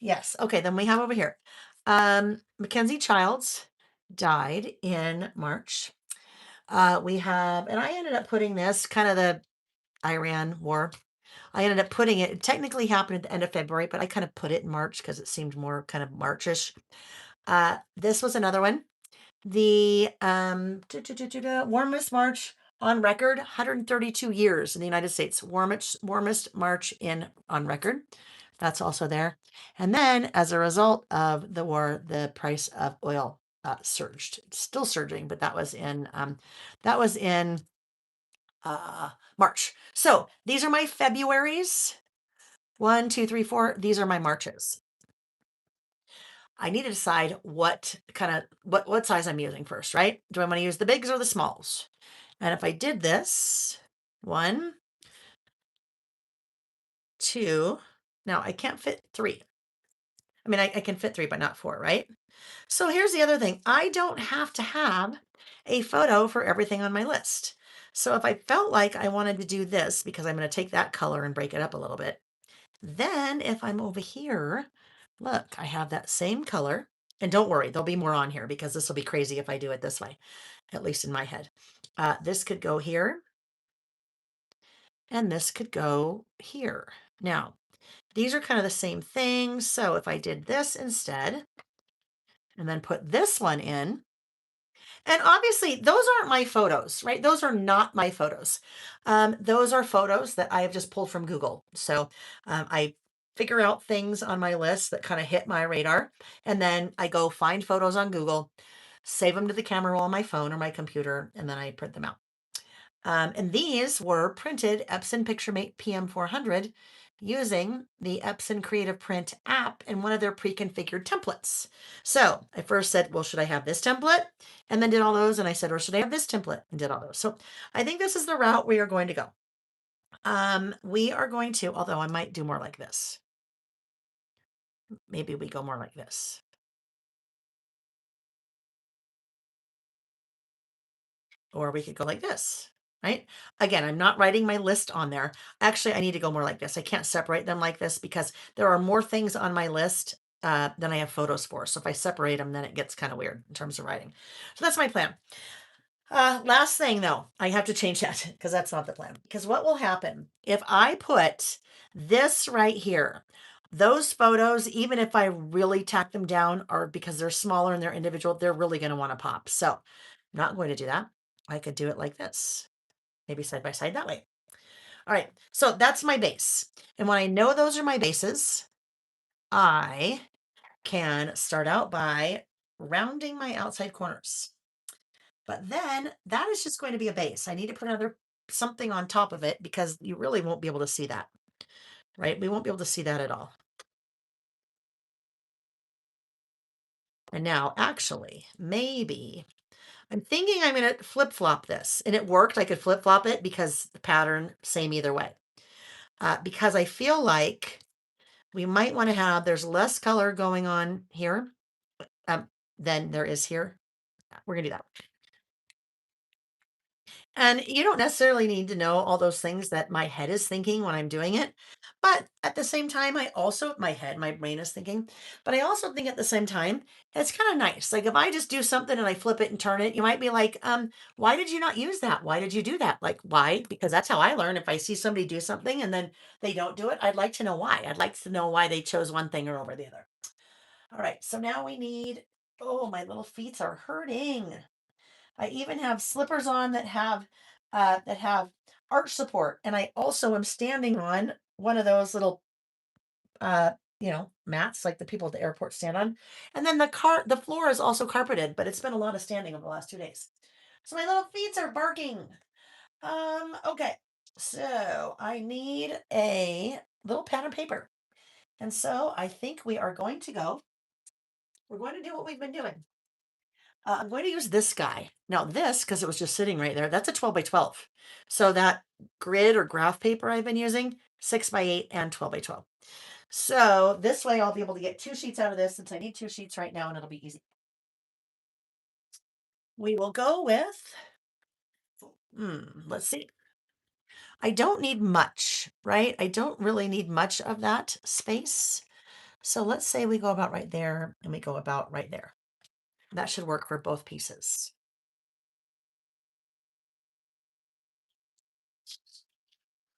Speaker 1: Yes. Okay, then we have over here. Mackenzie Childs died in March. We have, and I ended up putting this kind of the Iran war. I ended up putting it technically happened at the end of February, but I kind of put it in March because it seemed more kind of Marchish. This was another one. The warmest March on record, 132 years in the United States. Warmest March in on record. That's also there. And then as a result of the war, the price of oil surged. It's still surging, but that was in March. So these are my Februaries. 1, 2, 3, 4. These are my Marches. I need to decide what kind of what size I'm using first, right? Do I want to use the bigs or the smalls? And if I did this, 1, 2, now I can't fit 3. I mean, I can fit 3, but not 4, right? So here's the other thing. I don't have to have a photo for everything on my list. So if I felt like I wanted to do this, because I'm going to take that color and break it up a little bit, then if I'm over here, look, I have that same color. And don't worry, there'll be more on here because this will be crazy if I do it this way, at least in my head. This could go here, and this could go here. Now, these are kind of the same thing. So if I did this instead, and then put this one in, and obviously those aren't my photos, right? Those are not my photos. Those are photos that I have just pulled from Google. So I figure out things on my list that kind of hit my radar, and then I go find photos on Google, save them to the camera roll on my phone or my computer, and then I print them out. And these were printed Epson PictureMate PM400 using the Epson Creative Print app in one of their pre-configured templates. So I first said, well, should I have this template? And then did all those. And I said, or should I have this template? And did all those. So I think this is the route we are going to go. We are going to, although I might do more like this. Maybe we go more like this. Or we could go like this, right? Again, I'm not writing my list on there. Actually, I need to go more like this. I can't separate them like this because there are more things on my list than I have photos for. So if I separate them, then it gets kind of weird in terms of writing. So that's my plan. Last thing though, I have to change that because that's not the plan. Because what will happen if I put this right here, those photos, even if I really tack them down, are because they're smaller and they're individual, they're really going to want to pop. So I'm not going to do that. I could do it like this, maybe side by side that way. All right, so that's my base. And when I know those are my bases, I can start out by rounding my outside corners. But then that is just going to be a base. I need to put another something on top of it because you really won't be able to see that, right? We won't be able to see that at all. And now, actually, maybe I'm thinking I'm going to flip-flop this. And it worked. I could flip-flop it because the pattern, same either way. Because I feel like we might want to have, there's less color going on here than there is here. We're going to do that. And you don't necessarily need to know all those things that my head is thinking when I'm doing it. But at the same time, my brain is thinking, but I also think at the same time, it's kind of nice. Like if I just do something and I flip it and turn it, you might be like, why did you not use that? Why did you do that? Like, why? Because that's how I learn. If I see somebody do something and then they don't do it, I'd like to know why. I'd like to know why they chose one thing or over the other. All right. So now we need, oh, my little feet are hurting. I even have slippers on that have arch support, and I also am standing on one of those little uh, mats like the people at the airport stand on. And then the floor is also carpeted, but it's been a lot of standing over the last 2 days. So my little feet are barking. Okay. So I need a little pad of paper. And so I think we're going to do what we've been doing. I'm going to use this guy. Now this, because it was just sitting right there, that's a 12 by 12. So that grid or graph paper I've been using, 6 by 8 and 12 by 12. So this way I'll be able to get 2 sheets out of this since I need 2 sheets right now and it'll be easy. We will go with, let's see. I don't need much, right? I don't really need much of that space. So let's say we go about right there and we go about right there. That should work for both pieces.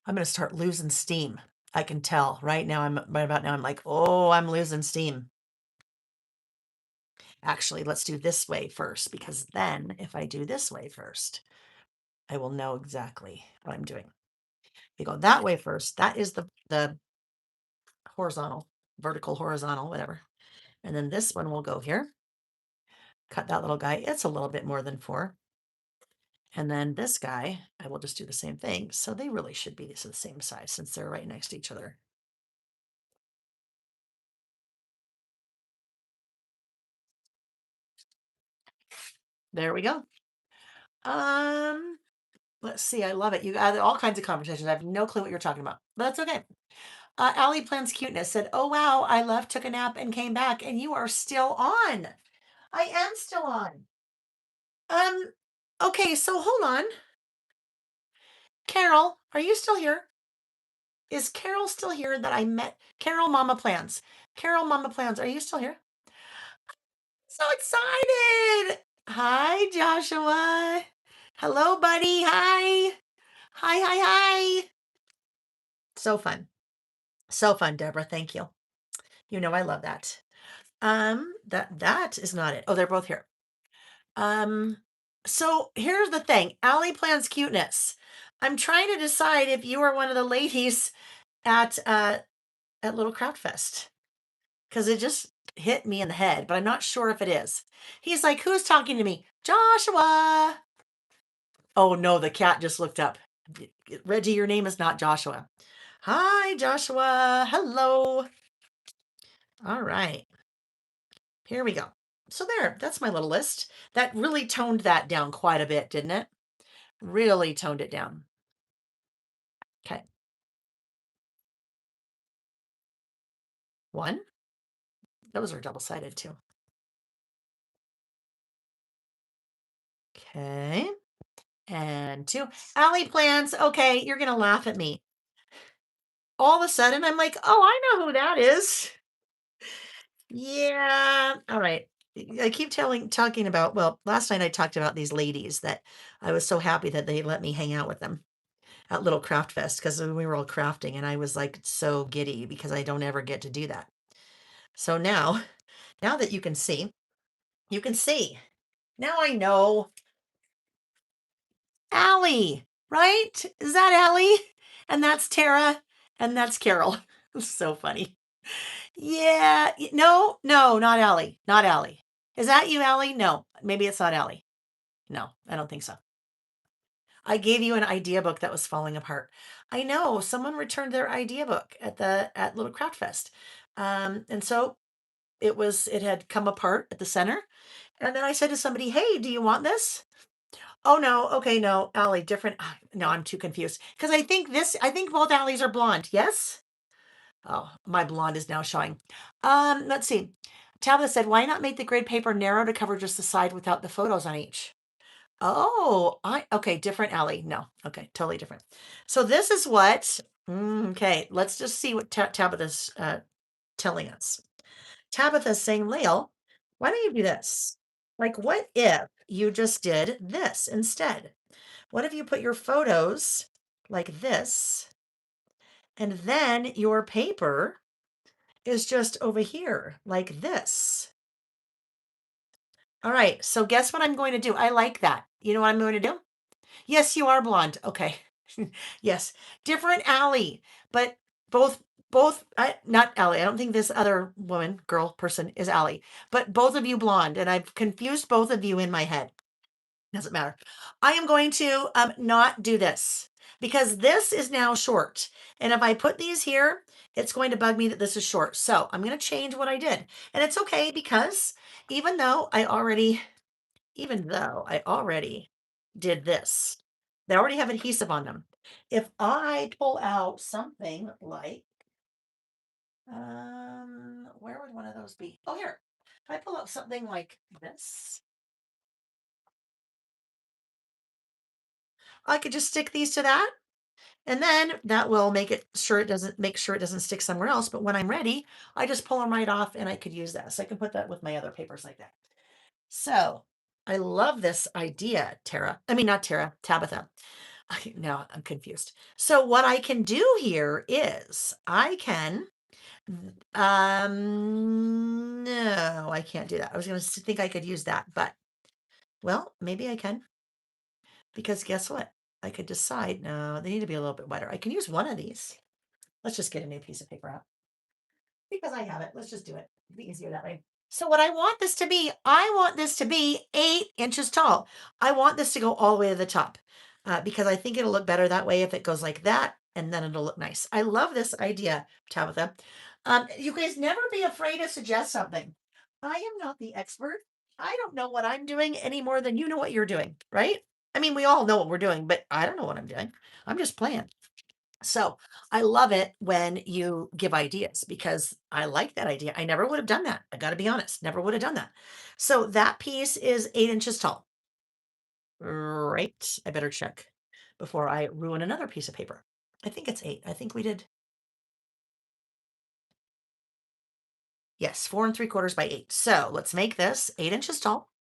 Speaker 1: I'm going to start losing steam. I can tell right now. Right about now. I'm like, oh, I'm losing steam. Actually, let's do this way first, because then if I do this way first, I will know exactly what I'm doing. We go that way first. That is the horizontal, vertical, horizontal, whatever. And then this one will go here. Cut that little guy. It's a little bit more than 4. And then this guy, I will just do the same thing. So they really should be the same size since they're right next to each other. There we go. Let's see. I love it. You added all kinds of conversations. I have no clue what you're talking about, but that's okay. Allie Plans Cuteness said, "Oh wow, I left, took a nap, and came back, and you are still on." I am still on. Um, okay, so hold on. Carol, are you still here? Is Carol still here that I met? Carol Mama Plans. Carol Mama Plans, are you still here? So excited. Hi, Joshua. Hello, buddy. Hi. Hi, hi, hi. So fun. So fun, Deborah. Thank you. You know I love that. That is not it. Oh, they're both here. Um, so here's the thing. Allie Plans Cuteness. I'm trying to decide if you are one of the ladies at Little Craft Fest. Because it just hit me in the head, but I'm not sure if it is. He's like, who's talking to me? Joshua. Oh no, the cat just looked up. Reggie, your name is not Joshua. Hi, Joshua. Hello. All right. Here we go. So there, that's my little list. That really toned that down quite a bit, didn't it? Really toned it down. Okay. 1. Those are double-sided too. Okay. And 2. Allie Plans. Okay, you're going to laugh at me. All of a sudden, I'm like, oh, I know who that is. Yeah. All right. I keep talking about, well, last night I talked about these ladies that I was so happy that they let me hang out with them at Little Craft Fest because we were all crafting and I was like so giddy because I don't ever get to do that. So now that you can see, Now I know. Allie, right? Is that Allie? And that's Tara, and that's Carol. So funny. Yeah. No, no, not Allie. Not Allie. Is that you, Allie? No, maybe it's not Allie. No, I don't think so. I gave you an idea book that was falling apart. I know someone returned their idea book at Little Craft Fest. And so it had come apart at the center. And then I said to somebody, "Hey, do you want this?" Oh no, okay, no, Allie, different. No, I'm too confused. Because I think both Allies are blonde. Yes? Oh, my blonde is now showing. Let's see. Tabitha said, why not make the grid paper narrow to cover just the side without the photos on each? Oh, okay, different Allie. No, okay, totally different. So this is what, okay, let's just see what Tabitha's telling us. Tabitha's saying, Layle, why don't you do this? Like, what if you just did this instead? What if you put your photos like this, and then your paper is just over here like this? All right, so guess what I'm going to do? I like that. You know what I'm going to do? Yes, you are blonde. Okay. Yes, different Allie, but both not Allie. I don't think this other woman, girl, person is Allie, but both of you blonde, and I've confused both of you in my head. Doesn't matter. I am going to not do this because this is now short. And if I put these here, it's going to bug me that this is short. So I'm going to change what I did. And it's okay because even though I already did this, they already have adhesive on them. If I pull out something like, where would one of those be? Oh, here. If I pull out something like this, I could just stick these to that And then that will make sure it doesn't stick somewhere else. But when I'm ready, I just pull them right off and I could use that. So I can put that with my other papers like that. So I love this idea, Tara. I mean, not Tara, Tabitha. Now I'm confused. So what I can do here is I can, no, I can't do that. I was going to think I could use that, but well, maybe I can, because guess what? I could decide, no, they need to be a little bit wider. I can use one of these. Let's just get a new piece of paper out because I have it. Let's just do it. It'd be easier that way. So what I want this to be, I want this to be 8 inches tall. I want this to go all the way to the top because I think it'll look better that way if it goes like that, and then it'll look nice. I love this idea, Tabitha. You guys never be afraid to suggest something. I am not the expert. I don't know what I'm doing any more than you know what you're doing, right? I mean, we all know what we're doing, but I don't know what I'm doing. I'm just playing. So I love it when you give ideas because I like that idea. I never would have done that. I got to be honest, never would have done that. So that piece is 8 inches tall. Right. I better check before I ruin another piece of paper. I think it's 8. I think we did. Yes, 4 3/4 by 8. So let's make this 8 inches tall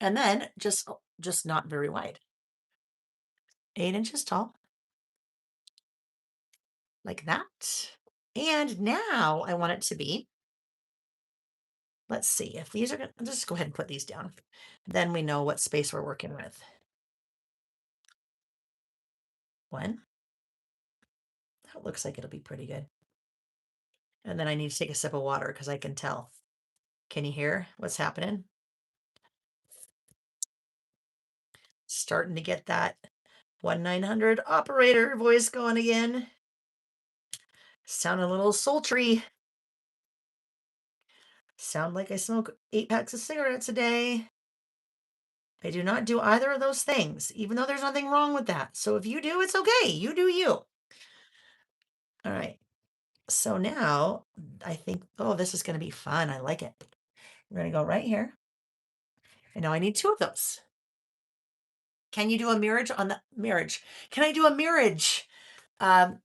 Speaker 1: and then just not very wide. 8 inches tall like that. And now I want it to be, let's see if these are going to, just go ahead and put these down. Then we know what space we're working with. 1. That looks like it'll be pretty good. And then I need to take a sip of water because I can tell. Can you hear what's happening? Starting to get that 1-900 operator voice going again. Sound a little sultry. Sound like I smoke 8 packs of cigarettes a day. I do not do either of those things, even though there's nothing wrong with that. So if you do, it's okay. You do you. All right. So now I think, oh, this is going to be fun. I like it. We're going to go right here. And now I need 2 of those. Can you do a marriage on the marriage? Can I do a marriage? Um,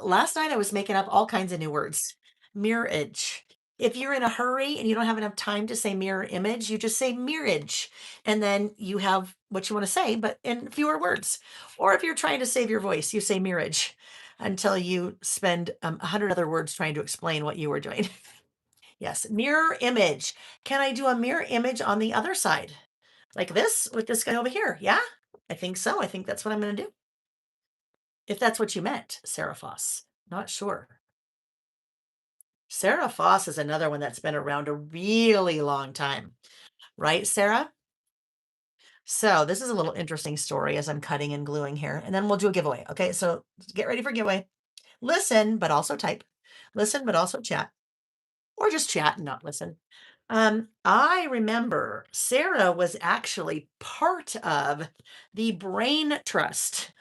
Speaker 1: Last night I was making up all kinds of new words. Marriage. If you're in a hurry and you don't have enough time to say mirror image, you just say marriage. And then you have what you want to say, but in fewer words. Or if you're trying to save your voice, you say marriage until you spend 100 other words trying to explain what you were doing. Yes, mirror image. Can I do a mirror image on the other side? Like this with this guy over here? Yeah, I think so. I think that's what I'm going to do. If that's what you meant, Sarah Foss. Not sure. Sarah Foss is another one that's been around a really long time, right, Sarah? So this is a little interesting story as I'm cutting and gluing here, and then we'll do a giveaway. Okay, so get ready for giveaway. Listen, but also type. Listen, but also chat, or just chat and not listen. I remember Sarah was actually part of the Brain Trust.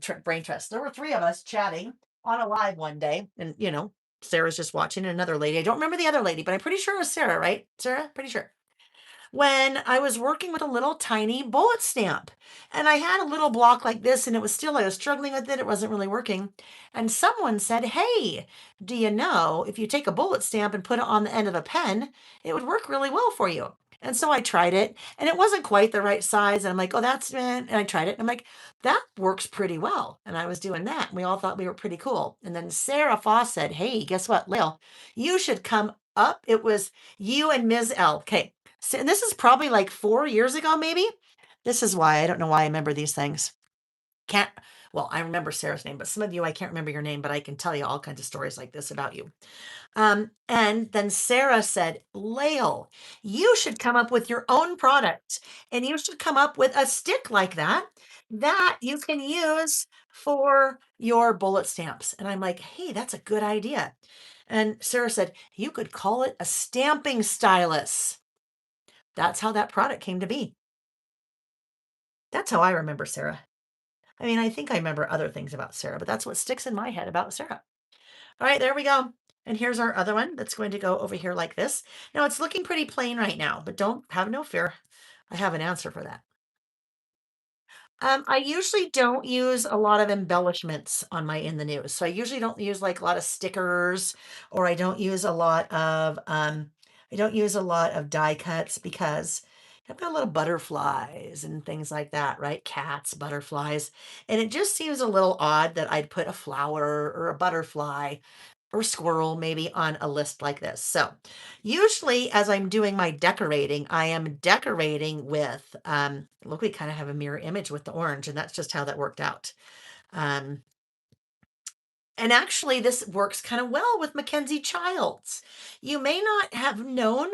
Speaker 1: There were 3 of us chatting on a live one day, and Sarah's just watching, and another lady. I don't remember the other lady, but I'm pretty sure it was Sarah, right? Sarah, pretty sure. When I was working with a little tiny bullet stamp, and I had a little block like this, and I was struggling with it. It wasn't really working. And someone said, "Hey, do you know if you take a bullet stamp and put it on the end of a pen, it would work really well for you?" And so I tried it, and it wasn't quite the right size. And I'm like, "Oh, that's man." And I tried it, and I'm like, "That works pretty well." And I was doing that. And we all thought we were pretty cool. And then Sarah Foss said, "Hey, guess what, Layle? You should come up." It was you and Ms. L. Okay. So, and this is probably like 4 years ago, maybe. This is why I don't know why I remember these things. Can't, well, I remember Sarah's name, but some of you, I can't remember your name, but I can tell you all kinds of stories like this about you. And then Sarah said, "Layle, you should come up with your own product and you should come up with a stick like that you can use for your bullet stamps." And I'm like, "Hey, that's a good idea." And Sarah said, "You could call it a stamping stylus." That's how that product came to be. That's how I remember Sarah. I mean, I think I remember other things about Sarah, but that's what sticks in my head about Sarah. All right, there we go. And here's our other one that's going to go over here like this. Now it's looking pretty plain right now, but don't have no fear. I have an answer for that. I usually don't use a lot of embellishments on my in the news. So I usually don't use like a lot of stickers, or I don't use a lot of die cuts because I've got little butterflies and things like that, right? Cats, butterflies. And it just seems a little odd that I'd put a flower or a butterfly or squirrel maybe on a list like this. So usually as I'm doing my decorating, I am decorating with, look, we kind of have a mirror image with the orange, and that's just how that worked out. Um, and actually this works kind of well with Mackenzie Childs. You may not have known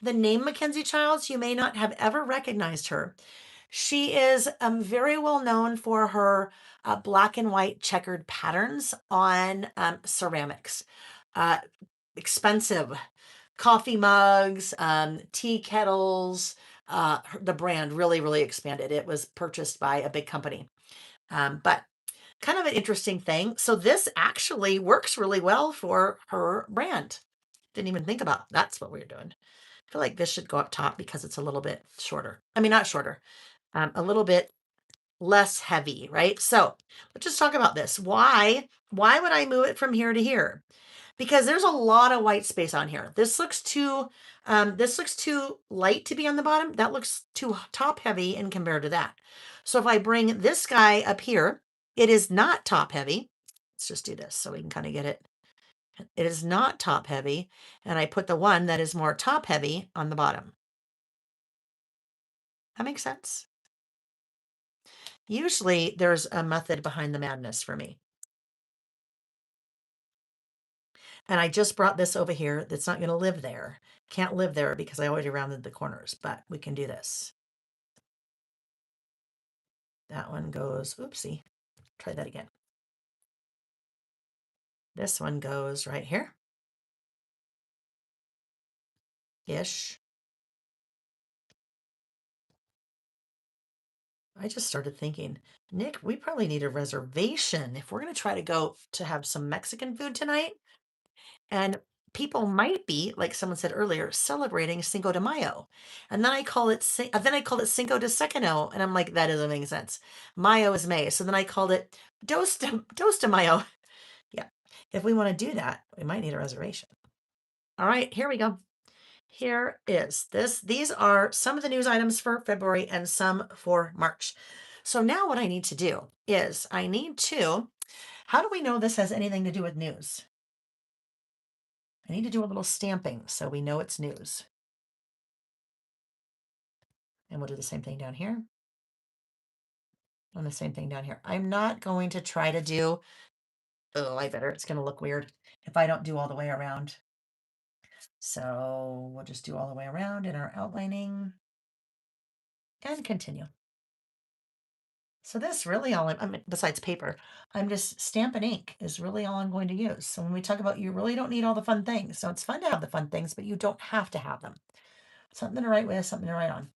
Speaker 1: the name Mackenzie Childs. You may not have ever recognized her. She is very well known for her black and white checkered patterns on ceramics. Uh, Expensive coffee mugs, tea kettles. The brand really, really expanded. It was purchased by a big company. But kind of an interesting thing. So this actually works really well for her brand. Didn't even think about that's what we were doing. I feel like this should go up top because it's a little bit shorter. I mean, not shorter, a little bit less heavy, right? So let's just talk about this. Why would I move it from here to here? Because there's a lot of white space on here. This looks too light to be on the bottom. That looks too top heavy in compared to that. So if I bring this guy up here, it is not top heavy. Let's just do this so we can kind of get it. It is not top heavy. And I put the one that is more top heavy on the bottom. That makes sense. Usually there's a method behind the madness for me. And I just brought this over here that's not going to live there. Can't live there because I already rounded the corners, but we can do this. That one goes, oopsie, try that again. This one goes right here. Ish. I just started thinking, Nick, we probably need a reservation if we're going to try to go to have some Mexican food tonight. And people might be, like someone said earlier, celebrating Cinco de Mayo. And then I call it Cinco de Secono. And I'm like, that doesn't make sense. Mayo is May. So then I called it Dos de Mayo. Yeah. If we want to do that, we might need a reservation. All right, here we go. Here is this. These are some of the news items for February and some for March. So now what I need to do is how do we know this has anything to do with news? I need to do a little stamping so we know it's news. And we'll do the same thing down here. And the same thing down here. I'm not going to try to do, it's going to look weird if I don't do all the way around. So we'll just do all the way around in our outlining and continue. So this really I mean, besides paper, I'm just stamp and ink is really all I'm going to use. So when we talk about you really don't need all the fun things. So it's fun to have the fun things, but you don't have to have them. Something to write with, something to write on.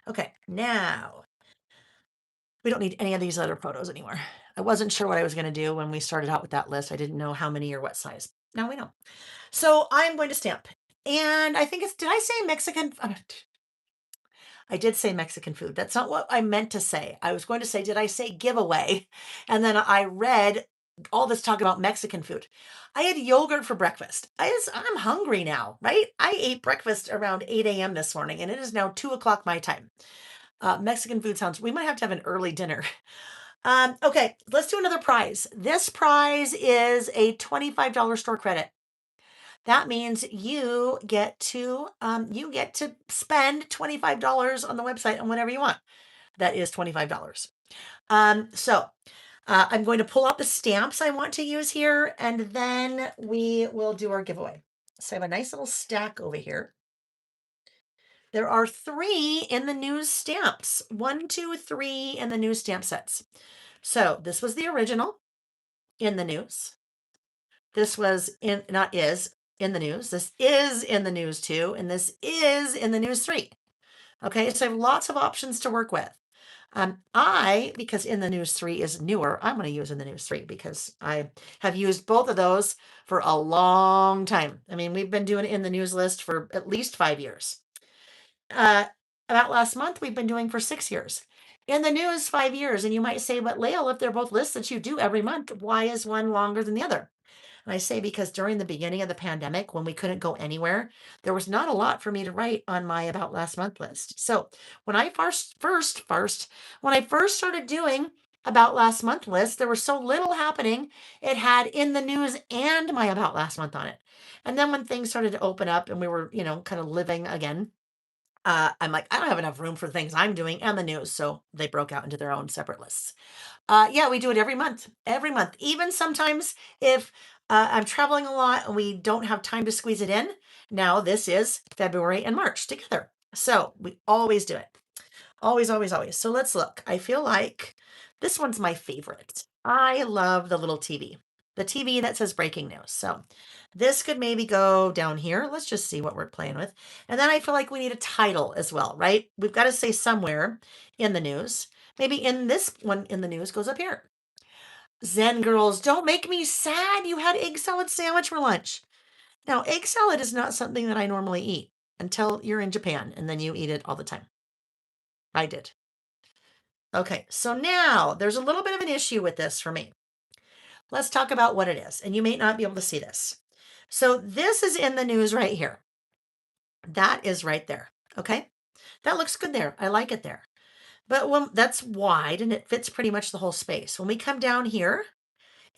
Speaker 1: Okay, now we don't need any of these other photos anymore. I wasn't sure what I was going to do when we started out with that list. I didn't know how many or what size. Now we know. So I'm going to stamp. And I think did I say Mexican? I did say Mexican food. That's not what I meant to say. I was going to say, did I say giveaway? And then I read all this talk about Mexican food. I had yogurt for breakfast. I'm hungry now, right? I ate breakfast around 8 a.m. this morning, and it is now 2 o'clock my time. Mexican food sounds, we might have to have an early dinner. Okay, let's do another prize. This prize is a $25 store credit. That means you get to spend $25 on the website on whatever you want. That is $25. I'm going to pull out the stamps I want to use here, and then we will do our giveaway. So I have a nice little stack over here. There are 3 in the news stamps. 1, 2, 3 in the news stamp sets. So this was the original in the news. This was in the news. This is in the news 2, and this is in the news 3. Okay, so I have lots of options to work with. Because in the news 3 is newer, I'm going to use in the news 3 because I have used both of those for a long time. I mean, we've been doing it in the news list for at least 5 years. About last month, we've been doing for 6 years. in the news 5 years. And you might say, but Layle, if they're both lists that you do every month, why is one longer than the other? And I say because during the beginning of the pandemic, when we couldn't go anywhere, there was not a lot for me to write on my About Last Month list. So when I when I first started doing About Last Month list, there was so little happening. It had in the news and my About Last Month on it. And then when things started to open up and we were, kind of living again, I'm like, I don't have enough room for things I'm doing and the news. So they broke out into their own separate lists. Yeah, we do it every month. Every month. Even sometimes if I'm traveling a lot and we don't have time to squeeze it in. Now this is February and March together. So we always do it. Always, always, always. So let's look. I feel like this one's my favorite. I love the little TV, the TV that says breaking news. So this could maybe go down here. Let's just see what we're playing with. And then I feel like we need a title as well, right? We've got to say somewhere in the news. Maybe in this one in the news goes up here. Zen girls, don't make me sad. You had egg salad sandwich for lunch. Now, egg salad is not something that I normally eat until you're in Japan and then you eat it all the time. I did. Okay, so now there's a little bit of an issue with this for me. Let's talk about what it is, and you may not be able to see this. So this is in the news right here. That is right there. Okay, that looks good there. I like it there. But when that's wide and it fits pretty much the whole space. When we come down here,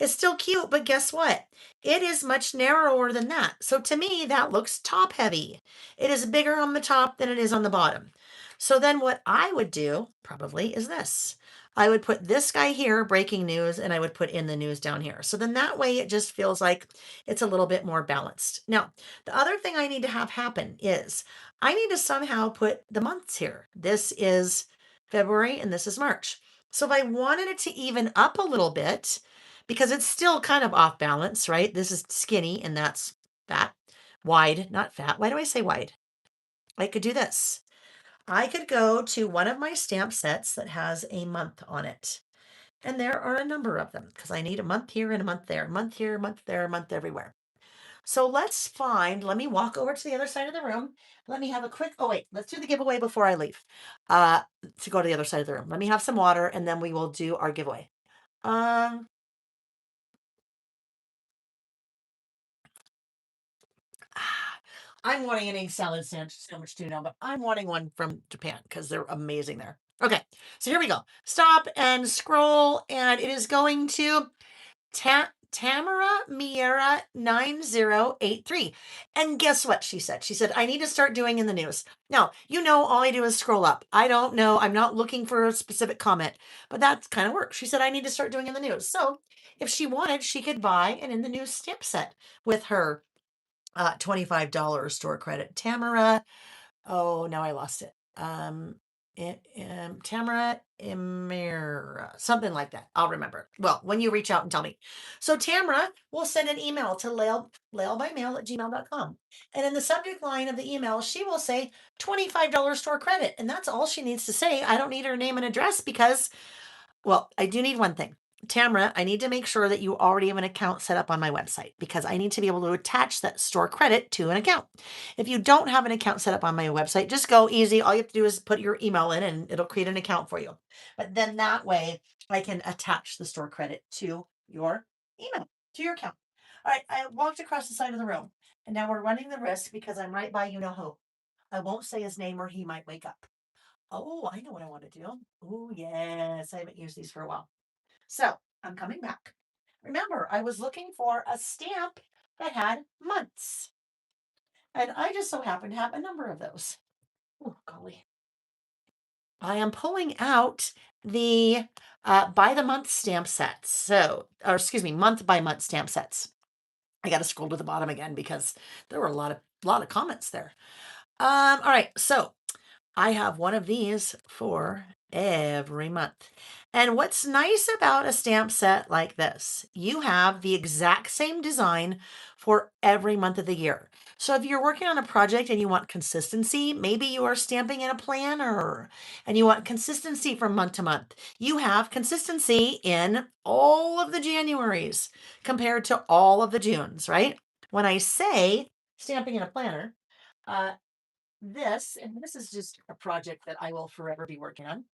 Speaker 1: it's still cute, but guess what? It is much narrower than that. So to me, that looks top heavy. It is bigger on the top than it is on the bottom. So then what I would do probably is this. I would put this guy here, breaking news, and I would put in the news down here. So then that way it just feels like it's a little bit more balanced. Now, the other thing I need to have happen is I need to somehow put the months here. This is February and this is March. So if I wanted it to even up a little bit, because it's still kind of off balance, right? This is skinny and that's fat. Wide, not fat. Why do I say wide? I could do this. I could go to one of my stamp sets that has a month on it. And there are a number of them because I need a month here and a month there, a month here, a month there, a month everywhere. So let me walk over to the other side of the room. Let me have a quick, oh wait, let's do the giveaway before I leave to go to the other side of the room. Let me have some water and then we will do our giveaway. Um, I'm wanting an egg salad sandwich too now, but I'm wanting one from Japan because they're amazing there. Okay, so here we go. Stop and scroll, and it is going to Tamara Miera 9083. And guess what she said? She said, I need to start doing in the news. Now, all I do is scroll up. I don't know. I'm not looking for a specific comment, but that kind of works. She said, I need to start doing in the news. So if she wanted, she could buy an in the news stamp set with her $25 store credit. Tamara, oh, now I lost it. Tamara Emira, something like that. I'll remember. Well, when you reach out and tell me. So Tamara will send an email to laylebymail@gmail.com. And in the subject line of the email, she will say $25 store credit. And that's all she needs to say. I don't need her name and address because, well, I do need one thing. Tamara, I need to make sure that you already have an account set up on my website because I need to be able to attach that store credit to an account. If you don't have an account set up on my website, just go easy. All you have to do is put your email in and it'll create an account for you. But then that way I can attach the store credit to your email, to your account. All right, I walked across the side of the room and now we're running the risk because I'm right by you know who. I won't say his name or he might wake up. Oh, I know what I want to do. Oh, yes. I haven't used these for a while. So I'm coming back. Remember, I was looking for a stamp that had months. And I just so happen to have a number of those. Oh, golly. I am pulling out the by the month stamp sets. So, or excuse me, month by month stamp sets. I got to scroll to the bottom again because there were a lot of comments there. All right, so I have one of these for every month. And what's nice about a stamp set like this, you have the exact same design for every month of the year. So if you're working on a project and you want consistency, maybe you are stamping in a planner and you want consistency from month to month. You have consistency in all of the Januaries compared to all of the Junes, right? When I say stamping in a planner, uh, this, and this is just a project that I will forever be working on.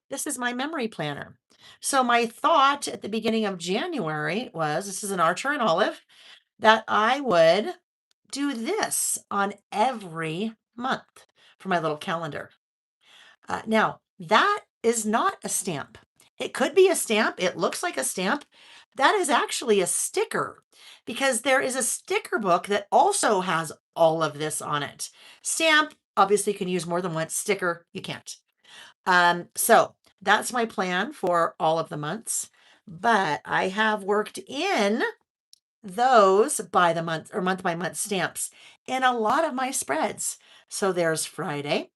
Speaker 1: This is my memory planner. So my thought at the beginning of January was, this is an Archer and Olive, that I would do this on every month for my little calendar. Now, that is not a stamp. It could be a stamp. It looks like a stamp. That is actually a sticker because there is a sticker book that also has all of this on it. Stamp, obviously, can use more than one. Sticker, you can't. So that's my plan for all of the months. But I have worked in those by the month or month by month stamps in a lot of my spreads. So there's Friday,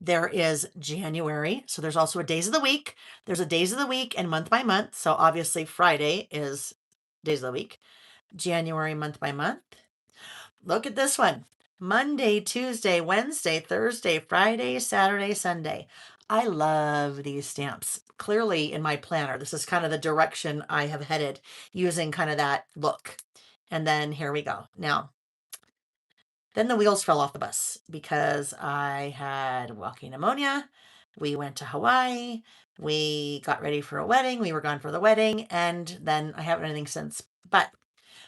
Speaker 1: there is January. So there's also a days of the week. There's a days of the week and month by month. So obviously Friday is days of the week. January month by month. Look at this one. Monday, Tuesday, Wednesday, Thursday, Friday, Saturday, Sunday. I love these stamps. Clearly in my planner, this is kind of the direction I have headed using kind of that look. And then here we go. Now, then the wheels fell off the bus because I had walking pneumonia. We went to Hawaii. We got ready for a wedding. We were gone for the wedding. And then I haven't done anything since. But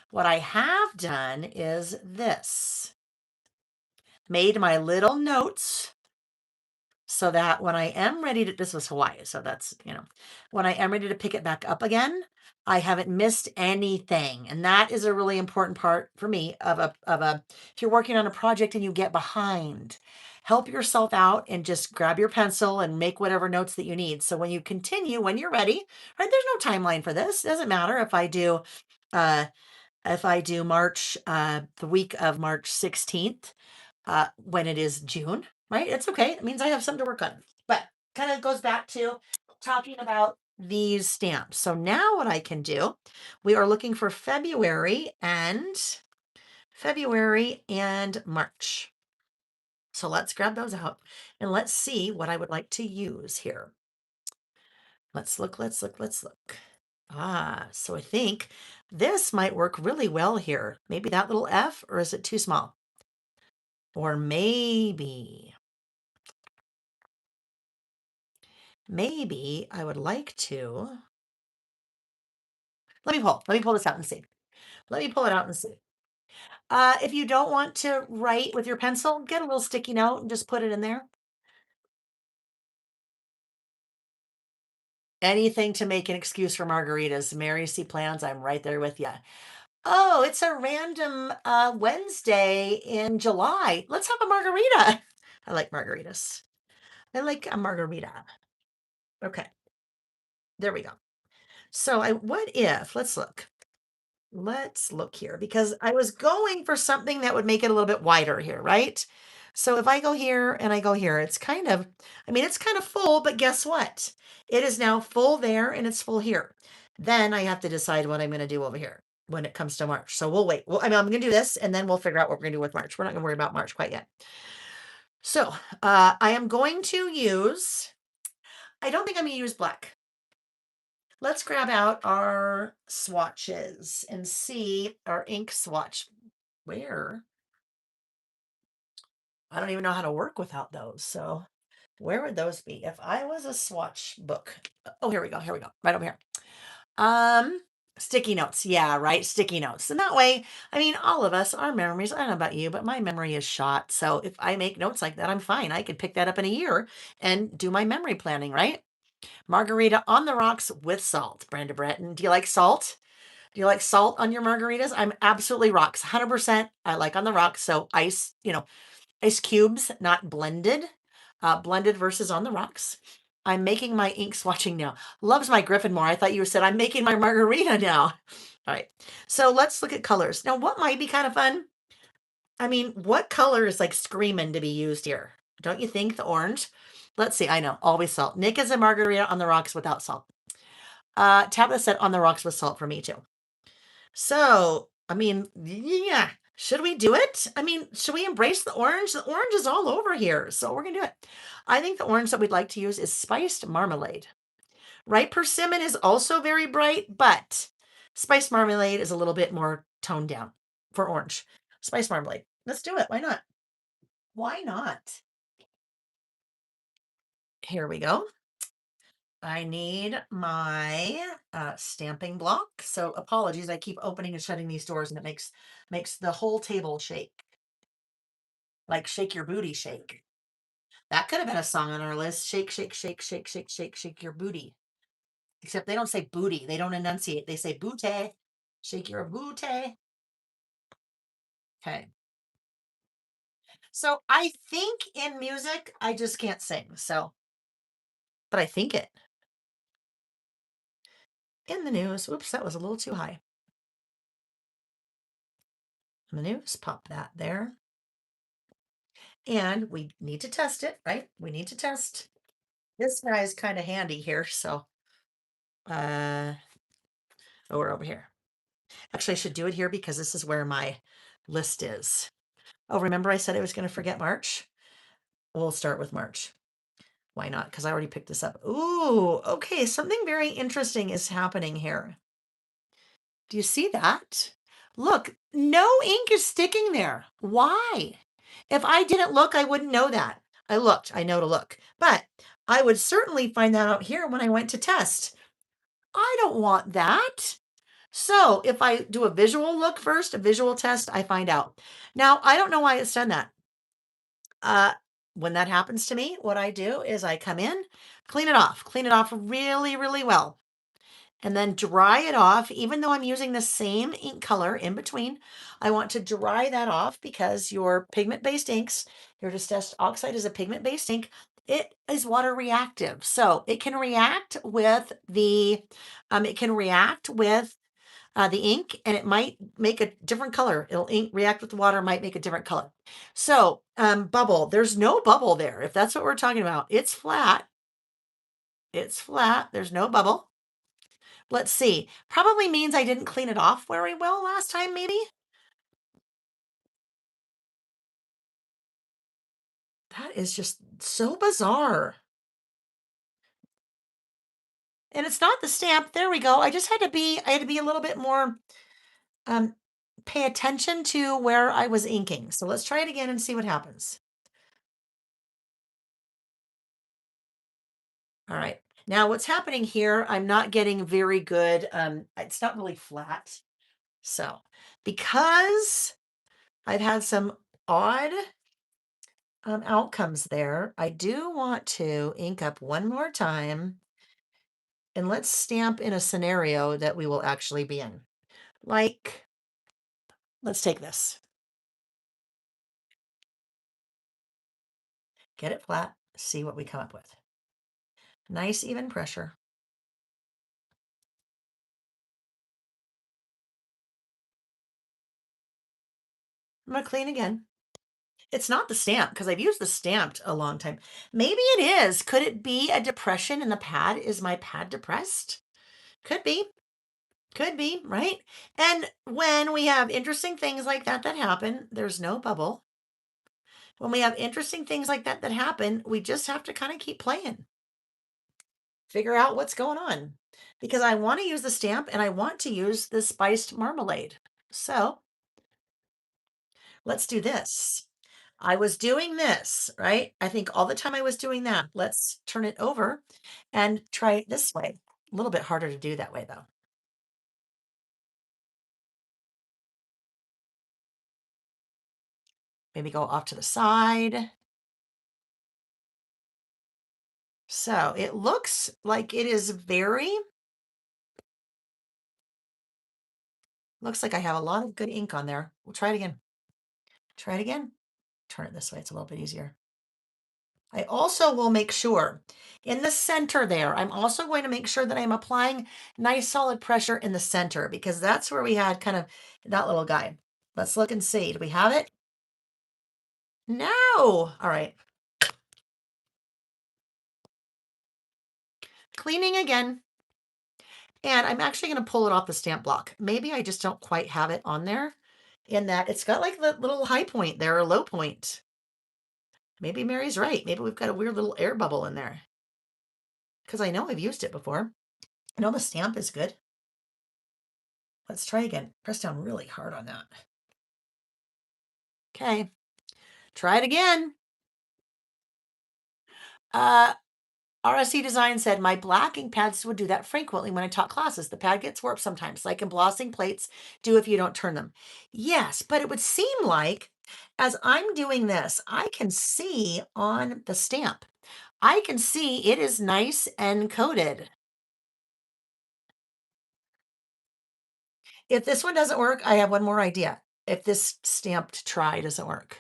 Speaker 1: what I have done is this. Made my little notes so that when I am ready to, this was Hawaii. So that's, when I am ready to pick it back up again, I haven't missed anything. And that is a really important part for me if you're working on a project and you get behind, help yourself out and just grab your pencil and make whatever notes that you need. So when you continue, when you're ready, right, there's no timeline for this. It doesn't matter uh, if I do March, the week of March 16th, when it is June, right? It's okay. It means I have something to work on. But kind of goes back to talking about these stamps. So now what I can do, we are looking for February and March. So let's grab those out and let's see what I would like to use here. Let's look. So I think this might work really well here. Maybe that little F, or is it too small? Or maybe I would like to, let me pull this out and see. Let me pull it out and see. If you don't want to write with your pencil, get a little sticky note and just put it in there. Anything to make an excuse for margaritas. Mary C. Plans, I'm right there with you. Oh, it's a random Wednesday in July. Let's have a margarita. I like margaritas. I like a margarita. Okay, there we go. So what if, let's look here because I was going for something that would make it a little bit wider here, right? So if I go here and I go here, it's kind of, it's kind of full, but guess what? It is now full there and it's full here. Then I have to decide what I'm going to do over here when it comes to March. So we'll wait. Well, I'm going to do this and then we'll figure out what we're going to do with March. We're not going to worry about March quite yet. So I am going to use, I don't think I'm going to use black. Let's grab out our swatches and see our ink swatch. Where? I don't even know how to work without those. So where would those be? If I was a swatch book. Oh, here we go. Right over here. Sticky notes. Yeah, right. Sticky notes. And that way, all of us, our memories, I don't know about you, but my memory is shot. So if I make notes like that, I'm fine. I could pick that up in a year and do my memory planning, right? Margarita on the rocks with salt. Brenda Breton. Do you like salt? Do you like salt on your margaritas? I'm absolutely rocks. 100% I like on the rocks. So ice, ice cubes, not blended. Blended versus on the rocks. I'm making my ink swatching now. Loves my Griffin more. I thought you said I'm making my margarita now. All right. So let's look at colors. Now, what might be kind of fun? What color is like screaming to be used here? Don't you think the orange? Let's see. I know. Always salt. Nick is a margarita on the rocks without salt. Tabitha said on the rocks with salt for me too. So, yeah. Should we do it? Should we embrace the orange? The orange is all over here. So we're going to do it. I think the orange that we'd like to use is spiced marmalade. Ripe persimmon is also very bright, but spiced marmalade is a little bit more toned down for orange. Spiced marmalade. Let's do it. Why not? Why not? Here we go. I need my stamping block. So apologies, I keep opening and shutting these doors and it makes the whole table shake. Like shake your booty shake. That could have been a song on our list. Shake, shake, shake, shake, shake, shake, shake your booty. Except they don't say booty. They don't enunciate. They say booty. Shake your booty. Okay. So I think in music, I just can't sing. So, but I think it. In the news. Oops, that was a little too high. In the news, pop that there. And we need to test it, right? We need to test. This guy is kind of handy here. So, oh, we're over here. Actually, I should do it here because this is where my list is. Oh, remember I said I was going to forget March? We'll start with March. Why not? Because I already picked this up. Ooh, okay. Something very interesting is happening here. Do you see that? Look, no ink is sticking there. Why? If I didn't look, I wouldn't know that. I looked, I know to look. But I would certainly find that out here when I went to test. I don't want that. So if I do a visual look first, a visual test, I find out. Now, I don't know why it's done that. Uh, when that happens to me, what I do is I come in, clean it off really, really well, and then dry it off. Even though I'm using the same ink color in between, I want to dry that off because your pigment-based inks, your Distress Oxide is a pigment-based ink. It is water reactive, so it can react with the ink, and it might make a different color. It'll react with the water, might make a different color. So, bubble, there's no bubble there. If that's what we're talking about, it's flat. It's flat. There's no bubble. Let's see. Probably means I didn't clean it off very well last time, maybe. That is just so bizarre. And it's not the stamp. There we go. I had to be a little bit more um pay attention to where I was inking. So let's try it again and see what happens. All right. Now what's happening here, I'm not getting very good. It's not really flat. So because I've had some odd outcomes there, I do want to ink up one more time and let's stamp in a scenario that we will actually be in. Like, let's take this. Get it flat, see what we come up with. Nice even pressure. I'm gonna clean again. It's not the stamp because I've used the stamped a long time. Maybe it is. Could it be a depression in the pad? Is my pad depressed? Could be. Could be, right? And when we have interesting things like that happen, there's no bubble. When we have interesting things like that happen, we just have to kind of keep playing. Figure out what's going on. Because I want to use the stamp and I want to use the spiced marmalade. So let's do this. I was doing this, right? I think all the time I was doing that. Let's turn it over and try it this way. A little bit harder to do that way though. Maybe go off to the side. So it looks like it is looks like I have a lot of good ink on there. We'll try it again. Try it again. Turn it this way. It's a little bit easier. I also will make sure in the center there, I'm also going to make sure that I'm applying nice solid pressure in the center because that's where we had kind of that little guy. Let's look and see. Do we have it? No. All right. Cleaning again. And I'm actually going to pull it off the stamp block. Maybe I just don't quite have it on there in that it's got like the little high point there, or low point. Maybe Mary's right. Maybe we've got a weird little air bubble in there. Because I know I've used it before. I know the stamp is good. Let's try again. Press down really hard on that. Okay. Try it again. Uh, RSC Design said, my blacking pads would do that frequently when I taught classes. The pad gets warped sometimes, like embossing plates do if you don't turn them. Yes, but it would seem like as I'm doing this, I can see on the stamp, I can see it is nice and coated. If this one doesn't work, I have one more idea. If this stamped try doesn't work.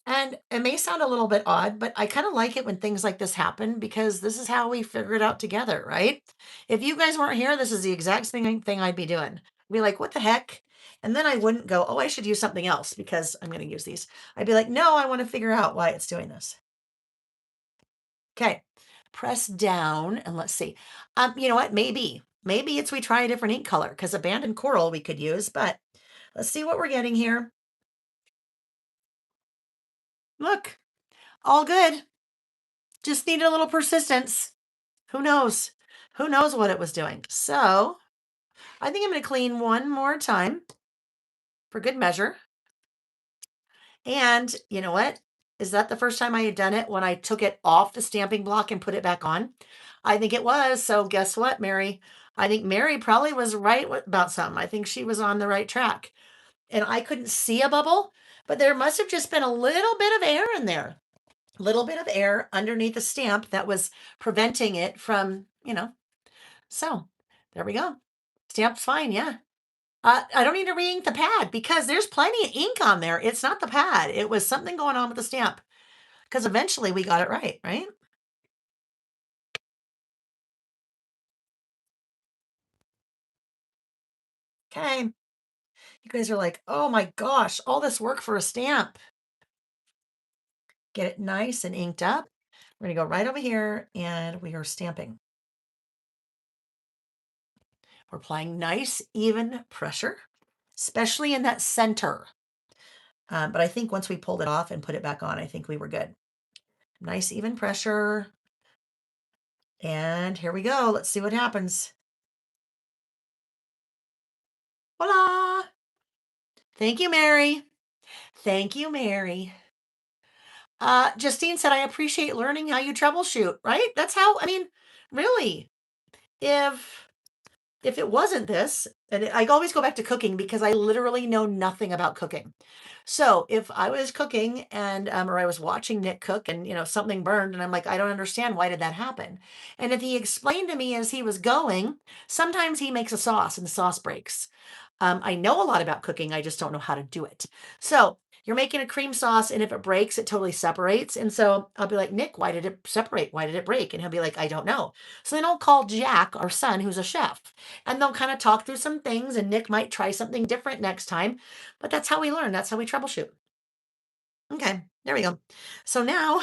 Speaker 1: And it may sound a little bit odd, but I kind of like it when things like this happen because this is how we figure it out together, right? If you guys weren't here, this is the exact same thing I'd be doing. I'd be like, what the heck? And then I wouldn't go, oh, I should use something else because I'm going to use these. I'd be like, no, I want to figure out why it's doing this. Okay, press down and let's see. You know what? Maybe it's we try a different ink color because abandoned coral we could use, but let's see what we're getting here. Look, all good. Just needed a little persistence. Who knows? Who knows what it was doing? So I think I'm going to clean one more time for good measure. And you know what? Is that the first time I had done it when I took it off the stamping block and put it back on? I think it was. So guess what, Mary? I think Mary probably was right about something. I think she was on the right track. And I couldn't see a bubble, but there must have just been a little bit of air in there. A little bit of air underneath the stamp that was preventing it from, So there we go. Stamp's fine, yeah. I don't need to re-ink the pad because there's plenty of ink on there. It's not the pad. It was something going on with the stamp because eventually we got it right, right? Okay. You guys are like, oh my gosh, all this work for a stamp. Get it nice and inked up. We're going to go right over here and we are stamping. We're applying nice, even pressure, especially in that center. But I think once we pulled it off and put it back on, I think we were good. Nice, even pressure. And here we go. Let's see what happens. Voila! Thank you, Mary. Thank you, Mary. Justine said, I appreciate learning how you troubleshoot, right? That's how, really, if it wasn't this, and I always go back to cooking because I literally know nothing about cooking. So if I was cooking and or I was watching Nick cook and something burned and I'm like, I don't understand, why did that happen? And if he explained to me as he was going, sometimes he makes a sauce and the sauce breaks. I know a lot about cooking, I just don't know how to do it. So you're making a cream sauce, and if it breaks, it totally separates. And so I'll be like, Nick, why did it separate? Why did it break? And he'll be like, I don't know. So then I'll call Jack, our son, who's a chef, and they'll kind of talk through some things, and Nick might try something different next time. But that's how we learn. That's how we troubleshoot. Okay, there we go. So now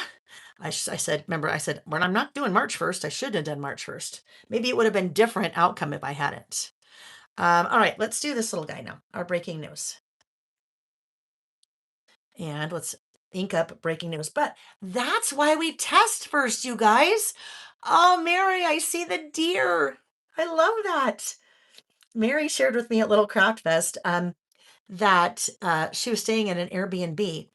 Speaker 1: I said, remember, I said, when I'm not doing March 1st, I should have done March 1st. Maybe it would have been different outcome if I hadn't. All right, let's do this little guy now, our breaking news. And let's ink up breaking news. But that's why we test first, you guys. Oh, Mary, I see the deer. I love that. Mary shared with me at Little Craft Fest that she was staying at an Airbnb,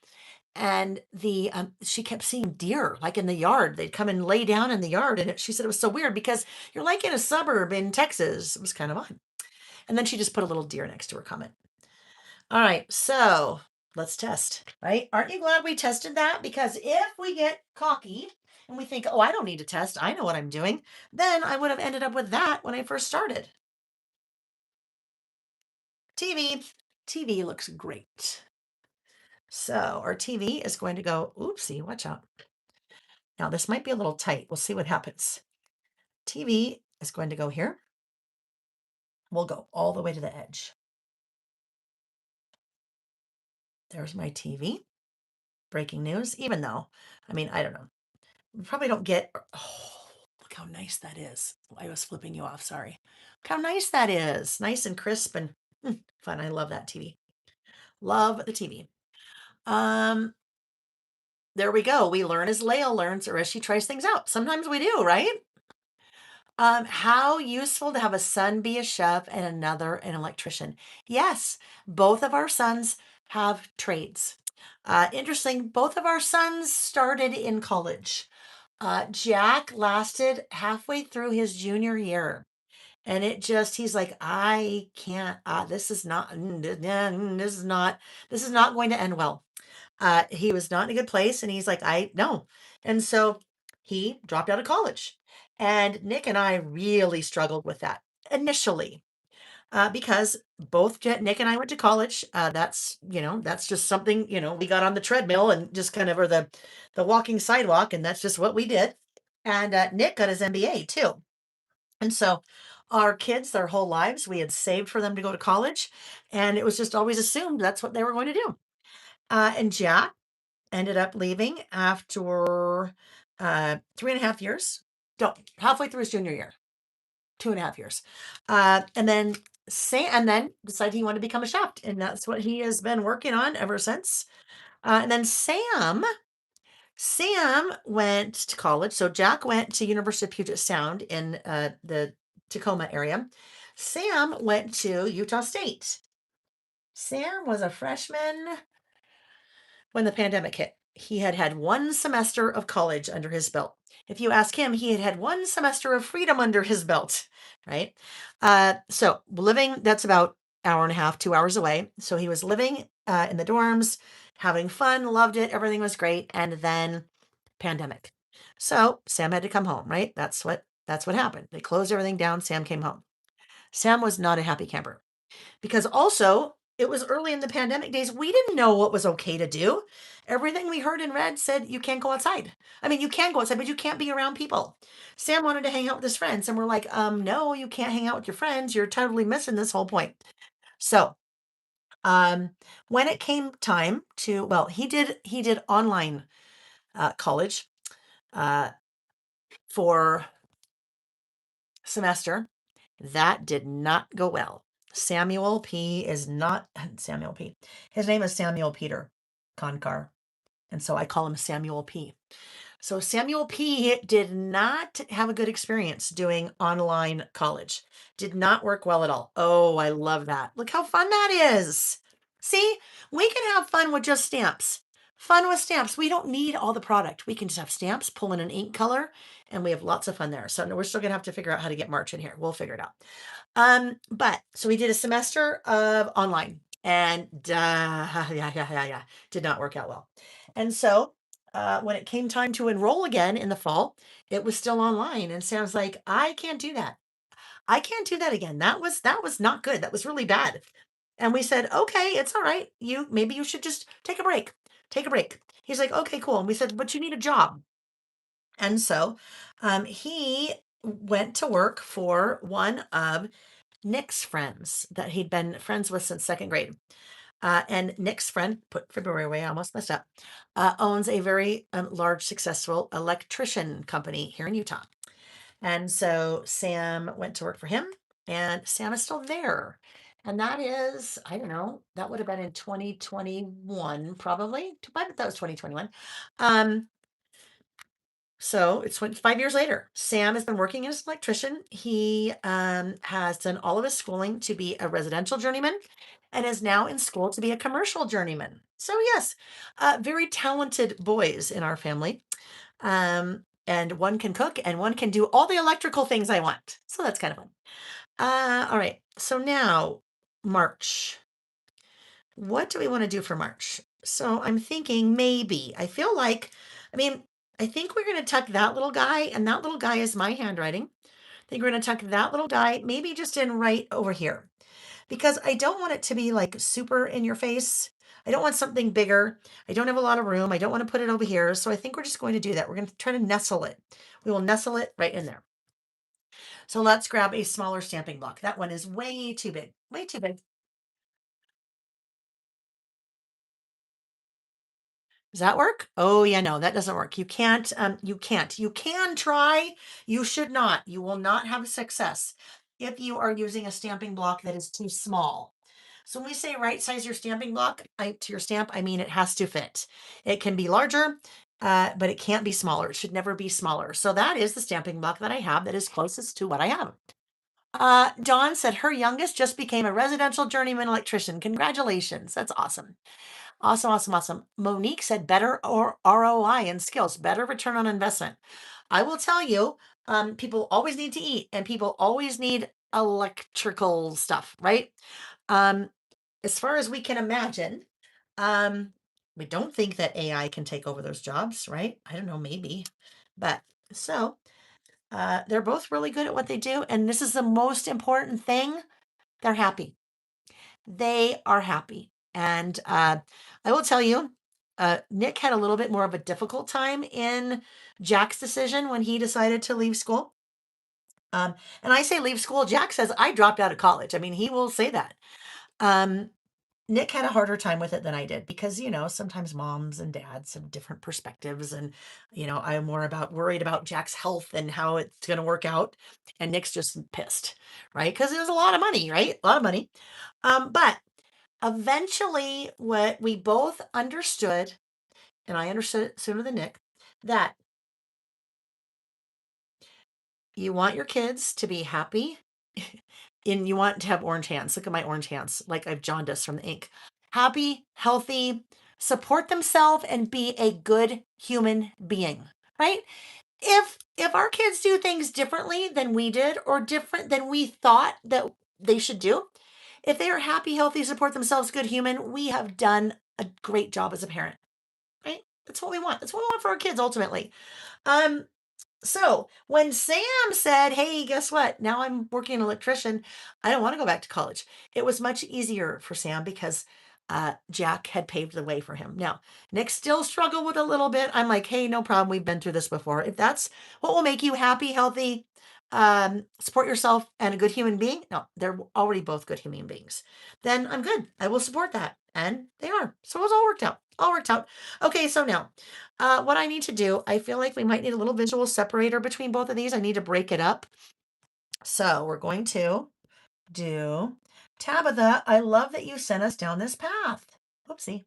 Speaker 1: and the she kept seeing deer like in the yard. They'd come and lay down in the yard, and she said it was so weird because you're like in a suburb in Texas. It was kind of odd. And then she just put a little deer next to her comment. All right, so let's test, right? Aren't you glad we tested that? Because if we get cocky and we think, oh, I don't need to test, I know what I'm doing, then I would have ended up with that when I first started. TV. TV looks great. So our TV is going to go, oopsie, watch out. Now this might be a little tight. We'll see what happens. TV is going to go here. We'll go all the way to the edge. There's my TV. Breaking news, even though, I don't know. We probably don't get, oh, look how nice that is. I was flipping you off, sorry. Look how nice that is. Nice and crisp and fun. I love that TV. Love the TV. There we go. We learn as Layle learns or as she tries things out. Sometimes we do, right? How useful to have a son be a chef and another an electrician. Yes, both of our sons have trades. Interesting, both of our sons started in college. Jack lasted halfway through his junior year. And he's like, I can't, this is not going to end well. He was not in a good place. And he's like, I know. And so he dropped out of college. And Nick and I really struggled with that initially, because Nick and I went to college. That's just something, we got on the treadmill and just kind of, or the walking sidewalk. And that's just what we did. And Nick got his MBA too. And so our kids, their whole lives, we had saved for them to go to college. And it was just always assumed that's what they were going to do. And Jack ended up leaving after 3.5 years. No, halfway through his junior year, 2.5 years. And then decided he wanted to become a chef. And that's what he has been working on ever since. And then Sam went to college. So Jack went to University of Puget Sound in the Tacoma area. Sam went to Utah State. Sam was a freshman when the pandemic hit. He had had one semester of college under his belt. If you ask him, he had had one semester of freedom under his belt, right? So living, that's about hour and a half, 2 hours away. So he was living in the dorms, having fun, loved it, everything was great. And then pandemic. So Sam had to come home, right? That's what happened. They closed everything down. Sam came home. Sam was not a happy camper because also it was early in the pandemic days. We didn't know what was okay to do. Everything we heard and read said you can't go outside. I mean, you can go outside, but you can't be around people. Sam wanted to hang out with his friends, and we're like, no, you can't hang out with your friends. You're totally missing this whole point. So, when it came time to, well, he did online college uh, for semester. That did not go well. Samuel P is not Samuel P. His name is Samuel Peter Konkar. And so I call him Samuel P. So Samuel P did not have a good experience doing online college. Did not work well at all. Oh, I love that. Look how fun that is. See, we can have fun with just stamps. Fun with stamps. We don't need all the product. We can just have stamps, pull in an ink color, and we have lots of fun there. So we're still gonna have to figure out how to get March in here. We'll figure it out. But so we did a semester of online, and yeah, did not work out well. And so when it came time to enroll again in the fall, it was still online. And Sam's like, I can't do that. I can't do that again. That was not good. That was really bad. And we said, okay, it's all right. Maybe you should just take a break. Take a break. He's like, okay, cool. And we said, but you need a job. And so he went to work for one of Nick's friends that he'd been friends with since second grade. And Nick's friend, put February away, I almost messed up, owns a very large, successful electrician company here in Utah. And so Sam went to work for him, and Sam is still there. And that is, I don't know, that would have been in 2021, probably. I bet that was 2021. So it's 5 years later. Sam has been working as an electrician. He has done all of his schooling to be a residential journeyman and is now in school to be a commercial journeyman. So, yes, very talented boys in our family. And one can cook and one can do all the electrical things I want. So that's kind of fun. All right. So now, March. What do we want to do for March? So I'm thinking maybe, I think we're going to tuck that little guy, and that little guy is my handwriting. I think we're going to tuck that little guy maybe just in right over here because I don't want it to be like super in your face. I don't want something bigger. I don't have a lot of room. I don't want to put it over here. So I think we're just going to do that. We're going to try to nestle it. We will nestle it right in there. So let's grab a smaller stamping block. That one is way too big, way too big. Does that work? Oh yeah, no, that doesn't work. You can try. You should not. You will not have success if you are using a stamping block that is too small. So when we say right size your stamping block to your stamp, I mean it has to fit. It can be larger, but it can't be smaller. It should never be smaller. So that is the stamping block that I have that is closest to what I have. Dawn said her youngest just became a residential journeyman electrician. Congratulations. That's awesome. Awesome, awesome, awesome. Monique said better or ROI and skills, better return on investment. I will tell you, people always need to eat and people always need electrical stuff, right? Um, as far as we can imagine, um, we don't think that AI can take over those jobs, right? I don't know, maybe. But so they're both really good at what they do. And this is the most important thing, they're happy. They are happy. And I will tell you, Nick had a little bit more of a difficult time in Jack's decision when he decided to leave school. And I say leave school. Jack says I dropped out of college. I mean, he will say that. Um, Nick had a harder time with it than I did because, sometimes moms and dads have different perspectives. And, I'm more worried about Jack's health and how it's going to work out. And Nick's just pissed, right? Because it was a lot of money, right? A lot of money. But eventually, what we both understood, and I understood it sooner than Nick, that you want your kids to be happy and you want to have orange hands. Look at my orange hands, like I've jaundiced from the ink. Happy, healthy, support themselves, and be a good human being, right? If our kids do things differently than we did or different than we thought that they should do, if they are happy, healthy, support themselves, good human, we have done a great job as a parent, right? That's what we want. That's what we want for our kids ultimately. Um, so when Sam said, "Hey, guess what? Now I'm working an electrician. I don't want to go back to college." It was much easier for Sam because Jack had paved the way for him. Now, Nick still struggled with a little bit. I'm like, "Hey, no problem. We've been through this before. If that's what will make you happy, healthy, support yourself, and a good human being, no, they're already both good human beings. Then I'm good. I will support that." And they are. So it was all worked out. All worked out. Okay, so now what I need to do, I feel like we might need a little visual separator between both of these. I need to break it up. So we're going to do Tabitha. I love that you sent us down this path. Oopsie.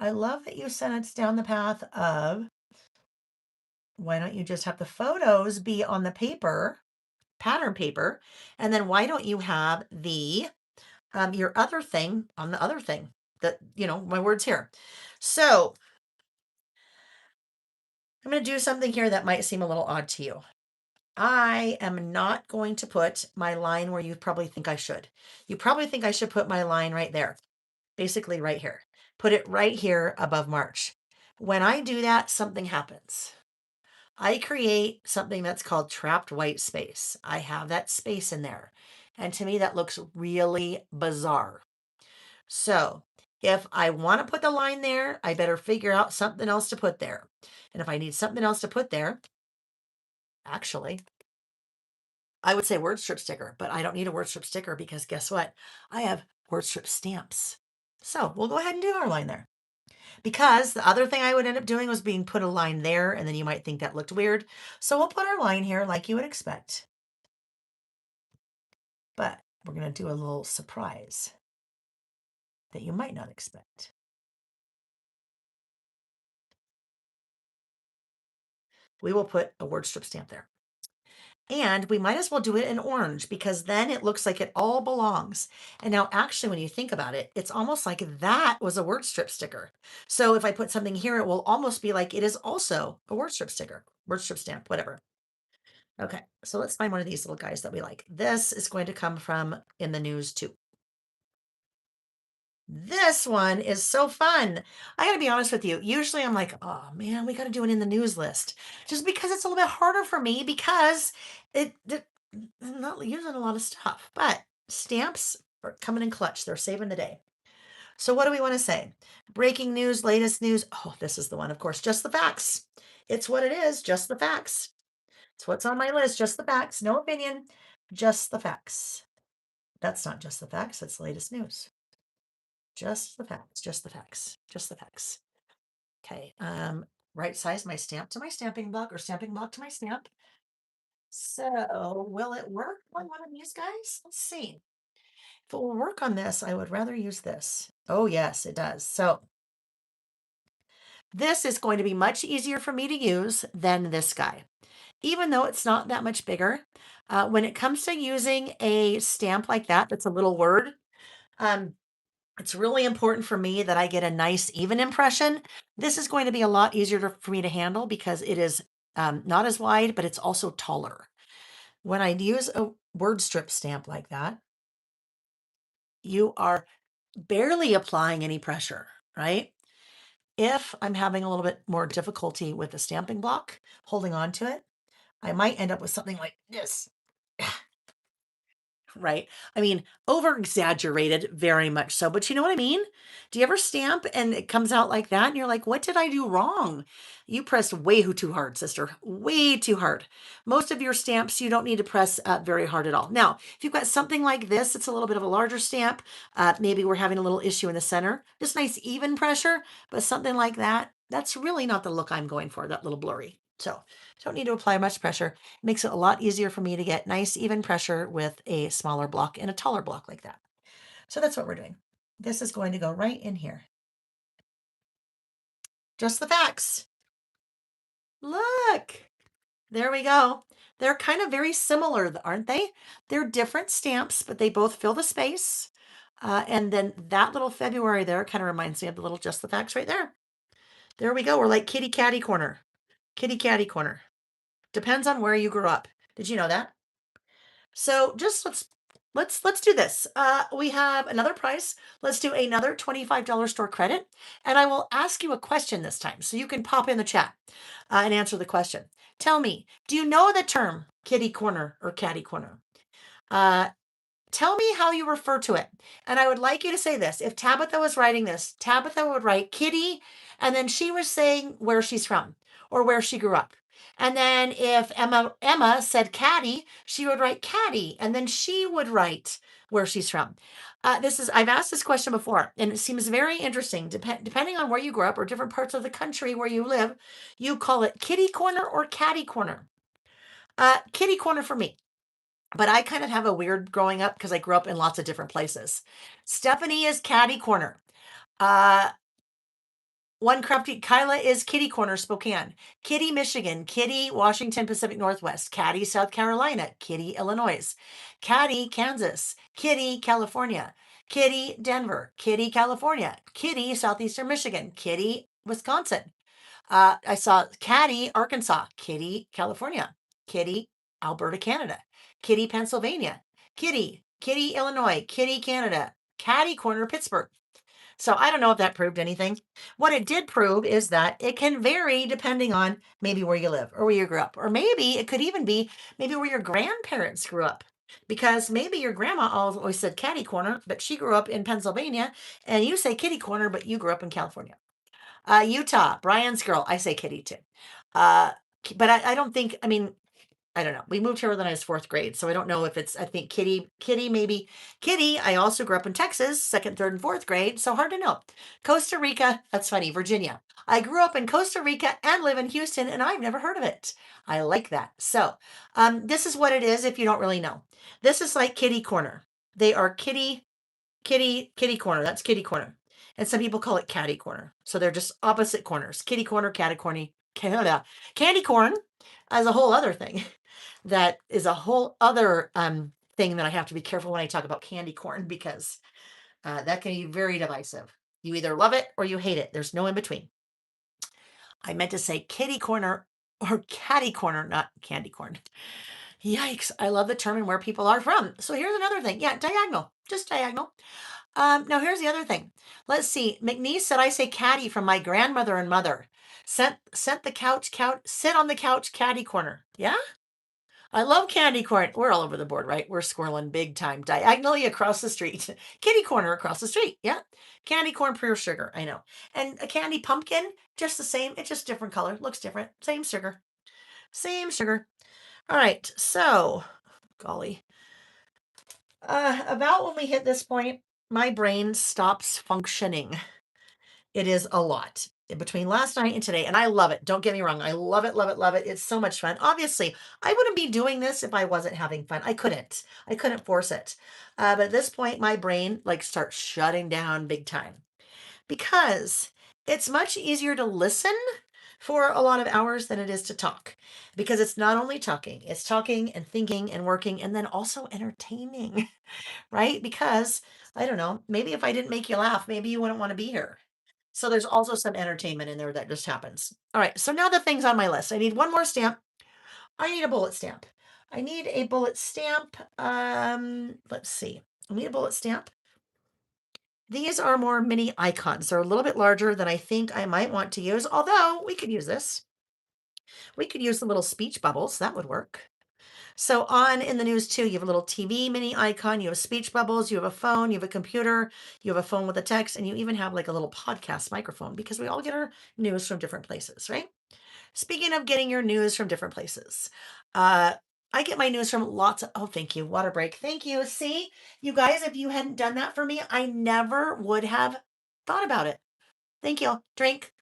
Speaker 1: I love that you sent us down the path of why don't you just have the photos be on the paper, pattern paper, and then why don't you have the your other thing on the other thing that my words here. So I'm going to do something here that might seem a little odd to you. I am not going to put my line where you probably think I should. You probably think I should put my line right there, basically right here. Put it right here above March. When I do that, something happens. I create something that's called trapped white space. I have that space in there. And to me, that looks really bizarre. So if I want to put the line there, I better figure out something else to put there. And if I need something else to put there, actually, I would say word strip sticker, but I don't need a word strip sticker because guess what? I have word strip stamps. So we'll go ahead and do our line there. Because the other thing I would end up doing was being put a line there, and then you might think that looked weird. So we'll put our line here like you would expect. But we're going to do a little surprise that you might not expect. We will put a word strip stamp there. And we might as well do it in orange because then it looks like it all belongs. And now, actually, when you think about it, it's almost like that was a word strip sticker. So if I put something here, it will almost be like it is also a word strip sticker, word strip stamp, whatever. Okay, so let's find one of these little guys that we like. This is going to come from in the news too. This one is so fun. I gotta be honest with you. Usually I'm like, oh man, we gotta do it in the news list. Just because it's a little bit harder for me because I'm not using a lot of stuff. But stamps are coming in clutch. They're saving the day. So what do we want to say? Breaking news, latest news. Oh, this is the one, of course. Just the facts. It's what it is, just the facts. It's what's on my list, just the facts. No opinion, just the facts. That's not just the facts, that's the latest news. Just the facts, just the facts, just the facts. Okay, right size my stamp to my stamping block or stamping block to my stamp. So will it work on one of these guys? Let's see. If it will work on this, I would rather use this. Oh yes, it does. So this is going to be much easier for me to use than this guy. Even though it's not that much bigger, when it comes to using a stamp like that, that's a little word, um, It's really important for me that I get a nice, even impression. This is going to be a lot easier for me to handle because it is not as wide, but it's also taller. When I use a word strip stamp like that, you are barely applying any pressure, right? If I'm having a little bit more difficulty with the stamping block, holding on to it, I might end up with something like this. Right? I mean, over exaggerated, very much so. But you know what I mean? Do you ever stamp and it comes out like that? And you're like, what did I do wrong? You pressed way too hard, sister. Way too hard. Most of your stamps, you don't need to press very hard at all. Now, if you've got something like this, it's a little bit of a larger stamp. Maybe we're having a little issue in the center. Just nice, even pressure. But something like that, that's really not the look I'm going for, that little blurry. So don't need to apply much pressure. Makes it a lot easier for me to get nice even pressure with a smaller block and a taller block like that. So that's what we're doing. This is going to go right in here. Just the facts. Look, there we go. They're kind of very similar, aren't they? They're different stamps, but they both fill the space. And then that little February there kind of reminds me of the little Just the Facts right there. There we go. We're like kitty catty corner. Kitty catty corner. Depends on where you grew up. Did you know that? So just let's do this. We have another price. Let's do another $25 store credit, and I will ask you a question this time, so you can pop in the chat and answer the question. Tell me, do you know the term kitty corner or catty corner? Uh, Tell me how you refer to it. And I would like you to say this. If Tabitha was writing this, Tabitha would write Kitty, and then she was saying where she's from or where she grew up. And then if Emma said Caddy, she would write Caddy, and then she would write where she's from. I've asked this question before, and it seems very interesting. Depending on where you grew up or different parts of the country where you live, you call it kitty corner or catty corner. Kitty corner for me. But I kind of have a weird growing up because I grew up in lots of different places. Stephanie is catty corner. Uh, One crafty Kyla is kitty corner Spokane. Kitty, Michigan. Kitty, Washington, Pacific Northwest. Caddy, South Carolina. Kitty, Illinois. Caddy, Kansas. Kitty, California. Kitty, Denver. Kitty, California. Kitty, Southeastern Michigan. Kitty, Wisconsin. I saw Caddy, Arkansas. Kitty, California. Kitty, Alberta, Canada. Kitty, Pennsylvania. Kitty, Illinois. Kitty, Canada. Caddy Corner, Pittsburgh. So I don't know if that proved anything. What it did prove is that it can vary depending on maybe where you live or where you grew up. Or maybe it could even be maybe where your grandparents grew up. Because maybe your grandma always said catty corner, but she grew up in Pennsylvania, and you say kitty corner, but you grew up in California. Utah, Brian's girl. I say kitty too. Uh, but I don't think, I mean, I don't know. We moved here when I was fourth grade, so I don't know if it's, I think kitty, maybe kitty. I also grew up in Texas, second, third, and fourth grade, so hard to know. Costa Rica, that's funny, Virginia. I grew up in Costa Rica and live in Houston, and I've never heard of it. I like that. So, this is what it is if you don't really know. This is like kitty corner. They are kitty corner. That's kitty corner. And some people call it catty corner. So they're just opposite corners. Kitty corner, catty corny, Canada. Candy corn is a whole other thing. That is a whole other thing that I have to be careful when I talk about candy corn because that can be very divisive. You either love it or you hate it. There's no in between. I meant to say kitty corner or catty corner, not candy corn. Yikes. I love the term and where people are from. So here's another thing. Yeah, diagonal, just diagonal. Now here's the other thing. Let's see. McNeese said I say caddy from my grandmother and mother. Sent the couch, sit on the couch, caddy corner. Yeah? I love candy corn. We're all over the board, right? We're squirreling big time. Diagonally across the street. Kitty corner across the street. Yeah. Candy corn, pure sugar. I know. And a candy pumpkin, just the same. It's just different color. Looks different. Same sugar. Same sugar. All right. So, golly. About when we hit this point, my brain stops functioning. It is a lot between last night and today, and I love it. Don't get me wrong. I love it, love it, love it. It's so much fun. Obviously, I wouldn't be doing this if I wasn't having fun. I couldn't. I couldn't force it. But at this point, my brain like starts shutting down big time because it's much easier to listen for a lot of hours than it is to talk, because it's not only talking, it's talking and thinking and working and then also entertaining, right? Because I don't know, maybe if I didn't make you laugh, maybe you wouldn't want to be here. So there's also some entertainment in there that just happens. All right. So now the things on my list. I need one more stamp. I need a bullet stamp. I need a bullet stamp. Let's see. I need a bullet stamp. These are more mini icons. They're a little bit larger than I think I might want to use, although we could use this. We could use the little speech bubbles. That would work. So on in the news too, you have a little TV mini icon, you have speech bubbles, you have a phone, you have a computer, you have a phone with a text, and you even have like a little podcast microphone because we all get our news from different places, right? Speaking of getting your news from different places, uh, I get my news from lots of, oh, thank you. Water break. Thank you. See, you guys, if you hadn't done that for me, I never would have thought about it. Thank you. Drink.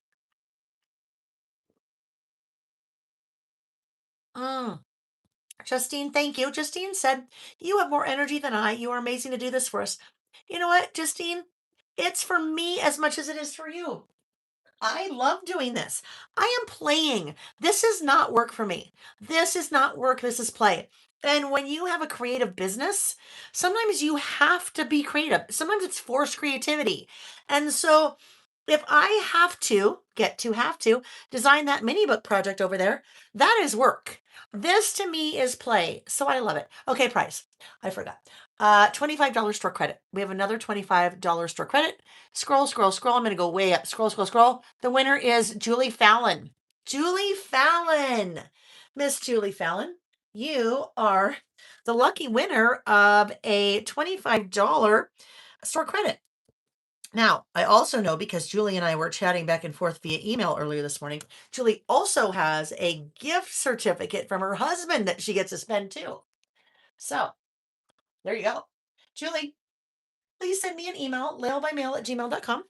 Speaker 1: Mm. Justine, thank you. Justine said, you have more energy than I. You are amazing to do this for us. You know what, Justine? It's for me as much as it is for you. I love doing this. I am playing. This is not work for me. This is not work. This is play. And when you have a creative business, sometimes you have to be creative. Sometimes it's forced creativity. And so if I have to design that mini book project over there, that is work. This to me is play. So I love it. Okay, price. I forgot. $25 store credit. We have another $25 store credit. Scroll, scroll, scroll. I'm going to go way up. Scroll, scroll, scroll. The winner is Julie Fallon. Julie Fallon. Miss Julie Fallon, you are the lucky winner of a $25 store credit. Now, I also know because Julie and I were chatting back and forth via email earlier this morning, Julie also has a gift certificate from her husband that she gets to spend too. So there you go. Julie, please send me an email, laylebymail@gmail.com,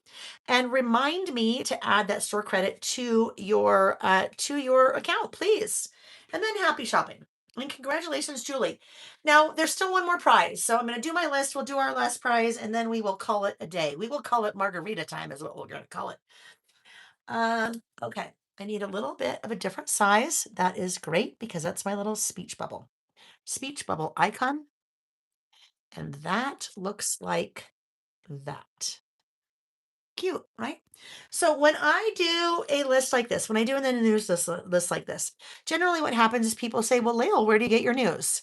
Speaker 1: and remind me to add that store credit to your account, please. And then happy shopping. And congratulations, Julie. Now there's still one more prize. So I'm gonna do my list. We'll do our last prize and then we will call it a day. We will call it margarita time, is what we're gonna call it. Okay. I need a little bit of a different size. That is great because that's my little speech bubble. Speech bubble icon. And that looks like that. Cute, right? So when I do a list like this, when I do in the news list like this, generally what happens is people say, well, Layle, where do you get your news?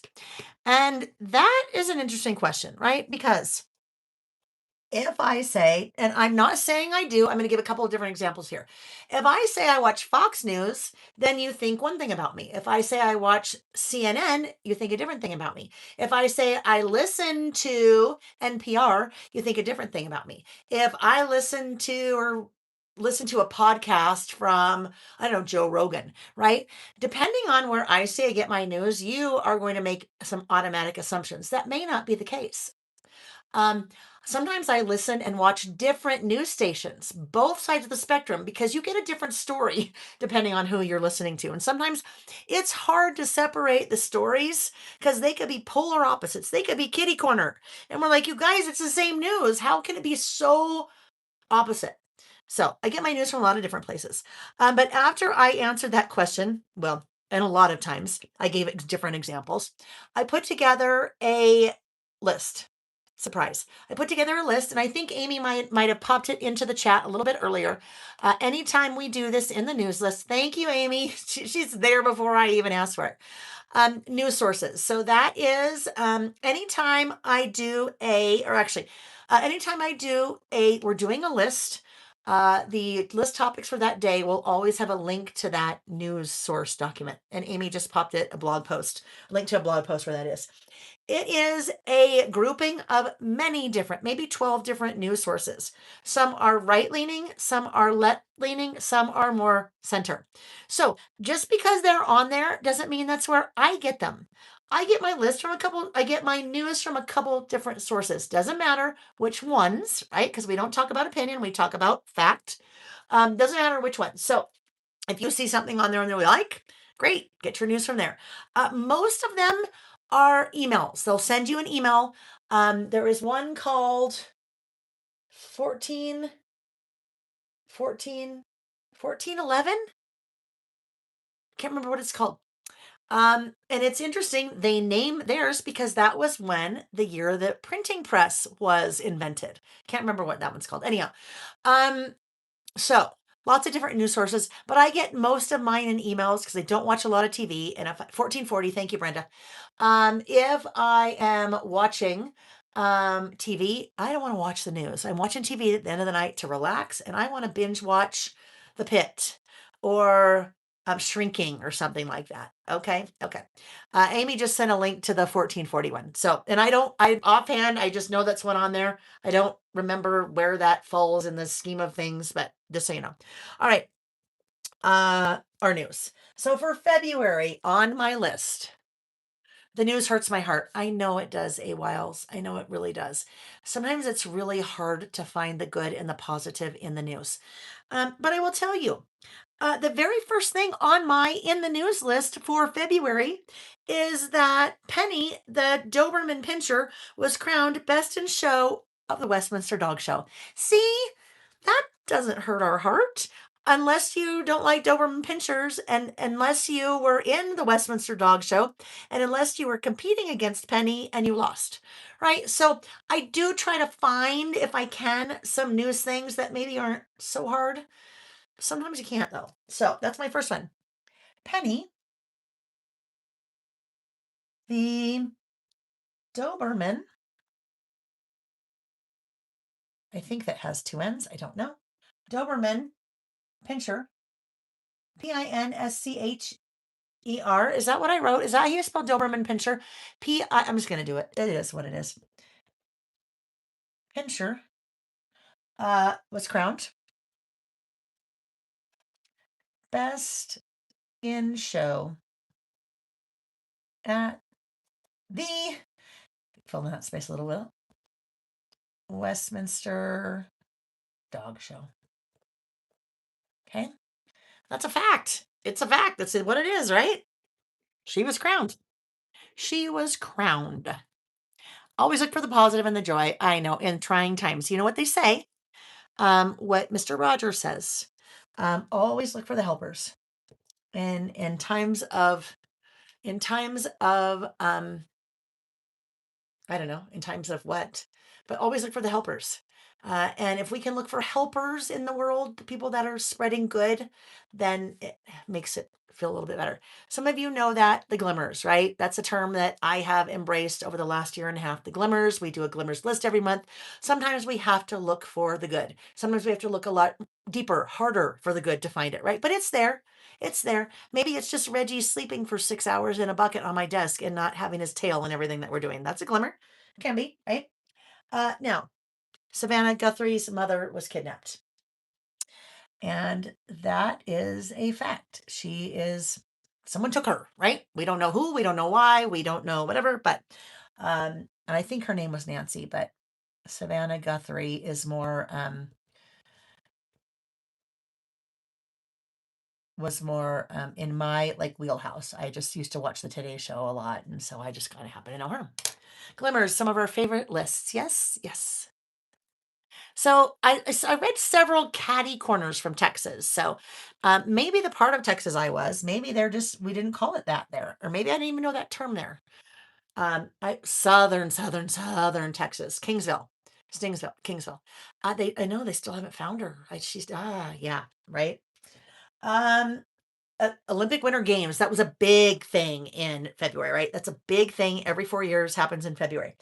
Speaker 1: And that is an interesting question, right? Because if I say, and I'm not saying I do, I'm going to give a couple of different examples here. If I say I watch Fox News, then you think one thing about me. If I say I watch CNN, you think a different thing about me. If I say I listen to NPR, you think a different thing about me. If I listen to a podcast from, I don't know, Joe Rogan, right? Depending on where I say I get my news, you are going to make some automatic assumptions. That may not be the case. Um, Sometimes I listen and watch different news stations, both sides of the spectrum, because you get a different story depending on who you're listening to. And sometimes it's hard to separate the stories because they could be polar opposites. They could be kitty corner. And we're like, you guys, it's the same news. How can it be so opposite? So I get my news from a lot of different places. But after I answered that question, well, and a lot of times I gave different examples, I put together a list. Surprise. I put together a list, and I think Amy might have popped it into the chat a little bit earlier. Anytime we do this in the news list, thank you, Amy. She's there before I even asked for it. News sources. So that is anytime I do we're doing a list. The list topics for that day will always have a link to that news source document. And Amy just popped it a link to a blog post where that is. It is a grouping of many different, maybe 12 different news sources. Some are right leaning, some are left leaning, some are more center. So just because they're on there doesn't mean that's where I get them. I get my news from a couple different sources. Doesn't matter which ones, right? Because we don't talk about opinion, we talk about fact. Doesn't matter which one. So if you see something on there and you like, great, get your news from there. Most of them are emails. They'll send you an email. There is one called 14, 14, 1411. Can't remember what it's called. And it's interesting. They name theirs because that was when the year that printing press was invented. Can't remember what that one's called. Anyhow, um, so lots of different news sources, but I get most of mine in emails because I don't watch a lot of TV. And if 1440, thank you, Brenda. If I am watching TV, I don't want to watch the news. I'm watching TV at the end of the night to relax, and I want to binge watch The Pit or Shrinking or something like that. Okay, okay. Amy just sent a link to the 1441. So, and I offhand, I just know that's one on there. I don't remember where that falls in the scheme of things, but just so you know. All right. Our news. So for February on my list, the news hurts my heart. I know it does, A-Wiles. I know it really does. Sometimes it's really hard to find the good and the positive in the news. But I will tell you, the very first thing on my in the news list for February is that Penny, the Doberman Pinscher, was crowned Best in Show of the Westminster Dog Show. See, that doesn't hurt our heart. Unless you don't like Doberman Pinschers, and unless you were in the Westminster Dog Show, and unless you were competing against Penny and you lost, right? So I do try to find, if I can, some news things that maybe aren't so hard. Sometimes you can't, though. So that's my first one. Penny, the Doberman, I think that has two N's. I don't know. Doberman Pinscher, Pinscher. Is that what I wrote? Is that how you spell Doberman Pinscher? I'm just going to do it. It is what it is. Pinscher was crowned Best in Show at the, fill in that space a little bit, Westminster Dog Show. Okay. That's a fact. It's a fact. That's what it is, right? She was crowned. She was crowned. Always look for the positive and the joy. I know, in trying times. You know what they say? What Mr. Rogers says. Always look for the helpers. And in times of I don't know, in times of what, but always look for the helpers. And if we can look for helpers in the world, the people that are spreading good, then it makes it feel a little bit better. Some of you know that, the glimmers, right? That's a term that I have embraced over the last year and a half. The glimmers, we do a glimmers list every month. Sometimes we have to look for the good. Sometimes we have to look a lot deeper, harder for the good to find it, right? But it's there. It's there. Maybe it's just Reggie sleeping for 6 hours in a bucket on my desk and not having his tail and everything that we're doing. That's a glimmer. Can be, right? Now, Savannah Guthrie's mother was kidnapped. And that is a fact. Someone took her, right? We don't know who, we don't know why, we don't know whatever, but, and I think her name was Nancy, but Savannah Guthrie is more, in my wheelhouse. I just used to watch the Today Show a lot, and so I just kind of happen to know her. Glimmers, some of our favorite lists. Yes, yes. So I read several catty corners from Texas. So maybe the part of Texas I was, maybe we didn't call it that there, or maybe I didn't even know that term there. Southern Texas, Kingsville, Stingsville, Kingsville. I know they still haven't found her. Yeah, right. Um, Olympic Winter Games. That was a big thing in February, right? That's a big thing. Every 4 years happens in February.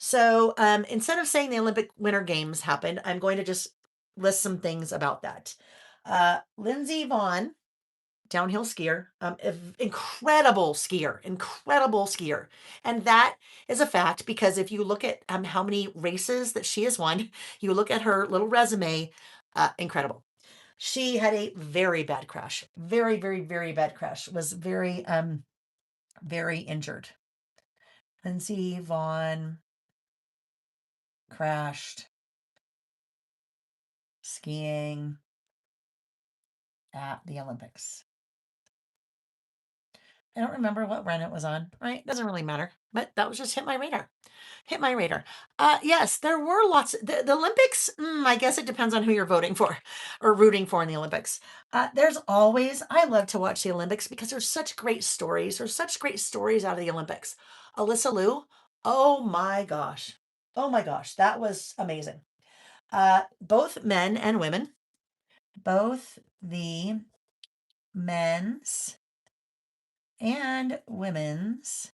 Speaker 1: So instead of saying the Olympic Winter Games happened, I'm going to just list some things about that. Lindsey Vaughn, downhill skier, incredible skier. And that is a fact because if you look at how many races that she has won, you look at her little resume, incredible. She had a very bad crash, very, very, very bad crash, was very, very injured. Lindsey Vaughn crashed skiing at the Olympics. I don't remember what run it was on, right? Doesn't really matter. But that was just hit my radar. Hit my radar. Yes, there were lots. The Olympics, I guess it depends on who you're voting for or rooting for in the Olympics. There's always, I love to watch the Olympics because there's such great stories. There's such great stories out of the Olympics. Alyssa Liu, oh my gosh. Oh my gosh, that was amazing. Both men and women, both the men's and women's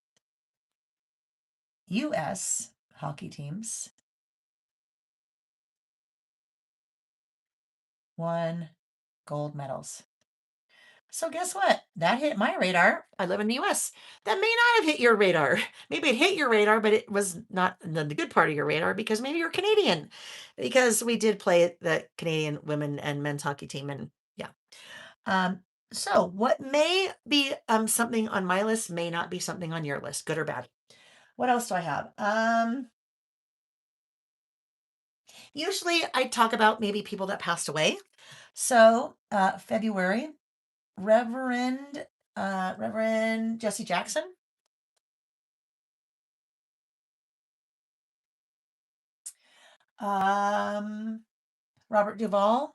Speaker 1: U.S. hockey teams won gold medals. So guess what? That hit my radar. I live in the US. That may not have hit your radar. Maybe it hit your radar, but it was not the good part of your radar because maybe you're Canadian. Because we did play the Canadian women and men's hockey team, and yeah. Um, so what may be something on my list may not be something on your list, good or bad. What else do I have? Usually I talk about maybe people that passed away. So February, Reverend Jesse Jackson. Robert Duvall.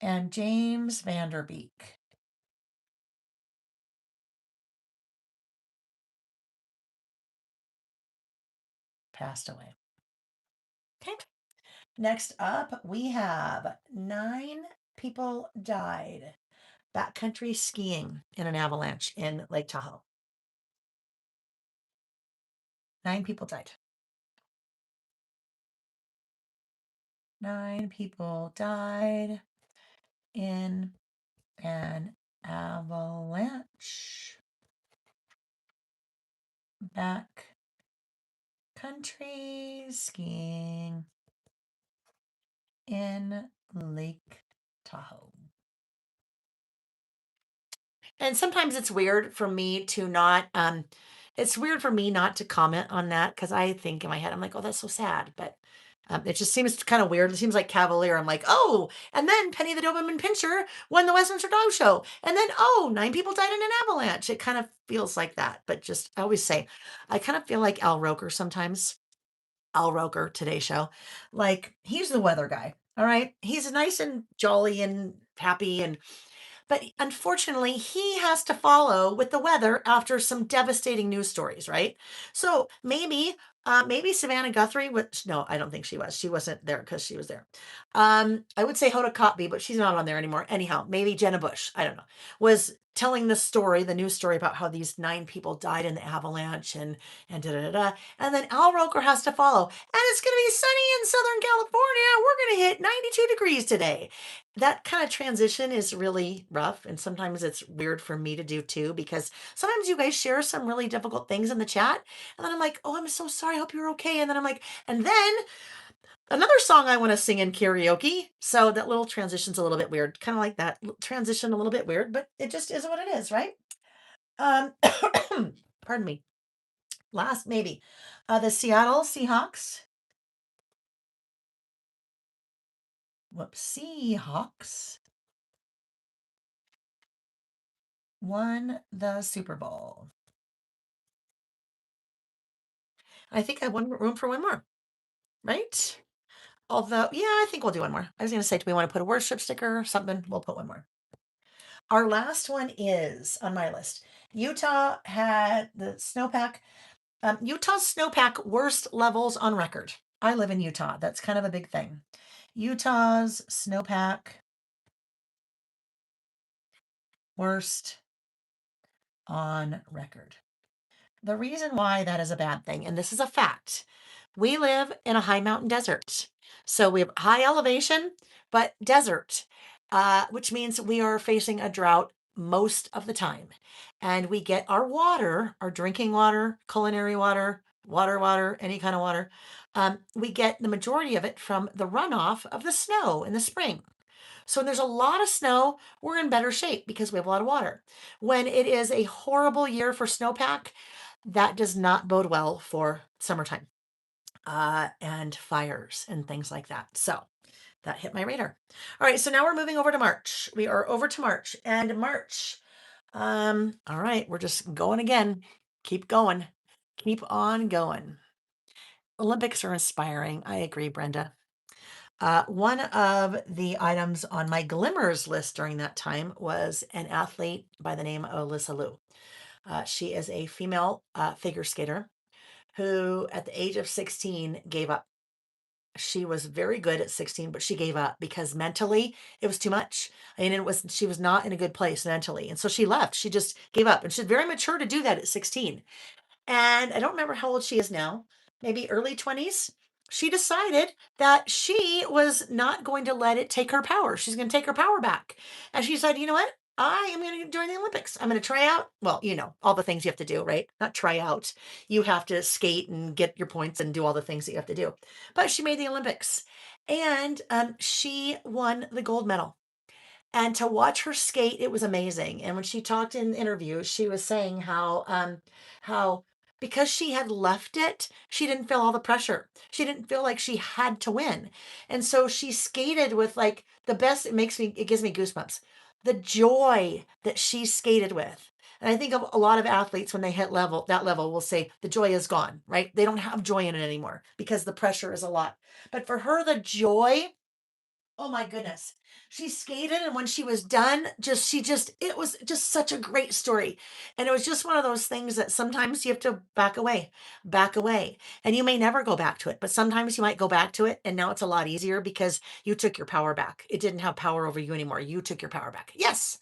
Speaker 1: And James Vanderbeek passed away. Okay. Next up, we have 9 people died backcountry skiing in an avalanche in Lake Tahoe. 9 people died. 9 people died in an avalanche backcountry skiing in Lake Tahoe. And sometimes it's weird for me to not it's weird for me not to comment on that because I think in my head I'm like, oh, that's so sad. But it just seems kind of weird. It seems like cavalier. I'm like, oh, and then Penny the Doberman Pinscher won the Westminster Dog Show, and then oh, 9 people died in an avalanche. It kind of feels like that. But just I always say, I kind of feel like Al Roker sometimes. Al Roker, Today Show, like he's the weather guy. All right, he's nice and jolly and happy and but unfortunately, he has to follow with the weather after some devastating news stories, right? So maybe Savannah Guthrie, which no, I don't think she was. She wasn't there because she was there. I would say Hoda Kotb, but she's not on there anymore. Anyhow, maybe Jenna Bush, I don't know, was telling the story, the news story about how these 9 people died in the avalanche and da da da. And then Al Roker has to follow. And it's gonna be sunny in Southern California. We're gonna hit 92 degrees today. That kind of transition is really rough. And sometimes it's weird for me to do too, because sometimes you guys share some really difficult things in the chat. And then I'm like, oh, I'm so sorry. I hope you're okay. And then I'm like, and then another song I want to sing in karaoke. So that little transition's a little bit weird. Kind of like that transition, a little bit weird, but it just is what it is, right? Um, pardon me. Last, maybe. The Seattle Seahawks. Whoops, Seahawks won the Super Bowl. I think I have room for one more, right? Although, yeah, I think we'll do one more. I was going to say, do we want to put a worship sticker or something? We'll put one more. Our last one is on my list. Utah had the snowpack. Utah's snowpack worst levels on record. I live in Utah. That's kind of a big thing. Utah's snowpack worst on record. The reason why that is a bad thing, and this is a fact, we live in a high mountain desert. So we have high elevation, but desert, which means we are facing a drought most of the time. And we get our water, our drinking water, culinary water, water, any kind of water. We get the majority of it from the runoff of the snow in the spring. So when there's a lot of snow, we're in better shape because we have a lot of water. When it is a horrible year for snowpack, that does not bode well for summertime and fires and things like that. So that hit my radar. All right, so now we're moving over to March. We are over to March, and March. All right, we're just going again. Keep going. Keep on going. Olympics are inspiring. I agree, Brenda. One of the items on my glimmers list during that time was an athlete by the name of Alyssa Liu. She is a female figure skater who, at the age of 16, gave up. She was very good at 16, but she gave up because mentally it was too much. And she was not in a good place mentally. And so she left. She just gave up. And she's very mature to do that at 16. And I don't remember how old she is now, maybe early 20s. She decided that she was not going to let it take her power. She's going to take her power back. And she said, you know what? I am going to join the Olympics. I'm going to try out. Well, all the things you have to do, right? Not try out. You have to skate and get your points and do all the things that you have to do. But she made the Olympics and she won the gold medal. And to watch her skate, it was amazing. And when she talked in interviews, she was saying how because she had left it, she didn't feel all the pressure. She didn't feel like she had to win. And so she skated with like the best, it gives me goosebumps. The joy that she skated with. And I think of a lot of athletes when they hit that level will say the joy is gone, right? They don't have joy in it anymore because the pressure is a lot. But for her, the joy, oh my goodness. She skated and when she was done, it was just such a great story. And it was just one of those things that sometimes you have to back away. And you may never go back to it, but sometimes you might go back to it and now it's a lot easier because you took your power back. It didn't have power over you anymore. You took your power back. Yes.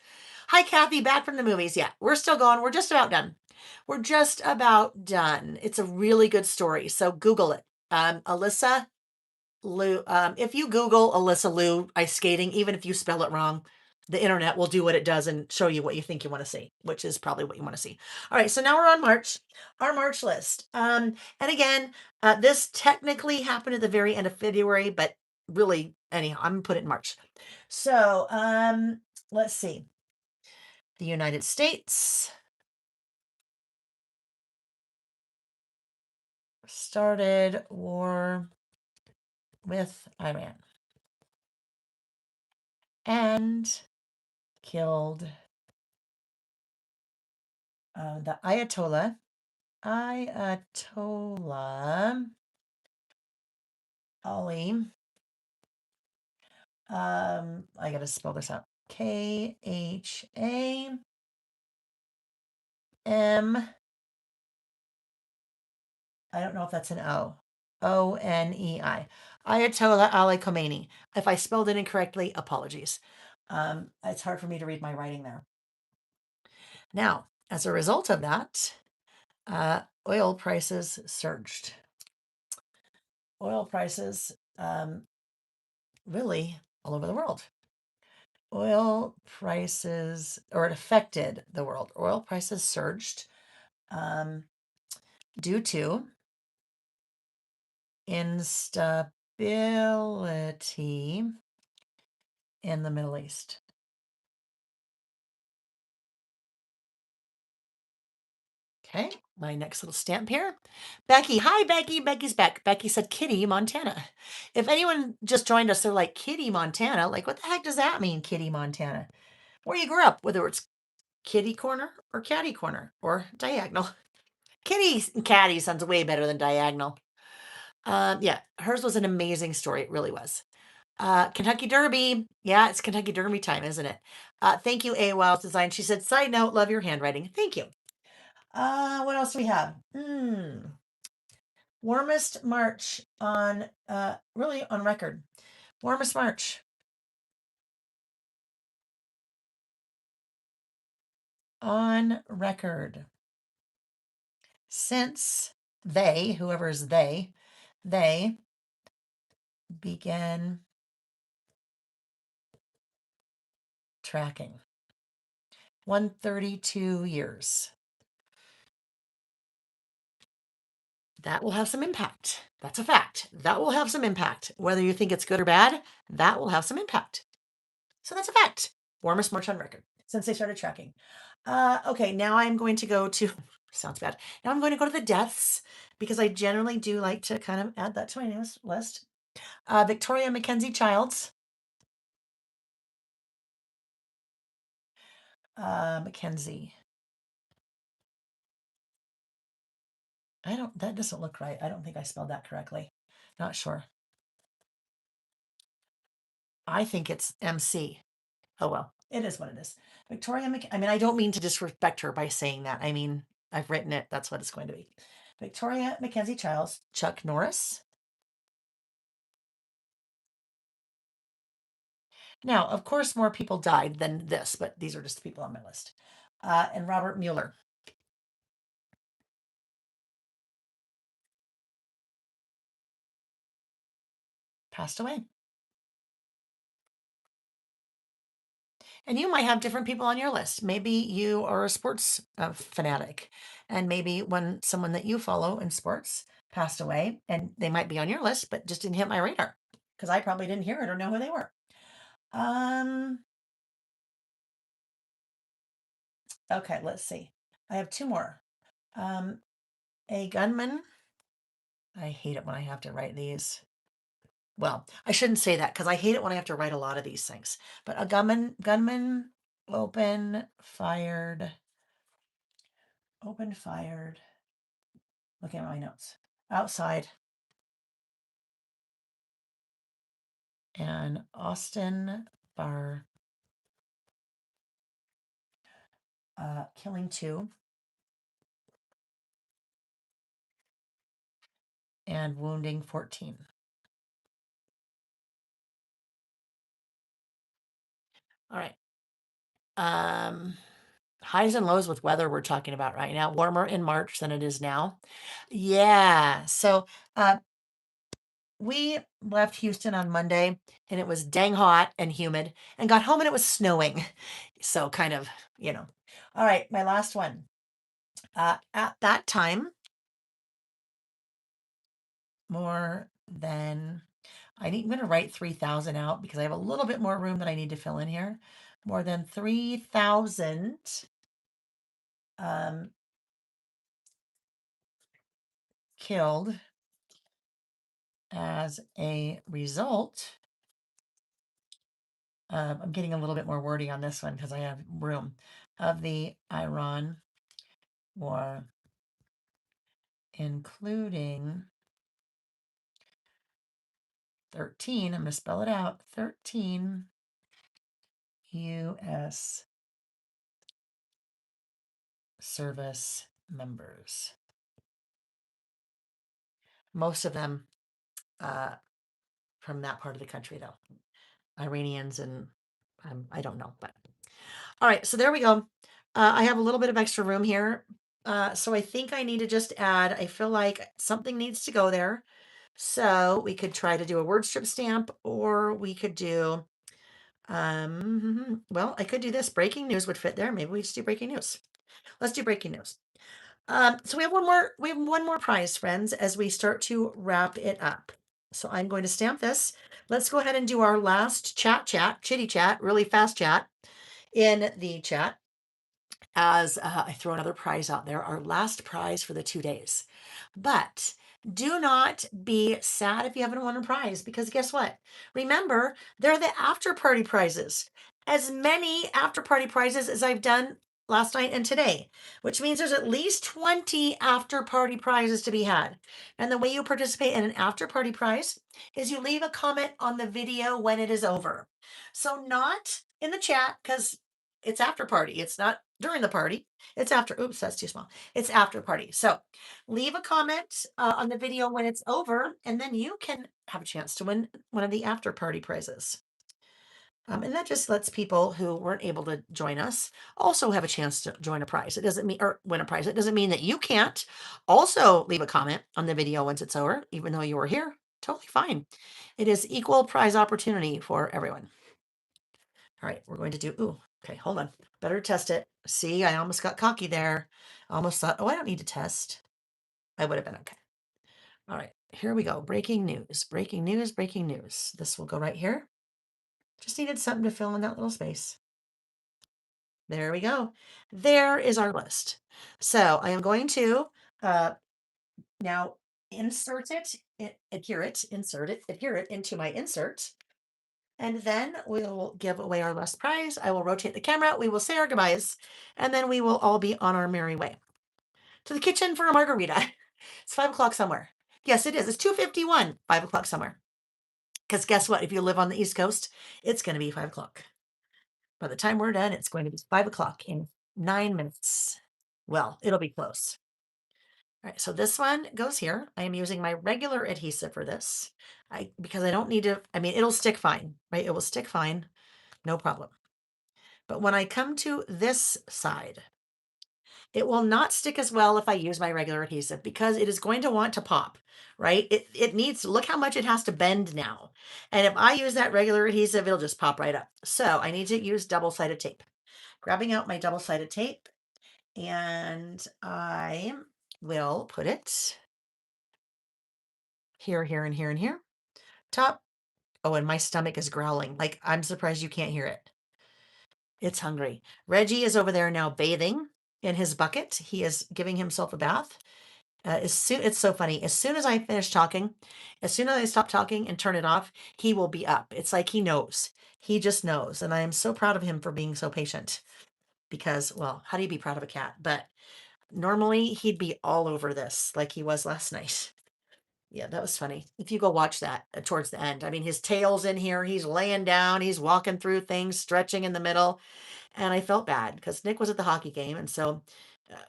Speaker 1: Hi, Kathy, back from the movies. Yeah, we're still going. We're just about done. We're just about done. It's a really good story. So Google it. Alyssa Liu, if you Google Alyssa Liu ice skating, even if you spell it wrong, the internet will do what it does and show you what you think you want to see, which is probably what you want to see. All right, so now we're on March, our March list. And again, this technically happened at the very end of February, but really, anyhow, I'm gonna put it in March. So, let's see. The United States started war with Iran and killed the Ayatollah Ali. I gotta spell this out. Khameh. I don't know if that's an O. Onei. Ayatollah Ali Khomeini. If I spelled it incorrectly, apologies. It's hard for me to read my writing there. Now, as a result of that, oil prices surged. Oil prices really all over the world. Oil prices, or it affected the world. Oil prices surged due to instability in the Middle East. Okay, my next little stamp here. Becky, hi Becky. Becky's back. Becky said Kitty, Montana. If anyone just joined us, they're like, Kitty, Montana? Like, what the heck does that mean, Kitty, Montana? Where you grew up, whether it's kitty corner or catty corner or diagonal. Kitty and catty sounds way better than diagonal. Yeah, hers was an amazing story. It really was. Kentucky Derby. Yeah, it's Kentucky Derby time, isn't it? Thank you, AOL Design. She said, side note, love your handwriting. Thank you. What else do we have? Warmest March on, really on record. Warmest March. On record. Since whoever's they began tracking. 132 years. That will have some impact. That's a fact. That will have some impact. Whether you think it's good or bad, that will have some impact. So that's a fact. Warmest March on record since they started tracking. Okay, now I'm going to go to, sounds bad. Now I'm going to go to the deaths because I generally do like to kind of add that to my news list. Victoria Mackenzie Childs. Mackenzie. That doesn't look right. I don't think I spelled that correctly. Not sure. I think it's MC. Oh well, it is what it is. I mean, I don't mean to disrespect her by saying that. I mean, I've written it. That's what it's going to be. Victoria Mackenzie Childs, Chuck Norris. Now, of course, more people died than this, but these are just the people on my list. And Robert Mueller passed away. And you might have different people on your list. Maybe you are a sports fanatic, and maybe when someone that you follow in sports passed away, and they might be on your list, but just didn't hit my radar because I probably didn't hear it or know who they were. Okay, let's see. I have two more. A gunman. I hate it when I have to write these. Well, I shouldn't say that because I hate it when I have to write a lot of these things. But a gunman, open fired. Looking at my notes. Outside. And Austin Bar. Killing 2. And wounding 14. All right. Highs and lows with weather we're talking about right now. Warmer in March than it is now. Yeah. So we left Houston on Monday and it was dang hot and humid, and got home and it was snowing. So kind of, All right, my last one. At that time, more than I'm going to write 3,000 out because I have a little bit more room that I need to fill in here. More than 3,000 killed as a result. I'm getting a little bit more wordy on this one because I have room, of the Iran war, including 13, I'm going to spell it out, 13 U.S. service members. Most of them from that part of the country, though. Iranians and I don't know, but all right. So there we go. I have a little bit of extra room here. So I think I need to just add, I feel like something needs to go there. So we could try to do a word strip stamp, or we could do, well, I could do this. Breaking news would fit there. Maybe we just do breaking news. Let's do breaking news. So we have one more prize, friends, as we start to wrap it up. So I'm going to stamp this. Let's go ahead and do our last chitty chat, really fast chat in the chat. As I throw another prize out there, our last prize for the 2 days. But do not be sad if you haven't won a prize, because guess what? Remember, they're the after party prizes. As many after party prizes as I've done last night and today, which means there's at least 20 after party prizes to be had. And the way you participate in an after party prize is you leave a comment on the video when it is over. So not in the chat, because it's after party. It's not during the party. It's after. Oops, that's too small. It's after party. So leave a comment on the video when it's over, and then you can have a chance to win one of the after party prizes. And that just lets people who weren't able to join us also have a chance to join a prize. It doesn't mean, or win a prize. It doesn't mean that you can't also leave a comment on the video once it's over, even though you were here. Totally fine. It is equal prize opportunity for everyone. All right, we're going to do, okay, hold on. Better test it. See, I almost got cocky there. I almost thought, I don't need to test. I would have been okay. All right, here we go. Breaking news, breaking news, breaking news. This will go right here. Just needed something to fill in that little space. There we go. There is our list. So I am going to now insert it adhere it into my insert. And then we'll give away our last prize. I will rotate the camera. We will say our goodbyes. And then we will all be on our merry way to the kitchen for a margarita. It's 5 o'clock somewhere. Yes, it is. It's 2:51. 5 o'clock somewhere. Because guess what? If you live on the East Coast, it's going to be 5 o'clock. By the time we're done, it's going to be 5 o'clock in 9 minutes. Well, it'll be close. All right, so this one goes here. I am using my regular adhesive for this. Because I don't need to, I mean, it'll stick fine, right? It will stick fine, no problem. But when I come to this side, it will not stick as well if I use my regular adhesive because it is going to want to pop, right? It needs to look how much it has to bend now. And if I use that regular adhesive, it'll just pop right up. So I need to use double-sided tape. Grabbing out my double-sided tape, and I will put it here, here, and here, and here. Top. Oh, and my stomach is growling. Like, I'm surprised you can't hear it. It's hungry. Reggie is over there now bathing in his bucket. He is giving himself a bath. It's so funny. As soon as I finish talking, as soon as I stop talking and turn it off, he will be up. It's like he knows. He just knows. And I am so proud of him for being so patient because, well, how do you be proud of a cat? But normally he'd be all over this like he was last night. Yeah, that was funny. If you go watch that towards the end, I mean, his tail's in here. He's laying down. He's walking through things, stretching in the middle. And I felt bad because Nick was at the hockey game. And so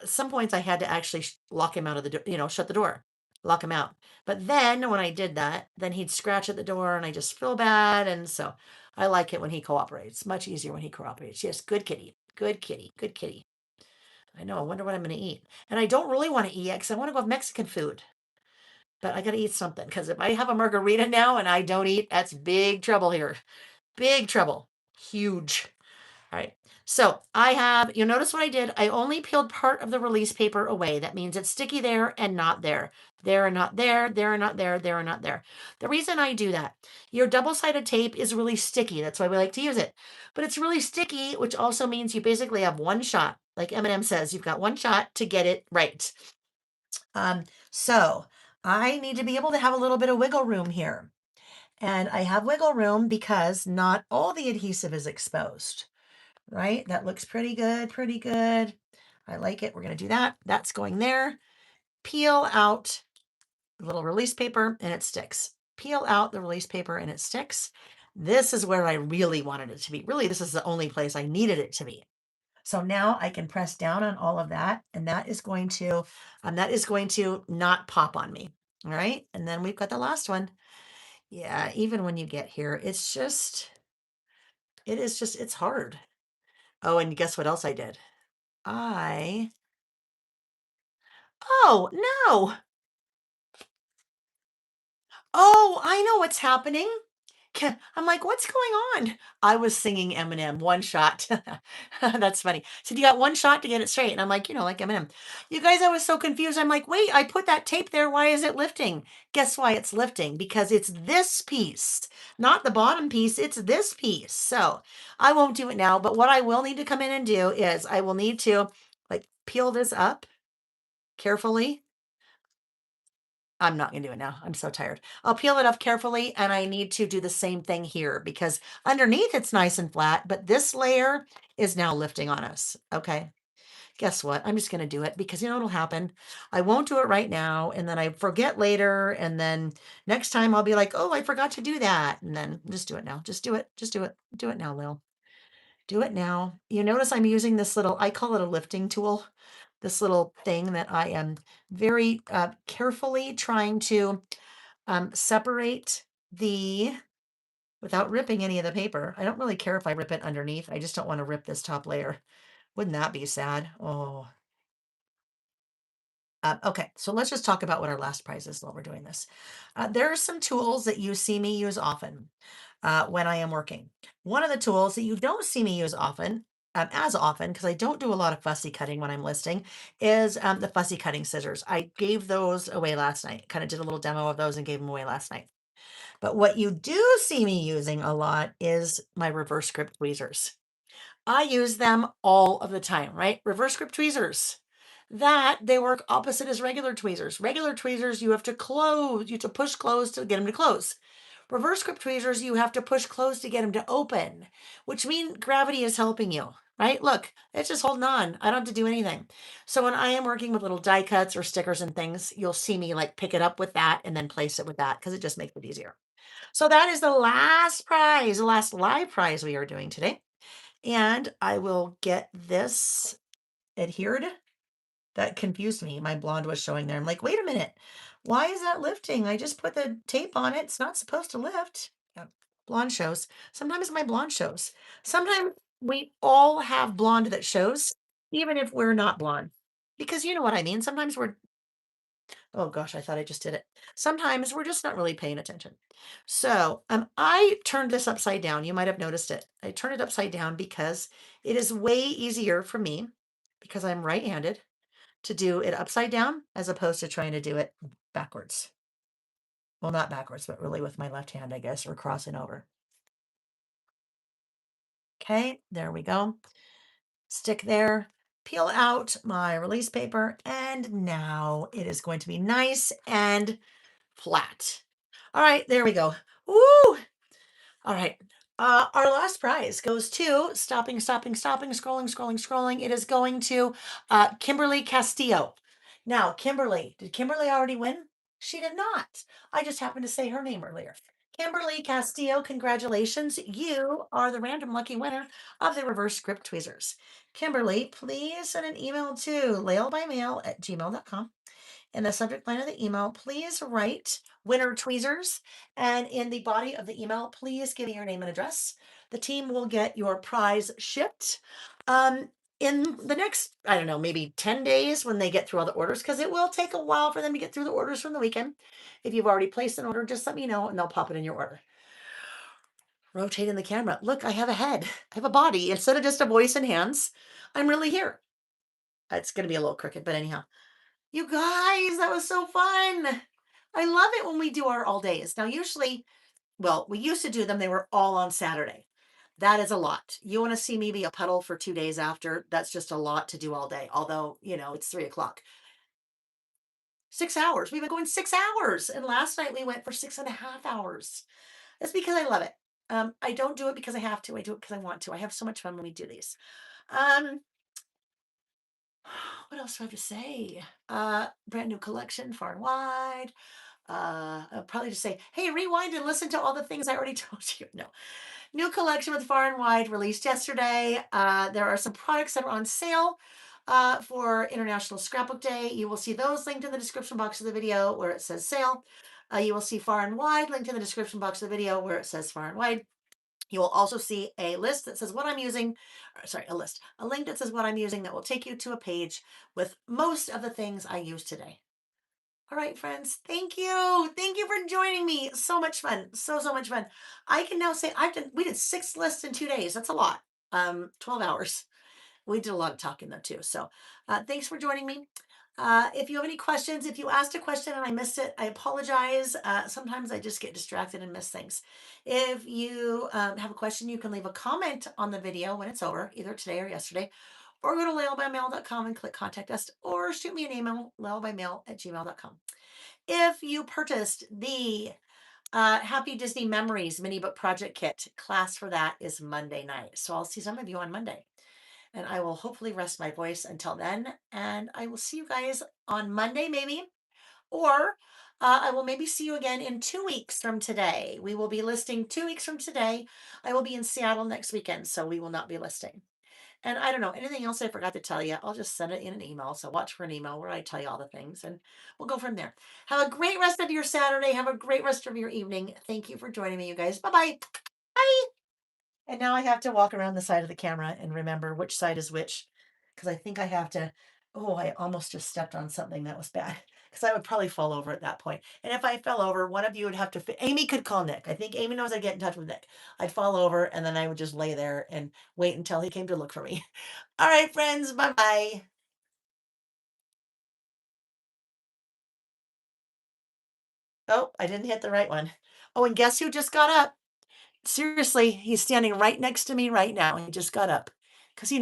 Speaker 1: some points I had to actually lock him out of the door, shut the door, lock him out. But then when I did that, then he'd scratch at the door and I just feel bad. And so I like it when he cooperates. Much easier when he cooperates. Yes, good kitty. Good kitty. Good kitty. I know. I wonder what I'm going to eat. And I don't really want to eat yet because I want to go have Mexican food. But I got to eat something because if I have a margarita now and I don't eat, that's big trouble here. Big trouble. Huge. All right. So you'll notice what I did. I only peeled part of the release paper away. That means it's sticky there and not there. There and not there, there and not there, there and not there. The reason I do that, your double-sided tape is really sticky. That's why we like to use it. But it's really sticky, which also means you basically have one shot. Like Eminem says, you've got one shot to get it right. So I need to be able to have a little bit of wiggle room here. And I have wiggle room because not all the adhesive is exposed, right? That looks pretty good, pretty good. I like it. We're going to do that. That's going there. Peel out the little release paper and it sticks. Peel out the release paper and it sticks. This is where I really wanted it to be. Really, this is the only place I needed it to be. So now I can press down on all of that, and that is going to not pop on me. All right. And then we've got the last one. Yeah, even when you get here, it's hard. Oh, and guess what else I did? Oh, no. Oh, I know what's happening. I'm like, what's going on? I was singing Eminem, one shot. That's funny. So you got one shot to get it straight. And I'm like, like Eminem. You guys, I was so confused. I'm like, wait, I put that tape there. Why is it lifting? Guess why it's lifting? Because it's this piece, not the bottom piece. It's this piece. So I won't do it now. But what I will need to come in and do is I will need to like peel this up carefully. I'm not going to do it now. I'm so tired. I'll peel it up carefully and I need to do the same thing here because underneath it's nice and flat, but this layer is now lifting on us. Okay. Guess what? I'm just going to do it because what'll happen? I won't do it right now and then I forget later and then next time I'll be like, "Oh, I forgot to do that." And then just do it now. Just do it. Just do it. Do it now, Lil. Do it now. You notice I'm using this I call it a lifting tool, this little thing that I am very carefully trying to separate without ripping any of the paper. I don't really care if I rip it underneath. I just don't want to rip this top layer. Wouldn't that be sad? Oh. Okay, so let's just talk about what our last prize is while we're doing this. There are some tools that you see me use often when I am working. One of the tools that you don't see me use as often, because I don't do a lot of fussy cutting when I'm listing, is the fussy cutting scissors. I gave those away last night, kind of did a little demo of those and gave them away last night. But what you do see me using a lot is my reverse grip tweezers. I use them all of the time, right? Reverse grip tweezers. that they work opposite as regular tweezers. Regular tweezers, you have to close, you have to push close to get them to close. Reverse grip tweezers, you have to push close to get them to open, which means gravity is helping you, right? Look, it's just holding on. I don't have to do anything. So when I am working with little die cuts or stickers and things, you'll see me like pick it up with that and then place it with that because it just makes it easier. So that is the last prize, the last live prize we are doing today. And I will get this adhered. That confused me. My blonde was showing there. I'm like, wait a minute. Why is that lifting? I just put the tape on it. It's not supposed to lift. Yeah. Blonde shows. Sometimes my blonde shows. Sometimes we all have blonde that shows, even if we're not blonde. Because you know what I mean. Sometimes we're, oh gosh, I thought I just did it. Sometimes we're just not really paying attention. So I turned this upside down. You might have noticed it. I turned it upside down because it is way easier for me because I'm right-handed to do it upside down as opposed to trying to do it backwards. Well, not backwards, but really with my left hand, I guess, or crossing over. Okay, there we go. Stick there, peel out my release paper, and now it is going to be nice and flat. All right, there we go. Woo! All right. Our last prize goes to scrolling. It is going to Kimberly Castillo. Now, Kimberly, did Kimberly already win? She did not. I just happened to say her name earlier. Kimberly Castillo, congratulations. You are the random lucky winner of the reverse grip tweezers. Kimberly, please send an email to laylebymail@gmail.com. In the subject line of the email, please write winner tweezers. And in the body of the email, please give me your name and address. The team will get your prize shipped in the next, I don't know, maybe 10 days when they get through all the orders, because it will take a while for them to get through the orders from the weekend. If you've already placed an order, just let me know and they'll pop it in your order. Rotating the camera. Look, I have a head. I have a body. Instead of just a voice and hands, I'm really here. It's going to be a little crooked, but anyhow. You guys, that was so fun. I love it when we do our all days. Now, usually, well, we used to do them, they were all on Saturday. That is a lot. You want to see me be a puddle for 2 days after? That's just a lot to do all day. Although, it's 3 o'clock. 6 hours. We've been going 6 hours. And last night we went for 6.5 hours. That's because I love it. I don't do it because I have to. I do it because I want to. I have so much fun when we do these. Um, what else do I have to say? Brand new collection, far and wide. I'll probably just say, hey, rewind and listen to all the things I already told you. No. New collection with Far and Wide released yesterday. There are some products that are on sale for International Scrapbook Day. You will see those linked in the description box of the video where it says sale. You will see Far and Wide linked in the description box of the video where it says Far and Wide. You will also see a list that says what I'm using, sorry, a link that says what I'm using that will take you to a page with most of the things I use today. All right, friends. Thank you. Thank you for joining me. So much fun. So much fun. I can now say we did 6 lists in 2 days. That's a lot. 12 hours. We did a lot of talking though too. So thanks for joining me. If you have any questions, if you asked a question and I missed it, I apologize. Sometimes I just get distracted and miss things. If you have a question, you can leave a comment on the video when it's over, either today or yesterday, or go to laylebymail.com and click contact us, or shoot me an email, laylebymail@gmail.com. If you purchased the Happy Disney Memories mini book project kit, class for that is Monday night. So I'll see some of you on Monday. And I will hopefully rest my voice until then. And I will see you guys on Monday, maybe. Or I will maybe see you again in 2 weeks from today. We will be listing 2 weeks from today. I will be in Seattle next weekend, so we will not be listing. And I don't know, anything else I forgot to tell you, I'll just send it in an email. So watch for an email where I tell you all the things and we'll go from there. Have a great rest of your Saturday. Have a great rest of your evening. Thank you for joining me, you guys. Bye-bye. Bye. And now I have to walk around the side of the camera and remember which side is which because I think I have to. Oh, I almost just stepped on something that was bad because I would probably fall over at that point. And if I fell over, one of you would have to. Amy could call Nick. I think Amy knows I get in touch with Nick. I'd fall over and then I would just lay there and wait until he came to look for me. All right, friends. Bye bye. Oh, I didn't hit the right one. Oh, and guess who just got up? Seriously, he's standing right next to me right now. He just got up.